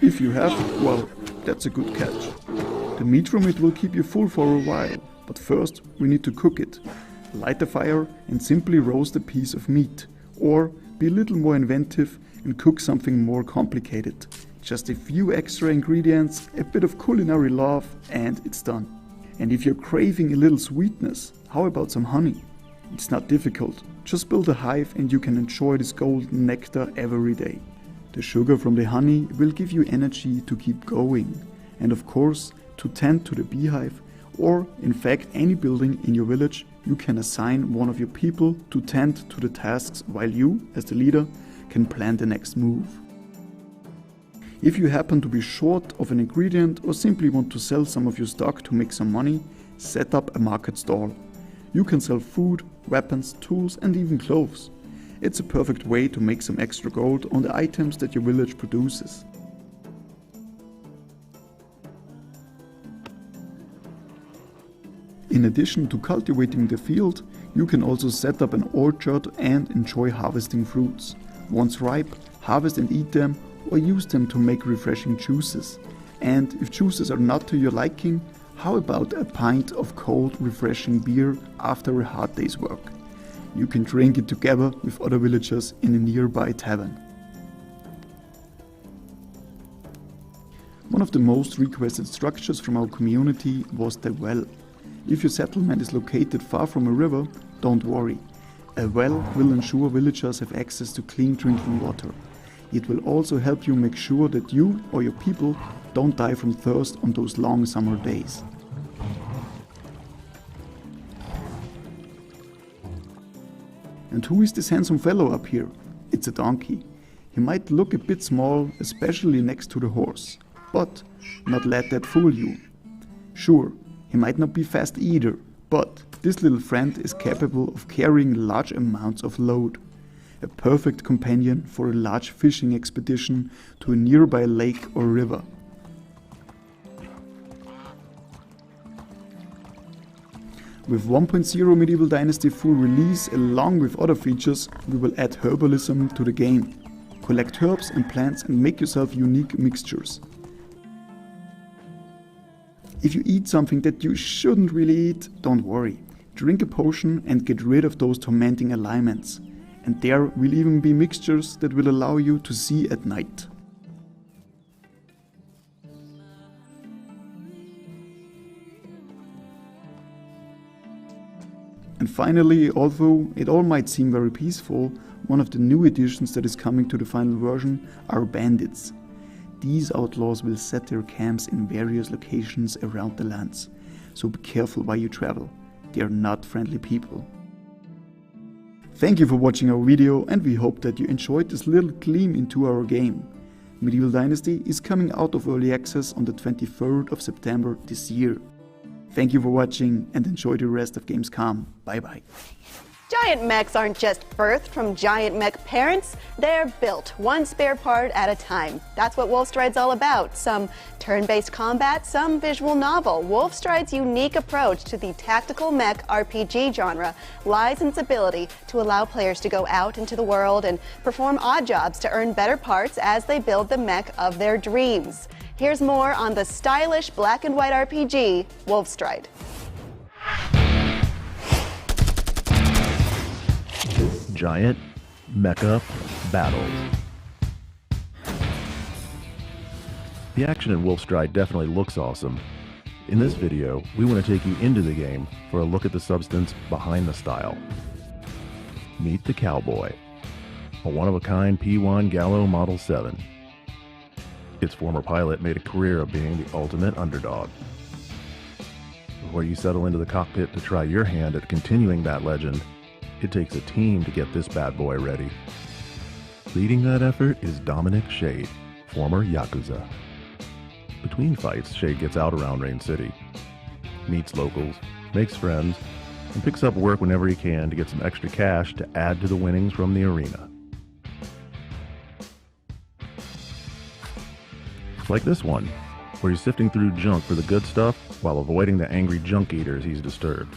If you have, well, that's a good catch. The meat from it will keep you full for a while, but first we need to cook it. Light a fire and simply roast a piece of meat. Or be a little more inventive and cook something more complicated. Just a few extra ingredients, a bit of culinary love and it's done. And if you're craving a little sweetness, how about some honey? It's not difficult. Just build a hive and you can enjoy this golden nectar every day. The sugar from the honey will give you energy to keep going. And of course, to tend to the beehive or in fact any building in your village, you can assign one of your people to tend to the tasks while you, as the leader, can plan the next move. If you happen to be short of an ingredient or simply want to sell some of your stock to make some money, set up a market stall. You can sell food, weapons, tools and even clothes. It's a perfect way to make some extra gold on the items that your village produces. In addition to cultivating the field, you can also set up an orchard and enjoy harvesting fruits. Once ripe, harvest and eat them or use them to make refreshing juices. And if juices are not to your liking, how about a pint of cold, refreshing beer after a hard day's work? You can drink it together with other villagers in a nearby tavern. One of the most requested structures from our community was the well. If your settlement is located far from a river, don't worry. A well will ensure villagers have access to clean drinking water. It will also help you make sure that you or your people don't die from thirst on those long summer days. And who is this handsome fellow up here? It's a donkey. He might look a bit small, especially next to the horse. But not let that fool you. Sure, he might not be fast either, but this little friend is capable of carrying large amounts of load. A perfect companion for a large fishing expedition to a nearby lake or river. With 1.0 Medieval Dynasty full release along with other features, we will add herbalism to the game. Collect herbs and plants and make yourself unique mixtures. If you eat something that you shouldn't really eat, don't worry. Drink a potion and get rid of those tormenting alignments. And there will even be mixtures that will allow you to see at night. And finally, although it all might seem very peaceful, one of the new additions that is coming to the final version are bandits. These outlaws will set their camps in various locations around the lands, so be careful while you travel. They are not friendly people. Thank you for watching our video and we hope that you enjoyed this little glimpse into our game. Medieval Dynasty is coming out of early access on the 23rd of September this year. Thank you for watching and enjoy the rest of Gamescom. Bye bye. Giant mechs aren't just birthed from giant mech parents, they're built, one spare part at a time. That's what Wolfstride's all about. Some turn-based combat, some visual novel. Wolfstride's unique approach to the tactical mech RPG genre lies in its ability to allow players to go out into the world and perform odd jobs to earn better parts as they build the mech of their dreams. Here's more on the stylish black and white RPG, Wolfstride. Giant mecha battles. The action in Wolfstride definitely looks awesome. In this video, we want to take you into the game for a look at the substance behind the style. Meet the Cowboy, a one-of-a-kind P1 Gallo Model 7. Its former pilot made a career of being the ultimate underdog. Before you settle into the cockpit to try your hand at continuing that legend, it takes a team to get this bad boy ready. Leading that effort is Dominic Shade, former Yakuza. Between fights, Shade gets out around Rain City, meets locals, makes friends, and picks up work whenever he can to get some extra cash to add to the winnings from the arena. Like this one, where he's sifting through junk for the good stuff while avoiding the angry junk eaters he's disturbed.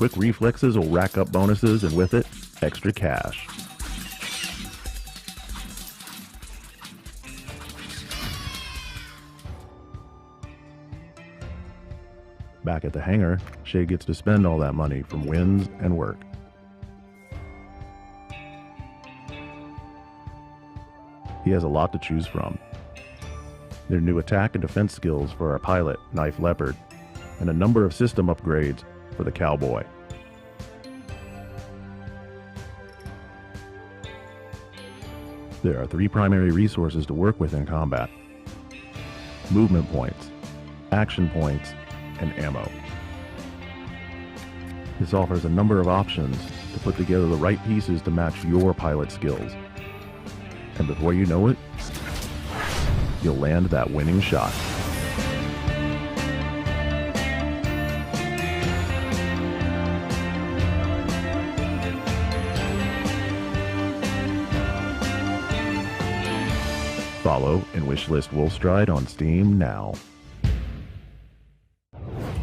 Quick reflexes will rack up bonuses and with it, extra cash. Back at the hangar, Shade gets to spend all that money from wins and work. He has a lot to choose from. There are new attack and defense skills for our pilot, Knife Leopard, and a number of system upgrades for the Cowboy. There are 3 primary resources to work with in combat: movement points, action points, and ammo. This offers a number of options to put together the right pieces to match your pilot skills. And before you know it, you'll land that winning shot. Follow and wishlist Wolfstride on Steam now.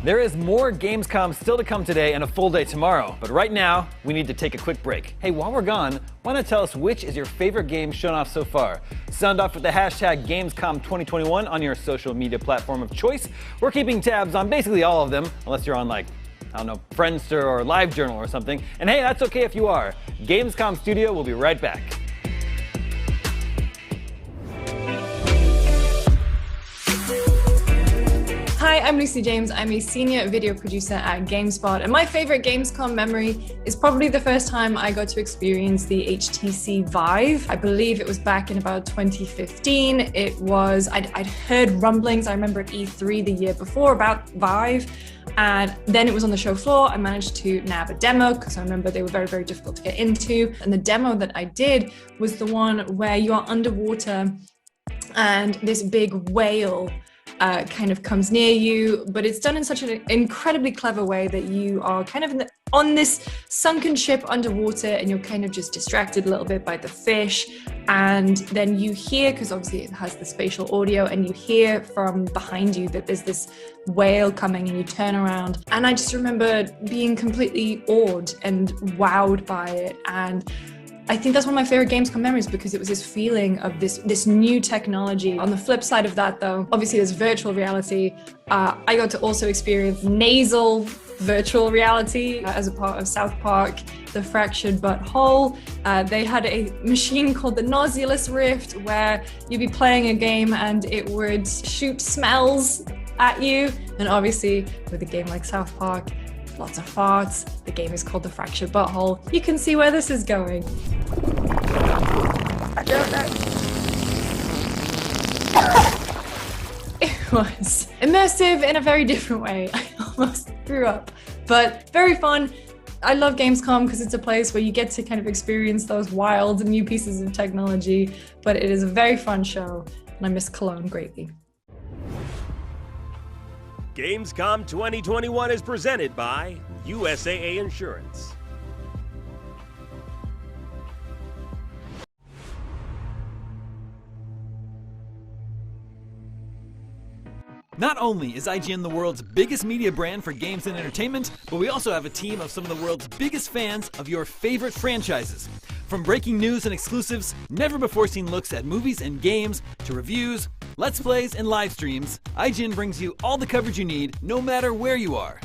There is more Gamescom still to come today and a full day tomorrow, but right now, we need to take a quick break. Hey, while we're gone, why not tell us which is your favorite game shown off so far? Sound off with the hashtag Gamescom2021 on your social media platform of choice. We're keeping tabs on basically all of them, unless you're on, like, I don't know, Friendster or LiveJournal or something. And hey, that's okay if you are. Gamescom Studio will be right back. Hi, I'm Lucy James. I'm a senior video producer at GameSpot, and my favorite Gamescom memory is probably the first time I got to experience the HTC Vive. I believe it was back in about 2015. I'd heard rumblings, I remember at E3 the year before, about Vive, and then it was on the show floor. I managed to nab a demo because I remember they were very, very difficult to get into. And the demo that I did was the one where you are underwater and this big whale kind of comes near you, but it's done in such an incredibly clever way that you are kind of on this sunken ship underwater, and you're kind of just distracted a little bit by the fish, and then you hear, because obviously it has the spatial audio, and you hear from behind you that there's this whale coming, and you turn around, and I just remember being completely awed and wowed by it. And I think that's one of my favorite Gamescom memories, because it was this feeling of this new technology. On the flip side of that, though, obviously there's virtual reality. I got to also experience nasal virtual reality as a part of South Park, The Fractured But Whole. They had a machine called the Nausealess Rift, where you'd be playing a game and it would shoot smells at you. And obviously with a game like South Park, lots of farts. The game is called The Fractured Butthole. You can see where this is going. I don't know. It was immersive in a very different way. I almost threw up, but very fun. I love Gamescom because it's a place where you get to kind of experience those wild new pieces of technology, but it is a very fun show, and I miss Cologne greatly. Gamescom 2021 is presented by USAA Insurance. Not only is IGN the world's biggest media brand for games and entertainment, but we also have a team of some of the world's biggest fans of your favorite franchises. From breaking news and exclusives, never-before-seen looks at movies and games, to reviews, Let's Plays, and live streams, IGN brings you all the coverage you need, no matter where you are.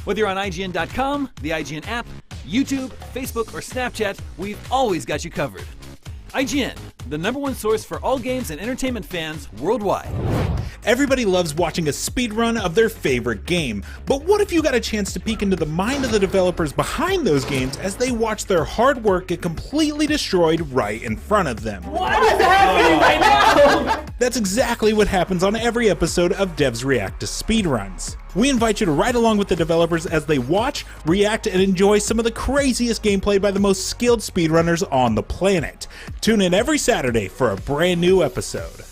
Whether you're on IGN.com, the IGN app, YouTube, Facebook, or Snapchat, we've always got you covered. IGN, the #1 source for all games and entertainment fans worldwide. Everybody loves watching a speedrun of their favorite game, but what if you got a chance to peek into the mind of the developers behind those games as they watch their hard work get completely destroyed right in front of them? What is happening right now? That's exactly what happens on every episode of Devs React to Speedruns. We invite you to ride along with the developers as they watch, react, and enjoy some of the craziest gameplay by the most skilled speedrunners on the planet. Tune in every Saturday for a brand new episode.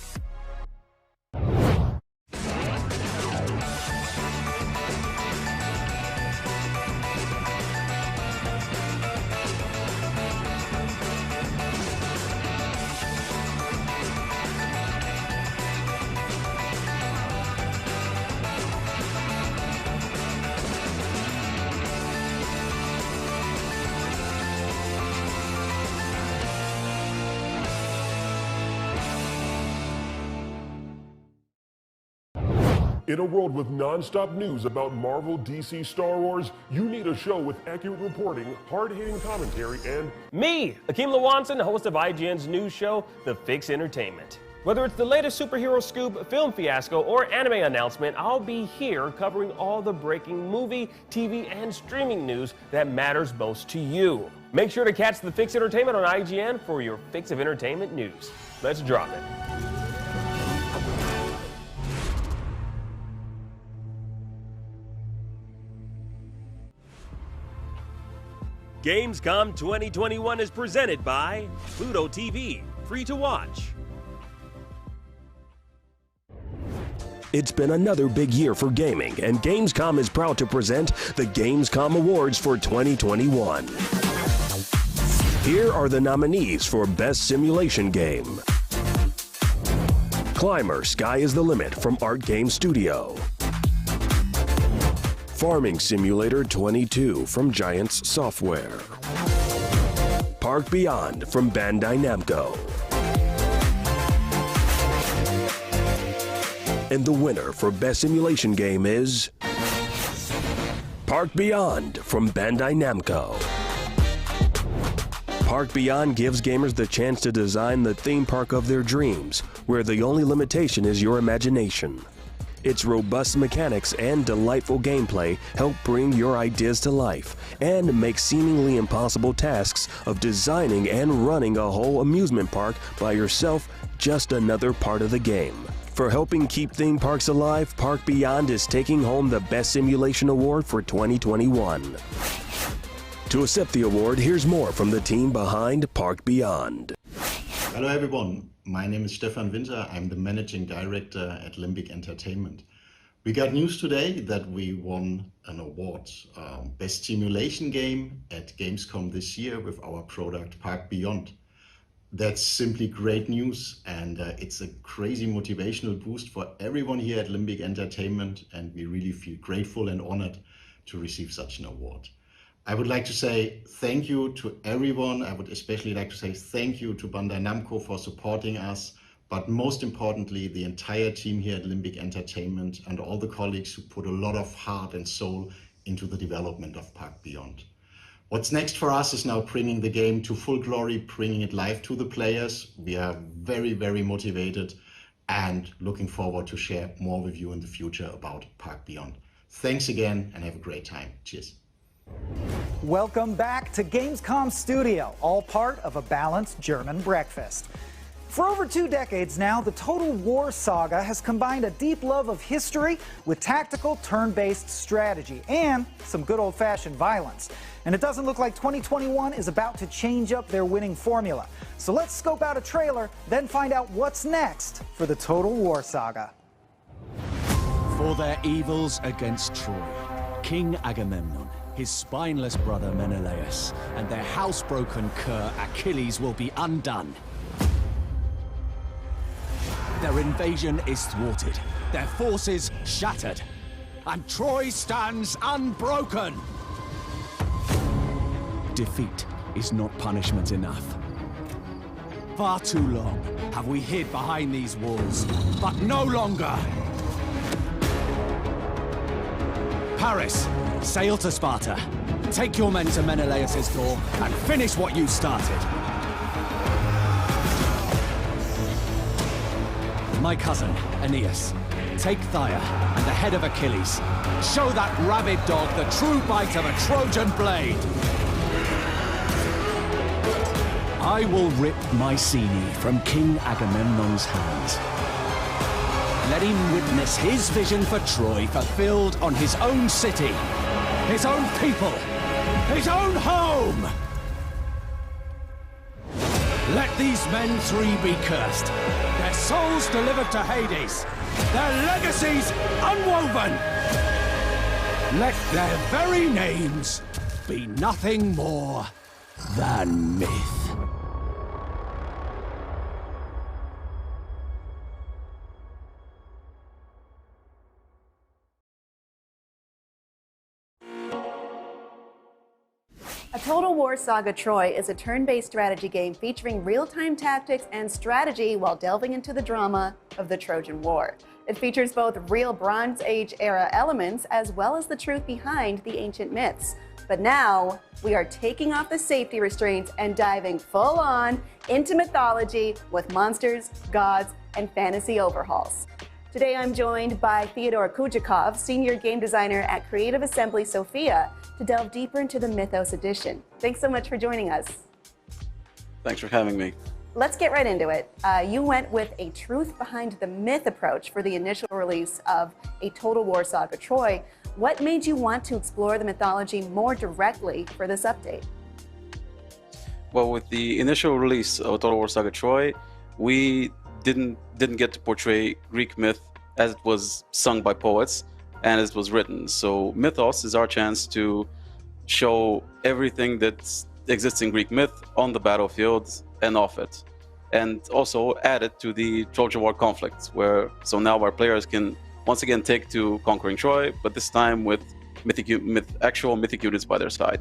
In a world with non-stop news about Marvel, DC, Star Wars, you need a show with accurate reporting, hard-hitting commentary, and me, Akeem Lawanson, host of IGN's news show, The Fix Entertainment. Whether it's the latest superhero scoop, film fiasco, or anime announcement, I'll be here covering all the breaking movie, TV, and streaming news that matters most to you. Make sure to catch the Fix Entertainment on IGN for your fix of entertainment news. Let's drop it. Gamescom 2021 is presented by Pluto TV, free to watch. It's been another big year for gaming, and Gamescom is proud to present the Gamescom Awards for 2021. Here are the nominees for Best Simulation Game. Climber Sky is the Limit from Art Game Studio. Farming Simulator 22 from Giants Software. Park Beyond from Bandai Namco. And the winner for Best Simulation Game is Park Beyond from Bandai Namco. Park Beyond gives gamers the chance to design the theme park of their dreams, where the only limitation is your imagination. Its robust mechanics and delightful gameplay help bring your ideas to life and make seemingly impossible tasks of designing and running a whole amusement park by yourself just another part of the game. For helping keep theme parks alive, Park Beyond is taking home the Best Simulation Award for 2021. To accept the award, here's more from the team behind Park Beyond. Hello everyone, my name is Stefan Winter. I'm the Managing Director at Limbic Entertainment. We got news today that we won an award, Best Simulation Game at Gamescom this year with our product Park Beyond. That's simply great news, and it's a crazy motivational boost for everyone here at Limbic Entertainment, and we really feel grateful and honored to receive such an award. I would like to say thank you to everyone. I would especially like to say thank you to Bandai Namco for supporting us, but most importantly, the entire team here at Limbic Entertainment and all the colleagues who put a lot of heart and soul into the development of Park Beyond. What's next for us is now bringing the game to full glory, bringing it live to the players. We are very, very motivated and looking forward to share more with you in the future about Park Beyond. Thanks again and have a great time. Cheers. Welcome back to Gamescom Studio, all part of a balanced German breakfast. For over 2 decades now, the Total War saga has combined a deep love of history with tactical turn-based strategy and some good old-fashioned violence. And it doesn't look like 2021 is about to change up their winning formula. So let's scope out a trailer, then find out what's next for the Total War saga. For their evils against Troy, King Agamemnon, his spineless brother Menelaus, and their housebroken cur Achilles will be undone. Their invasion is thwarted, their forces shattered, and Troy stands unbroken! Defeat is not punishment enough. Far too long have we hid behind these walls, but no longer! Paris, sail to Sparta. Take your men to Menelaus' door and finish what you started. My cousin, Aeneas, take Thyia and the head of Achilles. Show that rabid dog the true bite of a Trojan blade. I will rip Mycenae from King Agamemnon's hands. Let him witness his vision for Troy fulfilled on his own city, his own people, his own home! Let these men three be cursed, their souls delivered to Hades, their legacies unwoven! Let their very names be nothing more than myth. A Total War Saga Troy is a turn-based strategy game featuring real-time tactics and strategy while delving into the drama of the Trojan War. It features both real Bronze Age era elements as well as the truth behind the ancient myths. But now, we are taking off the safety restraints and diving full-on into mythology with monsters, gods, and fantasy overhauls. Today I'm joined by Theodore Kujakov, Senior Game Designer at Creative Assembly Sofia, to delve deeper into the Mythos edition. Thanks so much for joining us. Thanks for having me. Let's get right into it. You went with a truth behind the myth approach for the initial release of a Total War Saga Troy. What made you want to explore the mythology more directly for this update? Well, with the initial release of Total War Saga Troy, we didn't get to portray Greek myth as it was sung by poets and as it was written. So Mythos is our chance to show everything that exists in Greek myth on the battlefield and off it, and also add it to the Trojan War conflict, so now our players can once again take to conquering Troy, but this time with actual mythic units by their side.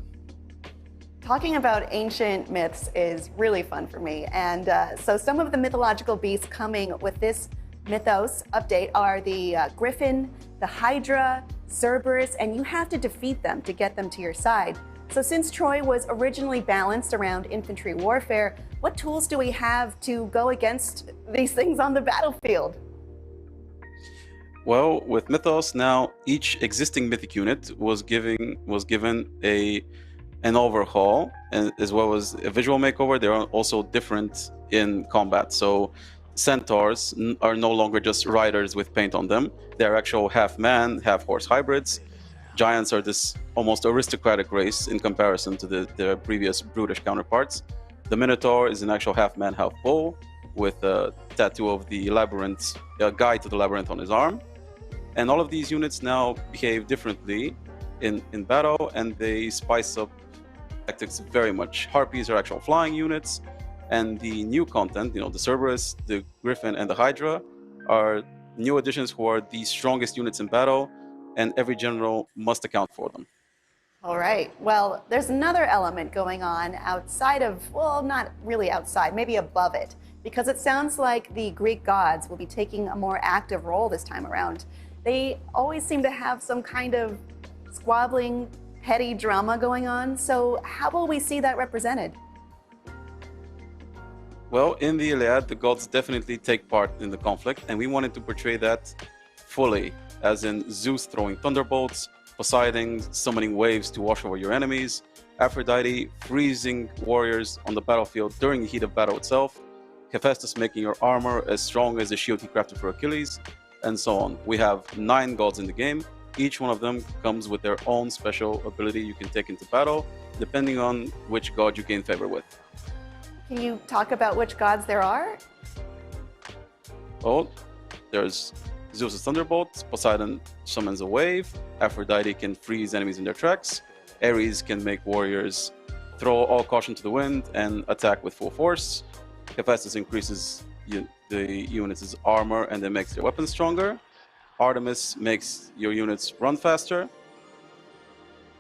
Talking about ancient myths is really fun for me, and so some of the mythological beasts coming with this Mythos update are the Griffin, the Hydra, Cerberus, and you have to defeat them to get them to your side. So since Troy was originally balanced around infantry warfare, what tools do we have to go against these things on the battlefield? Well, with Mythos now, each existing mythic unit was given an overhaul, and as well as a visual makeover. They are also different in combat. So centaurs are no longer just riders with paint on them. They're actual half-man, half-horse hybrids. Giants are this almost aristocratic race in comparison to their previous brutish counterparts. The Minotaur is an actual half-man, half-bull with a tattoo of the labyrinth, a guide to the labyrinth on his arm. And all of these units now behave differently in battle, and they spice up tactics very much. Harpies are actual flying units, and the new content, the Cerberus, the Griffin, and the Hydra are new additions who are the strongest units in battle, and every general must account for them. All right. Well, there's another element going on outside of, well, not really outside, maybe above it, because it sounds like the Greek gods will be taking a more active role this time around. They always seem to have some kind of squabbling, petty drama going on. So how will we see that represented? Well, in the Iliad, the gods definitely take part in the conflict, and we wanted to portray that fully, as in Zeus throwing thunderbolts, Poseidon summoning waves to wash over your enemies, Aphrodite freezing warriors on the battlefield during the heat of battle itself, Hephaestus making your armor as strong as the shield he crafted for Achilles, and so on. We have 9 gods in the game. Each one of them comes with their own special ability you can take into battle, depending on which god you gain favor with. Can you talk about which gods there are? Well, there's Zeus' thunderbolt, Poseidon summons a wave, Aphrodite can freeze enemies in their tracks, Ares can make warriors throw all caution to the wind and attack with full force, Hephaestus increases the units' armor and then makes their weapons stronger, Artemis makes your units run faster,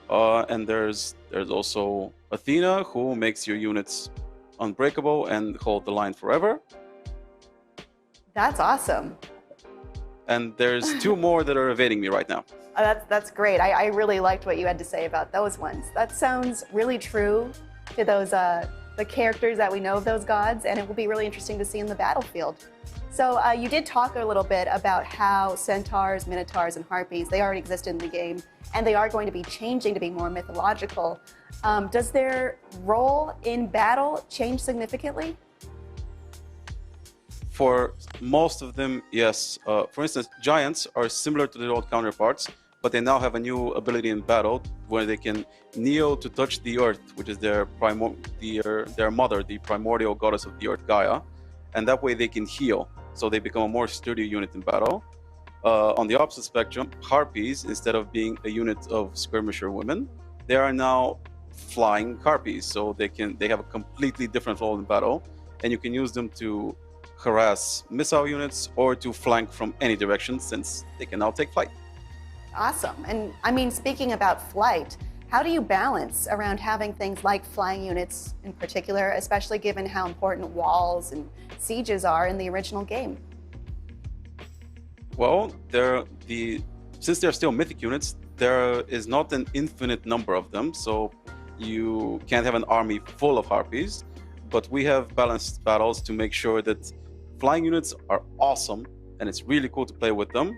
and there's also Athena, who makes your units unbreakable and hold the line forever. That's awesome. And there's 2 more that are evading me right now. That's great. I really liked what you had to say about those ones. That sounds really true to those the characters that we know of those gods, and it will be really interesting to see in the battlefield. So you did talk a little bit about how centaurs, minotaurs, and harpies, they already exist in the game, and they are going to be changing to be more mythological. Does their role in battle change significantly? For most of them, yes. For instance, giants are similar to their old counterparts, but they now have a new ability in battle where they can kneel to touch the earth, which is their mother, the primordial goddess of the earth, Gaia, and that way they can heal, so they become a more sturdy unit in battle. On the opposite spectrum, harpies, instead of being a unit of skirmisher women, they are now flying harpies, so they have a completely different role in battle, and you can use them to harass missile units or to flank from any direction, since they can now take flight. Awesome. And I mean, speaking about flight, how do you balance around having things like flying units in particular, especially given how important walls and sieges are in the original game? Well, since they're still mythic units, there is not an infinite number of them, so you can't have an army full of harpies, but we have balanced battles to make sure that flying units are awesome, and it's really cool to play with them,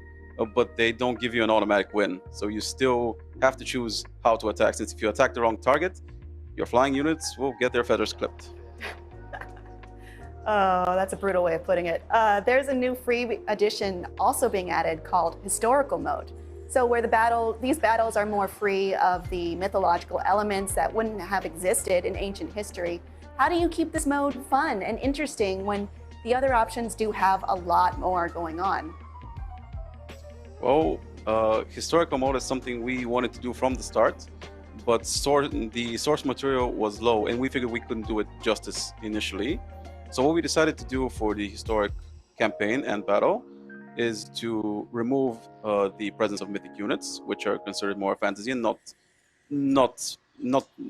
but they don't give you an automatic win. So you still have to choose how to attack, since if you attack the wrong target, your flying units will get their feathers clipped. Oh, that's a brutal way of putting it. There's a new free edition also being added called Historical Mode. So where these battles are more free of the mythological elements that wouldn't have existed in ancient history. How do you keep this mode fun and interesting when the other options do have a lot more going on? Well, historical mode is something we wanted to do from the start, but the source material was low, and we figured we couldn't do it justice initially. So what we decided to do for the historic campaign and battle is to remove the presence of mythic units, which are considered more fantasy and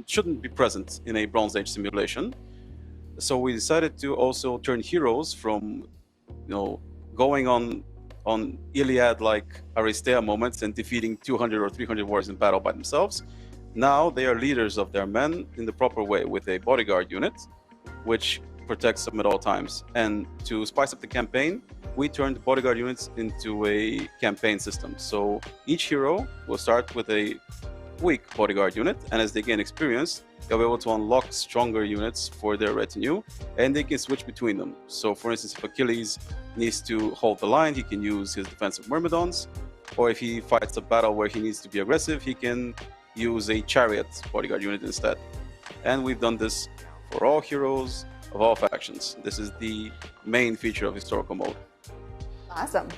shouldn't be present in a Bronze Age simulation. So we decided to also turn heroes from, going on Iliad-like Aristea moments and defeating 200 or 300 warriors in battle by themselves. Now they are leaders of their men in the proper way with a bodyguard unit, which protects them at all times. And to spice up the campaign, we turned bodyguard units into a campaign system. So each hero will start with a weak bodyguard unit, and as they gain experience, they'll be able to unlock stronger units for their retinue, and they can switch between them. So for instance, if Achilles needs to hold the line, he can use his defensive myrmidons, or if he fights a battle where he needs to be aggressive, he can use a chariot bodyguard unit instead. And we've done this for all heroes of all factions. This is the main feature of historical mode. Awesome.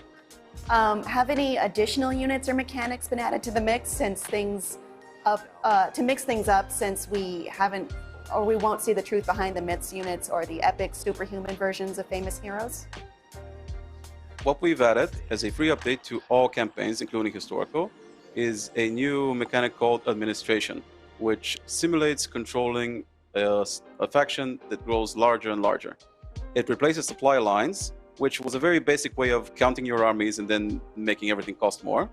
Have any additional units or mechanics been added to the mix since to mix things up, since we won't see the truth behind the myths units or the epic superhuman versions of famous heroes? What we've added as a free update to all campaigns, including historical, is a new mechanic called administration, which simulates controlling a faction that grows larger and larger. It replaces supply lines, which was a very basic way of counting your armies and then making everything cost more.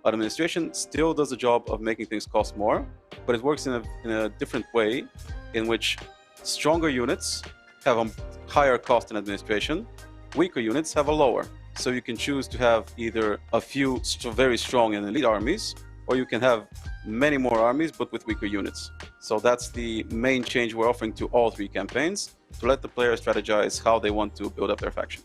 Administration still does the job of making things cost more, but it works in a different way, in which stronger units have a higher cost in administration, weaker units have a lower. So you can choose to have either a few very strong and elite armies, or you can have many more armies but with weaker units. So that's the main change we're offering to all three campaigns, to let the players strategize how they want to build up their faction.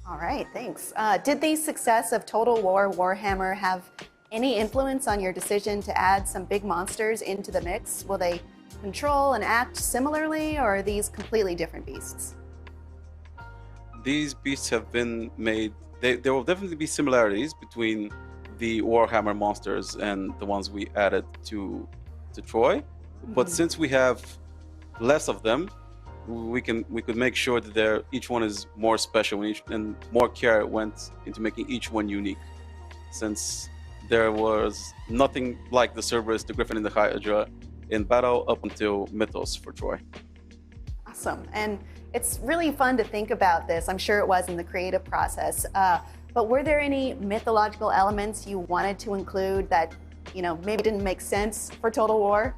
All right, thanks. Did the success of Total War Warhammer have any influence on your decision to add some big monsters into the mix? Will they control and act similarly, or are these completely different beasts? These beasts have been made, there will definitely be similarities between the Warhammer monsters and the ones we added to Troy, but since we have less of them, we could make sure that each one is more special, and more care went into making each one unique, since there was nothing like the Cerberus, the Griffin, and the Hydra in battle up until Mythos for Troy. Awesome, and it's really fun to think about this. I'm sure it was in the creative process, but were there any mythological elements you wanted to include that, maybe didn't make sense for Total War?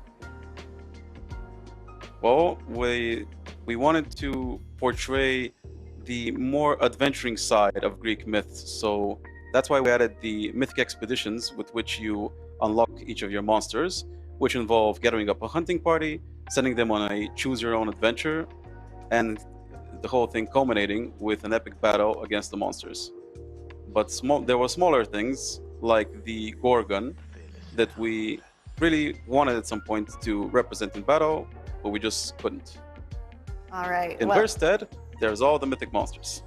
Well, we wanted to portray the more adventuring side of Greek myths, so that's why we added the mythic expeditions with which you unlock each of your monsters, which involve gathering up a hunting party, sending them on a choose-your-own adventure, and the whole thing culminating with an epic battle against the monsters. But there were smaller things, like the Gorgon, that we really wanted at some point to represent in battle, but we just couldn't. All right. In their stead, there's all the mythic monsters.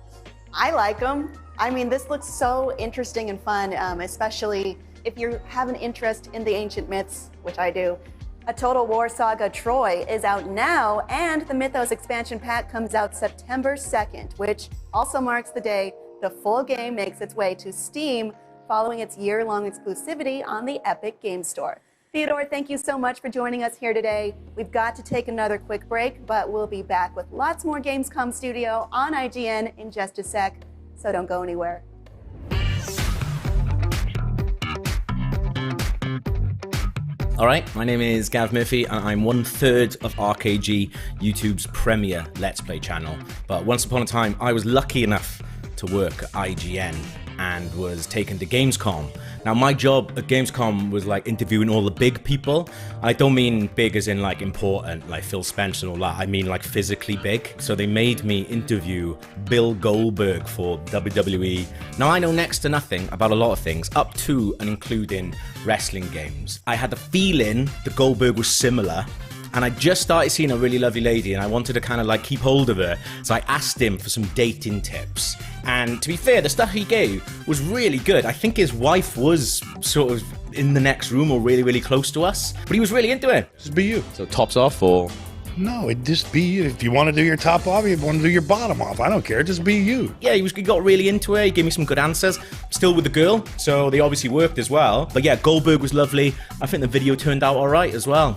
I like them. I mean, this looks so interesting and fun, especially if you have an interest in the ancient myths, which I do. A Total War Saga Troy is out now, and the Mythos expansion pack comes out September 2nd, which also marks the day the full game makes its way to Steam, following its year-long exclusivity on the Epic Game Store. Theodore, thank you so much for joining us here today. We've got to take another quick break, but we'll be back with lots more Gamescom Studio on IGN in just a sec, so don't go anywhere. Alright, my name is Gav Murphy and I'm 1/3 of RKG, YouTube's premier Let's Play channel. But once upon a time, I was lucky enough to work at IGN, and was taken to Gamescom. Now my job at Gamescom was like interviewing all the big people. I don't mean big as in like important, like Phil Spencer and all that. I mean like physically big. So they made me interview Bill Goldberg for WWE. Now I know next to nothing about a lot of things, up to and including wrestling games. I had the feeling that Goldberg was similar, and I just started seeing a really lovely lady and I wanted to kind of like keep hold of her. So I asked him for some dating tips. And to be fair, the stuff he gave was really good. I think his wife was sort of in the next room or really, really close to us, but he was really into it. Just be you. So tops off or? No, it just be you. If you want to do your top off, you want to do your bottom off. I don't care. Just be you. Yeah, he got really into it. He gave me some good answers. Still with the girl, so they obviously worked as well. But yeah, Goldberg was lovely. I think the video turned out all right as well.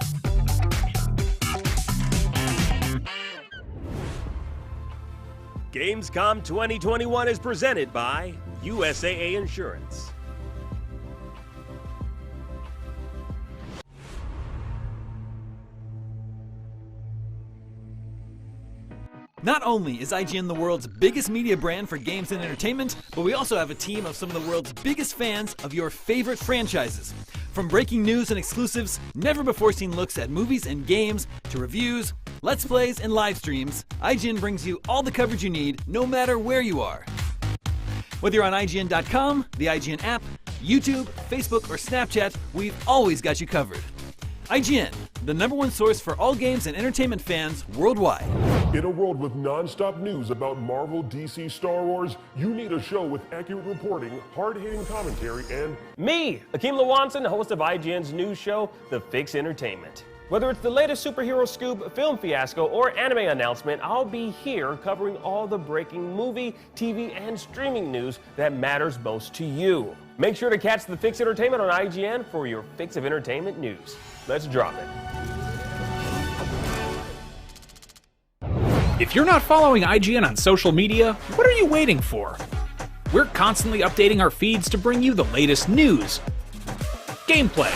Gamescom 2021 is presented by USAA Insurance. Not only is IGN the world's biggest media brand for games and entertainment, but we also have a team of some of the world's biggest fans of your favorite franchises. From breaking news and exclusives, never-before-seen looks at movies and games, to reviews, Let's Plays, and live streams, IGN brings you all the coverage you need, no matter where you are. Whether you're on IGN.com, the IGN app, YouTube, Facebook, or Snapchat, we've always got you covered. IGN, the #1 source for all games and entertainment fans worldwide. In a world with non-stop news about Marvel, DC, Star Wars, you need a show with accurate reporting, hard-hitting commentary, and me, Akeem Lawanson, host of IGN's news show, The Fix Entertainment. Whether it's the latest superhero scoop, film fiasco, or anime announcement, I'll be here covering all the breaking movie, TV, and streaming news that matters most to you. Make sure to catch The Fix Entertainment on IGN for your fix of entertainment news. Let's drop it. If you're not following IGN on social media, what are you waiting for? We're constantly updating our feeds to bring you the latest news, gameplay,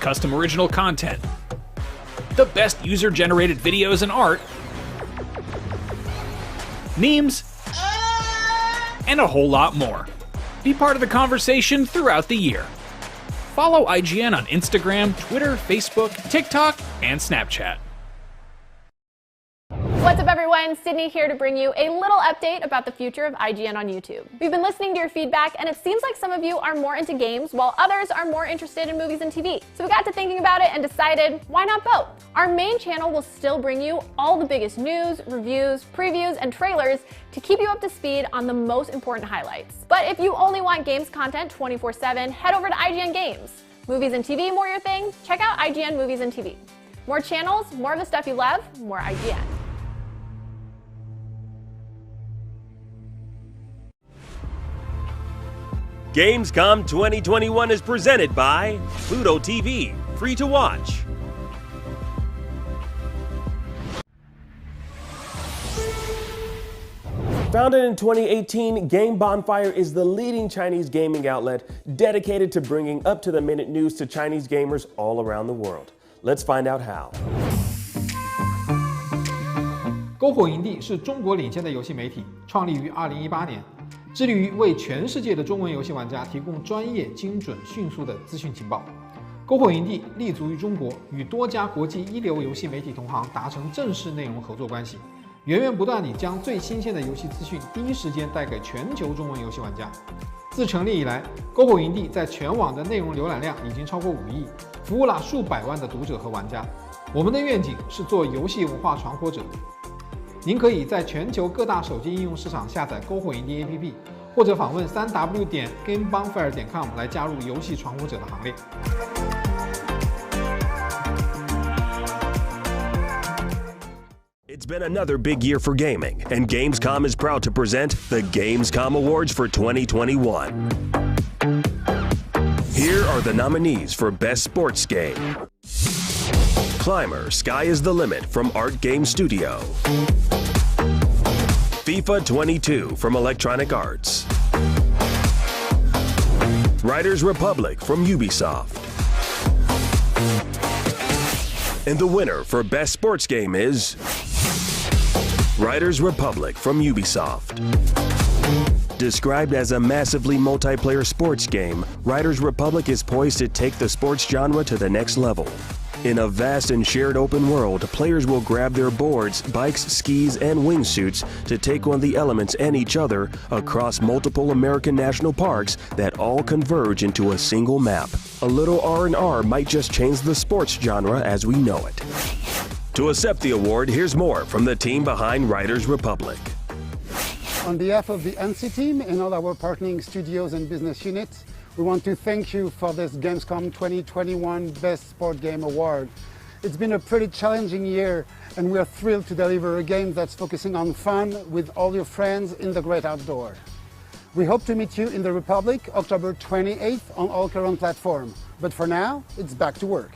custom original content, the best user-generated videos and art, memes, and a whole lot more. Be part of the conversation throughout the year. Follow IGN on Instagram, Twitter, Facebook, TikTok, and Snapchat. What's up everyone, Sydney here to bring you a little update about the future of IGN on YouTube. We've been listening to your feedback and it seems like some of you are more into games while others are more interested in movies and TV. So we got to thinking about it and decided, why not both? Our main channel will still bring you all the biggest news, reviews, previews, and trailers to keep you up to speed on the most important highlights. But if you only want games content 24/7, head over to IGN Games. Movies and TV more your thing? Check out IGN Movies and TV. More channels, more of the stuff you love, more IGN. Gamescom 2021 is presented by Pluto TV, free to watch. Founded in 2018, Game Bonfire is the leading Chinese gaming outlet dedicated to bringing up-to-the-minute news to Chinese gamers all around the world. Let's find out how. 篝火营地是中国领先的游戏媒体，创立于2018年。 致力于为全世界的中文游戏玩家提供专业、精准、迅速的资讯情报。篝火营地立足于中国，与多家国际一流游戏媒体同行达成正式内容合作关系，源源不断地将最新鲜的游戏资讯第一时间带给全球中文游戏玩家。自成立以来，篝火营地在全网的内容浏览量已经超过5亿，服务了数百万的读者和玩家。我们的愿景是做游戏文化传播者。 您可以在全球各大手机应用市场下载篝火营地 APP， 或者访问3w.gamebonfire.com 来加入游戏传播者的行列。It's been another big year for gaming, and Gamescom is proud to present the Gamescom Awards for 2021. Here are the nominees for Best Sports Game. Climber, Sky is the Limit from Art Game Studio. FIFA 22 from Electronic Arts. Riders Republic from Ubisoft. And the winner for Best Sports Game is Riders Republic from Ubisoft. Described as a massively multiplayer sports game, Riders Republic is poised to take the sports genre to the next level. In a vast and shared open world, players will grab their boards, bikes, skis, and wingsuits to take on the elements and each other across multiple American national parks that all converge into a single map. A little R&R might just change the sports genre as we know it. To accept the award, here's more from the team behind Riders Republic. On behalf of the NC team and all our partnering studios and business units, we want to thank you for this Gamescom 2021 Best Sport Game Award. It's been a pretty challenging year, and we are thrilled to deliver a game that's focusing on fun with all your friends in the great outdoor. We hope to meet you in the Republic October 28th on all current platforms. But for now, it's back to work.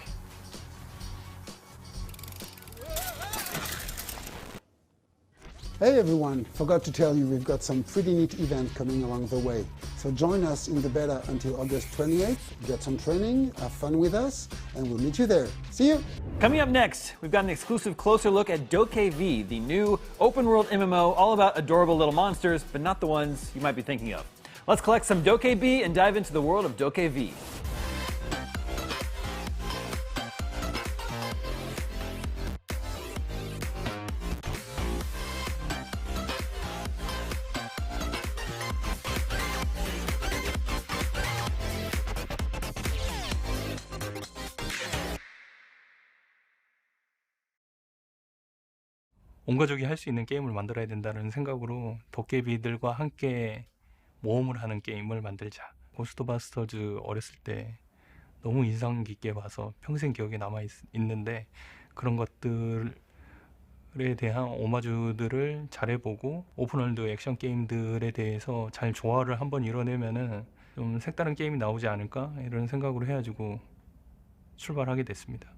Hey everyone, forgot to tell you we've got some pretty neat event coming along the way. So join us in the beta until August 28th, get some training, have fun with us, and we'll meet you there. See you! Coming up next, we've got an exclusive closer look at DokeV, the new open-world MMO all about adorable little monsters, but not the ones you might be thinking of. Let's collect some DokeV and dive into the world of DokeV. 온 가족이 할 수 있는 게임을 만들어야 된다는 생각으로 도깨비들과 함께 모험을 하는 게임을 만들자. 고스트바스터즈 어렸을 때 너무 인상 깊게 봐서 평생 기억에 남아 있는데 그런 것들에 대한 오마주들을 잘해보고 오픈월드 액션 게임들에 대해서 잘 조화를 한번 이뤄내면은 좀 색다른 게임이 나오지 않을까 이런 생각으로 해가지고 출발하게 됐습니다.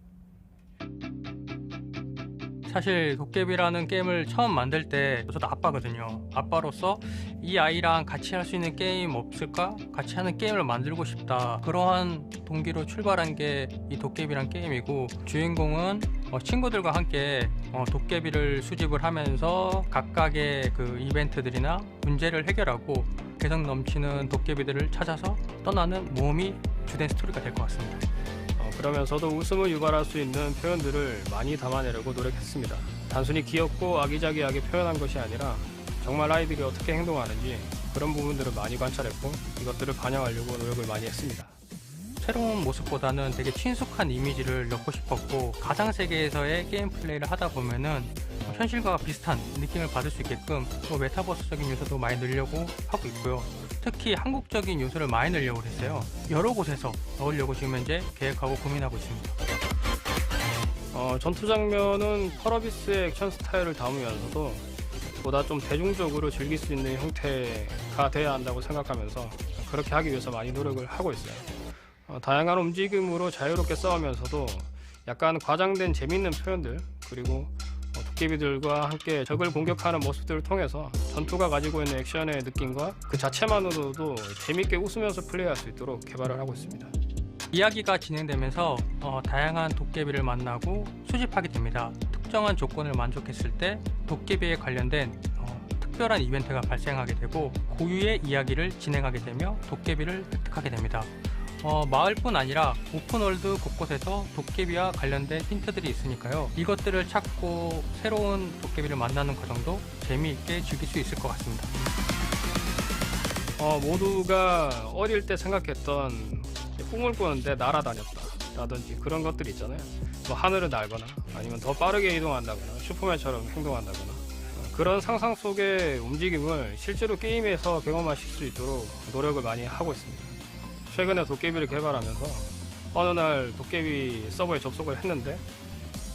사실 도깨비라는 게임을 처음 만들 때 저도 아빠거든요. 아빠로서 이 아이랑 같이 할 수 있는 게임 없을까? 같이 하는 게임을 만들고 싶다. 그러한 동기로 출발한 게 이 도깨비란 게임이고 주인공은 친구들과 함께 도깨비를 수집을 하면서 각각의 그 이벤트들이나 문제를 해결하고 개성 넘치는 도깨비들을 찾아서 떠나는 모험이 주된 스토리가 될 것 같습니다. 그러면서도 웃음을 유발할 수 있는 표현들을 많이 담아내려고 노력했습니다. 단순히 귀엽고 아기자기하게 표현한 것이 아니라 정말 아이들이 어떻게 행동하는지 그런 부분들을 많이 관찰했고 이것들을 반영하려고 노력을 많이 했습니다. 새로운 모습보다는 되게 친숙한 이미지를 넣고 싶었고 가상 세계에서의 게임 플레이를 하다 보면은 현실과 비슷한 느낌을 받을 수 있게끔 메타버스적인 요소도 많이 넣으려고 하고 있고요. 특히 한국적인 요소를 많이 넣으려고 했어요. 여러 곳에서 넣으려고 지금 현재 계획하고 고민하고 있습니다. 전투 장면은 펄어비스의 액션 스타일을 담으면서도 보다 좀 대중적으로 즐길 수 있는 형태가 돼야 한다고 생각하면서 그렇게 하기 위해서 많이 노력을 하고 있어요. 다양한 움직임으로 자유롭게 싸우면서도 약간 과장된 재밌는 표현들 그리고 도깨비들과 함께 적을 공격하는 모습들을 통해서 전투가 가지고 있는 액션의 느낌과 그 자체만으로도 재밌게 웃으면서 플레이할 수 있도록 개발을 하고 있습니다. 이야기가 진행되면서 다양한 도깨비를 만나고 수집하게 됩니다. 특정한 조건을 만족했을 때 도깨비에 관련된 특별한 이벤트가 발생하게 되고 고유의 이야기를 진행하게 되며 도깨비를 획득하게 됩니다. 마을뿐 아니라 오픈월드 곳곳에서 도깨비와 관련된 힌트들이 있으니까요. 이것들을 찾고 새로운 도깨비를 만나는 과정도 재미있게 즐길 수 있을 것 같습니다. 모두가 어릴 때 생각했던 꿈을 꾸는데 날아다녔다 라든지 그런 것들 있잖아요. 뭐 하늘을 날거나 아니면 더 빠르게 이동한다거나 슈퍼맨처럼 행동한다거나 그런 상상 속의 움직임을 실제로 게임에서 경험하실 수 있도록 노력을 많이 하고 있습니다. 최근에 도깨비를 개발하면서 어느 날 도깨비 서버에 접속을 했는데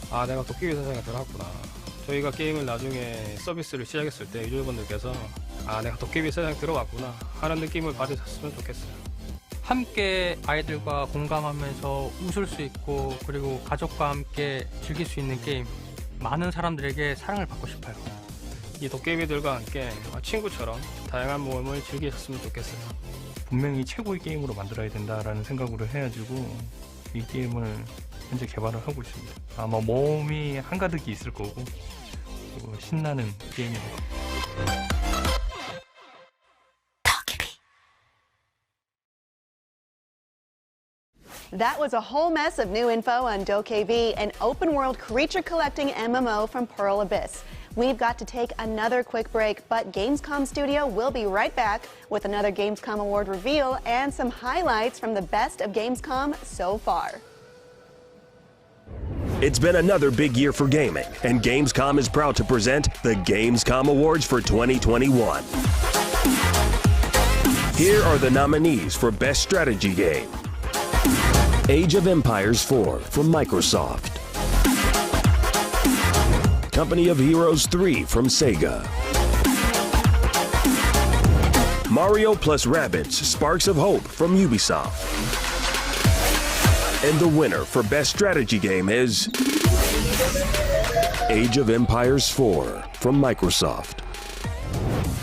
내가 도깨비 세상에 들어왔구나. 저희가 게임을 나중에 서비스를 시작했을 때 유저분들께서 내가 도깨비 세상에 들어왔구나 하는 느낌을 받으셨으면 좋겠어요. 함께 아이들과 공감하면서 웃을 수 있고 그리고 가족과 함께 즐길 수 있는 게임 많은 사람들에게 사랑을 받고 싶어요. 이 도깨비들과 함께 친구처럼 다양한 모험을 즐기셨으면 좋겠어요. 분명히 최고의 게임으로 만들어야 된다라는 생각으로 해가지고 이 게임을 현재 개발을 하고 있습니다. 아마 모험이 한가득이 있을 거고 그리고 신나는 게임입니다. That was a whole mess of new info on DokeV, an open-world creature-collecting MMO from Pearl Abyss. We've got to take another quick break, but Gamescom Studio will be right back with another Gamescom Award reveal and some highlights from the best of Gamescom so far. It's been another big year for gaming, and Gamescom is proud to present the Gamescom Awards for 2021. Here are the nominees for Best Strategy Game. Age of Empires 4 from Microsoft. Company of Heroes 3 from Sega. Mario plus Rabbids Sparks of Hope from Ubisoft. And the winner for Best Strategy Game is Age of Empires 4 from Microsoft.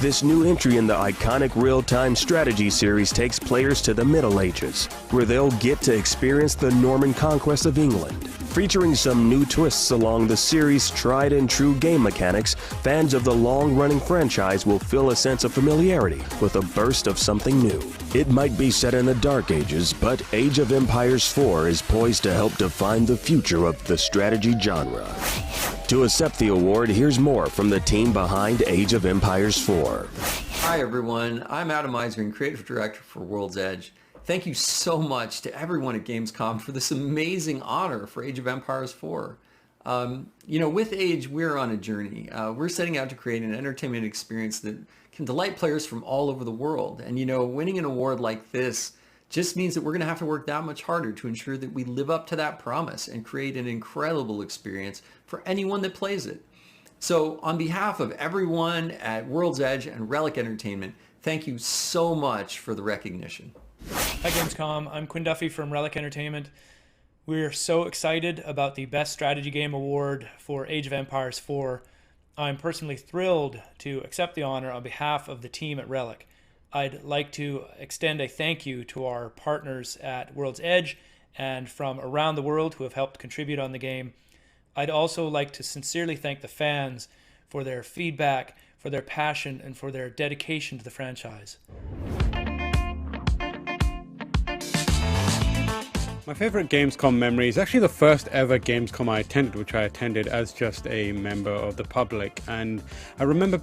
This new entry in the iconic real-time strategy series takes players to the Middle Ages, where they'll get to experience the Norman conquest of England. Featuring some new twists along the series' tried and true game mechanics, fans of the long-running franchise will feel a sense of familiarity with a burst of something new. It might be set in the Dark Ages, but Age of Empires 4 is poised to help define the future of the strategy genre. To accept the award, here's more from the team behind Age of Empires 4. Hi everyone, I'm Adam Eisering, Creative Director for World's Edge. Thank you so much to everyone at Gamescom for this amazing honor for Age of Empires 4. With Age, we're on a journey. We're setting out to create an entertainment experience that can delight players from all over the world. And winning an award like this just means that we're going to have to work that much harder to ensure that we live up to that promise and create an incredible experience for anyone that plays it. So on behalf of everyone at World's Edge and Relic Entertainment, thank you so much for the recognition. Hi Gamescom, I'm Quinn Duffy from Relic Entertainment. We're so excited about the Best Strategy Game Award for Age of Empires 4. I'm personally thrilled to accept the honor on behalf of the team at Relic. I'd like to extend a thank you to our partners at World's Edge and from around the world who have helped contribute on the game. I'd also like to sincerely thank the fans for their feedback, for their passion, and for their dedication to the franchise. My favorite Gamescom memory is actually the first ever Gamescom I attended, which I attended as just a member of the public. And I remember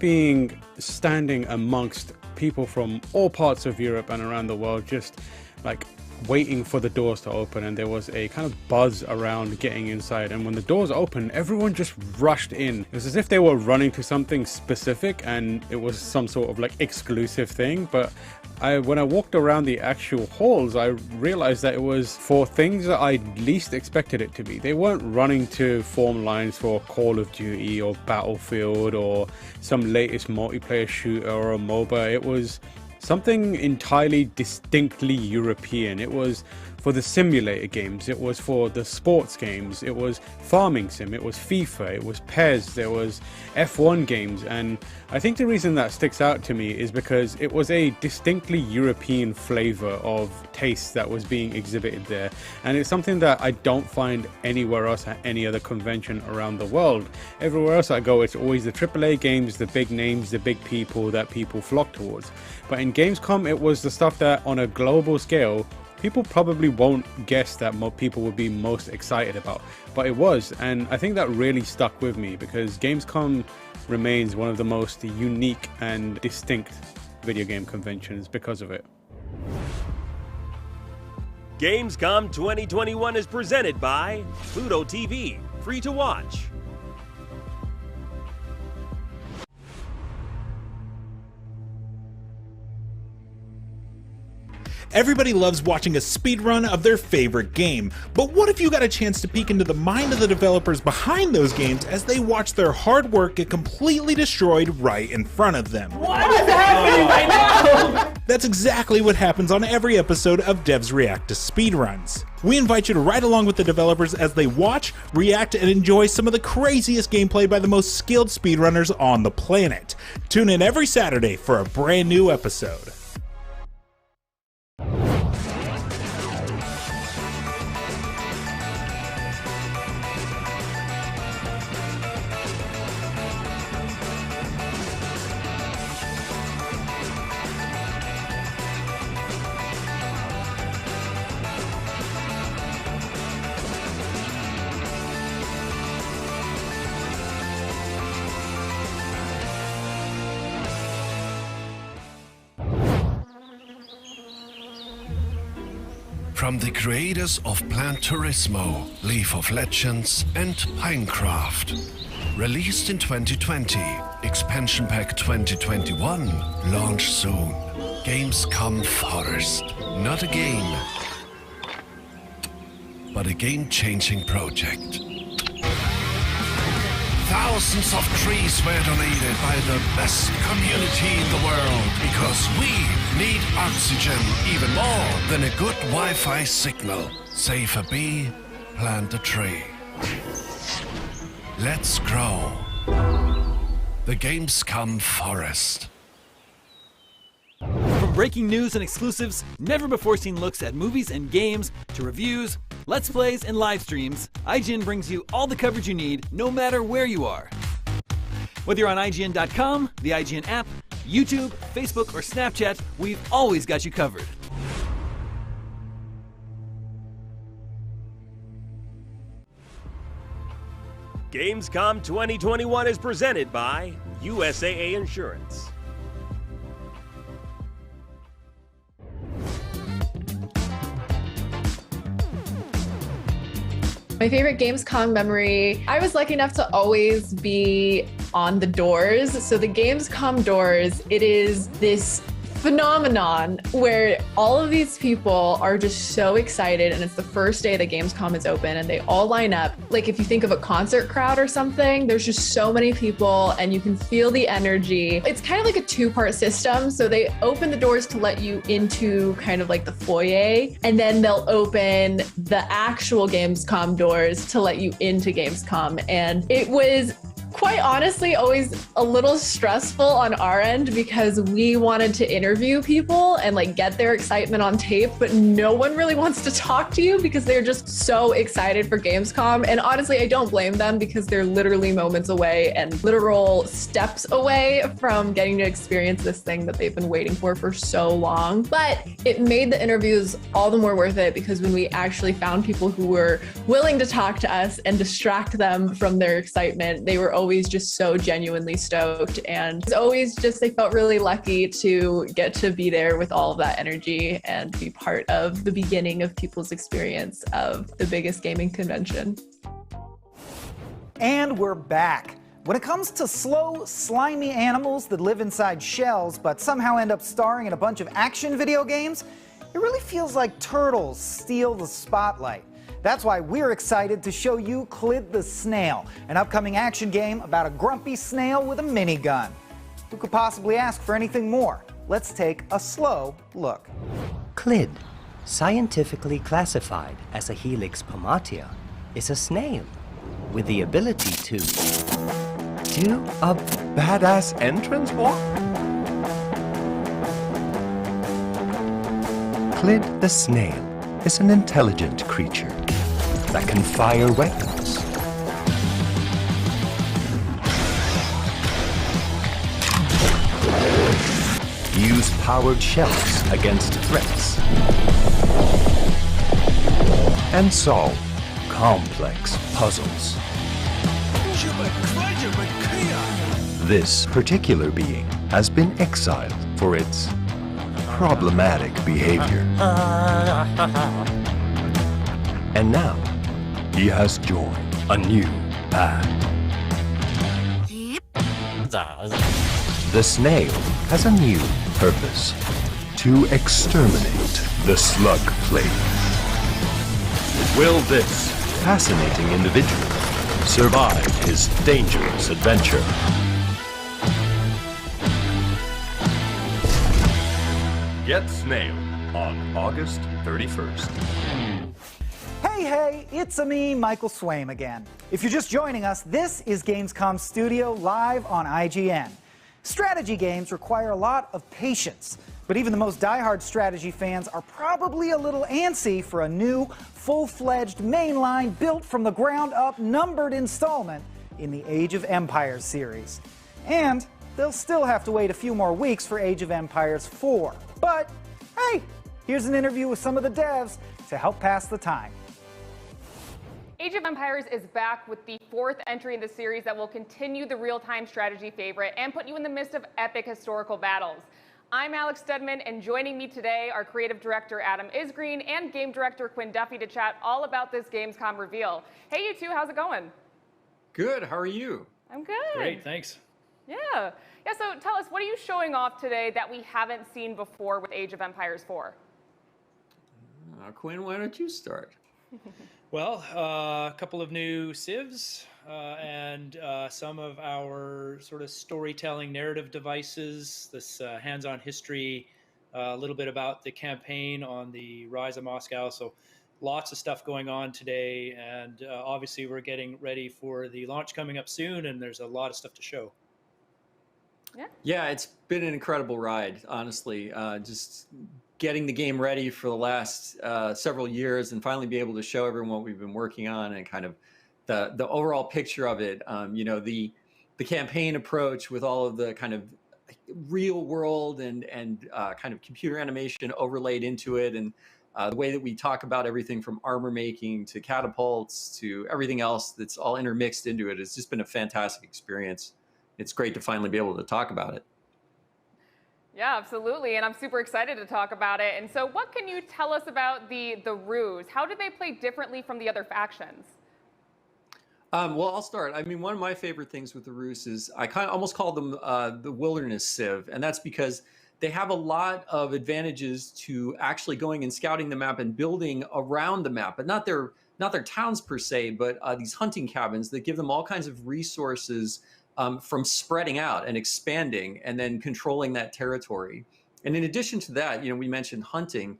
standing amongst people from all parts of Europe and around the world, just like waiting for the doors to open, and there was a kind of buzz around getting inside. And when the doors opened, everyone just rushed in. It was as if they were running to something specific and it was some sort of like exclusive thing. But when I walked around the actual halls, I realized that it was for things that I least expected it to be. They weren't running to form lines for Call of Duty or Battlefield or some latest multiplayer shooter or a MOBA. It was something entirely distinctly European. It was for the simulator games, it was for the sports games, it was farming sim, it was FIFA, it was PES, there was F1 games. And I think the reason that sticks out to me is because it was a distinctly European flavor of taste that was being exhibited there. And it's something that I don't find anywhere else at any other convention around the world. Everywhere else I go, it's always the AAA games, the big names, the big people that people flock towards. But in Gamescom, it was the stuff that on a global scale, people probably won't guess that people would be most excited about, but it was. And I think that really stuck with me because Gamescom remains one of the most unique and distinct video game conventions because of it. Gamescom 2021 is presented by Pluto TV, free to watch. Everybody loves watching a speedrun of their favorite game, but what if you got a chance to peek into the mind of the developers behind those games as they watch their hard work get completely destroyed right in front of them? What is happening right now? That's exactly what happens on every episode of Devs React to Speedruns. We invite you to ride along with the developers as they watch, react, and enjoy some of the craziest gameplay by the most skilled speedrunners on the planet. Tune in every Saturday for a brand new episode. from the creators of Plan Turismo, League of Legends, and Minecraft. Released in 2020, Expansion Pack 2021, launch soon. Gamescom Forest. Not a game, but a game-changing project. Thousands of trees were donated by the best community in the world because we need oxygen even more than a good Wi-Fi signal. Save a bee, plant a tree. Let's grow. The Gamescom Forest. From breaking news and exclusives, never-before-seen looks at movies and games, to reviews, Let's Plays, and live streams, IGN brings you all the coverage you need, no matter where you are. Whether you're on IGN.com, the IGN app, YouTube, Facebook, or Snapchat, we've always got you covered. Gamescom 2021 is presented by USAA Insurance. My favorite Gamescom memory, I was lucky enough to always be on the doors. So the Gamescom doors, it is this phenomenon where all of these people are just so excited, and it's the first day that Gamescom is open and they all line up. Like if you think of a concert crowd or something, there's just so many people and you can feel the energy. It's kind of like a two-part system. So they open the doors to let you into kind of like the foyer, and then they'll open the actual Gamescom doors to let you into Gamescom. And it was quite honestly always a little stressful on our end because we wanted to interview people and like get their excitement on tape, but no one really wants to talk to you because they're just so excited for Gamescom. And honestly, I don't blame them because they're literally moments away and literal steps away from getting to experience this thing that they've been waiting for so long. But it made the interviews all the more worth it because when we actually found people who were willing to talk to us and distract them from their excitement, they were always just so genuinely stoked. And it's always just, they felt really lucky to get to be there with all of that energy and be part of the beginning of people's experience of the biggest gaming convention. And we're back. When it comes to slow, slimy animals that live inside shells but somehow end up starring in a bunch of action video games, it really feels like turtles steal the spotlight. That's why we're excited to show you Clid the Snail, an upcoming action game about a grumpy snail with a minigun. Who could possibly ask for anything more? Let's take a slow look. Clid, scientifically classified as a Helix pomatia, is a snail with the ability to do a badass entrance walk. Clid the Snail is an intelligent creature that can fire weapons, use powered shells against threats, and solve complex puzzles. This particular being has been exiled for its problematic behavior. And now, he has joined a new path. The snail has a new purpose: to exterminate the slug plague. Will this fascinating individual survive his dangerous adventure? Get Snail on August 31st. Hey, it's me, Michael Swaim again. If you're just joining us, this is Gamescom Studio live on IGN. Strategy games require a lot of patience, but even the most diehard strategy fans are probably a little antsy for a new, full-fledged, mainline, built from the ground up, numbered installment in the Age of Empires series. And they'll still have to wait a few more weeks for Age of Empires 4. But, hey, here's an interview with some of the devs to help pass the time. Age of Empires is back with the 4th entry in the series that will continue the real-time strategy favorite and put you in the midst of epic historical battles. I'm Alex Stedman, and joining me today are creative director Adam Isgreen and game director Quinn Duffy to chat all about this Gamescom reveal. Hey, you two, how's it going? Good. How are you? I'm good. Great, thanks. Yeah. So tell us, what are you showing off today that we haven't seen before with Age of Empires 4? Quinn, why don't you start? Well, a couple of new civs and some of our sort of storytelling narrative devices, this hands-on history, a little bit about the campaign on the Rise of Moscow. So lots of stuff going on today. And obviously we're getting ready for the launch coming up soon, and there's a lot of stuff to show. Yeah, it's been an incredible ride, honestly. Just getting the game ready for the last several years and finally be able to show everyone what we've been working on and kind of the overall picture of it. You know, the campaign approach with all of the kind of real world and kind of computer animation overlaid into it, and the way that we talk about everything from armor making to catapults to everything else that's all intermixed into it. It's just been a fantastic experience. It's great to finally be able to talk about it. Yeah, absolutely, and I'm super excited to talk about it. And so what can you tell us about the Ruse? How do they play differently from the other factions? Well, I'll start. I mean, one of my favorite things with the Ruse is I kind of almost call them the wilderness civ, and that's because they have a lot of advantages to actually going and scouting the map and building around the map, but not their towns per se, but these hunting cabins that give them all kinds of resources from spreading out and expanding and then controlling that territory. And in addition to that, you know, we mentioned hunting.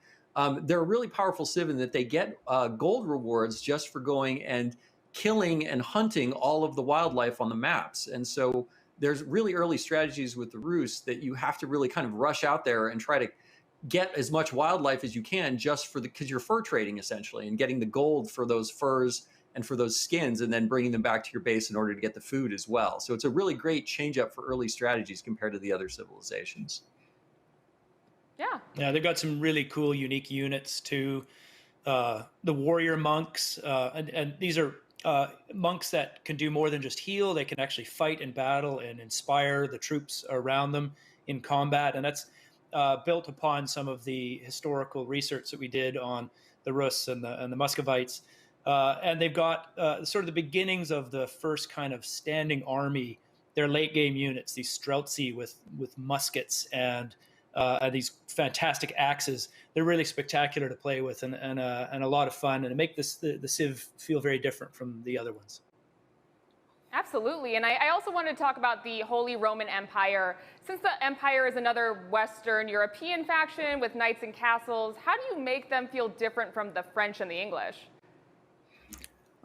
They're a really powerful civ in that they get gold rewards just for going and killing and hunting all of the wildlife on the maps. And so there's really early strategies with the Ruse that you have to really kind of rush out there and try to get as much wildlife as you can just for because you're fur trading essentially and getting the gold for those furs and for those skins, and then bringing them back to your base in order to get the food as well. So it's a really great change up for early strategies compared to the other civilizations. Yeah, they've got some really cool, unique units too. The warrior monks, and these are monks that can do more than just heal. They can actually fight in battle and inspire the troops around them in combat. And that's built upon some of the historical research that we did on the Rus and the Muscovites. And they've got sort of the beginnings of the first kind of standing army. They're late game units, these Streltsy with muskets and these fantastic axes. They're really spectacular to play with and a lot of fun, and to make this the Civ feel very different from the other ones. Absolutely, and I also wanted to talk about the Holy Roman Empire. Since the Empire is another Western European faction with knights and castles, how do you make them feel different from the French and the English?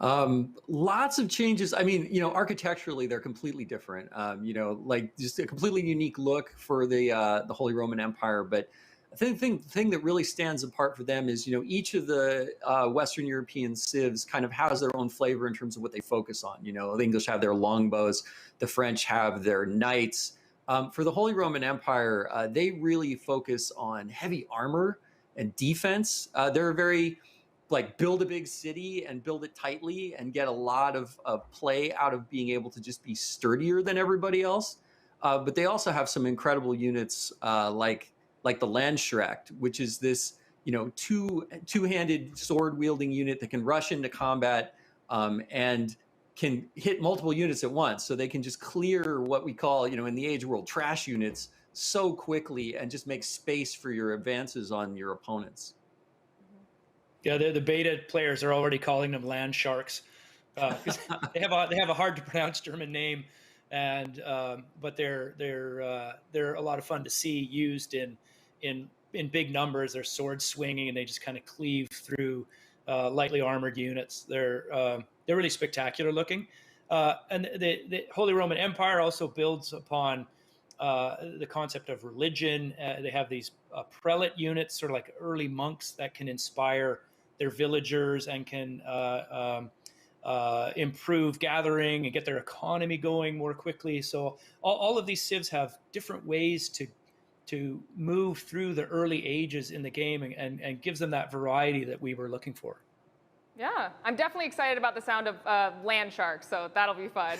Lots of changes. I mean, you know, architecturally, they're completely different. You know, like just a completely unique look for the Holy Roman Empire. But I think the thing that really stands apart for them is, you know, each of the Western European civs kind of has their own flavor in terms of what they focus on. You know, the English have their longbows, the French have their knights. For the Holy Roman Empire, they really focus on heavy armor and defense. They're very like build a big city and build it tightly and get a lot of play out of being able to just be sturdier than everybody else. But they also have some incredible units like the Landsknecht, which is this, you know, two-handed sword wielding unit that can rush into combat and can hit multiple units at once. So they can just clear what we call, you know, in the Age world, trash units so quickly and just make space for your advances on your opponents. Yeah, the beta players are already calling them land sharks because they have a hard to pronounce German name, and but they're a lot of fun to see used in big numbers. They're sword swinging and they just kind of cleave through lightly armored units. They're really spectacular looking, and the Holy Roman Empire also builds upon the concept of religion. They have these prelate units, sort of like early monks that can inspire their villagers and can improve gathering and get their economy going more quickly. So all of these civs have different ways to move through the early ages in the game and gives them that variety that we were looking for. Yeah, I'm definitely excited about the sound of land sharks, so that'll be fun.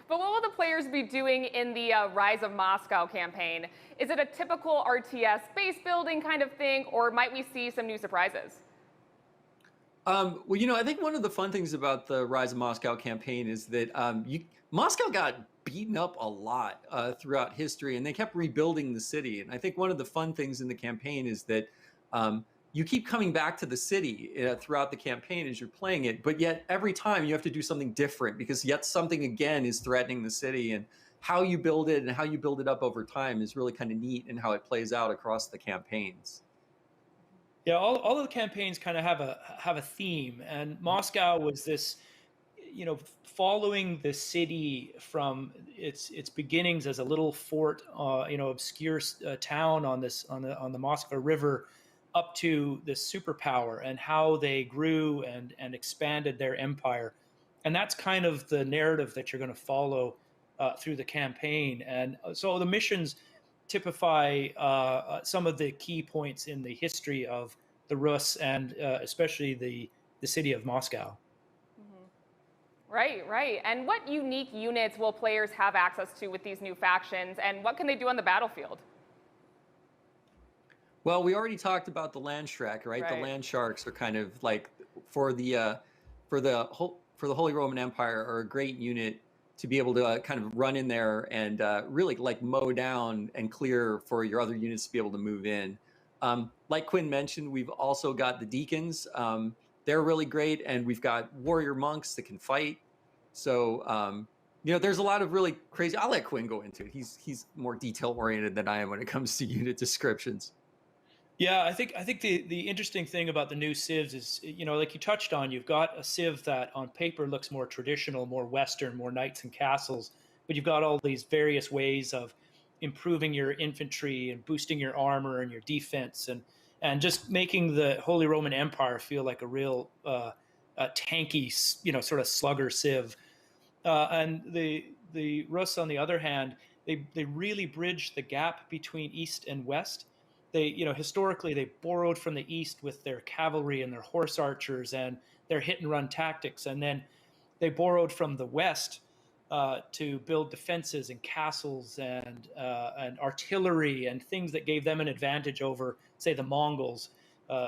But what will the players be doing in the Rise of Moscow campaign? Is it a typical RTS base building kind of thing, or might we see some new surprises? Well, I think one of the fun things about the Rise of Moscow campaign is that Moscow got beaten up a lot throughout history, and they kept rebuilding the city. And I think one of the fun things in the campaign is that you keep coming back to the city throughout the campaign as you're playing it, but yet every time you have to do something different because yet something again is threatening the city. And how you build it and how you build it up over time is really kind of neat in how it plays out across the campaigns. Yeah, all of the campaigns kind of have a theme, and Moscow was this, following the city from its beginnings as a little fort, obscure town on the Moskva River, up to this superpower, and how they grew and expanded their empire, and that's kind of the narrative that you're going to follow through the campaign. And so the missions typify some of the key points in the history of the Rus and especially the city of Moscow. Right. And what unique units will players have access to with these new factions, and what can they do on the battlefield? Well, we already talked about the land shrek, right? The land sharks are kind of like for the Holy Roman Empire are a great unit to be able to kind of run in there and really like mow down and clear for your other units to be able to move in. Like Quinn mentioned, we've also got the deacons. They're really great, and we've got warrior monks that can fight. So there's a lot of really crazy. I'll let Quinn go into it. He's more detail oriented than I am when it comes to unit descriptions. Yeah, I think the interesting thing about the new civs is, like you touched on, you've got a civ that on paper looks more traditional, more Western, more knights and castles, but you've got all these various ways of improving your infantry and boosting your armor and your defense and just making the Holy Roman Empire feel like a real tanky, sort of slugger civ. And the Rus, on the other hand, they really bridge the gap between East and West. They, historically, they borrowed from the East with their cavalry and their horse archers and their hit and run tactics. And then they borrowed from the West to build defenses and castles and artillery and things that gave them an advantage over, say, the Mongols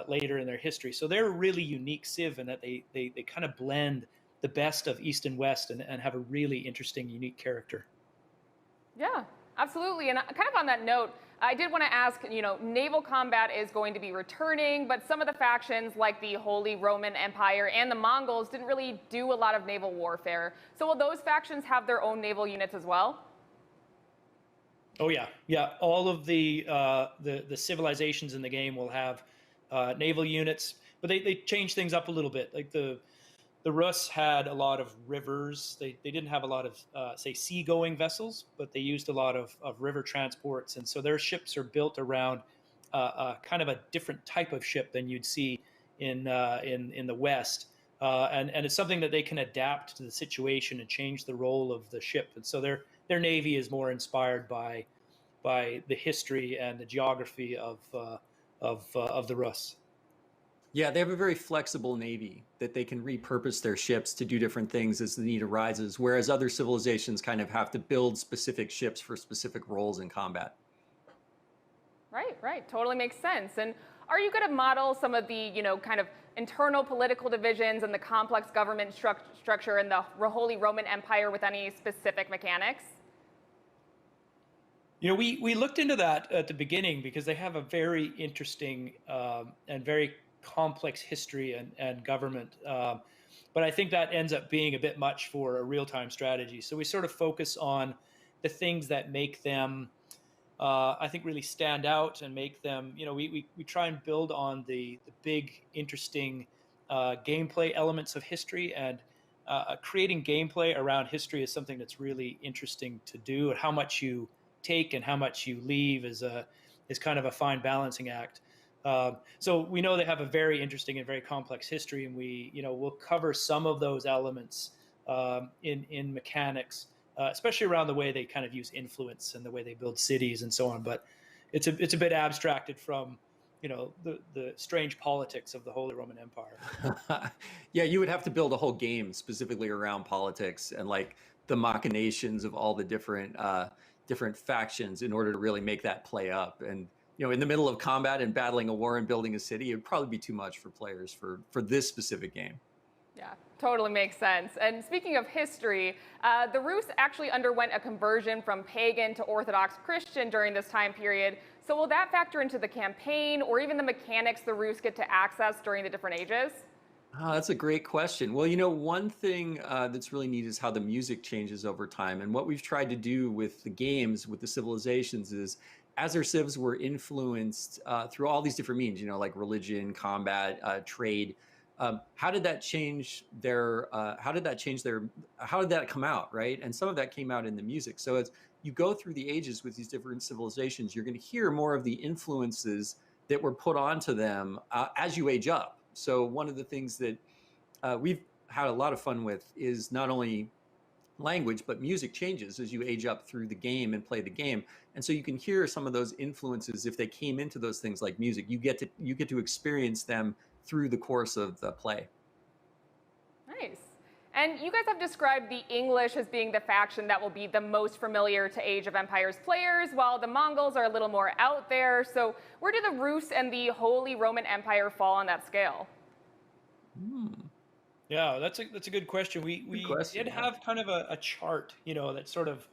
later in their history. So they're a really unique civ in that they kind of blend the best of East and West and have a really interesting, unique character. Yeah, absolutely. And kind of on that note, I did want to ask, naval combat is going to be returning, but some of the factions like the Holy Roman Empire and the Mongols didn't really do a lot of naval warfare. So will those factions have their own naval units as well? Oh yeah. All of the civilizations in the game will have naval units, but they change things up a little bit. Like the Rus had a lot of rivers. They didn't have a lot of, say, seagoing vessels, but they used a lot of river transports. And so their ships are built around kind of a different type of ship than you'd see in the West. And it's something that they can adapt to the situation and change the role of the ship. And so their navy is more inspired by the history and the geography of the Rus. Yeah, they have a very flexible navy that they can repurpose their ships to do different things as the need arises, whereas other civilizations kind of have to build specific ships for specific roles in combat. Right. Totally makes sense. And are you going to model some of the, kind of internal political divisions and the complex government structure in the Holy Roman Empire with any specific mechanics? We looked into that at the beginning because they have a very interesting and very complex history and government. But I think that ends up being a bit much for a real-time strategy. So we sort of focus on the things that make them, I think, really stand out and make them, we try and build on the big, interesting gameplay elements of history. And creating gameplay around history is something that's really interesting to do. And how much you take and how much you leave is kind of a fine balancing act. So we know they have a very interesting and very complex history, and we'll cover some of those elements in mechanics, especially around the way they kind of use influence and the way they build cities and so on. But it's a bit abstracted from the strange politics of the Holy Roman Empire. Yeah, you would have to build a whole game specifically around politics and like the machinations of all the different factions in order to really make that play up. And in the middle of combat and battling a war and building a city, it would probably be too much for players for this specific game. Yeah, totally makes sense. And speaking of history, the Rus actually underwent a conversion from pagan to Orthodox Christian during this time period. So will that factor into the campaign or even the mechanics the Rus get to access during the different ages? Oh, that's a great question. Well, one thing that's really neat is how the music changes over time. And what we've tried to do with the games, with the civilizations, is as our civs were influenced through all these different means, like religion, combat, trade, how did that come out, right? And some of that came out in the music. So as you go through the ages with these different civilizations, you're going to hear more of the influences that were put onto them as you age up. So one of the things that we've had a lot of fun with is not only language, but music changes as you age up through the game and play the game. And so you can hear some of those influences if they came into those things like music. You get to experience them through the course of the play. Nice. And you guys have described the English as being the faction that will be the most familiar to Age of Empires players, while the Mongols are a little more out there. So where do the Rus and the Holy Roman Empire fall on that scale? Yeah, that's a good question. We did have kind of a chart, that sort of,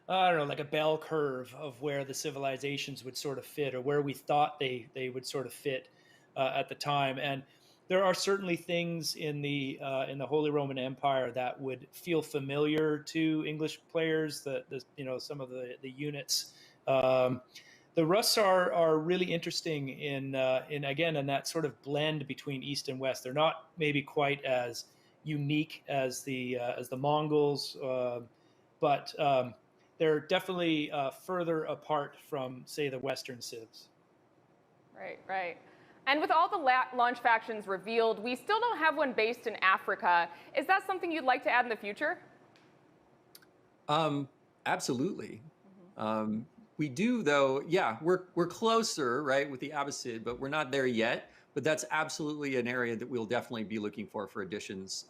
I don't know, like a bell curve of where the civilizations would sort of fit, or where we thought they would sort of fit at the time. And there are certainly things in the Holy Roman Empire that would feel familiar to English players. Some of the units. The Rus are really interesting in that sort of blend between East and West. They're not maybe quite as unique as the Mongols, but they're definitely further apart from, say, the Western civs. Right. And with all the launch factions revealed, we still don't have one based in Africa. Is that something you'd like to add in the future? Absolutely. We do, though. Yeah, we're closer, right, with the Abbasid, but we're not there yet. But that's absolutely an area that we'll definitely be looking for additions.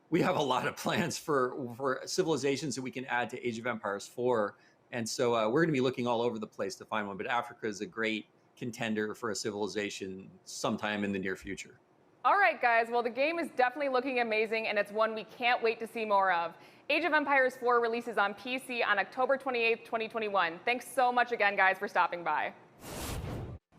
We have a lot of plans for civilizations that we can add to Age of Empires 4. And so we're going to be looking all over the place to find one. But Africa is a great contender for a civilization sometime in the near future. All right, guys. Well, the game is definitely looking amazing, and it's one we can't wait to see more of. Age of Empires 4 releases on PC on October 28th, 2021. Thanks so much again, guys, for stopping by.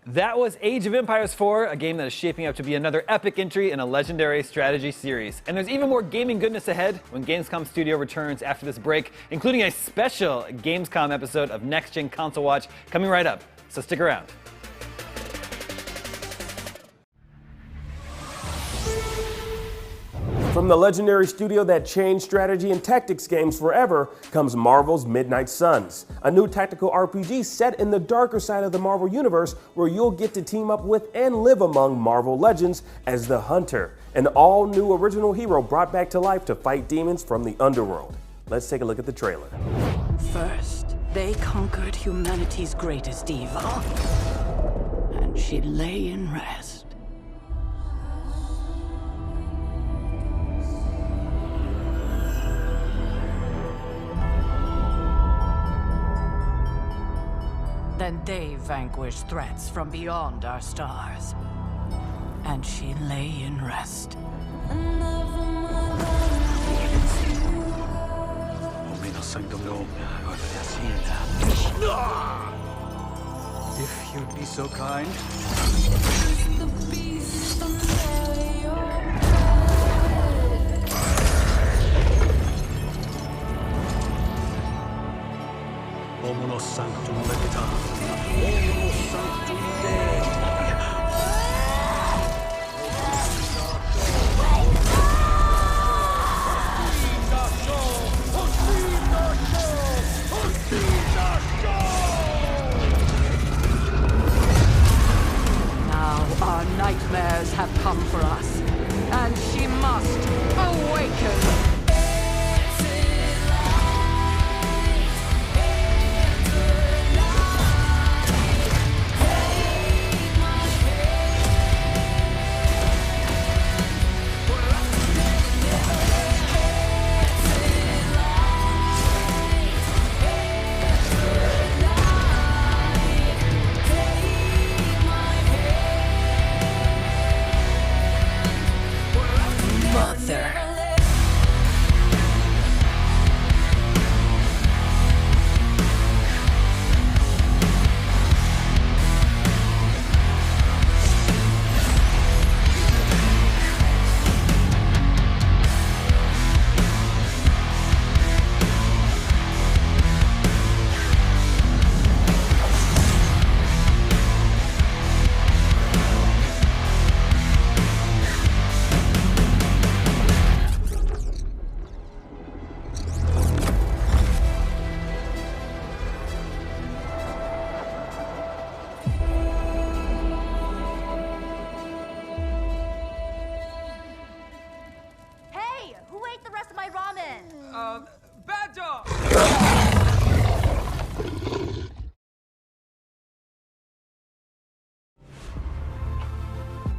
That was Age of Empires 4, a game that is shaping up to be another epic entry in a legendary strategy series. And there's even more gaming goodness ahead when Gamescom Studio returns after this break, including a special Gamescom episode of Next Gen Console Watch coming right up. So stick around. From the legendary studio that changed strategy and tactics games forever comes Marvel's Midnight Suns, a new tactical RPG set in the darker side of the Marvel Universe where you'll get to team up with and live among Marvel legends as the Hunter, an all-new original hero brought back to life to fight demons from the underworld. Let's take a look at the trailer. First, they conquered humanity's greatest evil, and she lay in rest. Then they vanquished threats from beyond our stars, and she lay in rest. If you'd be so kind. Omonos sanctum legita. Omonos sanctum Dei. Now our nightmares have come for us, and she must awaken.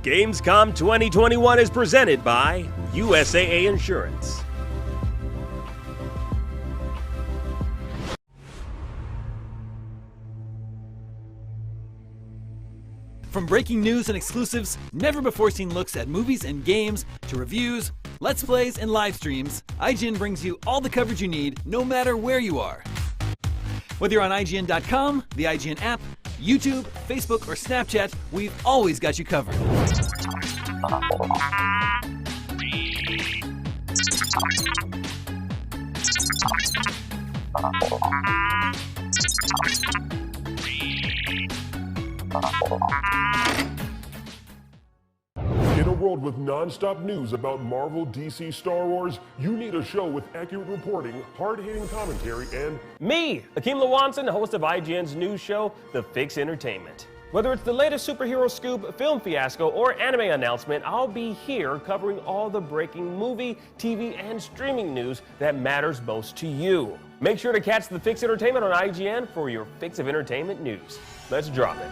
Gamescom 2021 is presented by USAA Insurance. From breaking news and exclusives, never-before-seen looks at movies and games, to reviews, Let's Plays, and live streams, IGN brings you all the coverage you need, no matter where you are. Whether you're on IGN.com, the IGN app, YouTube, Facebook, or Snapchat, we've always got you covered. In a world with non-stop news about Marvel, DC, Star Wars, you need a show with accurate reporting, hard-hitting commentary, and Me, Akeem Lawanson, host of IGN's news show, The Fix Entertainment. Whether it's the latest superhero scoop, film fiasco, or anime announcement, I'll be here covering all the breaking movie, TV, and streaming news that matters most to you. Make sure to catch The Fix Entertainment on IGN for your fix of entertainment news. Let's drop it.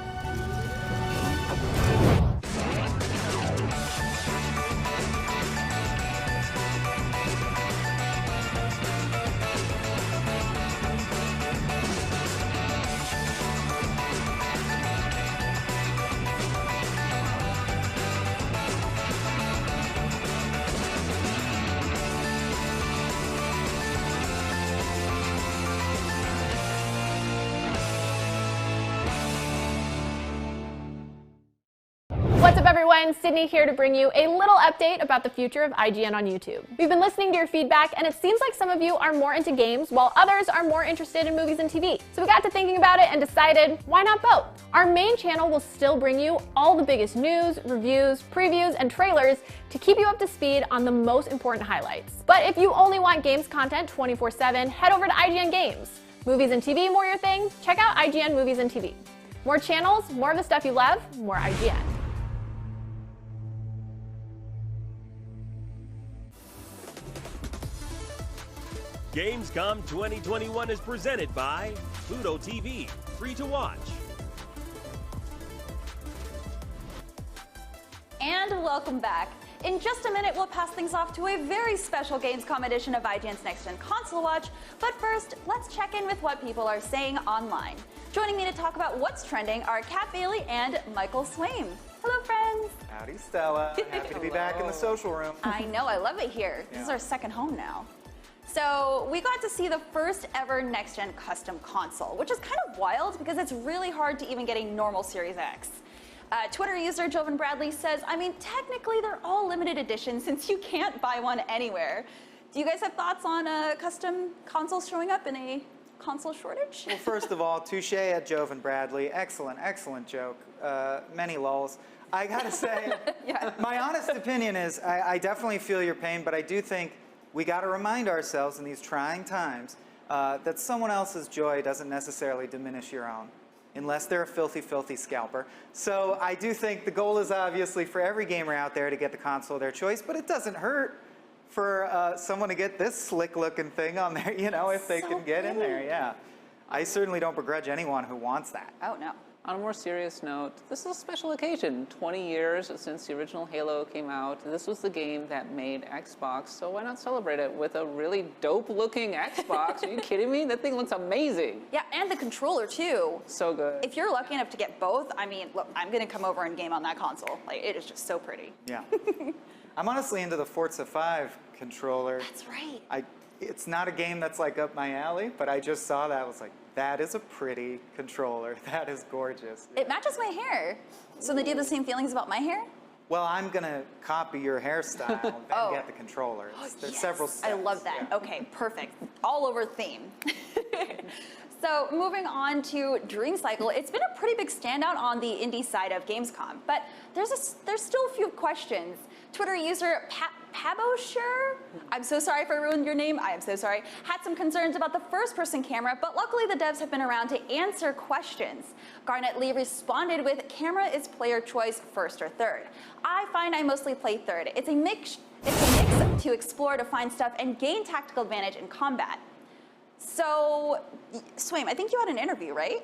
What's up everyone, Sydney here to bring you a little update about the future of IGN on YouTube. We've been listening to your feedback and it seems like some of you are more into games while others are more interested in movies and TV. So we got to thinking about it and decided, why not both? Our main channel will still bring you all the biggest news, reviews, previews, and trailers to keep you up to speed on the most important highlights. But if you only want games content 24/7, head over to IGN Games. Movies and TV more your thing? Check out IGN Movies and TV. More channels, more of the stuff you love, more IGN. Gamescom 2021 is presented by Pluto TV, free to watch. And welcome back. In just a minute, we'll pass things off to a very special Gamescom edition of IGN's Next Gen Console Watch. But first, let's check in with what people are saying online. Joining me to talk about what's trending are Kat Bailey and Michael Swaim. Hello, friends. Howdy, Stella. Happy to be back in the social room. I know, I love it here. This is our second home now. So we got to see the first ever next-gen custom console, which is kind of wild because it's really hard to even get a normal Series X. Twitter user Jovan Bradley says, I mean, technically they're all limited editions since you can't buy one anywhere. Do you guys have thoughts on custom consoles showing up in a console shortage? Well, first of all, touche at Jovan Bradley. Excellent, excellent joke. Many lulls. I gotta say, my honest opinion is I definitely feel your pain, but I do think we got to remind ourselves in these trying times that someone else's joy doesn't necessarily diminish your own, unless they're a filthy, filthy scalper. So I do think the goal is obviously for every gamer out there to get the console of their choice, but it doesn't hurt for someone to get this slick-looking thing on there, you know, if they can get in there, yeah. I certainly don't begrudge anyone who wants that. Oh, no. On a more serious note, this is a special occasion. 20 years since the original Halo came out. This was the game that made Xbox, so why not celebrate it with a really dope-looking Xbox? Are you kidding me? That thing looks amazing. Yeah, and the controller, too. So good. If you're lucky enough to get both, I mean, look, I'm going to come over and game on that console. Like, it is just so pretty. Yeah. I'm honestly into the Forza 5 controller. That's right. It's not a game that's like up my alley, but I just saw that. I was like, that is a pretty controller. That is gorgeous. It matches my hair. So they do the same feelings about my hair? Well, I'm going to copy your hairstyle and then get the controller. There's several steps. I love that. Yeah. Okay, perfect. All over theme. So moving on to Dream Cycle, it's been a pretty big standout on the indie side of Gamescom, but there's still a few questions. Twitter user Pabosher, I'm so sorry if I ruined your name, I am so sorry, had some concerns about the first-person camera, but luckily the devs have been around to answer questions. Garnet Lee responded with, camera is player choice first or third. I find I mostly play third. It's a mix to explore, to find stuff, and gain tactical advantage in combat. So, Swaim, I think you had an interview, right?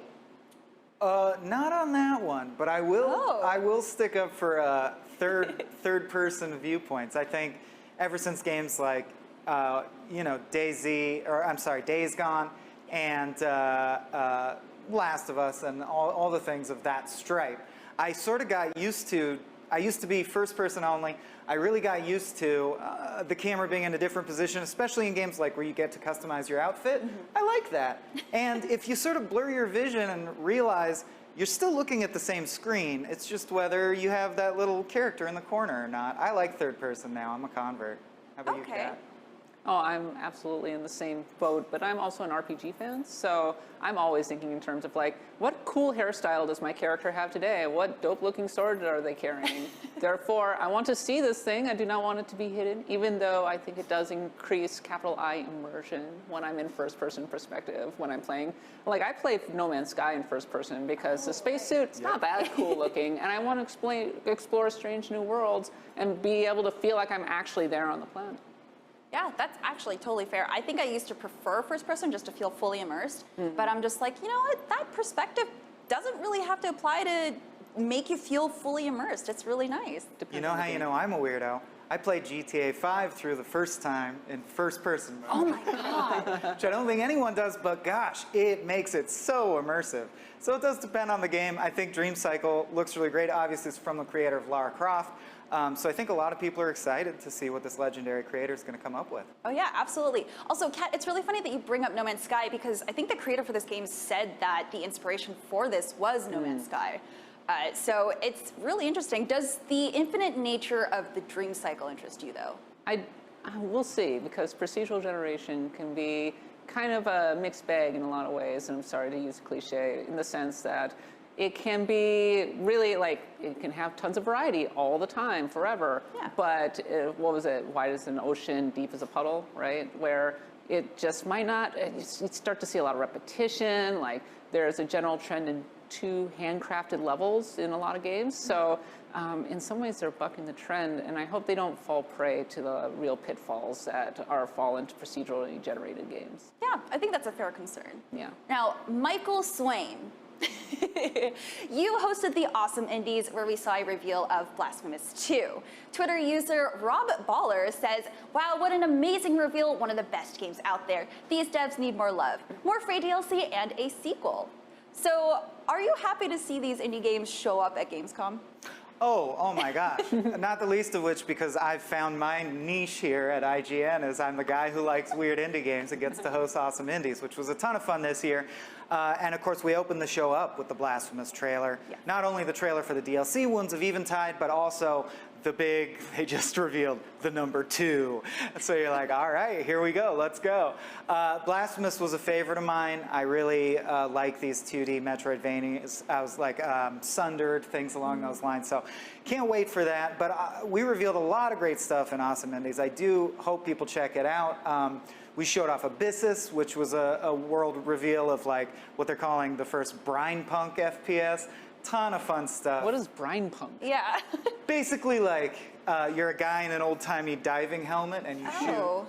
Not on that one, but I will stick up for third-person viewpoints. I think ever since games like Days Gone and Last of Us and all the things of that stripe, I sort of got used to. I used to be first-person only. I really got used to the camera being in a different position, especially in games like where you get to customize your outfit. I like that. And if you sort of blur your vision and realize you're still looking at the same screen, it's just whether you have that little character in the corner or not. I like third-person now. I'm a convert. How about you, Kat? Oh, I'm absolutely in the same boat, but I'm also an RPG fan, so I'm always thinking in terms of like, what cool hairstyle does my character have today? What dope-looking sword are they carrying? Therefore, I want to see this thing. I do not want it to be hidden, even though I think it does increase capital I immersion when I'm in first-person perspective, when I'm playing. Like, I play No Man's Sky in first person because the spacesuit's not that cool looking, and I want to explore strange new worlds and be able to feel like I'm actually there on the planet. Yeah, that's actually totally fair. I think I used to prefer first person just to feel fully immersed, but I'm just like, you know what, that perspective doesn't really have to apply to make you feel fully immersed. It's really nice. You know how you know I'm a weirdo? I played GTA 5 through the first time in first person mode. Oh my God. Which I don't think anyone does, but gosh, it makes it so immersive. So it does depend on the game. I think Dream Cycle looks really great. Obviously, it's from the creator of Lara Croft. So I think a lot of people are excited to see what this legendary creator is going to come up with. Oh yeah, absolutely. Also, Kat, it's really funny that you bring up No Man's Sky because I think the creator for this game said that the inspiration for this was No Man's Sky. So it's really interesting. Does the infinite nature of the Dream Cycle interest you, though? We'll see, because procedural generation can be kind of a mixed bag in a lot of ways, and I'm sorry to use a cliche, in the sense that it can be really like, it can have tons of variety all the time, forever. Yeah. But what was it? Wide as an ocean, deep as a puddle, right? Where it just might not, you start to see a lot of repetition, like there's a general trend in two handcrafted levels in a lot of games. So in some ways they're bucking the trend, and I hope they don't fall prey to the real pitfalls that fall into procedurally generated games. Yeah, I think that's a fair concern. Yeah. Now, Michael Swaim, you hosted the Awesome Indies where we saw a reveal of Blasphemous 2. Twitter user Rob Baller says, wow, what an amazing reveal, one of the best games out there. These devs need more love, more free DLC, and a sequel. So, are you happy to see these indie games show up at Gamescom? Oh my gosh. Not the least of which because I've found my niche here at IGN as I'm the guy who likes weird indie games and gets to host Awesome Indies, which was a ton of fun this year. And of course, we opened the show up with the Blasphemous trailer. Yeah. Not only the trailer for the DLC, Wounds of Eventide, but also the big, they just revealed the number 2. So you're like, all right, here we go, let's go. Blasphemous was a favorite of mine. I really like these 2D Metroidvanias. I was like Sundered, things along those lines. So can't wait for that. But we revealed a lot of great stuff in Awesome Indies. I do hope people check it out. We showed off Abyssus, which was a world reveal of like what they're calling the first brine punk FPS. Ton of fun stuff. What is brine punk? Yeah. Basically, like you're a guy in an old-timey diving helmet, and you shoot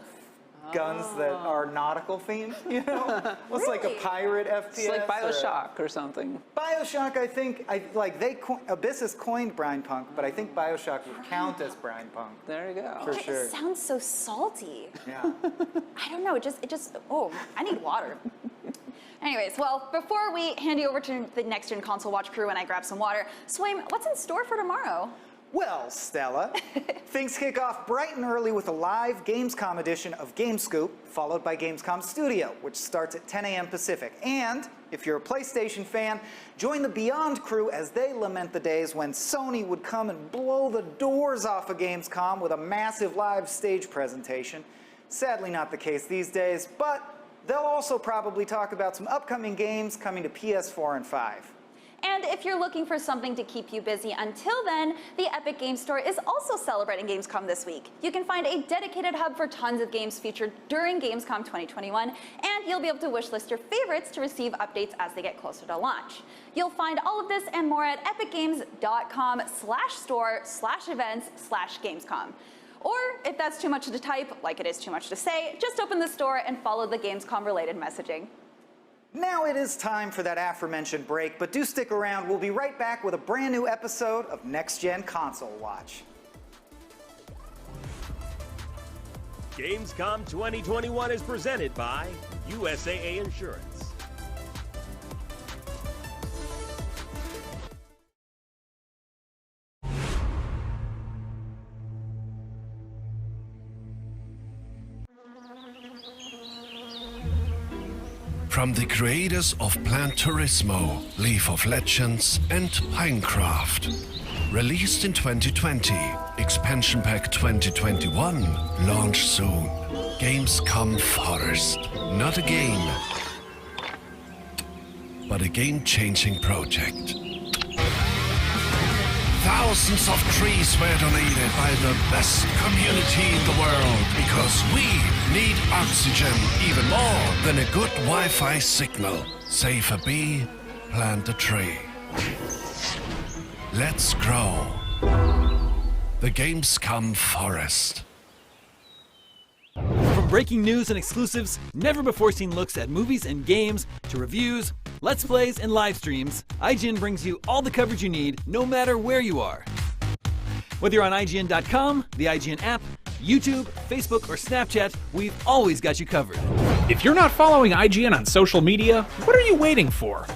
guns that are nautical themed. You know, it's like a pirate FPS. It's like BioShock or something. BioShock, I think, Abyssus coined brine punk, but I think BioShock would count as brine punk. There you go. For sure. It sounds so salty. Yeah. I don't know. It just. Oh, I need water. Anyways, well, before we hand you over to the Next Gen Console Watch crew and I grab some water, Swaim, what's in store for tomorrow? Well, Stella, things kick off bright and early with a live Gamescom edition of GameScoop, followed by Gamescom Studio, which starts at 10 a.m. Pacific. And if you're a PlayStation fan, join the Beyond crew as they lament the days when Sony would come and blow the doors off of Gamescom with a massive live stage presentation. Sadly not the case these days, but they'll also probably talk about some upcoming games coming to PS4 and 5. And if you're looking for something to keep you busy until then, the Epic Games Store is also celebrating Gamescom this week. You can find a dedicated hub for tons of games featured during Gamescom 2021, and you'll be able to wishlist your favorites to receive updates as they get closer to launch. You'll find all of this and more at epicgames.com/store/events/Gamescom. Or if that's too much to type, like it is too much to say, just open the store and follow the Gamescom related messaging. Now it is time for that aforementioned break, but do stick around. We'll be right back with a brand new episode of Next Gen Console Watch. Gamescom 2021 is presented by USAA Insurance. From the creators of Plan Turismo, League of Legends, and Minecraft. Released in 2020, Expansion Pack 2021, launch soon. Gamescom Forest. Not a game, but a game-changing project. Thousands of trees were donated by the best community in the world because we need oxygen even more than a good Wi-Fi signal. Save a bee, plant a tree. Let's grow. The Gamescom Forest. From breaking news and exclusives, never-before-seen looks at movies and games, to reviews, Let's Plays, and live streams, IGN brings you all the coverage you need, no matter where you are. Whether you're on IGN.com, the IGN app, YouTube, Facebook, or Snapchat, we've always got you covered. If you're not following IGN on social media, what are you waiting for?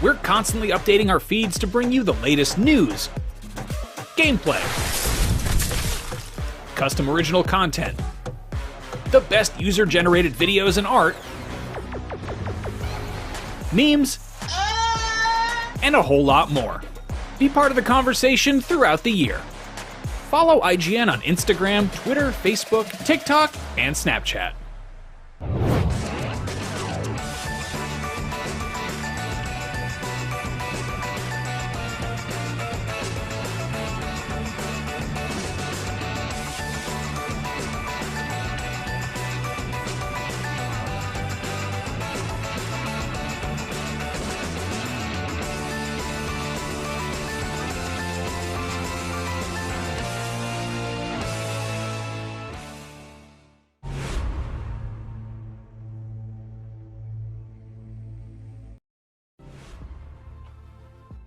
We're constantly updating our feeds to bring you the latest news, gameplay, custom original content, the best user-generated videos and art, memes, and a whole lot more. Be part of the conversation throughout the year. Follow IGN on Instagram, Twitter, Facebook, TikTok, and Snapchat.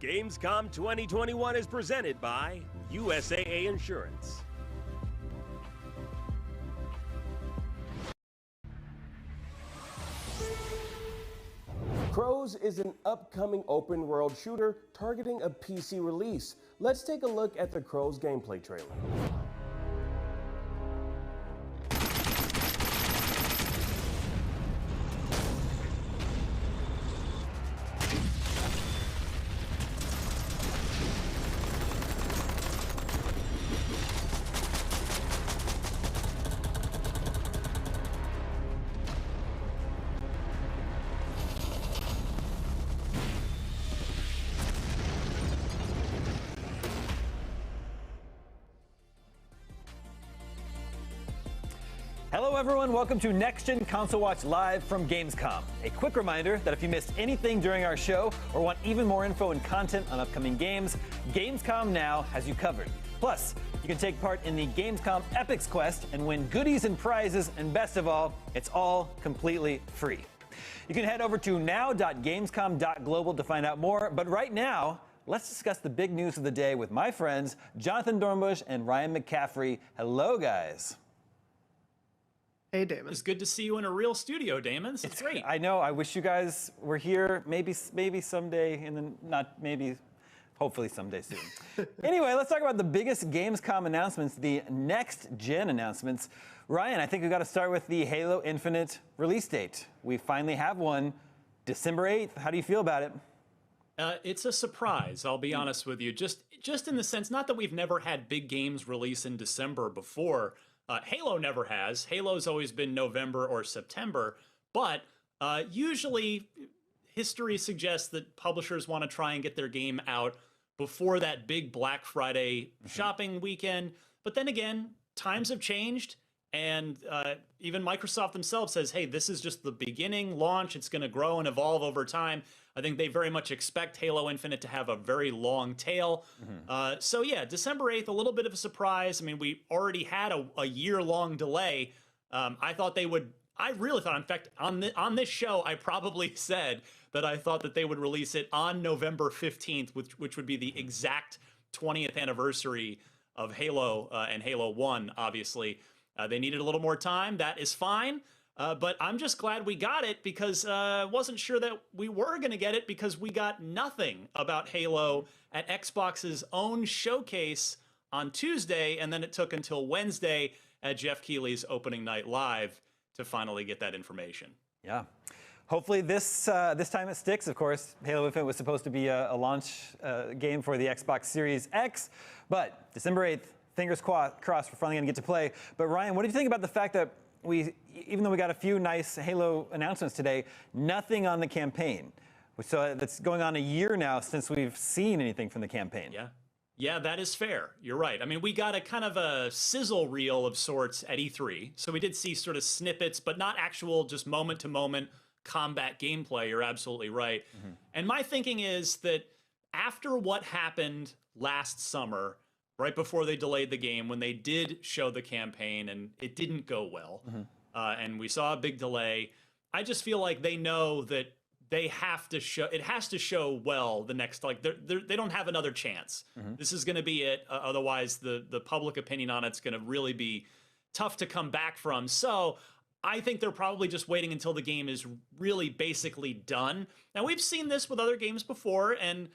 Gamescom 2021 is presented by USAA Insurance. Crows is an upcoming open world shooter targeting a PC release. Let's take a look at the Crows gameplay trailer. Hello everyone, welcome to Next Gen Console Watch live from Gamescom. A quick reminder that if you missed anything during our show or want even more info and content on upcoming games, Gamescom Now has you covered. Plus, you can take part in the Gamescom Epics Quest and win goodies and prizes, and best of all, it's all completely free. You can head over to now.gamescom.global to find out more, but right now, let's discuss the big news of the day with my friends Jonathan Dornbush and Ryan McCaffrey. Hello guys. Hey, Damon. It's good to see you in a real studio, Damon. This is great. I know. I wish you guys were here. Maybe someday, hopefully someday soon. Anyway, let's talk about the biggest Gamescom announcements, the next gen announcements. Ryan, I think we've got to start with the Halo Infinite release date. We finally have one, December 8th. How do you feel about it? It's a surprise, I'll be honest with you. Just in the sense, not that we've never had big games release in December before. Halo never has. Halo's always been November or September, but usually history suggests that publishers want to try and get their game out before that big Black Friday shopping weekend. But then again, times have changed, and even Microsoft themselves says, hey, this is just the beginning launch. It's going to grow and evolve over time. I think they very much expect Halo Infinite to have a very long tail. So yeah, December 8th, a little bit of a surprise. I mean, we already had a year-long delay. I thought they would I really thought, in fact, on this show, I probably said that I thought that they would release it on November 15th, which would be the exact 20th anniversary of Halo and Halo 1, obviously. They needed a little more time. That is fine. But I'm just glad we got it, because I wasn't sure that we were going to get it, because we got nothing about Halo at Xbox's own showcase on Tuesday, and then it took until Wednesday at Jeff Keighley's opening night live to finally get that information. Yeah. Hopefully this time it sticks. Of course, Halo Infinite was supposed to be a launch game for the Xbox Series X, but December 8th, fingers crossed, we're finally going to get to play. But Ryan, what do you think about the fact that even though we got a few nice Halo announcements today, nothing on the campaign? So that's going on a year now since we've seen anything from the campaign. Yeah, that is fair. You're right. I mean, we got a kind of a sizzle reel of sorts at E3. So we did see sort of snippets, but not actual just moment-to-moment combat gameplay. You're absolutely right. And my thinking is that after what happened last summer, right before they delayed the game, when they did show the campaign and it didn't go well, and we saw a big delay, I just feel like they know that they have to show, it has to show well the next, like they don't have another chance. This is going to be it. Otherwise the public opinion on it's going to really be tough to come back from. So I think they're probably just waiting until the game is really basically done. Now, we've seen this with other games before, and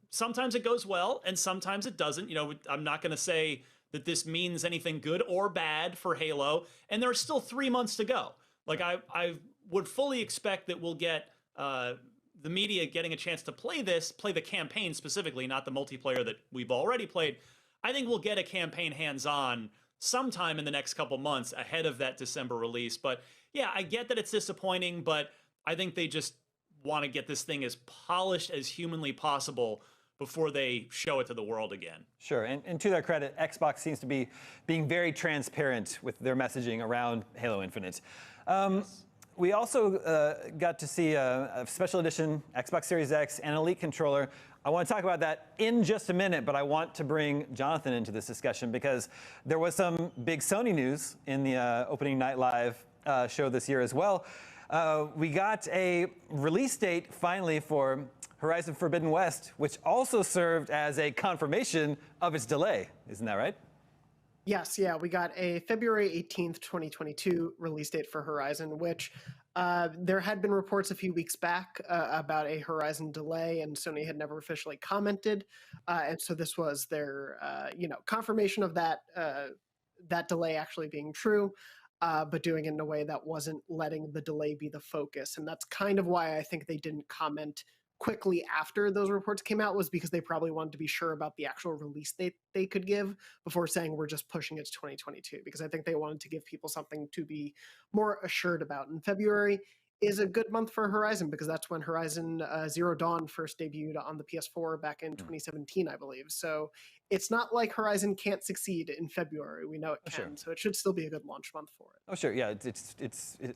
sometimes it goes well and sometimes it doesn't. You know, I'm not going to say that this means anything good or bad for Halo, and there's still 3 months to go. Like I would fully expect that we'll get the media getting a chance to play the campaign specifically, not the multiplayer that we've already played. I think we'll get a campaign hands-on sometime in the next couple months ahead of that December release. But yeah, I get that it's disappointing, but I think they just want to get this thing as polished as humanly possible before they show it to the world again. Sure, and to their credit, Xbox seems to be being very transparent with their messaging around Halo Infinite. We also got to see a special edition Xbox Series X and Elite controller. I want to talk about that in just a minute, but I want to bring Jonathan into this discussion because there was some big Sony news in the opening night live show this year as well. We got a release date finally for Horizon Forbidden West, which also served as a confirmation of its delay. Isn't that right? Yes, yeah, we got a February 18th, 2022 release date for Horizon, which there had been reports a few weeks back about a Horizon delay, and Sony had never officially commented. And so this was their, confirmation of that that delay actually being true, but doing it in a way that wasn't letting the delay be the focus. And that's kind of why I think they didn't comment quickly after those reports came out, was because they probably wanted to be sure about the actual release date they could give before saying we're just pushing it to 2022, because I think they wanted to give people something to be more assured about. And February is a good month for Horizon because that's when Horizon Zero Dawn first debuted on the PS4 back in 2017, I believe. So it's not like Horizon can't succeed in February. We know it can, so it should still be a good launch month for it. Oh, sure, yeah.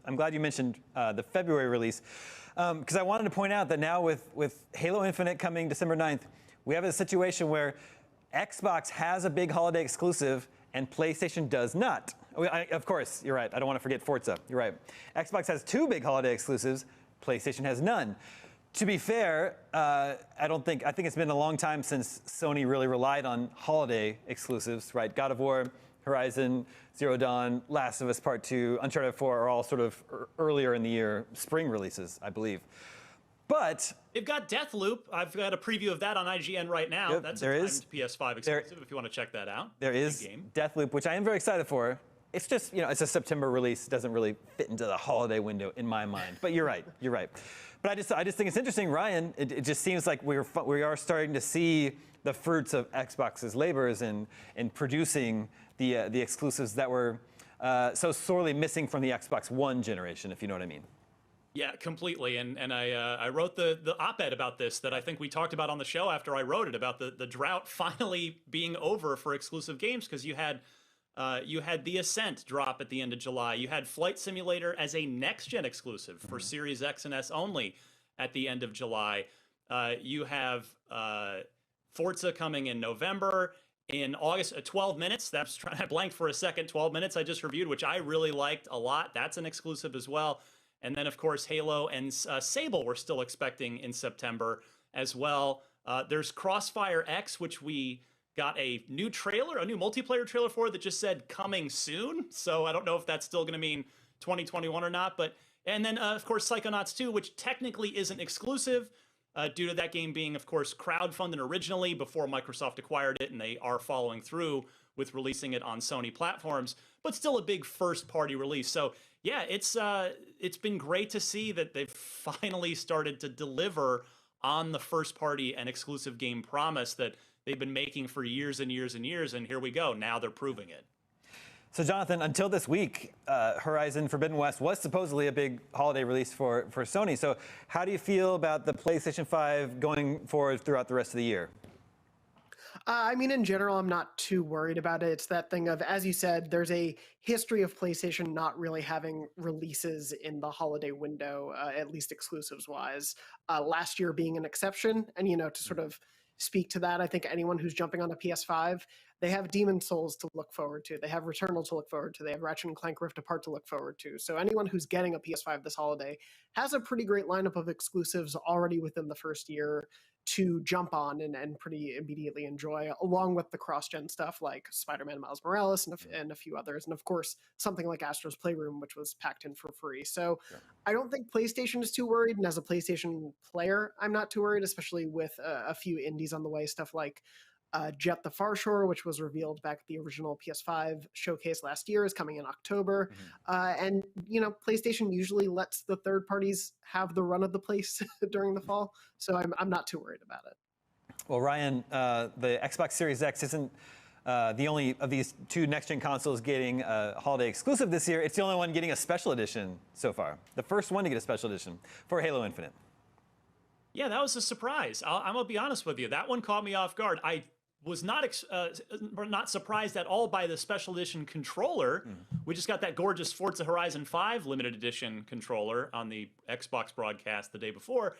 I'm glad you mentioned the February release because I wanted to point out that now with Halo Infinite coming December 9th, we have a situation where Xbox has a big holiday exclusive and PlayStation does not. Of course, you're right. I don't want to forget Forza. You're right. Xbox has two big holiday exclusives. PlayStation has none. To be fair, I think it's been a long time since Sony really relied on holiday exclusives, right? God of War, Horizon, Zero Dawn, Last of Us Part 2, Uncharted 4 are all sort of earlier in the year, spring releases, I believe. But they've got Deathloop. I've got a preview of that on IGN right now. Yep, that's a timed PS5 exclusive if you want to check that out. There is Deathloop, which I am very excited for. It's just, it's a September release. It doesn't really fit into the holiday window in my mind. But you're right. You're right. But I just think it's interesting, Ryan. It just seems like we are starting to see the fruits of Xbox's labors in producing the exclusives that were so sorely missing from the Xbox One generation, if you know what I mean. Yeah, completely. And I wrote the op-ed about this that I think we talked about on the show after I wrote it, about the drought finally being over for exclusive games, because you had The Ascent drop at the end of July. You had Flight Simulator as a next-gen exclusive for Series X and S only at the end of July. You have Forza coming in November, in August, 12 minutes. That's I blanked for a second. 12 minutes I just reviewed, which I really liked a lot. That's an exclusive as well. And then, of course, Halo and Sable we're still expecting in September as well. There's Crossfire X, which we got a new trailer, a new multiplayer trailer for that just said coming soon. So I don't know if that's still going to mean 2021 or not. And then, of course, Psychonauts 2, which technically isn't exclusive due to that game being, of course, crowdfunded originally before Microsoft acquired it, and they are following through with releasing it on Sony platforms, but still a big first-party release. So yeah, it's been great to see that they've finally started to deliver on the first-party and exclusive game promise that they've been making for years and years and years, and here we go. Now they're proving it. So Jonathan, until this week, Horizon Forbidden West was supposedly a big holiday release for Sony. So how do you feel about the PlayStation 5 going forward throughout the rest of the year? I mean, in general, I'm not too worried about it. It's that thing of, as you said, there's a history of PlayStation not really having releases in the holiday window, at least exclusives-wise. Last year being an exception, and to sort of speak to that, I think anyone who's jumping on a PS5, they have Demon's Souls to look forward to. They have Returnal to look forward to. They have Ratchet & Clank Rift Apart to look forward to. So anyone who's getting a PS5 this holiday has a pretty great lineup of exclusives already within the first year to jump on and pretty immediately enjoy, along with the cross-gen stuff like Spider-Man Miles Morales and a few others. And of course, something like Astro's Playroom, which was packed in for free. So I don't think PlayStation is too worried. And as a PlayStation player, I'm not too worried, especially with a few indies on the way, stuff like Jet the Far Shore, which was revealed back at the original PS5 showcase last year, is coming in October. And, PlayStation usually lets the third parties have the run of the place during the fall. So I'm not too worried about it. Well, Ryan, the Xbox Series X isn't the only of these two next-gen consoles getting a holiday exclusive this year. It's the only one getting a special edition so far. The first one to get a special edition for Halo Infinite. Yeah, that was a surprise. I'm going to be honest with you. That one caught me off guard. I was not surprised at all by the special edition controller. We just got that gorgeous Forza Horizon 5 limited edition controller on the Xbox broadcast the day before.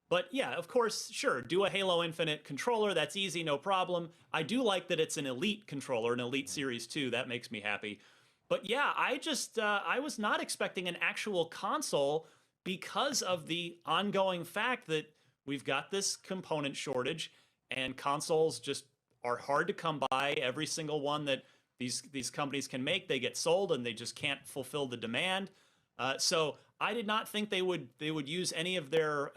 But yeah, of course, sure, do a Halo Infinite controller. That's easy, no problem. I do like that it's an Elite controller, an Elite Series 2. That makes me happy. But yeah, I was not expecting an actual console because of the ongoing fact that we've got this component shortage and consoles just are hard to come by. Every single one that these companies can make, they get sold and they just can't fulfill the demand. So I did not think they would use any of their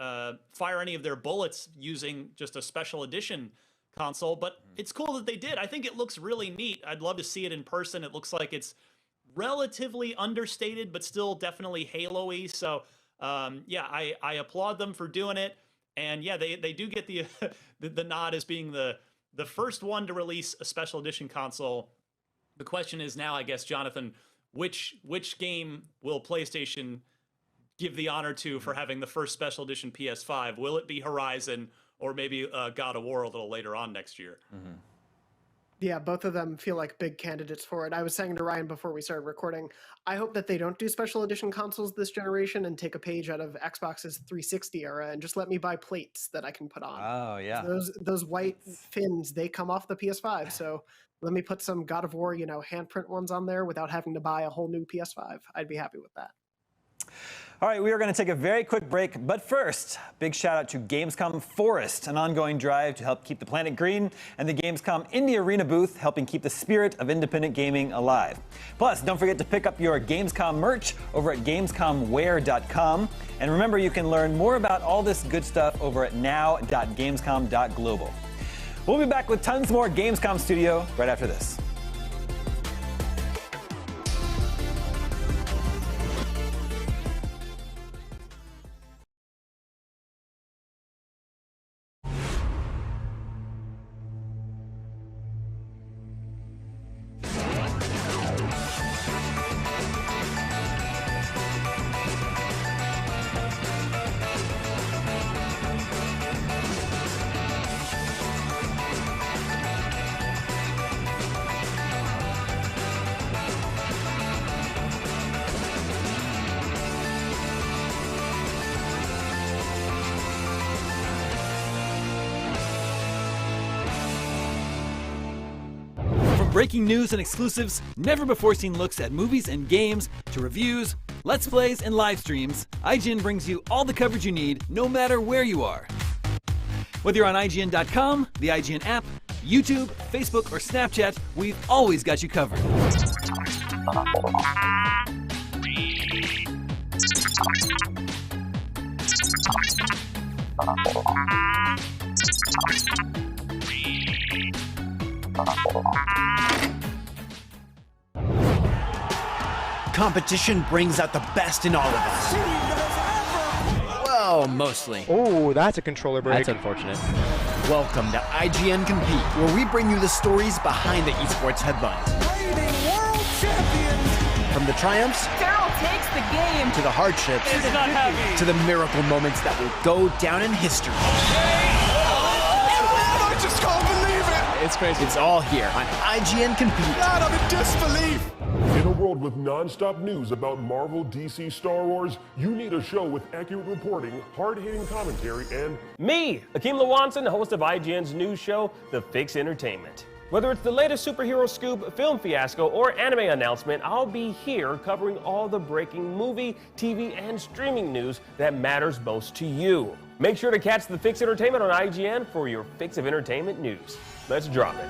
fire any of their bullets using just a special edition console, but it's cool that they did. I think it looks really neat. I'd love to see it in person. It looks like it's relatively understated, but still definitely Halo-y. So yeah, I applaud them for doing it. And yeah, they do get the nod as being the first one to release a special edition console. The question is now, I guess, Jonathan, which game will PlayStation give the honor to for having the first special edition PS5? Will it be Horizon or maybe God of War a little later on next year? Yeah, both of them feel like big candidates for it. I was saying to Ryan before we started recording, I hope that they don't do special edition consoles this generation and take a page out of Xbox's 360 era and just let me buy plates that I can put on. Oh, yeah. Those white fins, they come off the PS5. So let me put some God of War, handprint ones on there without having to buy a whole new PS5. I'd be happy with that. All right, we are going to take a very quick break, but first, big shout out to Gamescom Forest, an ongoing drive to help keep the planet green, and the Gamescom Indie Arena booth helping keep the spirit of independent gaming alive. Plus, don't forget to pick up your Gamescom merch over at gamescomwear.com. And remember, you can learn more about all this good stuff over at now.gamescom.global. We'll be back with tons more Gamescom Studio right after this. breaking news and exclusives, never-before-seen looks at movies and games, to reviews, Let's Plays, and live streams, IGN brings you all the coverage you need, no matter where you are. Whether you're on IGN.com, the IGN app, YouTube, Facebook, or Snapchat, we've always got you covered. Competition brings out the best in all of us. Well, mostly. Oh, that's a controller break. That's unfortunate. Welcome to IGN Compete, where we bring you the stories behind the esports headlines. Reigning world champions! From the triumphs Daryl takes the game to the hardships It's not heavy. to the miracle moments that will go down in history. I just can't believe it! It's crazy. It's all here on IGN Compete. God, I'm in disbelief! In a world with non-stop news about Marvel, DC, Star Wars, you need a show with accurate reporting, hard-hitting commentary, and Me, Akeem Lawanson, host of IGN's news show, The Fix Entertainment. Whether it's the latest superhero scoop, film fiasco, or anime announcement, I'll be here covering all the breaking movie, TV, and streaming news that matters most to you. Make sure to catch The Fix Entertainment on IGN for your fix of entertainment news. Let's drop it.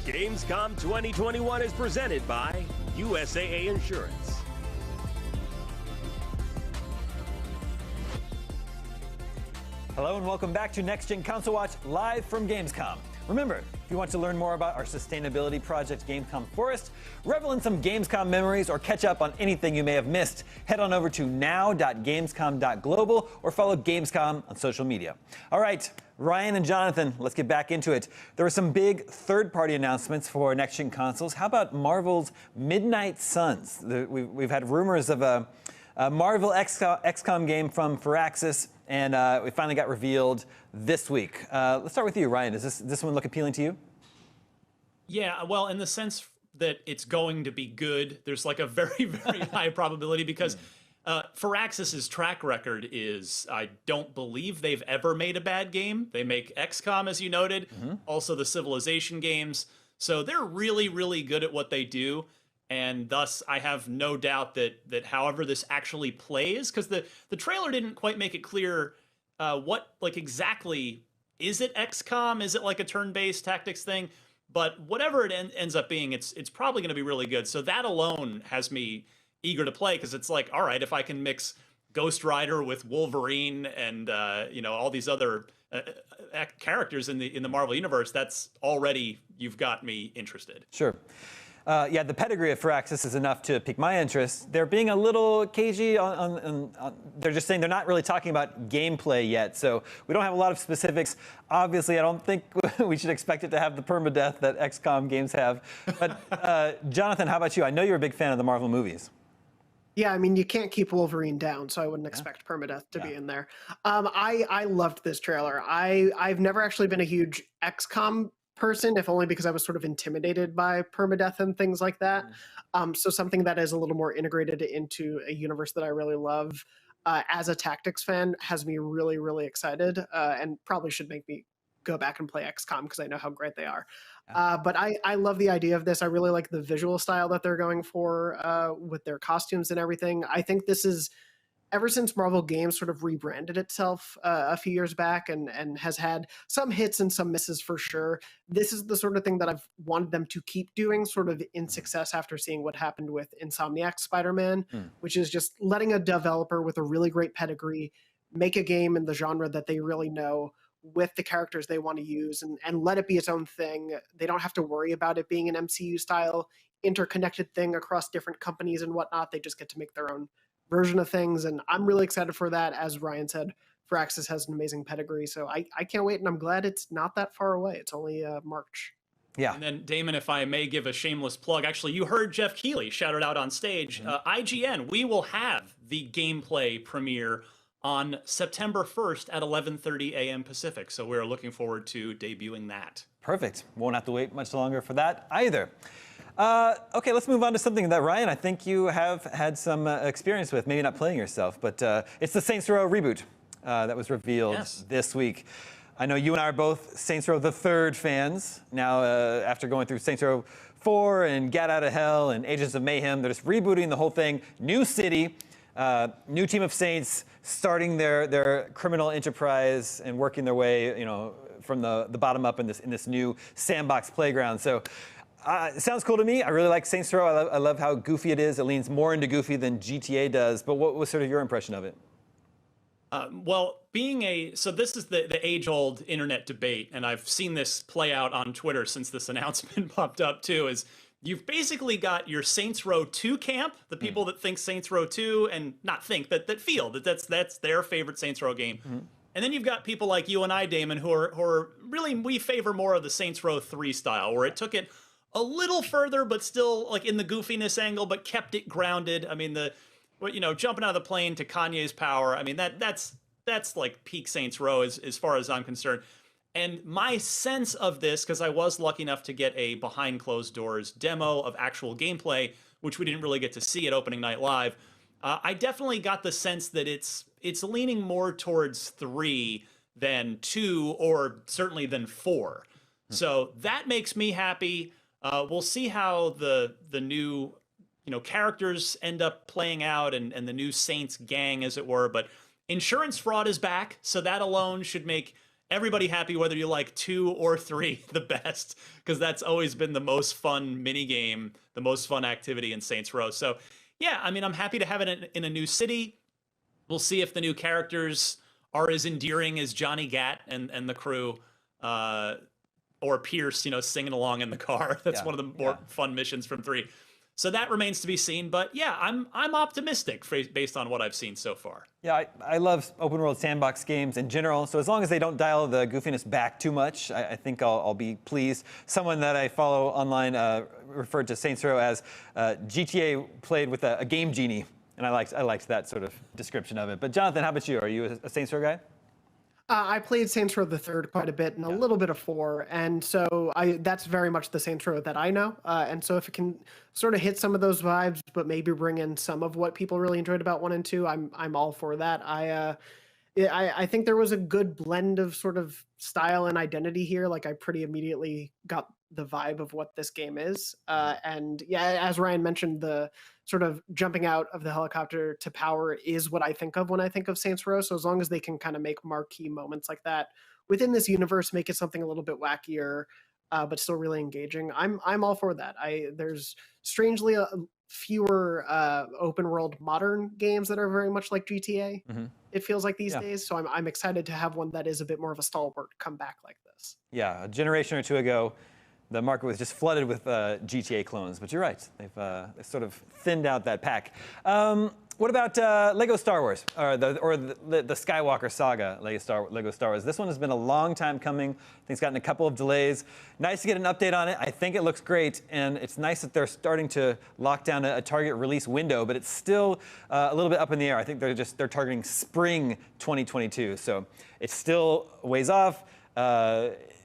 Gamescom 2021 is presented by USAA Insurance. Hello and welcome back to Next Gen Console Watch live from Gamescom. Remember, if you want to learn more about our sustainability project Gamescom Forest, revel in some Gamescom memories, or catch up on anything you may have missed, head on over to now.gamescom.global or follow Gamescom on social media. All right, Ryan and Jonathan, let's get back into it. There were some big third-party announcements for next-gen consoles. How about Marvel's Midnight Suns? We've had rumors of a Marvel XCOM game from Firaxis, and we finally got revealed this week. Let's start with you, Ryan. Does this one look appealing to you? Yeah, well, in the sense that it's going to be good, there's like a very, very high probability because Firaxis's track record is, I don't believe they've ever made a bad game. They make XCOM, as you noted, also the Civilization games. So they're really, really good at what they do. And thus, I have no doubt that however this actually plays, because the trailer didn't quite make it clear what, like, exactly, is it XCOM? Is it like a turn-based tactics thing? But whatever it ends up being, it's probably going to be really good. So that alone has me eager to play, because it's like, all right, if I can mix Ghost Rider with Wolverine and all these other characters in the Marvel universe, that's already, you've got me interested. Sure. Yeah, the pedigree of Firaxis is enough to pique my interest. They're being a little cagey they're just saying they're not really talking about gameplay yet, so we don't have a lot of specifics. Obviously, I don't think we should expect it to have the permadeath that XCOM games have. But Jonathan, how about you? I know you're a big fan of the Marvel movies. Yeah, I mean, you can't keep Wolverine down, so I wouldn't expect permadeath to be in there. I loved this trailer. I've never actually been a huge XCOM person, if only because I was sort of intimidated by permadeath and things like that. So something that is a little more integrated into a universe that I really love as a tactics fan has me really, really excited, and probably should make me go back and play XCOM because I know how great they are. But I love the idea of this. I really like the visual style that they're going for with their costumes and everything. I think this is, ever since Marvel Games sort of rebranded itself a few years back and has had some hits and some misses for sure, this is the sort of thing that I've wanted them to keep doing, sort of in success after seeing what happened with Insomniac's Spider-Man, which is just letting a developer with a really great pedigree make a game in the genre that they really know with the characters they want to use and let it be its own thing. They don't have to worry about it being an MCU-style interconnected thing across different companies and whatnot. They just get to make their own version of things, and I'm really excited for that. As Ryan said, Firaxis has an amazing pedigree, so I can't wait, and I'm glad it's not that far away. It's only March. Yeah. And then, Damon, if I may give a shameless plug, actually, you heard Jeff Keighley shout it out on stage. IGN, we will have the gameplay premiere on September 1st at 11:30 a.m. Pacific, so we're looking forward to debuting that. Perfect. Won't have to wait much longer for that either. Okay, let's move on to something that, Ryan, I think you have had some experience with, maybe not playing yourself, but it's the Saints Row reboot that was revealed this week. I know you and I are both Saints Row the Third fans. Now, after going through Saints Row 4 and Get Out of Hell and Agents of Mayhem, they're just rebooting the whole thing. New city, new team of Saints starting their criminal enterprise and working their way, you know, from the bottom up in this new sandbox playground. So it sounds cool to me. I really like Saints Row. I love how goofy it is. It leans more into goofy than GTA does. But what was sort of your impression of it? Well, so this is the age-old internet debate, and I've seen this play out on Twitter since this announcement popped up too, is you've basically got your Saints Row 2 camp, the people that think Saints Row 2 and not think, that feel that that's their favorite Saints Row game. And then you've got people like you and I, Damon, who are really, we favor more of the Saints Row 3 style, where it took it a little further, but still like in the goofiness angle, but kept it grounded. I mean, jumping out of the plane to Kanye's Power. I mean, that's like peak Saints Row as far as I'm concerned. And my sense of this, because I was lucky enough to get a behind closed doors demo of actual gameplay, which we didn't really get to see at opening night live, I definitely got the sense that it's leaning more towards 3 than 2, or certainly than 4. So that makes me happy. We'll see how the new characters end up playing out and the new Saints gang, as it were. But insurance fraud is back, so that alone should make everybody happy, whether you like 2 or 3 the best, because that's always been the most fun mini game, the most fun activity in Saints Row. So yeah, I mean, I'm happy to have it in a new city. We'll see if the new characters are as endearing as Johnny Gat and the crew, or Pierce, singing along in the car. That's one of the more fun missions from 3. So that remains to be seen. But yeah, I'm optimistic based on what I've seen so far. Yeah, I love open world sandbox games in general. So as long as they don't dial the goofiness back too much, I think I'll be pleased. Someone that I follow online referred to Saints Row as GTA played with a game genie, and I liked that sort of description of it. But Jonathan, how about you? Are you a Saints Row guy? I played Saints Row the Third quite a bit and a little bit of 4, and so that's very much the Saints Row that I know. And so if it can sort of hit some of those vibes, but maybe bring in some of what people really enjoyed about 1 and 2, I'm all for that. I think there was a good blend of sort of style and identity here. Like, I pretty immediately got the vibe of what this game is. And yeah, as Ryan mentioned, the sort of jumping out of the helicopter to power is what I think of when I think of Saints Row. So as long as they can kind of make marquee moments like that within this universe, make it something a little bit wackier, but still really engaging, I'm all for that. There's strangely fewer open world modern games that are very much like GTA. It feels like these days. So I'm excited to have one that is a bit more of a stalwart come back like this. Yeah, a generation or two ago, the market was just flooded with GTA clones, but you're right. They've sort of thinned out that pack. What about Lego Star Wars, or the Skywalker saga, Lego Star Wars? This one has been a long time coming. I think it's gotten a couple of delays. Nice to get an update on it. I think it looks great, and it's nice that they're starting to lock down a target release window, but it's still a little bit up in the air. I think they're targeting spring 2022, so it's still a ways off.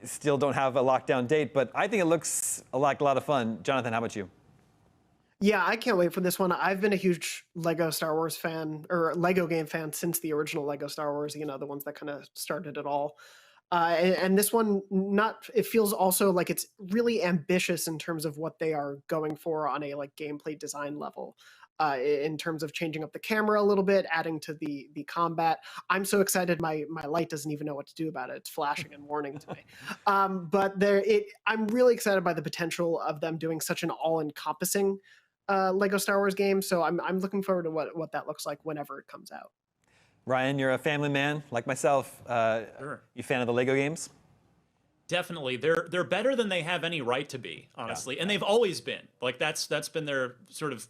Still don't have a lockdown date, but I think it looks like a lot of fun. Jonathan, how about you? Yeah, I can't wait for this one. I've been a huge Lego Star Wars fan, or Lego game fan, since the original Lego Star Wars, the ones that kind of started it all. And this one, it feels also like it's really ambitious in terms of what they are going for on a gameplay design level. In terms of changing up the camera a little bit, adding to the combat. I'm so excited my light doesn't even know what to do about it. It's flashing and warning to me. But I'm really excited by the potential of them doing such an all-encompassing Lego Star Wars game. So I'm looking forward to what that looks like whenever it comes out. Ryan, you're a family man like myself. Sure. You fan of the Lego games? Definitely. They're better than they have any right to be, honestly. And they've always been. Like that's been their sort of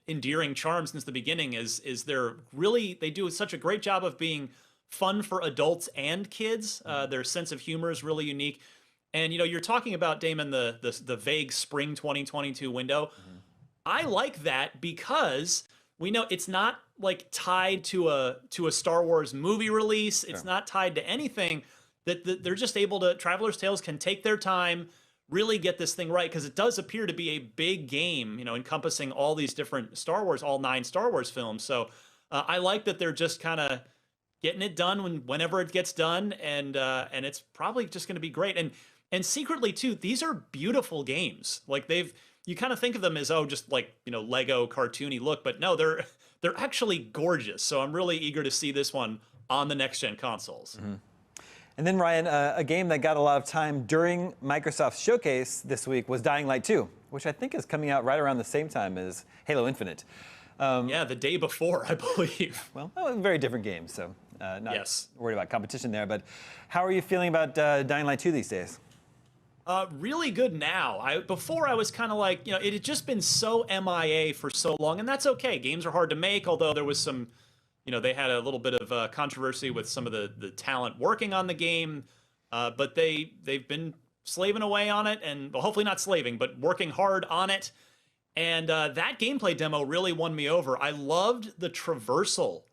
endearing charm since the beginning, is they do such a great job of being fun for adults and kids. Their sense of humor is really unique. And you're talking about, Damon, the vague spring 2022 window. I like that because we know it's not tied to a Star Wars movie release. It's not tied to anything. That they're just able to, Traveler's Tales can take their time, really get this thing right, because it does appear to be a big game, encompassing all these different Star Wars, all 9 Star Wars films. So I like that they're just kind of getting it done whenever it gets done, and it's probably just going to be great. And secretly too, these are beautiful games. Like you kind of think of them as just like Lego cartoony look, but no, they're actually gorgeous. So I'm really eager to see this one on the next gen consoles. Mm-hmm. And then Ryan, a game that got a lot of time during Microsoft's showcase this week was Dying Light 2, which I think is coming out right around the same time as Halo Infinite. Yeah, the day before, I believe. Well, very different games, so not worried about competition there. But how are you feeling about Dying Light 2 these days? Really good now. Before I was kind of like, it had just been so MIA for so long, and that's okay. Games are hard to make, although there was some, they had a little bit of controversy with some of the talent working on the game, but they've been slaving away on it, and well, hopefully not slaving, but working hard on it. And that gameplay demo really won me over. I loved the traversal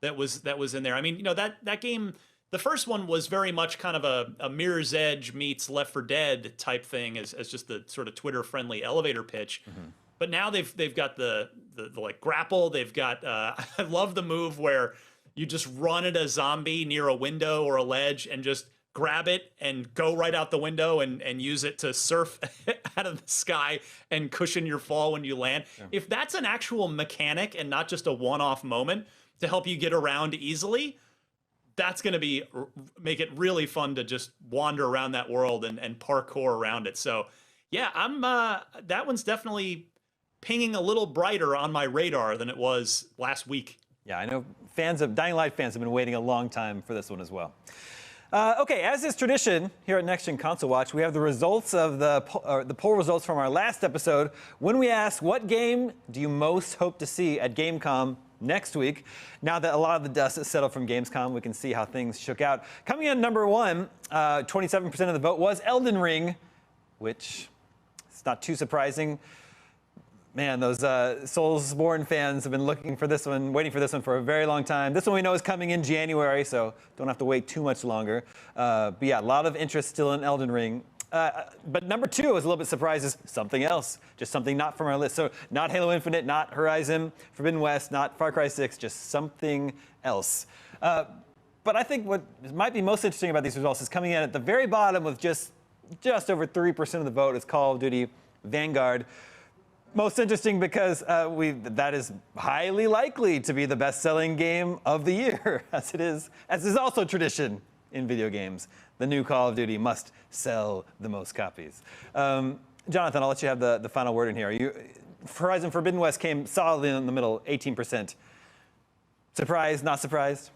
that was in there. I mean, that game. The first one was very much kind of a Mirror's Edge meets Left 4 Dead type thing, as just the sort of Twitter-friendly elevator pitch. Mm-hmm. But now they've got the like grapple. They've got I love the move where you just run at a zombie near a window or a ledge and just grab it and go right out the window and use it to surf out of the sky and cushion your fall when you land. Yeah. If that's an actual mechanic and not just a one-off moment to help you get around easily, that's going to make it really fun to just wander around that world and parkour around it. So yeah, that one's definitely pinging a little brighter on my radar than it was last week. Yeah, I know Dying Light fans have been waiting a long time for this one as well. Okay, as is tradition here at Next Gen Console Watch, we have the results of the poll results from our last episode when we asked, what game do you most hope to see at Gamescom next week? Now that a lot of the dust has settled from Gamescom, we can see how things shook out. Coming in number 1, 27% of the vote was Elden Ring, which is not too surprising. Man, those Soulsborne fans have been waiting for this one for a very long time. This one we know is coming in January, so don't have to wait too much longer. But yeah, a lot of interest still in Elden Ring. But number 2, I was a little bit surprised, is something else, just something not from our list. So not Halo Infinite, not Horizon Forbidden West, not Far Cry 6, just something else. But I think what might be most interesting about these results is coming in at the very bottom with just over 3% of the vote is Call of Duty Vanguard. Most interesting because that is highly likely to be the best-selling game of the year, as is also tradition in video games. The new Call of Duty must sell the most copies. Jonathan, I'll let you have the final word in here. Horizon Forbidden West came solidly in the middle, 18%. Surprised, not surprised?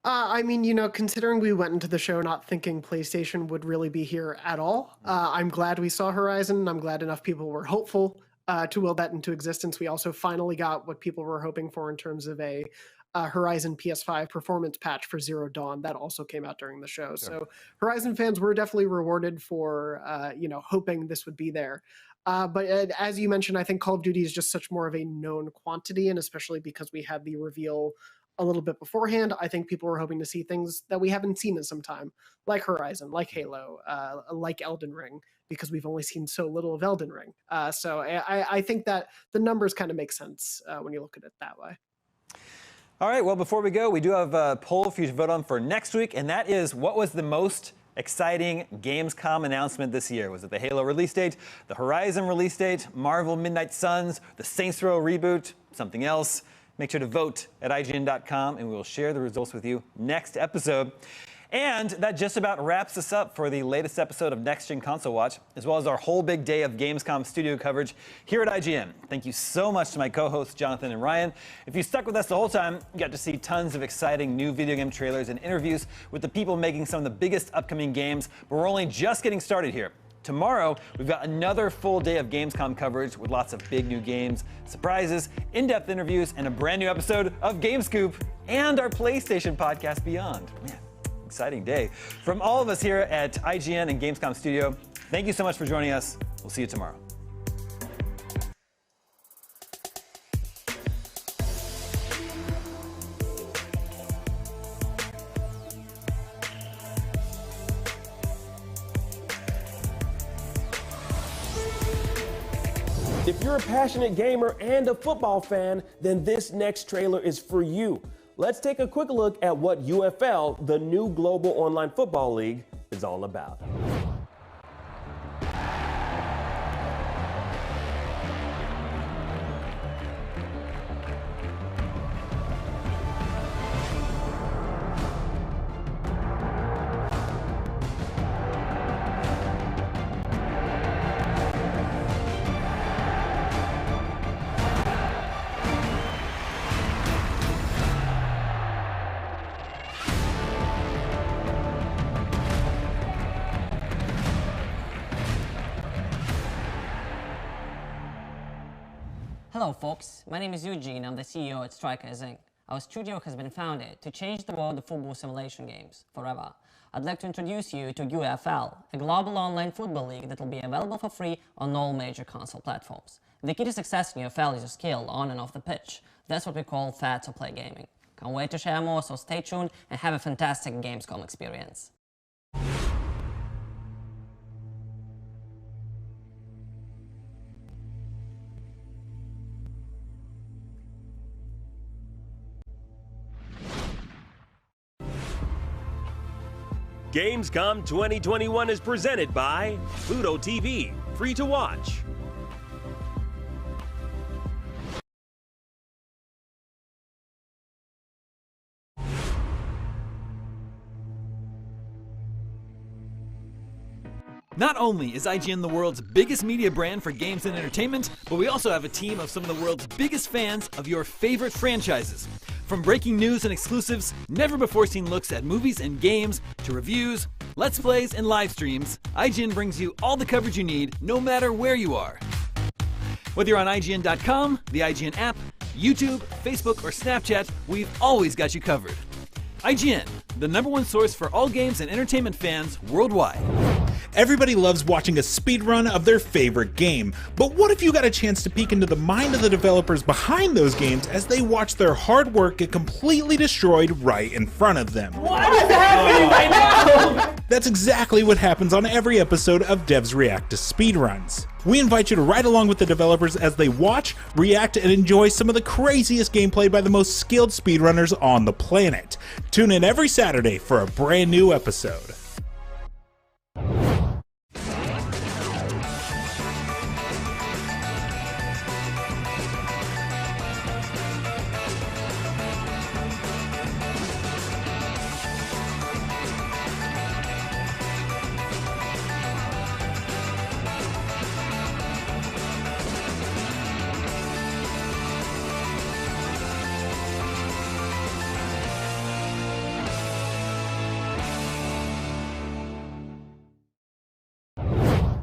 I mean, considering we went into the show not thinking PlayStation would really be here at all, I'm glad we saw Horizon. I'm glad enough people were hopeful to will that into existence. We also finally got what people were hoping for in terms of a Horizon PS5 performance patch for Zero Dawn. That also came out during the show. Sure. So Horizon fans were definitely rewarded for, hoping this would be there. But as you mentioned, I think Call of Duty is just such more of a known quantity, and especially because we had the reveal a little bit beforehand, I think people were hoping to see things that we haven't seen in some time, like Horizon, like Halo, like Elden Ring, because we've only seen so little of Elden Ring. So I think that the numbers kind of make sense when you look at it that way. All right, well, before we go, we do have a poll for you to vote on for next week, and that is, what was the most exciting Gamescom announcement this year? Was it the Halo release date, the Horizon release date, Marvel Midnight Suns, the Saints Row reboot, something else? Make sure to vote at IGN.com, and we will share the results with you next episode. And that just about wraps us up for the latest episode of Next Gen Console Watch, as well as our whole big day of Gamescom studio coverage here at IGN. Thank you so much to my co-hosts, Jonathan and Ryan. If you stuck with us the whole time, you got to see tons of exciting new video game trailers and interviews with the people making some of the biggest upcoming games, but we're only just getting started here. Tomorrow, we've got another full day of Gamescom coverage with lots of big new games, surprises, in-depth interviews, and a brand new episode of Game Scoop and our PlayStation podcast Beyond. Man, exciting day. From all of us here at IGN and Gamescom Studio, thank you so much for joining us. We'll see you tomorrow. you're a passionate gamer and a football fan, then this next trailer is for you. Let's take a quick look at what UFL, the new global online football league, is all about. Hello folks, my name is Eugene, I'm the CEO at Strikers Inc. Our studio has been founded to change the world of football simulation games forever. I'd like to introduce you to UFL, a global online football league that will be available for free on all major console platforms. The key to success in UFL is your skill on and off the pitch. That's what we call fair to play gaming. Can't wait to share more, so stay tuned and have a fantastic Gamescom experience. Gamescom 2021 is presented by Pluto TV, free to watch. Not only is IGN the world's biggest media brand for games and entertainment, but we also have a team of some of the world's biggest fans of your favorite franchises. From breaking news and exclusives, never-before-seen looks at movies and games, to reviews, let's plays, and live streams, IGN brings you all the coverage you need, no matter where you are. Whether you're on IGN.com, the IGN app, YouTube, Facebook, or Snapchat, we've always got you covered. IGN, the #1 source for all games and entertainment fans worldwide. Everybody loves watching a speedrun of their favorite game, but what if you got a chance to peek into the mind of the developers behind those games as they watch their hard work get completely destroyed right in front of them? What is happening right now? That's exactly what happens on every episode of Devs React to Speedruns. We invite you to ride along with the developers as they watch, react, and enjoy some of the craziest gameplay by the most skilled speedrunners on the planet. Tune in every Saturday for a brand new episode.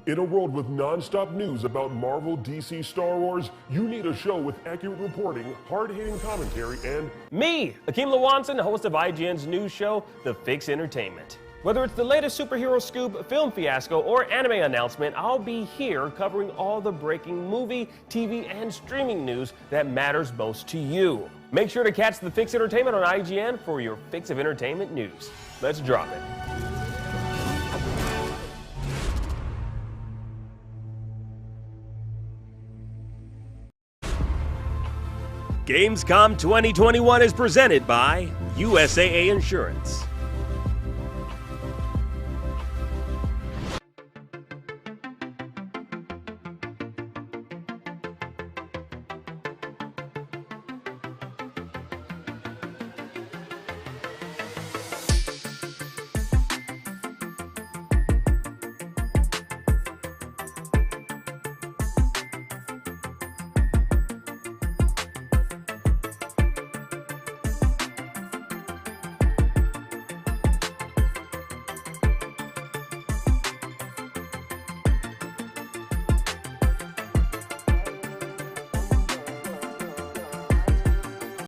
In a world with non-stop news about Marvel, DC, Star Wars, you need a show with accurate reporting, hard-hitting commentary, and me, Akeem Lawanson, host of IGN's news show, The Fix Entertainment. Whether it's the latest superhero scoop, film fiasco, or anime announcement, I'll be here covering all the breaking movie, TV, and streaming news that matters most to you. Make sure to catch The Fix Entertainment on IGN for your fix of entertainment news. Let's drop it. Gamescom 2021 is presented by USAA Insurance.